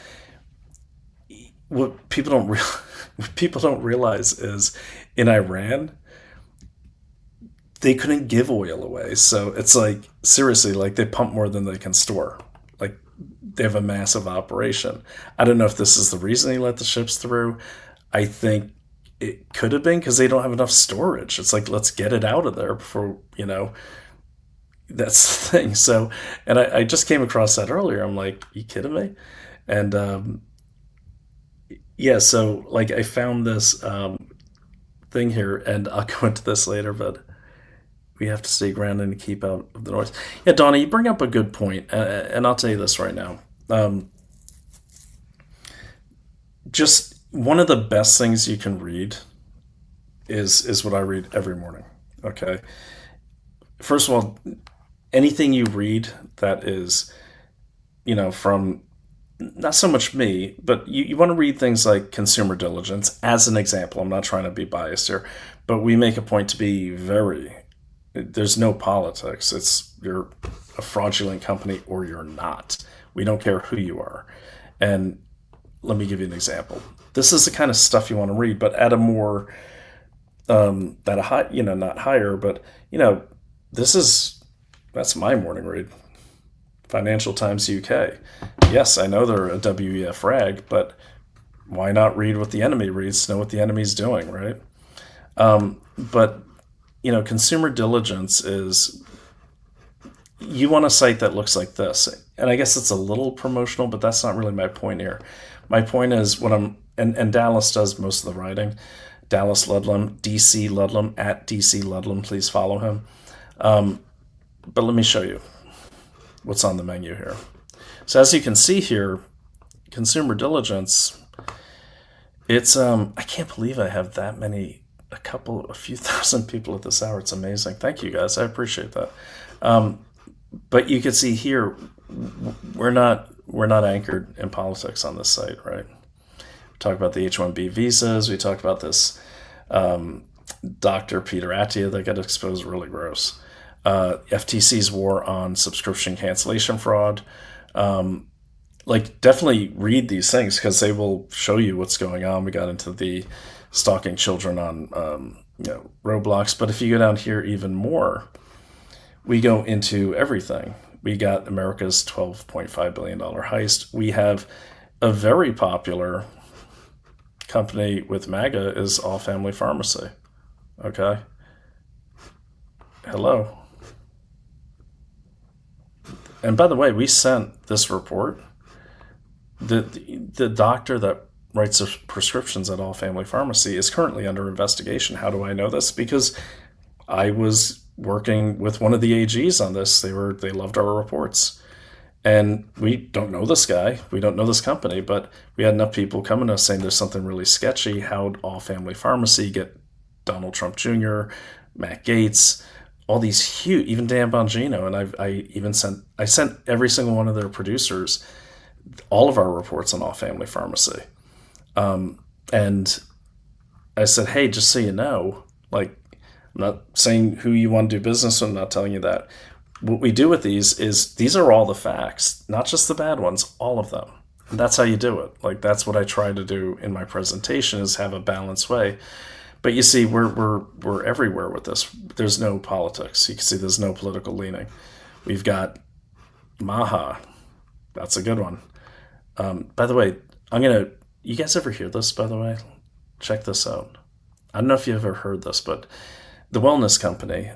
what people don't realize is in Iran, they couldn't give oil away. So it's like, seriously, like they pump more than they can store. Like they have a massive operation. I don't know if this is the reason they let the ships through. I think it could have been because they don't have enough storage. It's like, let's get it out of there before, that's the thing. So, and I just came across that earlier. I'm like, you kidding me? And, yeah, so like I found this thing here, and I'll go into this later, but we have to stay grounded and keep out of the noise. Yeah, Donna, you bring up a good point, and I'll tell you this right now. Just one of the best things you can read is what I read every morning, okay? First of all, anything you read that is, from not so much me, but you want to read things like Consumer Diligence as an example. I'm not trying to be biased here, but we make a point to be there's no politics. It's you're a fraudulent company or you're not. We don't care who you are. And let me give you an example. This is the kind of stuff you want to read, but at a more, at a high, not higher, but, that's my morning read. Financial Times UK. Yes, I know they're a WEF rag, but why not read what the enemy reads, know what the enemy's doing, right? But, Consumer Diligence is, you want a site that looks like this. And I guess it's a little promotional, but that's not really my point here. My point is and Dallas does most of the writing. Dallas Ludlam, DC Ludlam, at DC Ludlam, please follow him. But let me show you what's on the menu here. So as you can see here, Consumer Diligence, it's, I can't believe I have that many, a few thousand people at this hour. It's amazing. Thank you guys. I appreciate that. But you can see here, we're not anchored in politics on this site, right? We talk about the H-1B visas. We talk about this Dr. Peter Attia that got exposed, really gross. FTC's war on subscription cancellation fraud. Definitely read these things because they will show you what's going on. We got into the stalking children on Roblox, but if you go down here even more, we go into everything. We got America's $12.5 billion heist. We have a very popular company with MAGA is All Family Pharmacy. Okay. hello. And by the way, we sent this report. The doctor that writes the prescriptions at All Family Pharmacy is currently under investigation. How do I know this? Because I was working with one of the AGs on this. They loved our reports. And we don't know this guy. We don't know this company, but we had enough people coming to us saying there's something really sketchy. How'd All Family Pharmacy get Donald Trump Jr., Matt Gaetz, all these huge, even Dan Bongino, and I sent every single one of their producers all of our reports on All Family Pharmacy. And I said, hey, just so you know, like, I'm not saying who you want to do business with, I'm not telling you that. What we do with these are all the facts, not just the bad ones, all of them. And that's how you do it. Like, that's what I try to do in my presentation, is have a balanced way. But you see, we're everywhere with this. There's no politics. You can see there's no political leaning. We've got Maha. That's a good one. By the way, you guys ever hear this, by the way? Check this out. I don't know if you ever heard this, but the wellness company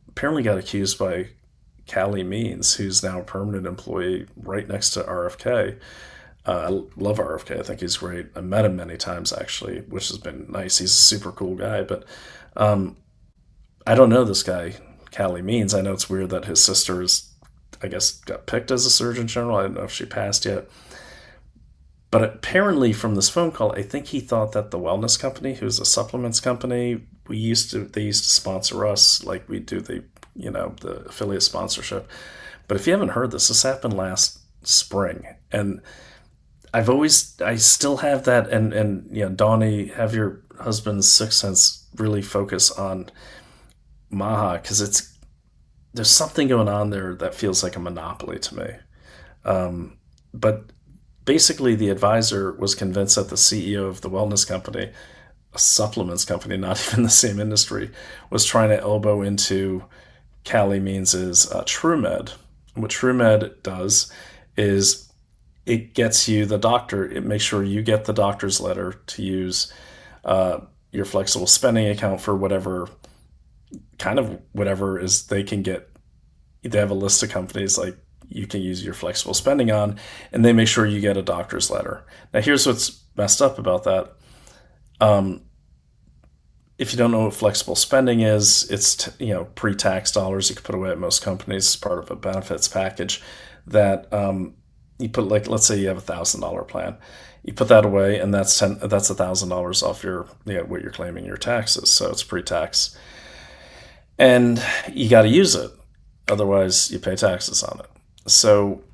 apparently got accused by Callie Means, who's now a permanent employee right next to RFK. I love RFK. I think he's great. I met him many times, actually, which has been nice. He's a super cool guy. But I don't know this guy, Callie Means. I know it's weird that his sister is, I guess, got picked as a Surgeon General. I don't know if she passed yet. But apparently from this phone call, I think he thought that the wellness company, who's a supplements company, they used to sponsor us like we do the affiliate sponsorship. But if you haven't heard this happened last spring. And I still have that, and Donnie, have your husband's sixth sense really focus on Maha, because there's something going on there that feels like a monopoly to me. But basically, the advisor was convinced that the CEO of the wellness company, a supplements company, not even the same industry, was trying to elbow into Callie Means' TrueMed. What TrueMed does is it gets you the doctor. It makes sure you get the doctor's letter to use your flexible spending account for whatever is they can get. They have a list of companies like you can use your flexible spending on, and they make sure you get a doctor's letter. Now, here's what's messed up about that. If you don't know what flexible spending is, it's pre-tax dollars you can put away at most companies as part of a benefits package that you put, like, let's say you have $1,000 plan. You put that away, and that's $1,000 off your what you're claiming your taxes. So it's pre-tax, and you got to use it, otherwise you pay taxes on it. So,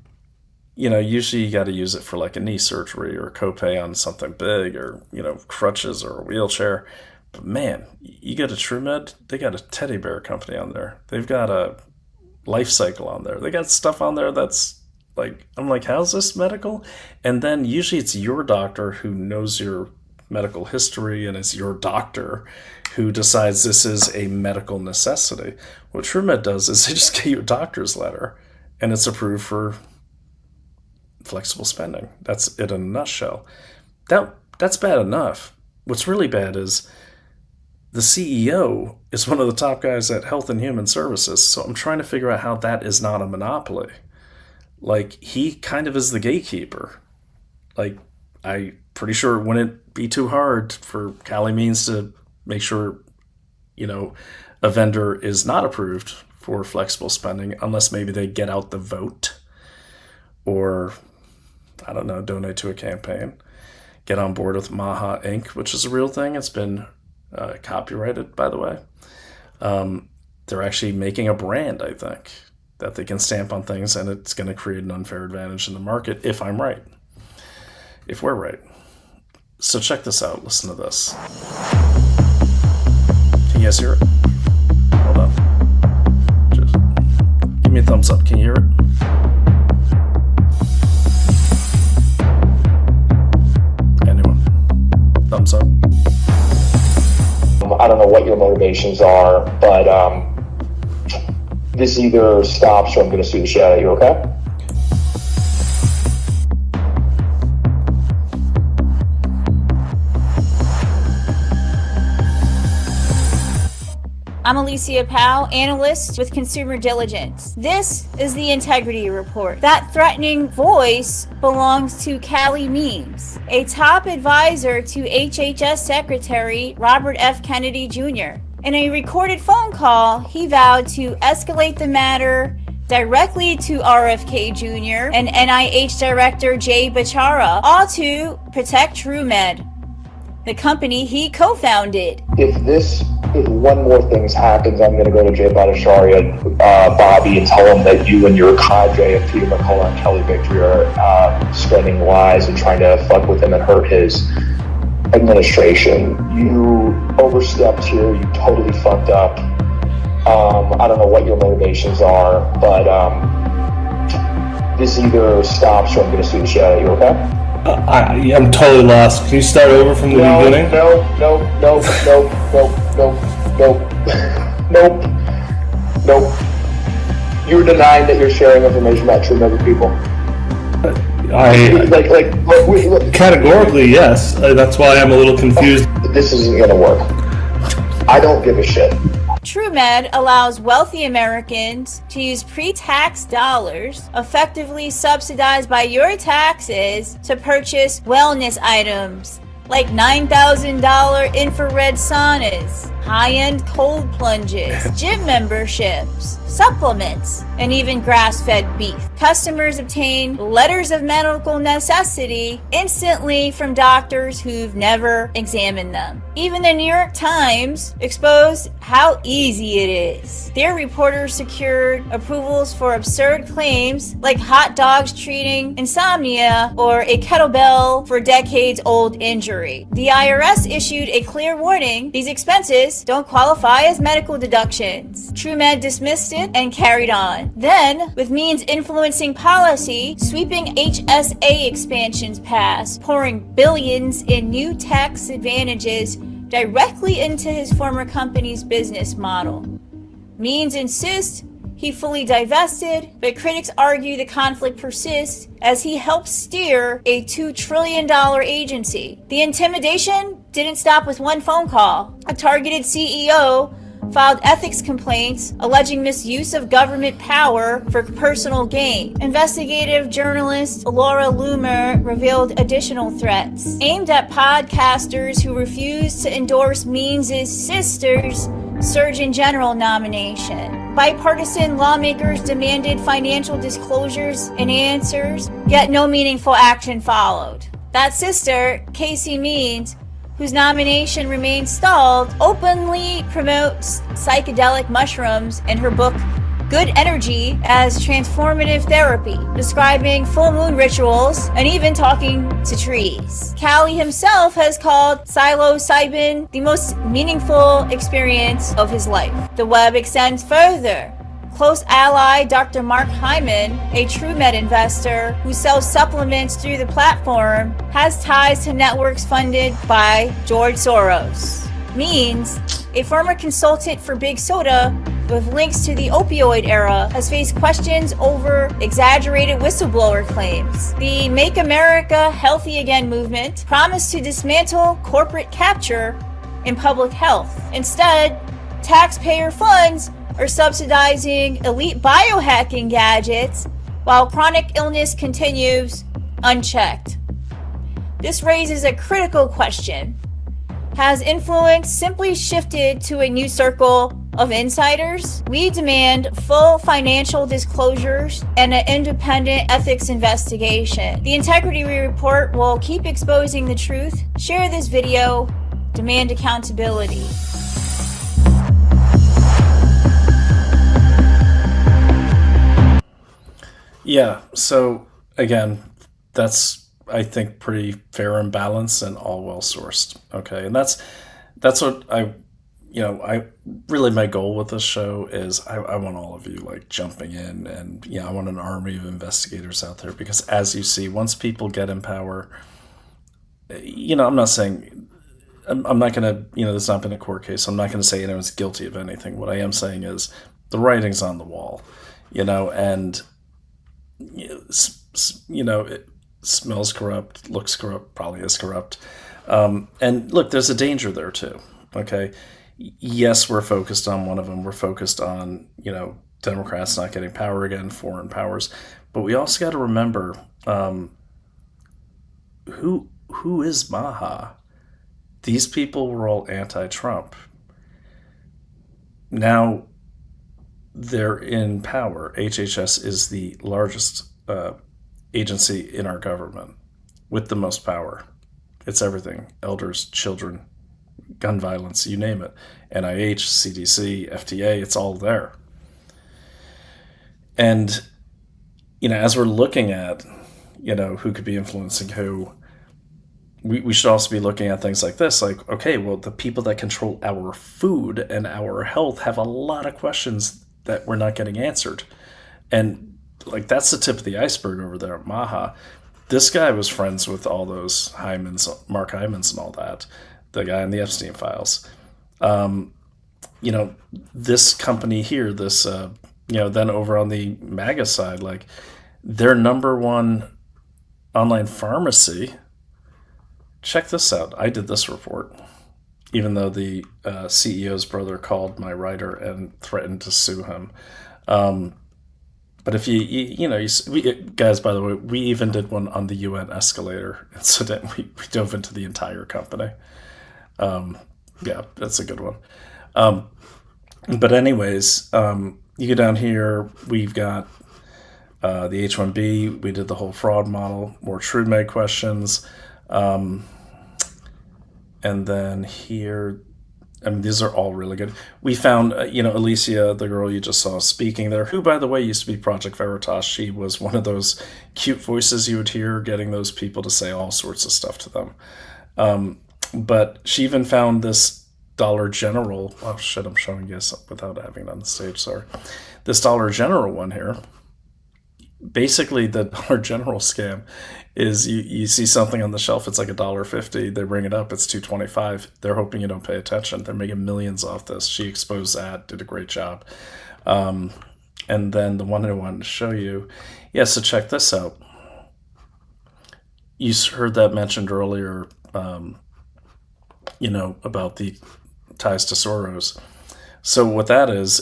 usually you got to use it for like a knee surgery or a copay on something big, or crutches or a wheelchair. But man, you go to TrueMed, they got a teddy bear company on there. They've got a life cycle on there. They got stuff on there that's like, I'm like, how's this medical? And then usually it's your doctor who knows your medical history, and it's your doctor who decides this is a medical necessity. What TrueMed does is they just get you a doctor's letter, and it's approved for flexible spending. That's it in a nutshell. That's bad enough. What's really bad is the CEO is one of the top guys at Health and Human Services, so I'm trying to figure out how that is not a monopoly. Like, he kind of is the gatekeeper. Like, I'm pretty sure it wouldn't be too hard for Callie Means to make sure, a vendor is not approved for flexible spending, unless maybe they get out the vote, or, I don't know, donate to a campaign, get on board with Maha Inc., which is a real thing. It's been copyrighted, by the way. They're actually making a brand, I think, that they can stamp on things, and it's going to create an unfair advantage in the market, if I'm right. If we're right. So check this out. Listen to this. Can you guys hear it? Hold on. Just give me a thumbs up. Can you hear it? Anyone? Thumbs up. I don't know what your motivations are, but this either stops or I'm going to sue the shit out of you, okay? I'm Alicia Powell, analyst with Consumer Diligence. This is the Integrity Report. That threatening voice belongs to Callie Means, a top advisor to HHS Secretary Robert F. Kennedy Jr. In a recorded phone call, he vowed to escalate the matter directly to RFK Jr. and NIH Director Jay Bhattacharya, all to protect TrueMed, the company he co-founded. If one more thing happens, I'm going to go to Jay Bhattacharya, Bobby, and tell him that you and your cadre of Peter McCullough and Kelly Victory are spreading lies and trying to fuck with him and hurt his administration. You overstepped here. You totally fucked up. I don't know what your motivations are, but this either stops or I'm going to sue the shit out of you, okay? I'm totally lost. Can you start over from the beginning? Nope. You're denying that you're sharing information about true other people. Categorically, yes. That's why I'm a little confused. This isn't gonna work. I don't give a shit. TrueMed allows wealthy Americans to use pre-tax dollars, effectively subsidized by your taxes, to purchase wellness items like $9,000 infrared saunas, high-end cold plunges, gym memberships, supplements, and even grass-fed beef. Customers obtain letters of medical necessity instantly from doctors who've never examined them. Even the New York Times exposed how easy it is. Their reporters secured approvals for absurd claims like hot dogs treating insomnia or a kettlebell for decades-old injury. The IRS issued a clear warning: these expenses don't qualify as medical deductions. TrueMed dismissed it and carried on. Then, with Means influencing policy, sweeping HSA expansions passed, pouring billions in new tax advantages directly into his former company's business model. Means insists he fully divested, but critics argue the conflict persists as he helps steer a $2 trillion agency. The intimidation didn't stop with one phone call. A targeted CEO filed ethics complaints alleging misuse of government power for personal gain. Investigative journalist Laura Loomer revealed additional threats aimed at podcasters who refused to endorse Means' sister's Surgeon General nomination. Bipartisan lawmakers demanded financial disclosures and answers, yet no meaningful action followed. That sister, Casey Means, whose nomination remains stalled, openly promotes psychedelic mushrooms in her book Good Energy as transformative therapy, describing full moon rituals and even talking to trees. Callie himself has called psilocybin the most meaningful experience of his life. The web extends further. Close ally Dr. Mark Hyman, a TrueMed investor who sells supplements through the platform, has ties to networks funded by George Soros. Means, a former consultant for Big Soda with links to the opioid era, has faced questions over exaggerated whistleblower claims. The Make America Healthy Again movement promised to dismantle corporate capture in public health. Instead, taxpayer funds are subsidizing elite biohacking gadgets while chronic illness continues unchecked. This raises a critical question. Has influence simply shifted to a new circle of insiders? We demand full financial disclosures and an independent ethics investigation. The Integrity Report will keep exposing the truth. Share this video. Demand accountability. Yeah, so again, that's, I think, pretty fair and balanced and all well sourced. Okay, and that's what I really, my goal with this show is I want all of you like jumping in, and I want an army of investigators out there, because as you see, once people get in power, I'm not saying, I'm not going to, there's not been a court case, so I'm not going to say anyone's guilty of anything. What I am saying is the writing's on the wall, and it smells corrupt, looks corrupt, probably is corrupt. And look, there's a danger there too. Okay. yes, we're focused on one of them. We're focused on, Democrats not getting power again, foreign powers. But we also got to remember who is Maha? These people were all anti-Trump. Now they're in power. HHS is the largest agency in our government with the most power. It's everything. Elders, children, gun violence, you name it. NIH, CDC, FDA, it's all there. And, as we're looking at, who could be influencing who, we should also be looking at things like this, like, okay, well, the people that control our food and our health have a lot of questions that we're not getting answered. And, that's the tip of the iceberg over there at Maha. This guy was friends with all those Mark Hymans and all that, the guy in the Epstein files. This company here, this, then over on the MAGA side, their number one online pharmacy. Check this out. I did this report, even though the CEO's brother called my writer and threatened to sue him. But if guys, by the way, we even did one on the UN escalator incident. We dove into the entire company. Yeah, that's a good one. But anyways, you go down here, we've got the H-1B. We did the whole fraud model, more TrueMed questions. And then here, these are all really good. We found, Alicia, the girl you just saw speaking there, who, by the way, used to be Project Veritas. She was one of those cute voices you would hear getting those people to say all sorts of stuff to them. But she even found this Dollar General. Oh, shit, I'm showing you this without having it on the stage, sorry. This Dollar General one here. Basically, the Dollar General scam is you see something on the shelf, it's like $1.50. They bring it up, it's $2.25. They're hoping you don't pay attention. They're making millions off this. She exposed that, did a great job. And then the one I wanted to show you, so check this out. You heard that mentioned earlier, about the ties to Soros. So what that is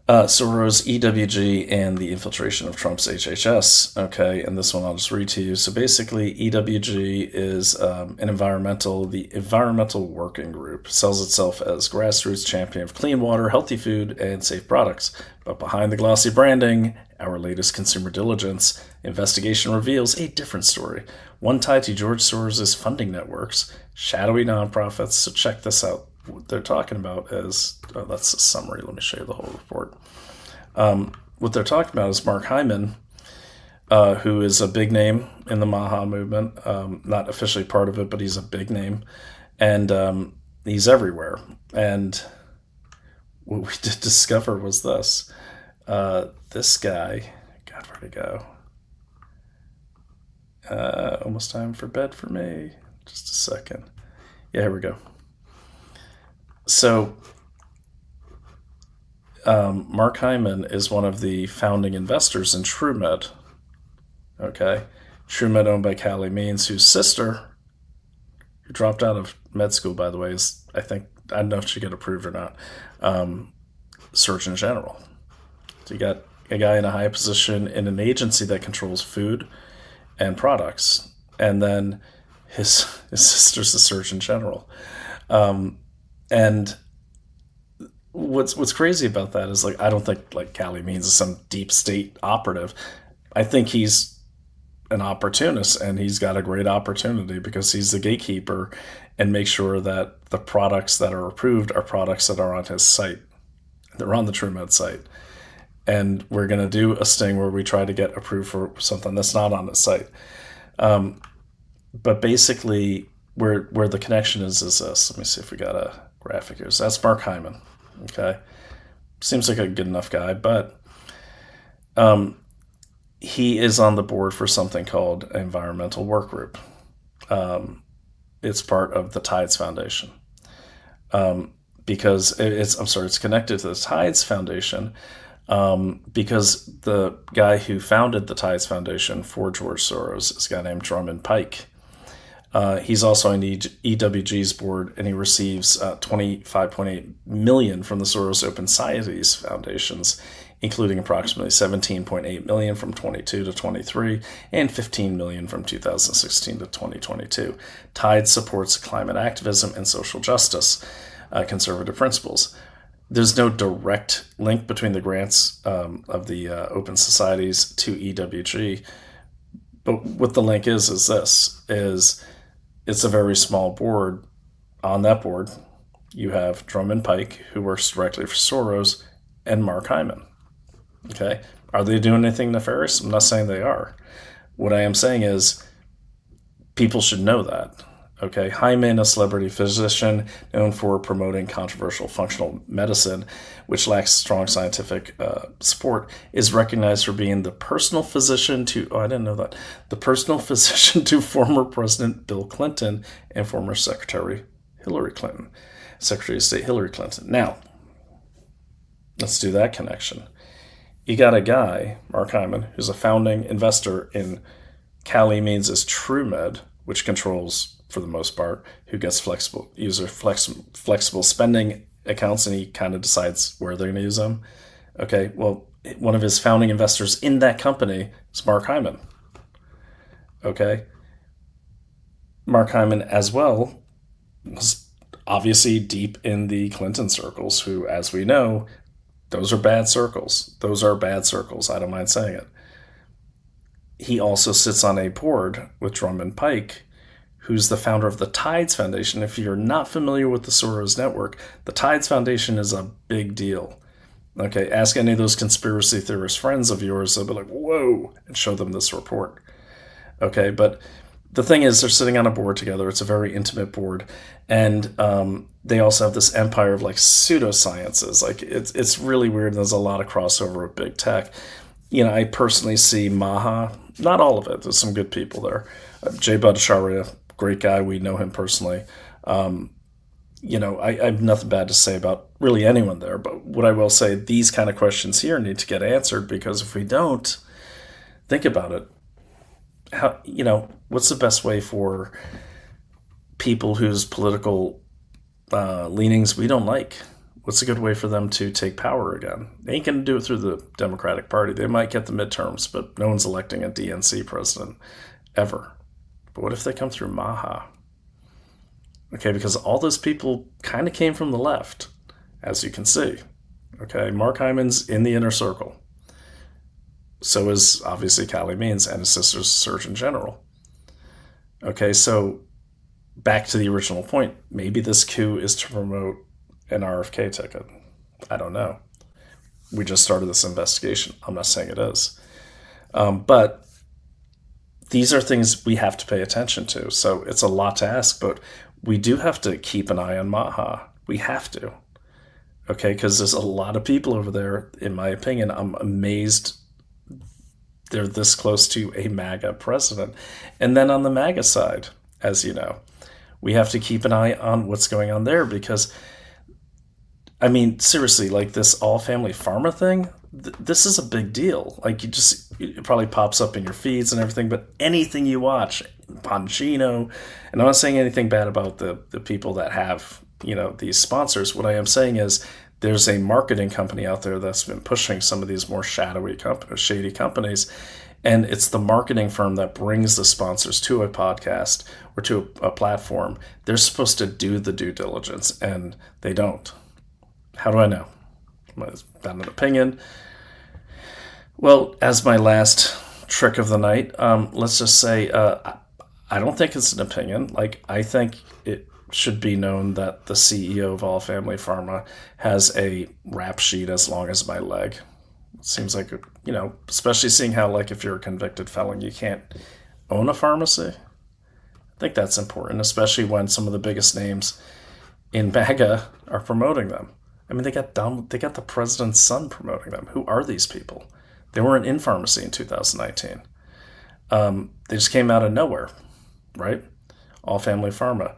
Soros, EWG, and the infiltration of Trump's HHS. Okay, and this one I'll just read to you. So basically, EWG is the Environmental Working Group. Sells itself as grassroots champion of clean water, healthy food, and safe products. But behind the glossy branding, our latest consumer diligence investigation reveals a different story. One tied to George Soros' funding networks, shadowy nonprofits. So check this out. What they're talking about is, that's a summary. Let me show you the whole report. What they're talking about is Mark Hyman, who is a big name in the Maha movement, not officially part of it, but he's a big name, and he's everywhere. And what we did discover was this. This guy, God, where'd he go? Almost time for bed for me. Just a second. Yeah, here we go. So, Mark Hyman is one of the founding investors in TrueMed. Okay, TrueMed, owned by Callie Means, whose sister, who dropped out of med school, by the way, is, I don't know if she got approved or not, Surgeon General. So you got a guy in a high position in an agency that controls food and products, and then his sister's the Surgeon General. And what's crazy about that is, I don't think Callie Means is some deep state operative. I think he's an opportunist, and he's got a great opportunity because he's the gatekeeper and make sure that the products that are approved are products that are on his site. They're on the TrueMed site. And we're going to do a sting where we try to get approved for something that's not on the site. But basically, where the connection is this. Let me see if we got a graphic here. So that's Mark Hyman. Okay. Seems like a good enough guy, but he is on the board for something called Environmental Work Group. It's part of the Tides Foundation. Because it's connected to the Tides Foundation. Because the guy who founded the Tides Foundation for George Soros is a guy named Drummond Pike. He's also on EWG's board, and he receives $25.8 million from the Soros Open Societies Foundations, including approximately $17.8 million from 22 to 23 and $15 million from 2016 to 2022. Tide supports climate activism and social justice, conservative principles. There's no direct link between the grants of the open societies to EWG, but what the link is it's a very small board. On that board, you have Drummond Pike, who works directly for Soros, and Mark Hyman. Okay, are they doing anything nefarious? I'm not saying they are. What I am saying is people should know that. Okay, Hyman, a celebrity physician known for promoting controversial functional medicine, which lacks strong scientific support, is recognized for being the personal physician to, the personal physician to former President Bill Clinton and former Secretary of State Hillary Clinton. Now, let's do that connection. You got a guy, Mark Hyman, who's a founding investor in Cali Means is TrueMed, which controls, for the most part, who gets flexible spending accounts, and he kind of decides where they're going to use them. Okay, well, one of his founding investors in that company is Mark Hyman. Okay, Mark Hyman as well was obviously deep in the Clinton circles, who, as we know, those are bad circles. Those are bad circles. I don't mind saying it. He also sits on a board with Drummond Pike, who's the founder of the Tides Foundation. If you're not familiar with the Soros Network, the Tides Foundation is a big deal. Okay, ask any of those conspiracy theorist friends of yours, they'll be like, whoa, and show them this report. Okay, but the thing is, they're sitting on a board together. It's a very intimate board. And they also have this empire of like pseudosciences. Like it's really weird. There's a lot of crossover with big tech. You know, I personally see Maha, not all of it. There's some good people there. Jay Bhattacharya, great guy. We know him personally. You know, I have nothing bad to say about really anyone there. But what I will say, these kind of questions here need to get answered, because if we don't, think about it. How, you know, what's the best way for people whose political leanings we don't like? What's a good way for them to take power again? They ain't going to do it through the Democratic Party. They might get the midterms, but no one's electing a DNC president ever. But what if they come through Maha? Okay, because all those people kind of came from the left, as you can see. Okay, Mark Hyman's in the inner circle. So is obviously Cali Means and his sister's Surgeon General. Okay, so back to the original point. Maybe this coup is to promote an RFK ticket. I don't know. We just started this investigation. I'm not saying it is. But these are things we have to pay attention to. So it's a lot to ask, but we do have to keep an eye on Maha. We have to. Okay, because there's a lot of people over there, in my opinion. I'm amazed they're this close to a MAGA president. And then on the MAGA side, as you know, we have to keep an eye on what's going on there, because, I mean, seriously, like this all-family pharma thing, this is a big deal. Like, it probably pops up in your feeds and everything, but anything you watch, Bongino, and I'm not saying anything bad about the people that have, you know, these sponsors. What I am saying is there's a marketing company out there that's been pushing some of these more shady companies, and it's the marketing firm that brings the sponsors to a podcast or to a platform. They're supposed to do the due diligence, and they don't. How do I know? Is that an opinion? Well, as my last trick of the night, let's just say I don't think it's an opinion. Like, I think it should be known that the CEO of All Family Pharma has a rap sheet as long as my leg. It seems like, you know, especially seeing how, like, if you're a convicted felon, you can't own a pharmacy. I think that's important, especially when some of the biggest names in MAGA are promoting them. I mean, they got the president's son promoting them. Who are these people? They weren't in pharmacy in 2019. They just came out of nowhere, right? All Family Pharma.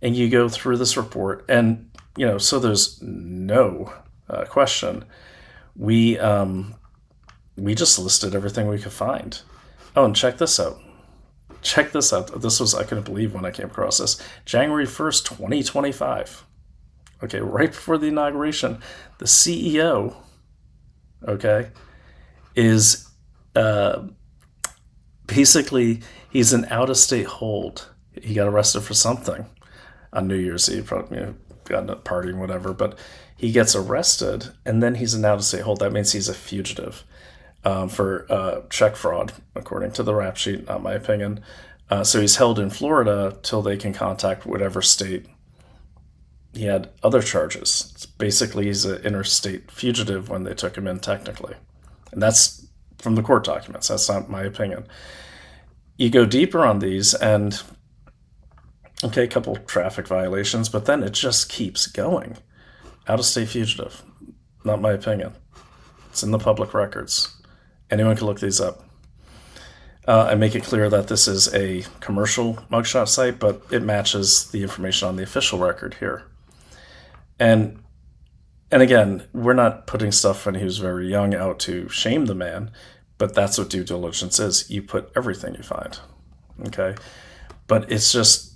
And you go through this report, and, you know, so there's no question. We just listed everything we could find. Oh, and check this out. check this out. I couldn't believe when I came across this. January 1st, 2025. Okay, right before the inauguration, the CEO, okay, is basically, he's an out-of-state hold. He got arrested for something on New Year's Eve, probably got a party and whatever, but he gets arrested, and then he's an out-of-state hold. That means he's a fugitive for check fraud, according to the rap sheet, not my opinion. So he's held in Florida till they can contact whatever state he had other charges. Basically, he's an interstate fugitive when they took him in, technically. And that's from the court documents. That's not my opinion. You go deeper on these, and okay, a couple traffic violations, but then it just keeps going. Out-of-state fugitive. Not my opinion. It's in the public records. Anyone can look these up. I make it clear that this is a commercial mugshot site, but it matches the information on the official record here. And again, we're not putting stuff when he was very young out to shame the man, but that's what due diligence is. You put everything you find, okay? But it's just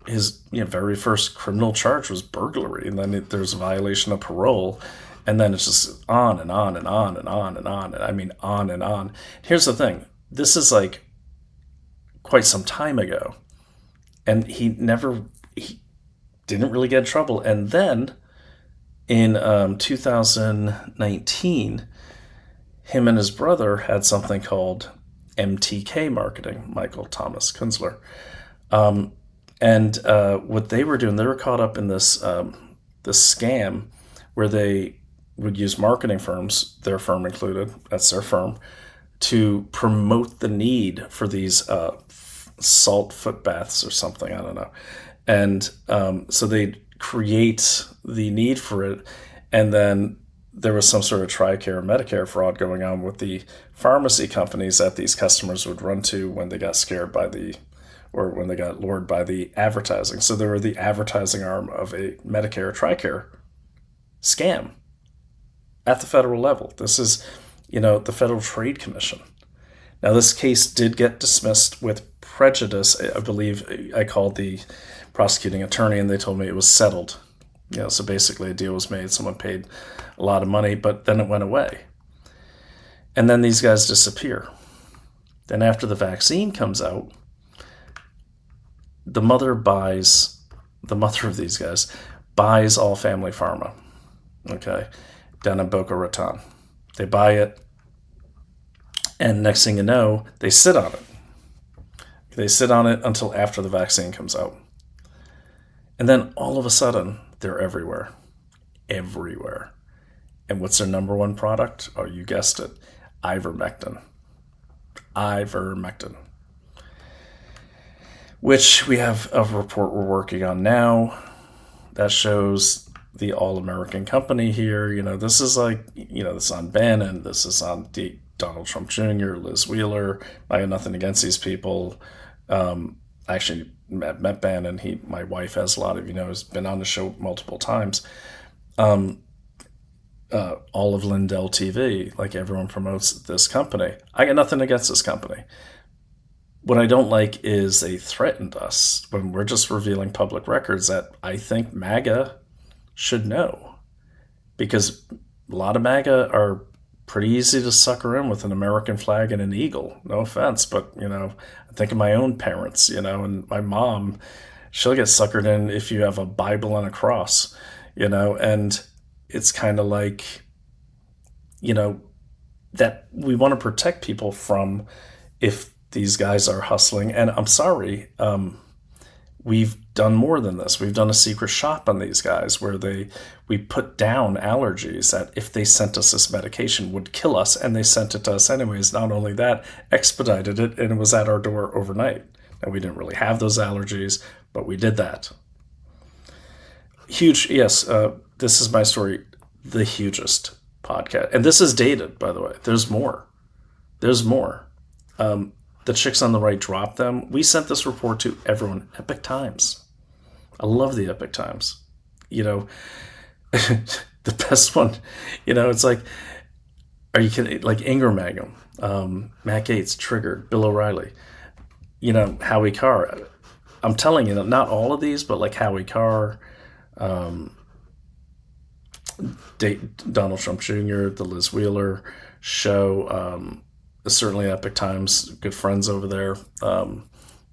his very first criminal charge was burglary, and then there's a violation of parole, and then it's just on and on and on and on and on. I mean, on and on. Here's the thing. This is like quite some time ago, and he didn't really get in trouble. And then in 2019, him and his brother had something called MTK marketing, Michael Thomas Kunzler. And what they were doing, they were caught up in this scam where they would use marketing firms, their firm included, that's their firm, to promote the need for these salt foot baths or something, I don't know. And so they'd create the need for it, and then there was some sort of TRICARE Medicare fraud going on with the pharmacy companies that these customers would run to when they got scared by when they got lured by the advertising. So they were the advertising arm of a Medicare TRICARE scam at the federal level. This is, the Federal Trade Commission. Now, this case did get dismissed with prejudice. I believe I called the prosecuting attorney, and they told me it was settled. So basically a deal was made. Someone paid a lot of money, but then it went away. And then these guys disappear. Then after the vaccine comes out, the mother of these guys buys All Family Pharma, okay, down in Boca Raton. They buy it, and next thing you know, they sit on it. They sit on it until after the vaccine comes out. And then all of a sudden, they're everywhere. Everywhere. And what's their number one product? Oh, you guessed it. Ivermectin. Ivermectin. Which we have a report we're working on now that shows the all-American company here. This is like, this is on Bannon, this is on Donald Trump Jr., Liz Wheeler. I have nothing against these people. Actually met Bannon. My wife, as a lot of you know, has been on the show multiple times. All of Lindell TV, like everyone promotes this company. I got nothing against this company. What I don't like is they threatened us when we're just revealing public records that I think MAGA should know. Because a lot of MAGA are pretty easy to sucker in with an American flag and an eagle. No offense, but, I think of my own parents, and my mom, she'll get suckered in if you have a Bible and a cross, and it's kind of like, that we want to protect people from if these guys are hustling. And I'm sorry, we've done more than this. We've done a secret shop on these guys where we put down allergies that if they sent us this medication would kill us, and they sent it to us anyways. Not only that, expedited it, and it was at our door overnight. And we didn't really have those allergies, but we did that. Huge, yes, this is my story, the hugest podcast. And this is dated, by the way. There's more. The chicks on the right dropped them. We sent this report to everyone. Epic Times. I love the Epic Times. The best one, it's like, are you kidding? Like Ingram Mangum, Matt Gaetz, Triggered, Bill O'Reilly. Howie Carr. I'm telling you, not all of these, but like Howie Carr, Donald Trump Jr., the Liz Wheeler show, certainly Epic Times, good friends over there,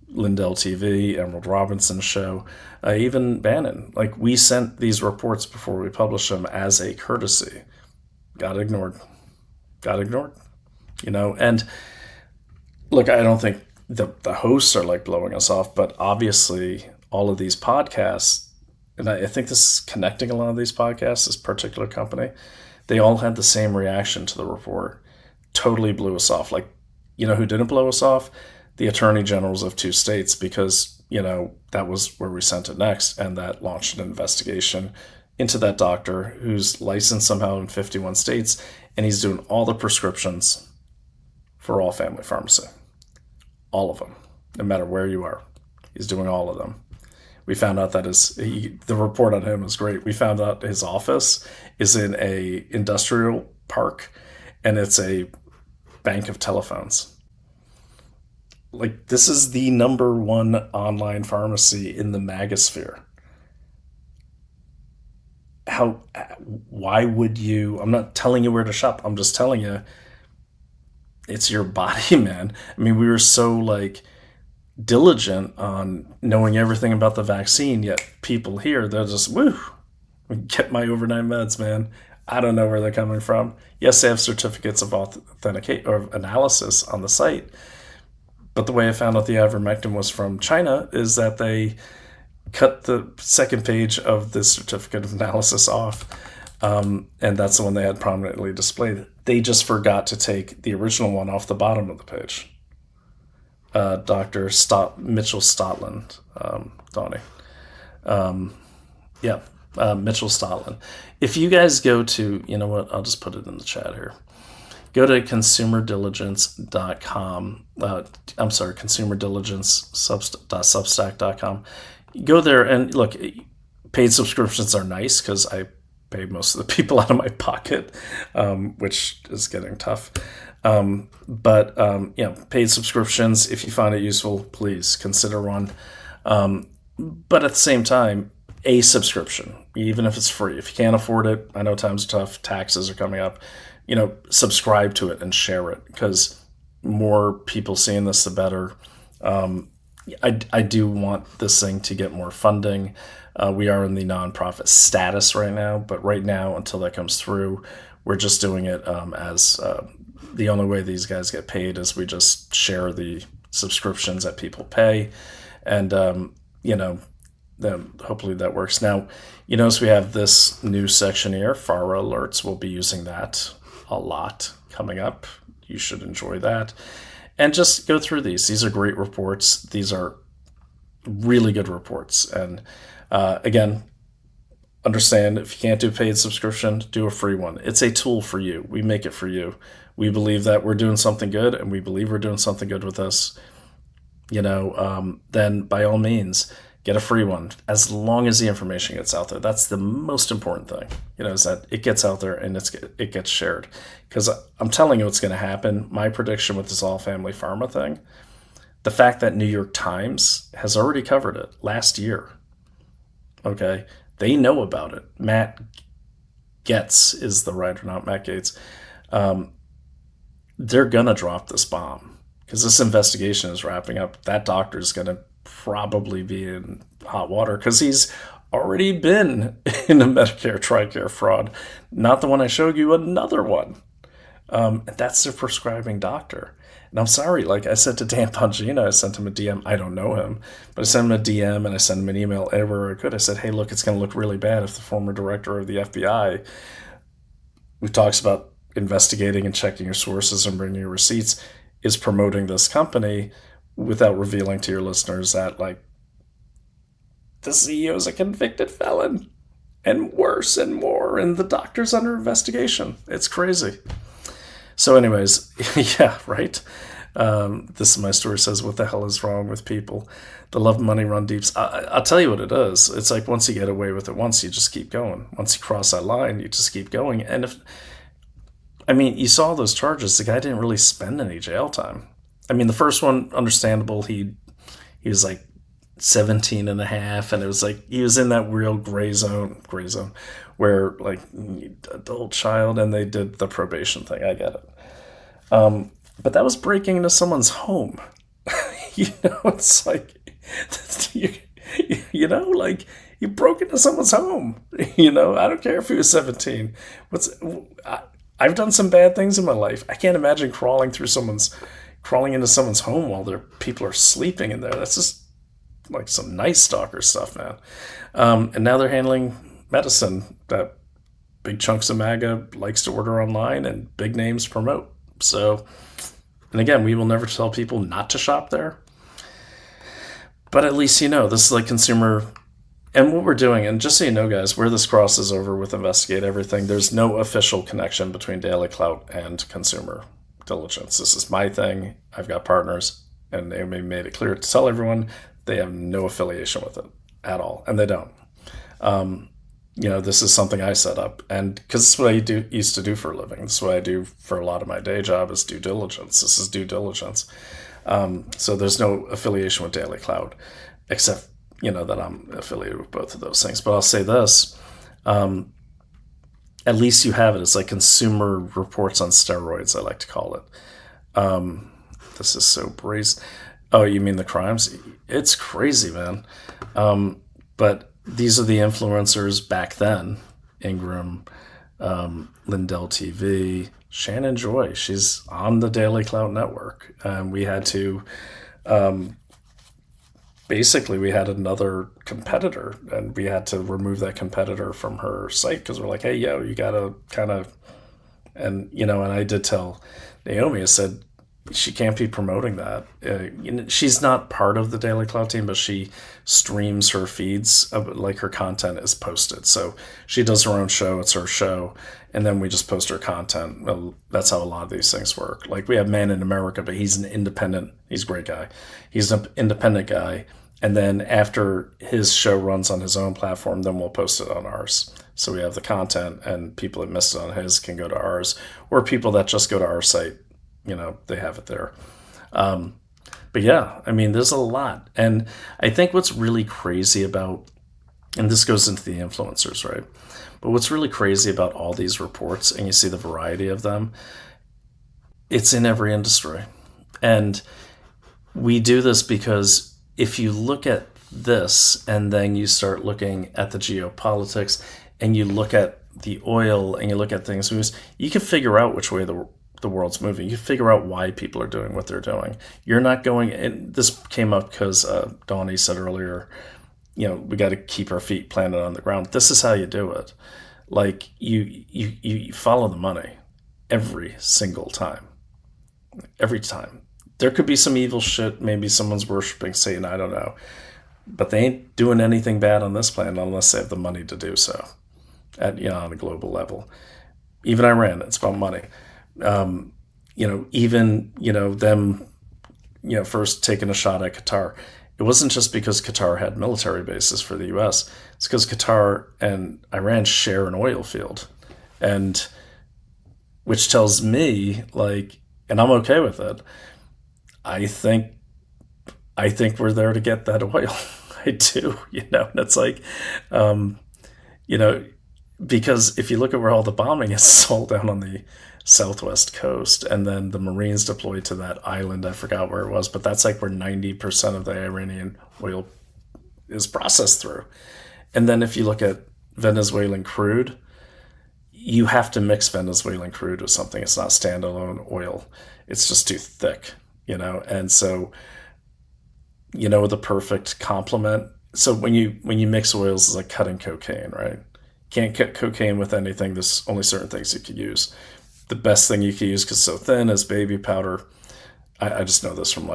Lindell TV, Emerald Robinson's show, even Bannon. Like, we sent these reports before we published them as a courtesy. Got ignored. And look, I don't think the hosts are like blowing us off, but obviously all of these podcasts, and I think this is connecting a lot of these podcasts, this particular company, they all had the same reaction to the report. Totally blew us off. Like, who didn't blow us off? The attorney generals of 2 states, because, that was where we sent it next, and that launched an investigation into that doctor who's licensed somehow in 51 states, and he's doing all the prescriptions for all family pharmacy. All of them, no matter where you are. He's doing all of them. We found out that the report on him is great. We found out his office is in a industrial park, and it's a bank of telephones. Like, this is the number 1 online pharmacy in the magosphere. Why would you? I'm not telling you where to shop. I'm just telling you, it's your body, man. I mean, we were so like diligent on knowing everything about the vaccine, yet people here, they're just, get my overnight meds, man. I don't know where they're coming from. Yes, they have certificates of authenticate or analysis on the site, but the way I found out the ivermectin was from China is that they cut the second page of the certificate of analysis off, and that's the one they had prominently displayed. They just forgot to take the original one off the bottom of the page. Dr. Mitchell Stotland, Donnie. Mitchell Stotland. If you guys go to, you know what, I'll just put it in the chat here. Go to consumerdiligence.com. consumerdiligence.substack.com. Go there and look, paid subscriptions are nice because I pay most of the people out of my pocket, which is getting tough. But paid subscriptions, if you find it useful, please consider one. But at the same time, a subscription, even if it's free. If you can't afford it, I know times are tough, taxes are coming up, subscribe to it and share it, because more people seeing this, the better. I do want this thing to get more funding. We are in the nonprofit status right now, but right now, until that comes through, we're just doing it as the only way these guys get paid is we just share the subscriptions that people pay. And, then hopefully that works. Now, you notice we have this new section here, FARA alerts. We'll be using that a lot coming up. You should enjoy that. And just go through these. These are great reports. These are really good reports. And again, understand, if you can't do a paid subscription, do a free one. It's a tool for you. We make it for you. We believe that we're doing something good, and we believe we're doing something good with this. Then by all means, get a free one, as long as the information gets out there. That's the most important thing, is that it gets out there and it gets shared. Because I'm telling you what's going to happen. My prediction with this all-family pharma thing, the fact that New York Times has already covered it last year, okay? They know about it. Matt Getz is the writer, not Matt Gates. They're going to drop this bomb because this investigation is wrapping up. That doctor is going to probably be in hot water because he's already been in a Medicare TRICARE fraud. Not the one I showed you, another one. And that's their prescribing doctor. And I'm sorry, like I said to Dan Bongino, I sent him a DM. I don't know him, but I sent him a DM and I sent him an email everywhere I could. I said, hey, look, it's going to look really bad if the former director of the FBI, who talks about investigating and checking your sources and bringing your receipts, is promoting this company without revealing to your listeners that, like, the CEO is a convicted felon, and worse and more, and the doctor's under investigation. It's crazy. So anyways, yeah, right? This is my story says, what the hell is wrong with people? The love money run deeps. I'll tell you what it is. It's like once you get away with it once, you just keep going. Once you cross that line, you just keep going. And you saw those charges. The guy didn't really spend any jail time. The first one, understandable. He he was like 17 and a half, and it was like he was in that real gray zone where like adult child, and they did the probation thing. I get it. But that was breaking into someone's home. It's like, like you broke into someone's home. I don't care if he was 17. I've done some bad things in my life. I can't imagine crawling into someone's home while their people are sleeping in there. That's just like some Night Stalker stuff, man. And now they're handling medicine that big chunks of MAGA likes to order online and big names promote. So, and again, we will never tell people not to shop there. But at least this is like consumer. And what we're doing, and just so you know, guys, where this crosses over with Investigate Everything, there's no official connection between Daily Clout and consumer diligence. This is my thing. I've got partners, and they made it clear to tell everyone they have no affiliation with it at all, and they don't. This is something I set up, and because it's what I used to do for a living. This is what I do for a lot of my day job is due diligence. This is due diligence. So there's no affiliation with Daily Clout, except that I'm affiliated with both of those things. But I'll say this, at least you have it. It's like consumer reports on steroids, I like to call it. This is so brazen. Oh, you mean the crimes? It's crazy, man. But these are the influencers back then. Ingram, Lindell TV, Shannon Joy. She's on the Daily Clout network. And we had to... basically, we had another competitor, and we had to remove that competitor from her site because we're like, hey, you got to kind of... And, and I did tell Naomi, I said, she can't be promoting that. She's not part of the Daily Clout team, but she streams her feeds, like her content is posted. So she does her own show, it's her show, and then we just post her content. Well, that's how a lot of these things work. Like we have Man in America, but he's an independent, he's a great guy. He's an independent guy. And then after his show runs on his own platform, then we'll post it on ours. So we have the content, and people that missed it on his can go to ours, or people that just go to our site, they have it there. But yeah, I mean, there's a lot. And I think what's really crazy about, and this goes into the influencers, right? But what's really crazy about all these reports, and you see the variety of them, it's in every industry. And we do this because if you look at this and then you start looking at the geopolitics and you look at the oil and you look at things, you can figure out which way the world's moving. You figure out why people are doing what they're doing. You're not going, and this came up because Donnie said earlier, we got to keep our feet planted on the ground. This is how you do it. Like you follow the money every single time. Every time. There could be some evil shit. Maybe someone's worshiping Satan. I don't know. But they ain't doing anything bad on this planet unless they have the money to do so on a global level. Even Iran, it's about money. Even them, first taking a shot at Qatar. It wasn't just because Qatar had military bases for the U.S. It's because Qatar and Iran share an oil field. And which tells me, and I'm okay with it, I think we're there to get that oil. I do, and it's like, because if you look at where all the bombing is all down on the southwest coast, and then the Marines deployed to that island, I forgot where it was, but that's like where 90% of the Iranian oil is processed through. And then if you look at Venezuelan crude, you have to mix Venezuelan crude with something. It's not standalone oil. It's just too thick. And so, the perfect complement. So when you mix oils, it's like cutting cocaine, right? Can't cut cocaine with anything. There's only certain things you could use. The best thing you could use, because it's so thin, is baby powder. I just know this from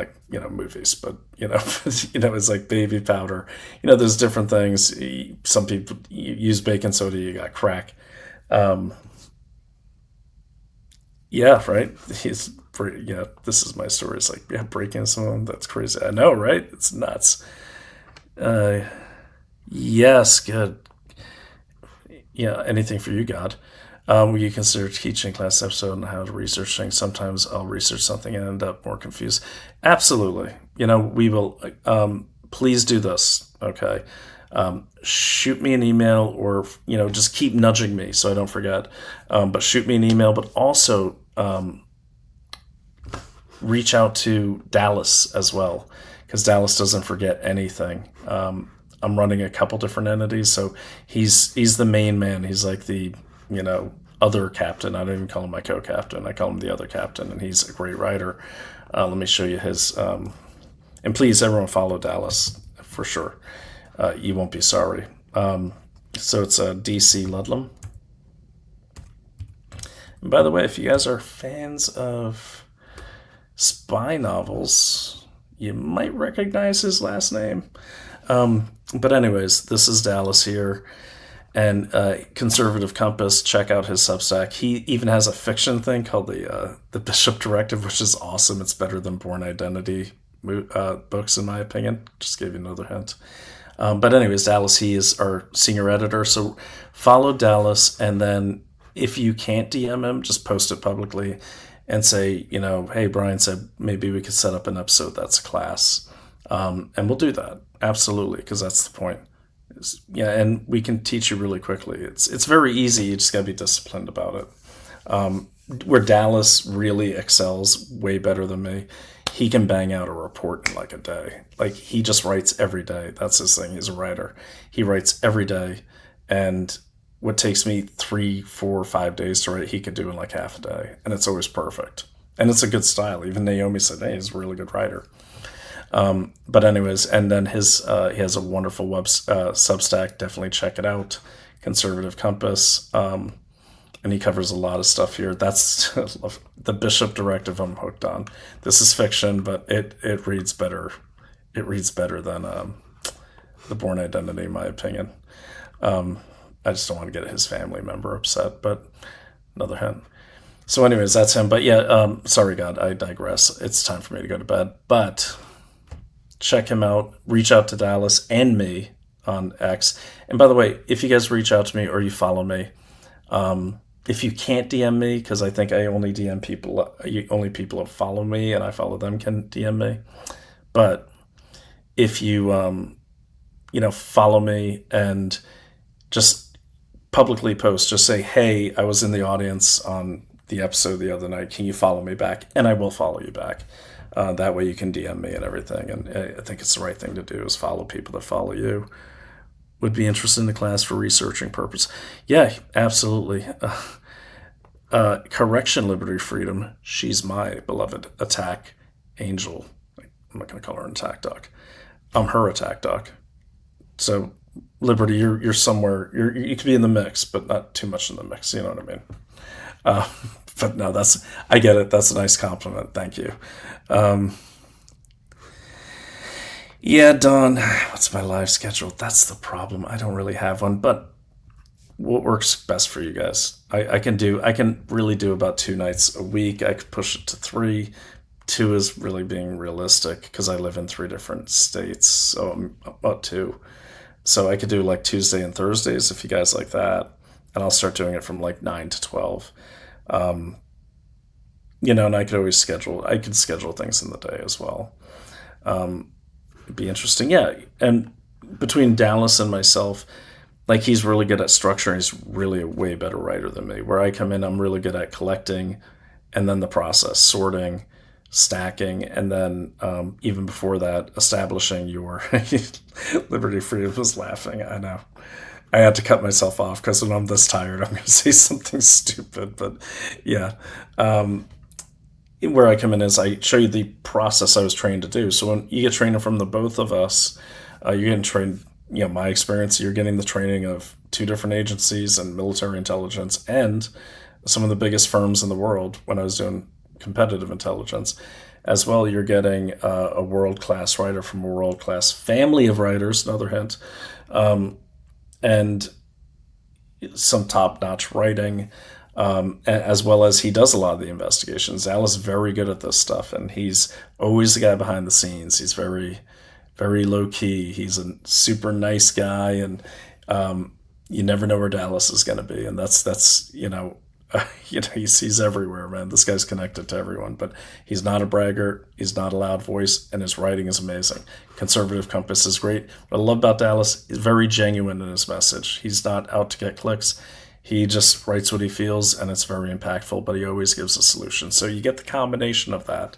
movies, but it's like baby powder. There's different things. Some people use baking soda. You got crack. Yeah, right. This is my story. It's like, breaking someone. That's crazy. I know, right? It's nuts. Yes, good. Yeah, anything for you, God. Will you consider teaching class episode on how to research things? Sometimes I'll research something and end up more confused. Absolutely. We will. Please do this. Okay. Shoot me an email, or just keep nudging me so I don't forget. But shoot me an email. But also reach out to Dallas as well, because Dallas doesn't forget anything. I'm running a couple different entities, so he's the main man. He's like the other captain. I don't even call him my co-captain. I call him the other captain, and he's a great writer. Let me show you his. And please, everyone, follow Dallas for sure. You won't be sorry. So it's DC Ludlam. And by the way, if you guys are fans of spy novels, you might recognize his last name. But anyways, this is Dallas here. And Conservative Compass, check out his Substack. He even has a fiction thing called the Bishop Directive, which is awesome. It's better than Born Identity books, in my opinion. Just gave you another hint. But anyways, Dallas, he is our senior editor. So follow Dallas, and then if you can't DM him, just post it publicly and say, hey, Brian said maybe we could set up an episode that's a class. And we'll do that. Absolutely, because that's the point. And we can teach you really quickly. It's very easy. You just got to be disciplined about it. Where Dallas really excels way better than me, he can bang out a report in like a day. Like, he just writes every day. That's his thing. He's a writer. He writes every day. And what takes me 3, 4, 5 days to write, he could do in like half a day. And it's always perfect. And it's a good style. Even Naomi said, hey, he's a really good writer. But anyways, and then he has a wonderful Substack. Definitely check it out. Conservative Compass. And he covers a lot of stuff here. That's the Bishop Directive I'm hooked on. This is fiction, but it reads better. It reads better than the Born Identity, in my opinion. I just don't want to get his family member upset, but another hint. So anyways, that's him. But yeah, sorry, God, I digress. It's time for me to go to bed. But check him out. Reach out to Dallas and me on X. And by the way, if you guys reach out to me or you follow me, if you can't DM me, because I think I only DM people, only people who follow me and I follow them can DM me. But if you, follow me and just publicly post, just say, hey, I was in the audience on the episode the other night. Can you follow me back? And I will follow you back. That way you can DM me and everything. And I think it's the right thing to do is follow people that follow you. Would be interested in the class for researching purpose. Yeah, absolutely. Correction, Liberty, Freedom. She's my beloved attack angel. I'm not going to call her an attack dog. I'm her attack dog. So, Liberty, you're somewhere. You could be in the mix, but not too much in the mix. You know what I mean? But no, I get it. That's a nice compliment. Thank you. Yeah, Dawn, what's my live schedule? That's the problem. I don't really have one, but what works best for you guys? I can really do about 2 nights a week. I could push it to 3. 2 is really being realistic because I live in 3 different states, so I'm about 2. So I could do like Tuesday and Thursdays if you guys like that, and I'll start doing it from like 9 to 12. And I could always schedule things in the day as well. It'd be interesting. Yeah. And between Dallas and myself, like, he's really good at structure. And he's really a way better writer than me. Where I come in, I'm really good at collecting and then the process, sorting, stacking, and then even before that, establishing your Liberty, Freedom was laughing. I know. I had to cut myself off because when I'm this tired, I'm going to say something stupid. But yeah. Where I come in is I show you the process I was trained to do. So when you get training from the both of us, you're getting trained, my experience, you're getting the training of 2 different agencies and military intelligence and some of the biggest firms in the world when I was doing competitive intelligence. As well, you're getting a world-class writer from a world-class family of writers, another hint, and some top-notch writing. As well as he does a lot of the investigations. Al is very good at this stuff, and he's always the guy behind the scenes. He's very, very low key. He's a super nice guy, and You never know where Dallas is going to be, and that's he's everywhere, man. This guy's connected to everyone, but he's not a braggart. He's not a loud voice, and his writing is amazing. Conservative Compass is great. What I love about Dallas is very genuine in his message. He's not out to get clicks. He just writes what he feels, and it's very impactful, but he always gives a solution. So you get the combination of that.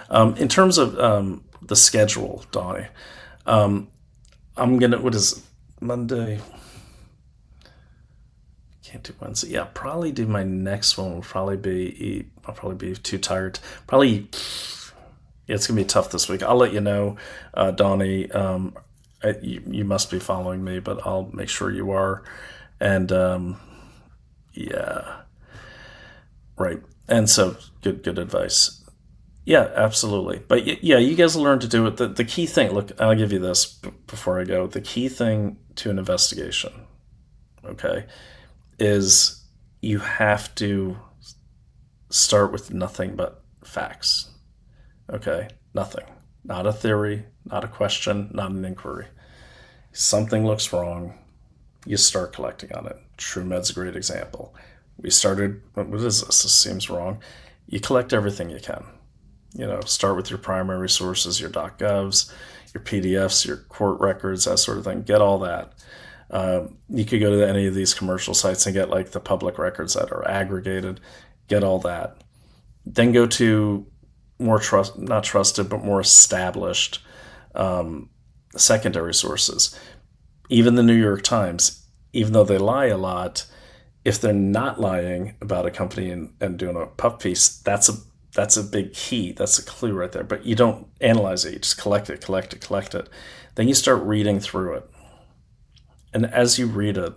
In terms of the schedule, Donnie, I'm going to, what is it, Monday? Can't do Wednesday. Yeah, probably do my next one. I'll probably be too tired. Probably, yeah, it's gonna be tough this week. I'll let you know, Donnie. You must be following me, but I'll make sure you are. And yeah, right. And so good advice. Yeah, absolutely. But yeah, you guys learn to do it. The key thing. Look, I'll give you this before I go. The key thing to an investigation, okay, is you have to start with nothing but facts. Okay? Nothing. Not a theory, not a question, not an inquiry. Something looks wrong, you start collecting on it. TrueMed's a great example. We started, what is this? This seems wrong. You collect everything you can. Start with your primary sources, your .govs, your PDFs, your court records, that sort of thing. Get all that. You could go to any of these commercial sites and get like the public records that are aggregated, get all that. Then go to more not trusted, but more established secondary sources. Even the New York Times, even though they lie a lot, if they're not lying about a company and doing a puff piece, that's a big key. That's a clue right there. But you don't analyze it. You just collect it. Then you start reading through it. And as you read it,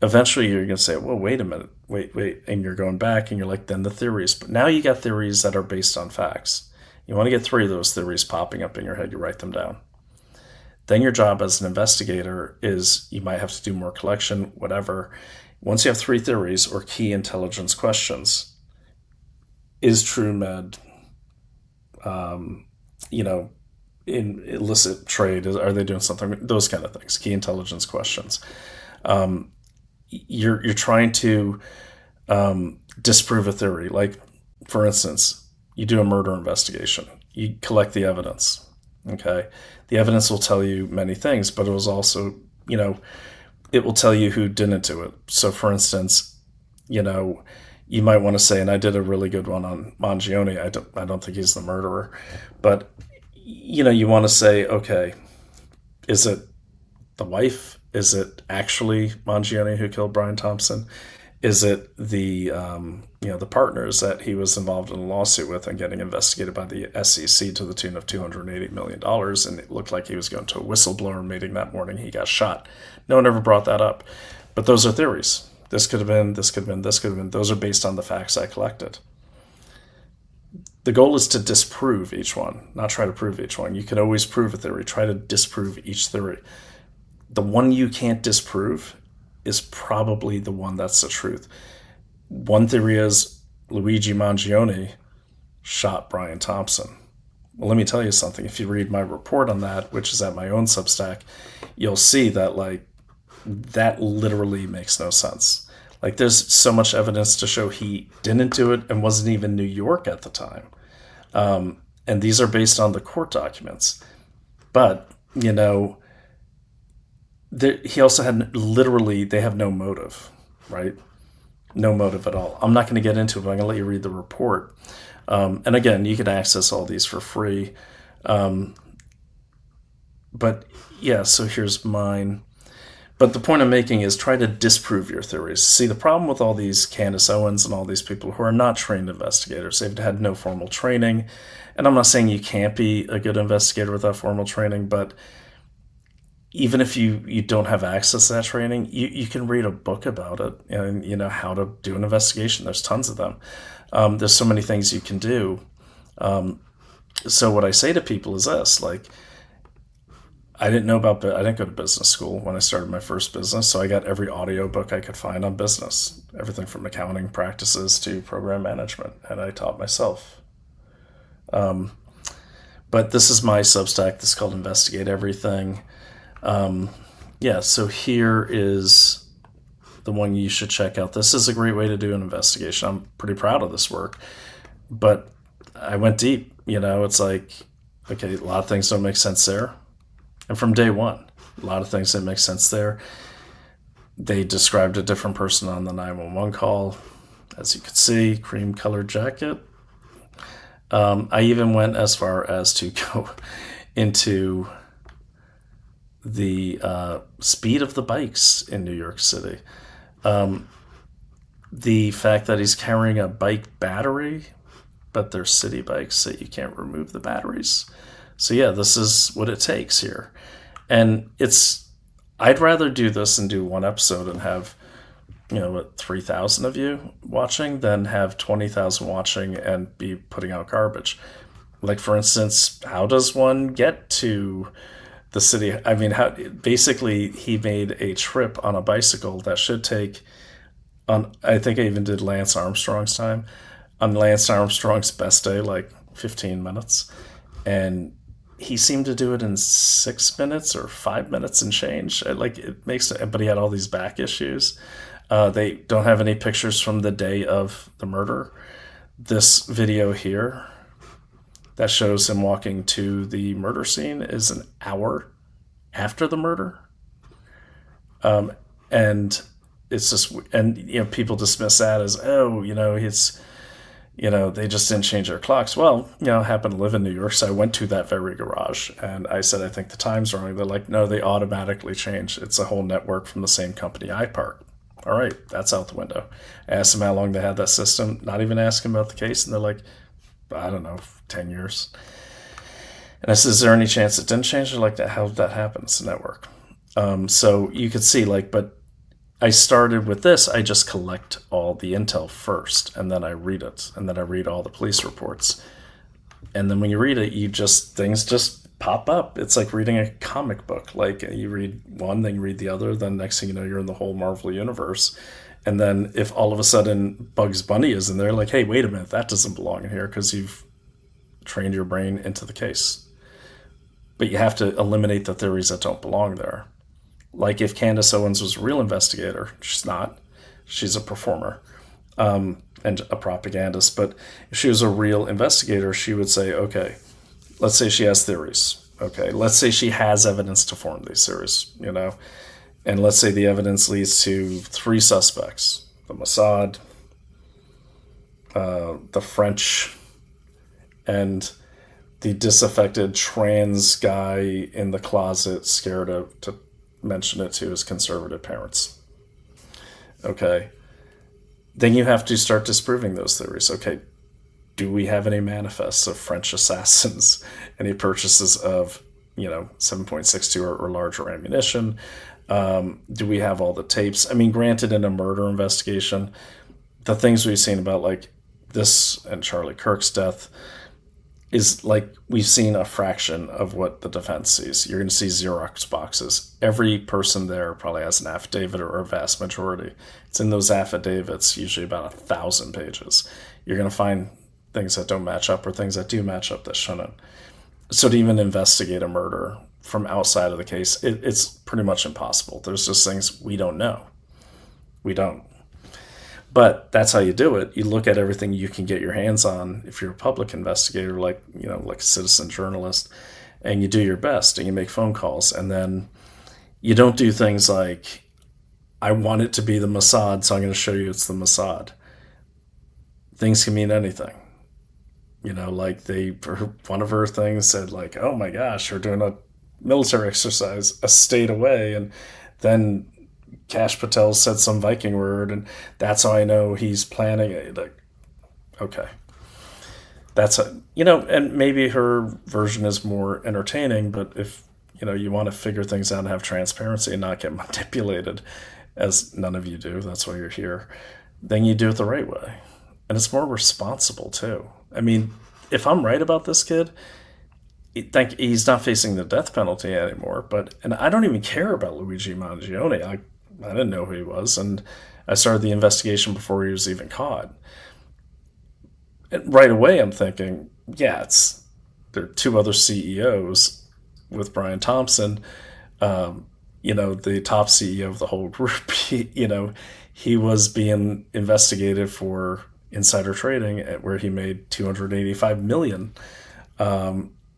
eventually you're going to say, well, wait a minute, wait. And you're going back and you're like, then the theories. But now you got theories that are based on facts. You want to get 3 of those theories popping up in your head, you write them down. Then your job as an investigator is you might have to do more collection, whatever. Once you have 3 theories or key intelligence questions, is TrueMed, in illicit trade? Are they doing something? Those kind of things, key intelligence questions. You're trying to disprove a theory. Like, for instance, you do a murder investigation. You collect the evidence. Okay, the evidence will tell you many things, but it was also, it will tell you who didn't do it. So, for instance, you might want to say, and I did a really good one on Mangione. I don't think he's the murderer, but you want to say, okay, is it the wife? Is it actually Mangione who killed Brian Thompson? Is it the the partners that he was involved in a lawsuit with and getting investigated by the SEC to the tune of $280 million? And it looked like he was going to a whistleblower meeting that morning. He got shot. No one ever brought that up. But those are theories. This could have been, this could have been, this could have been. Those are based on the facts I collected. The goal is to disprove each one, not try to prove each one. You can always prove a theory. Try to disprove each theory. The one you can't disprove is probably the one that's the truth. One theory is Luigi Mangione shot Brian Thompson. Well, let me tell you something. If you read my report on that, which is at my own Substack, you'll see that that literally makes no sense. There's so much evidence to show he didn't do it and wasn't even in New York at the time. And these are based on the court documents. But, he also had they have no motive, right? No motive at all. I'm not going to get into it, but I'm going to let you read the report. And again, you can access all these for free. But yeah, so here's mine. But the point I'm making is try to disprove your theories. See, the problem with all these Candace Owens and all these people who are not trained investigators, they've had no formal training. And I'm not saying you can't be a good investigator without formal training, but even if you don't have access to that training, you can read a book about it and how to do an investigation. There's tons of them. There's so many things you can do. So what I say to people is this, I didn't go to business school when I started my first business, so I got every audio book I could find on business, everything from accounting practices to program management, and I taught myself. But this is my Substack. This is called Investigate Everything. yeah, so here is the one you should check out. This is a great way to do an investigation. I'm pretty proud of this work, but I went deep. It's like, okay, a lot of things don't make sense there. And from day one, a lot of things didn't make sense there. They described a different person on the 911 call. As you could see, cream-colored jacket. I even went as far as to go into the speed of the bikes in New York City. The fact that he's carrying a bike battery, but they're city bikes, so you can't remove the batteries. So yeah, this is what it takes here. And I'd rather do this and do one episode and have, 3,000 of you watching than have 20,000 watching and be putting out garbage. Like, for instance, how does one get to the city? I mean, basically he made a trip on a bicycle that should take, I think I even did Lance Armstrong's time. On Lance Armstrong's best day, like 15 minutes. And he seemed to do it in 6 minutes or 5 minutes and change. But he had all these back issues. They don't have any pictures from the day of the murder. This video here that shows him walking to the murder scene is an hour after the murder. And it's just, and people dismiss that as, they just didn't change their clocks. Well, I happen to live in New York, so I went to that very garage, and I said, I think the time's wrong. They're like, no, they automatically change. It's a whole network from the same company I park. All right, that's out the window. I asked them how long they had that system, not even asking about the case, and they're like, I don't know, 10 years. And I said, is there any chance it didn't change? They're like, how did that happen? It's a network. So you could see, but I started with this. I just collect all the intel first, and then I read it, and then I read all the police reports. And then when you read it, things just pop up. It's like reading a comic book. Like, you read one, then you read the other, then next thing you know, you're in the whole Marvel universe. And then if all of a sudden Bugs Bunny is in there, like, hey, wait a minute, that doesn't belong in here because you've trained your brain into the case. But you have to eliminate the theories that don't belong there. Like, if Candace Owens was a real investigator, she's not. She's a performer and a propagandist. But if she was a real investigator, she would say, okay, let's say she has theories. Okay, let's say she has evidence to form these theories, And let's say the evidence leads to 3 suspects: the Mossad, the French, and the disaffected trans guy in the closet scared to mention it to his conservative parents. Okay. Then you have to start disproving those theories. Okay. Do we have any manifests of French assassins? Any purchases of, 7.62 or larger ammunition? Do we have all the tapes? I mean, granted, in a murder investigation, the things we've seen about this and Charlie Kirk's death is we've seen a fraction of what the defense sees. You're going to see Xerox boxes. Every person there probably has an affidavit, or a vast majority. It's in those affidavits, usually about 1,000 pages. You're going to find things that don't match up or things that do match up that shouldn't. So to even investigate a murder from outside of the case, it's pretty much impossible. There's just things we don't know. We don't. But that's how you do it. You look at everything you can get your hands on if you're a public investigator, like a citizen journalist, and you do your best and you make phone calls. And then you don't do things like, I want it to be the Mossad, so I'm going to show you it's the Mossad. Things can mean anything. One of her things said, oh my gosh, we're doing a military exercise a state away. And then Kash Patel said some Viking word, and that's how I know he's planning it. Okay. That's and maybe her version is more entertaining, but if, you want to figure things out and have transparency and not get manipulated, as none of you do, that's why you're here, then you do it the right way. And it's more responsible, too. I mean, if I'm right about this kid, he's not facing the death penalty anymore, and I don't even care about Luigi Mangione. I didn't know who he was, and I started the investigation before he was even caught. And right away, I'm thinking, there are 2 other CEOs with Brian Thompson. the top CEO of the whole group, he was being investigated for insider trading where he made $285 million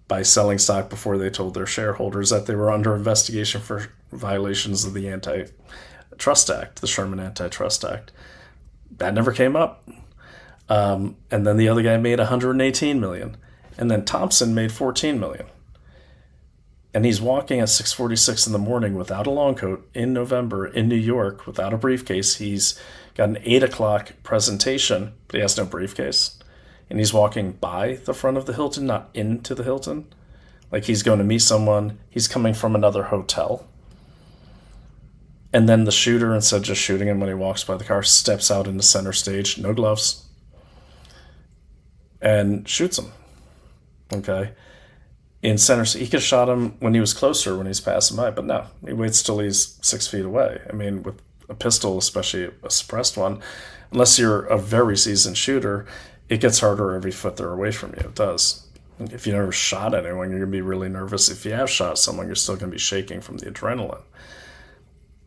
by selling stock before they told their shareholders that they were under investigation for violations of the Antitrust Act, the Sherman Antitrust Act. That never came up. And then the other guy made $118 million. And then Thompson made $14 million. And he's walking at 6:46 in the morning without a long coat in November in New York without a briefcase. He's got an 8 o'clock presentation, but he has no briefcase. And he's walking by the front of the Hilton, not into the Hilton. Like he's going to meet someone. He's coming from another hotel. And then the shooter, instead of just shooting him when he walks by the car, steps out into center stage, no gloves, and shoots him. Okay? In center, he could have shot him when he was closer, when he's passing by, but no, he waits till he's 6 feet away. I mean, with a pistol, especially a suppressed one, unless you're a very seasoned shooter, it gets harder every foot they're away from you. It does. If you never shot anyone, you're going to be really nervous. If you have shot someone, you're still going to be shaking from the adrenaline.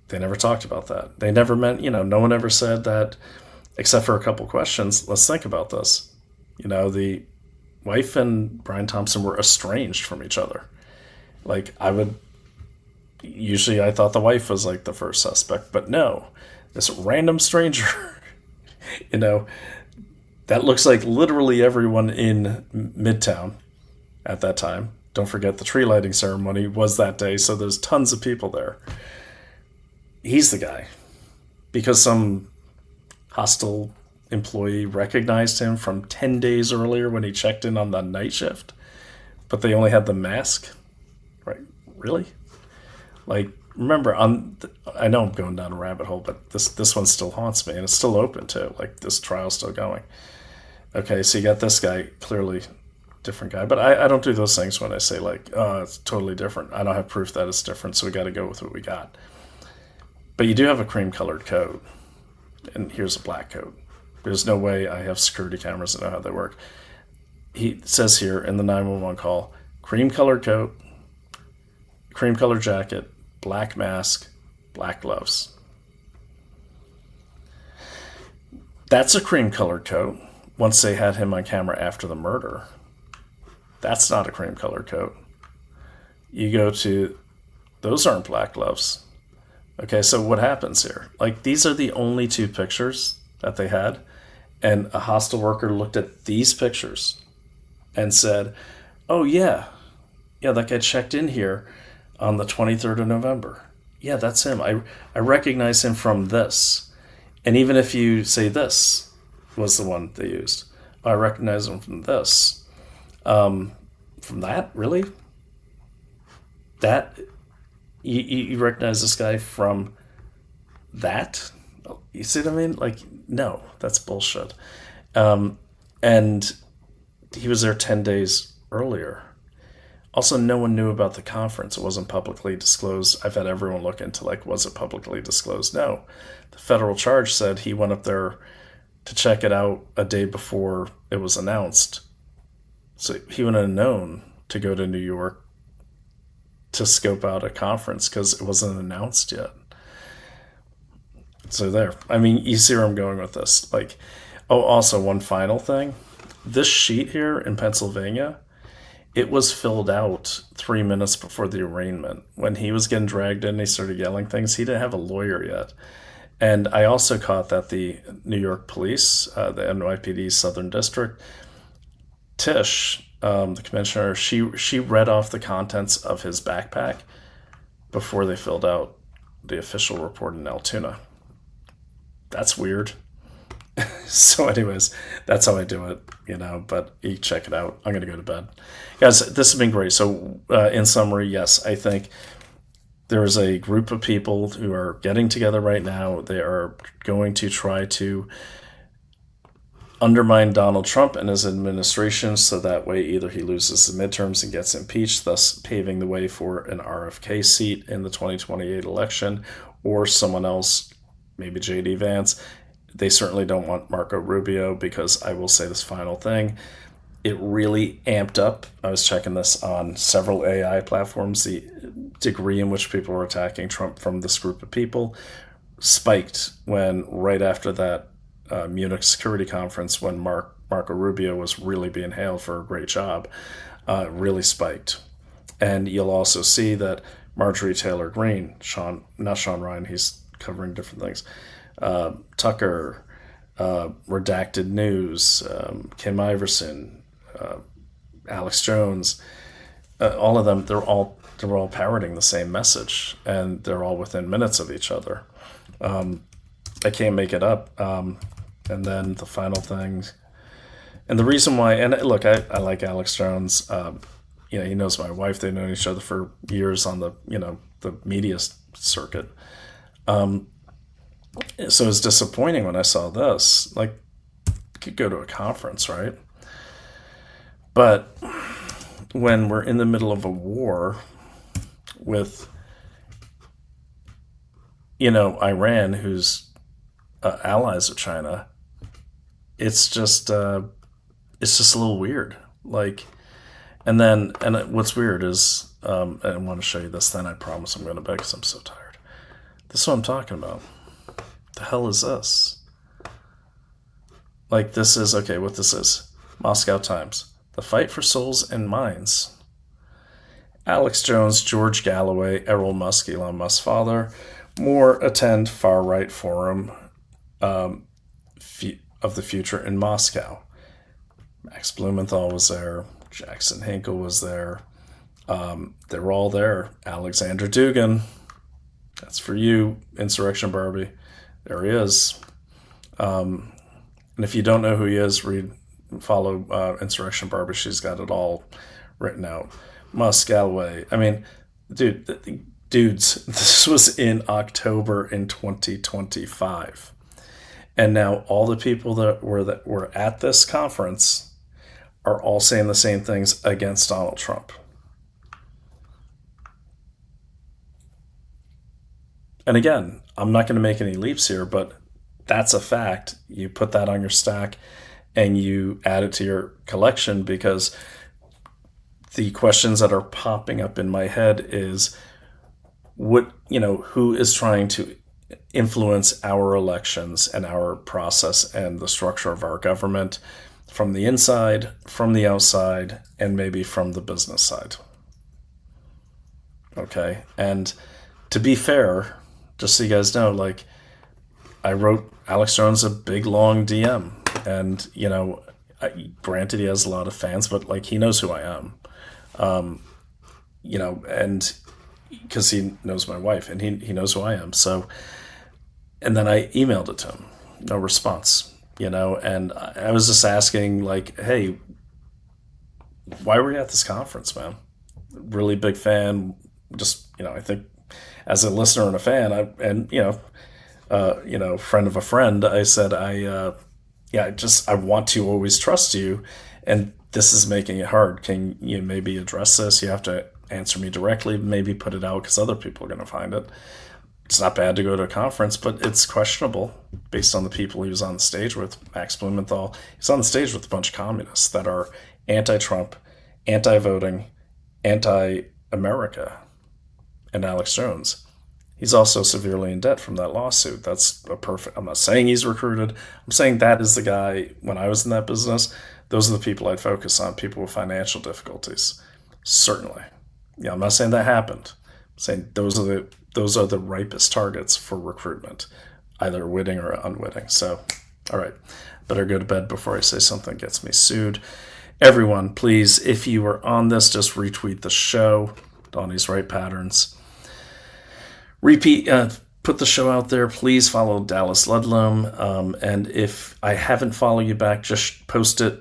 They never talked about that. They never meant, no one ever said that, except for a couple questions. Let's think about this. The wife and Brian Thompson were estranged from each other. Like usually I thought the wife was like the first suspect, but no, this random stranger, that looks like literally everyone in Midtown at that time. Don't forget the tree lighting ceremony was that day, so there's tons of people there. He's the guy because some hostile employee recognized him from 10 days earlier when he checked in on the night shift, but they only had the mask. Right? Really? Like, remember, I know I'm going down a rabbit hole, but this one still haunts me, and it's still open too. Like, this trial's still going. Okay, so you got this guy, clearly different guy, but I don't do those things when I say like, oh, it's totally different. I don't have proof that it's different, so we got to go with what we got. But you do have a cream-colored coat, and here's a black coat. There's no way I have security cameras that know how they work. He says here in the 911 call, cream-colored coat, cream-colored jacket, black mask, black gloves. That's a cream-colored coat once they had him on camera after the murder. That's not a cream-colored coat. You go to, those aren't black gloves. Okay, so what happens here? Like, these are the only two pictures that they had, and a hostile worker looked at these pictures and said, oh, yeah, that guy checked in here on the 23rd of November. Yeah, that's him. I recognize him from this. And even if you say this was the one they used, I recognize him from this. From that, really? That... You recognize this guy from that? You see what I mean? Like, no, that's bullshit. And he was there 10 days earlier. Also, no one knew about the conference. It wasn't publicly disclosed. I've had everyone look into, like, was it publicly disclosed? No. The federal charge said he went up there to check it out a day before it was announced. So he wouldn't have known to go to New York to scope out a conference because it wasn't announced yet. So there. I mean, you see where I'm going with this. Like, oh, also one final thing. This sheet here in Pennsylvania, it was filled out 3 minutes before the arraignment. When he was getting dragged in, he started yelling things. He didn't have a lawyer yet. And I also caught that the New York police, the NYPD Southern District, Tish, the commissioner, she read off the contents of his backpack before they filled out the official report in Altoona. That's weird. So anyways, that's how I do it, but you check it out. I'm going to go to bed. Guys, this has been great. So in summary, yes, I think there is a group of people who are getting together right now. They are going to try to undermine Donald Trump and his administration so that way either he loses the midterms and gets impeached, thus paving the way for an RFK seat in the 2028 election, or someone else, maybe J.D. Vance. They certainly don't want Marco Rubio because I will say this final thing. it really amped up. I was checking this on several AI platforms. The degree in which people were attacking Trump from this group of people spiked when, right after that Munich security conference, when Marco Rubio was really being hailed for a great job, really spiked. And you'll also see that Marjorie Taylor Greene, not Sean Ryan, he's covering different things, Tucker, Redacted News, Kim Iverson, Alex Jones, all of them, they're all parroting the same message, and they're all within minutes of each other. I can't make it up. And then the final thing, and the reason why, and look, I like Alex Jones. He knows my wife. They've known each other for years on the media circuit. So it's disappointing when I saw this. Like, you could go to a conference, right? But when we're in the middle of a war with, Iran, who's allies of China, it's just a little weird. Like, and what's weird is, and I want to show you this, then I promise I'm going to bed because I'm so tired. This is what I'm talking about. The hell is this? Like, this is, okay, what this is. Moscow Times. The fight for souls and minds. Alex Jones, George Galloway, Errol Musk, Elon Musk's father. More attend far-right forum of the future in Moscow. Max Blumenthal was there. Jackson Hinkle was there. They were all there. Alexander Dugin. That's for you, Insurrection Barbie. There he is. And if you don't know who he is, follow Insurrection Barbie. She's got it all written out. Musk, Galloway. I mean, dudes, this was in October in 2025. And now all the people that were at this conference are all saying the same things against Donald Trump. And again, I'm not going to make any leaps here, but that's a fact. You put that on your stack and you add it to your collection, because the questions that are popping up in my head is, who is trying to influence our elections and our process and the structure of our government from the inside, from the outside, and maybe from the business side. Okay. And to be fair, just so you guys know, like, I wrote Alex Jones a big, long DM, and, granted he has a lot of fans, but like, he knows who I am. And because he knows my wife and he knows who I am. So, and then I emailed it to him, no response, and I was just asking, like, hey, why were you at this conference, man? Really big fan. Just, I think as a listener and a fan, friend of a friend, I said, I want to always trust you, and this is making it hard. Can you maybe address this? You have to answer me directly, maybe put it out because other people are going to find it. It's not bad to go to a conference, but it's questionable based on the people he was on the stage with. Max Blumenthal, he's on the stage with a bunch of communists that are anti-Trump, anti-voting, anti-America, and Alex Jones. He's also severely in debt from that lawsuit. That's I'm not saying he's recruited. I'm saying that is the guy, when I was in that business, those are the people I'd focus on, people with financial difficulties. Certainly. Yeah, I'm not saying that happened. I'm saying those are the ripest targets for recruitment, either witting or unwitting. So, all right, better go to bed before I say something gets me sued. Everyone, please, if you are on this, just retweet the show. Donnie's Right Patterns. Put the show out there. Please follow Dallas Ludlum. And if I haven't followed you back, just post it.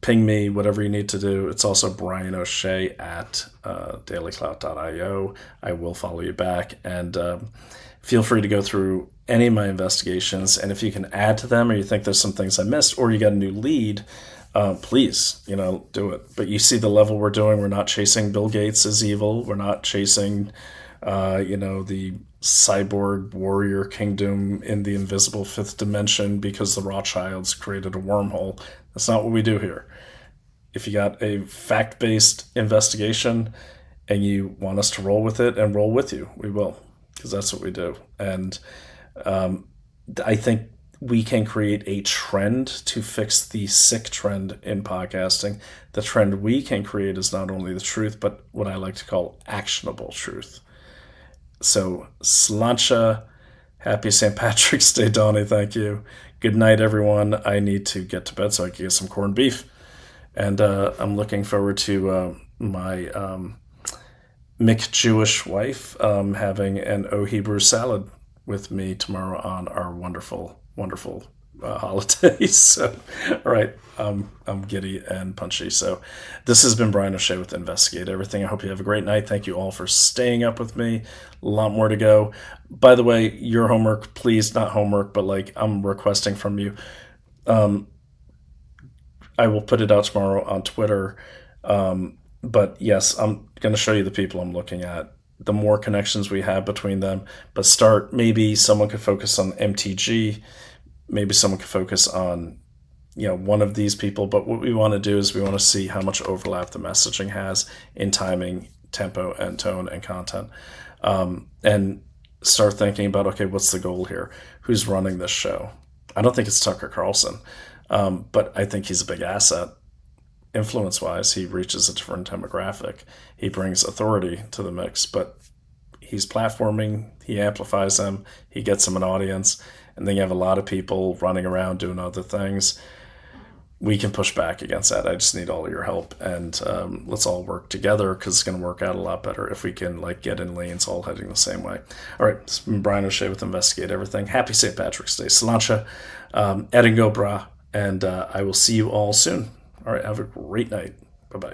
Ping me, whatever you need to do. It's also Brian O'Shea at dailyclout.io. I will follow you back, and feel free to go through any of my investigations, and if you can add to them, or you think there's some things I missed, or you got a new lead, please, do it. But you see the level we're doing. We're not chasing Bill Gates as evil. We're not chasing the cyborg warrior kingdom in the invisible fifth dimension because the Rothschilds created a wormhole. That's not what we do here. if you got a fact-based investigation and you want us to roll with it and roll with you, we will, because that's what we do. And I think we can create a trend to fix the sick trend in podcasting. The trend we can create is not only the truth, but what I like to call actionable truth. So, Sláinte, happy St. Patrick's Day, Donnie, thank you. Good night, everyone. I need to get to bed so I can get some corned beef. And I'm looking forward to my Mick Jewish wife having an O Hebrew salad with me tomorrow on our wonderful, wonderful holidays. So, all right, I'm giddy and punchy. So this has been Brian O'Shea with Investigate Everything. I hope you have a great night. Thank you all for staying up with me. A lot more to go. By the way, your homework, please, not homework, but like I'm requesting from you. I will put it out tomorrow on Twitter. But yes, I'm going to show you the people I'm looking at. The more connections we have between them, but maybe someone could focus on MTG. Maybe someone could focus on, one of these people. But what we want to do is we want to see how much overlap the messaging has in timing, tempo, and tone and content. And start thinking about, okay, what's the goal here? Who's running this show? I don't think it's Tucker Carlson, but I think he's a big asset. Influence-wise, he reaches a different demographic. He brings authority to the mix, but he's platforming, he amplifies them, he gets them an audience, and then you have a lot of people running around doing other things. We can push back against that. I just need all of your help, and let's all work together, because it's going to work out a lot better if we can get in lanes all heading the same way. All right, this has been Brian O'Shea with Investigate Everything. Happy St. Patrick's Day. Sláinte, Edingo Bra, and I will see you all soon. All right, have a great night. Bye-bye.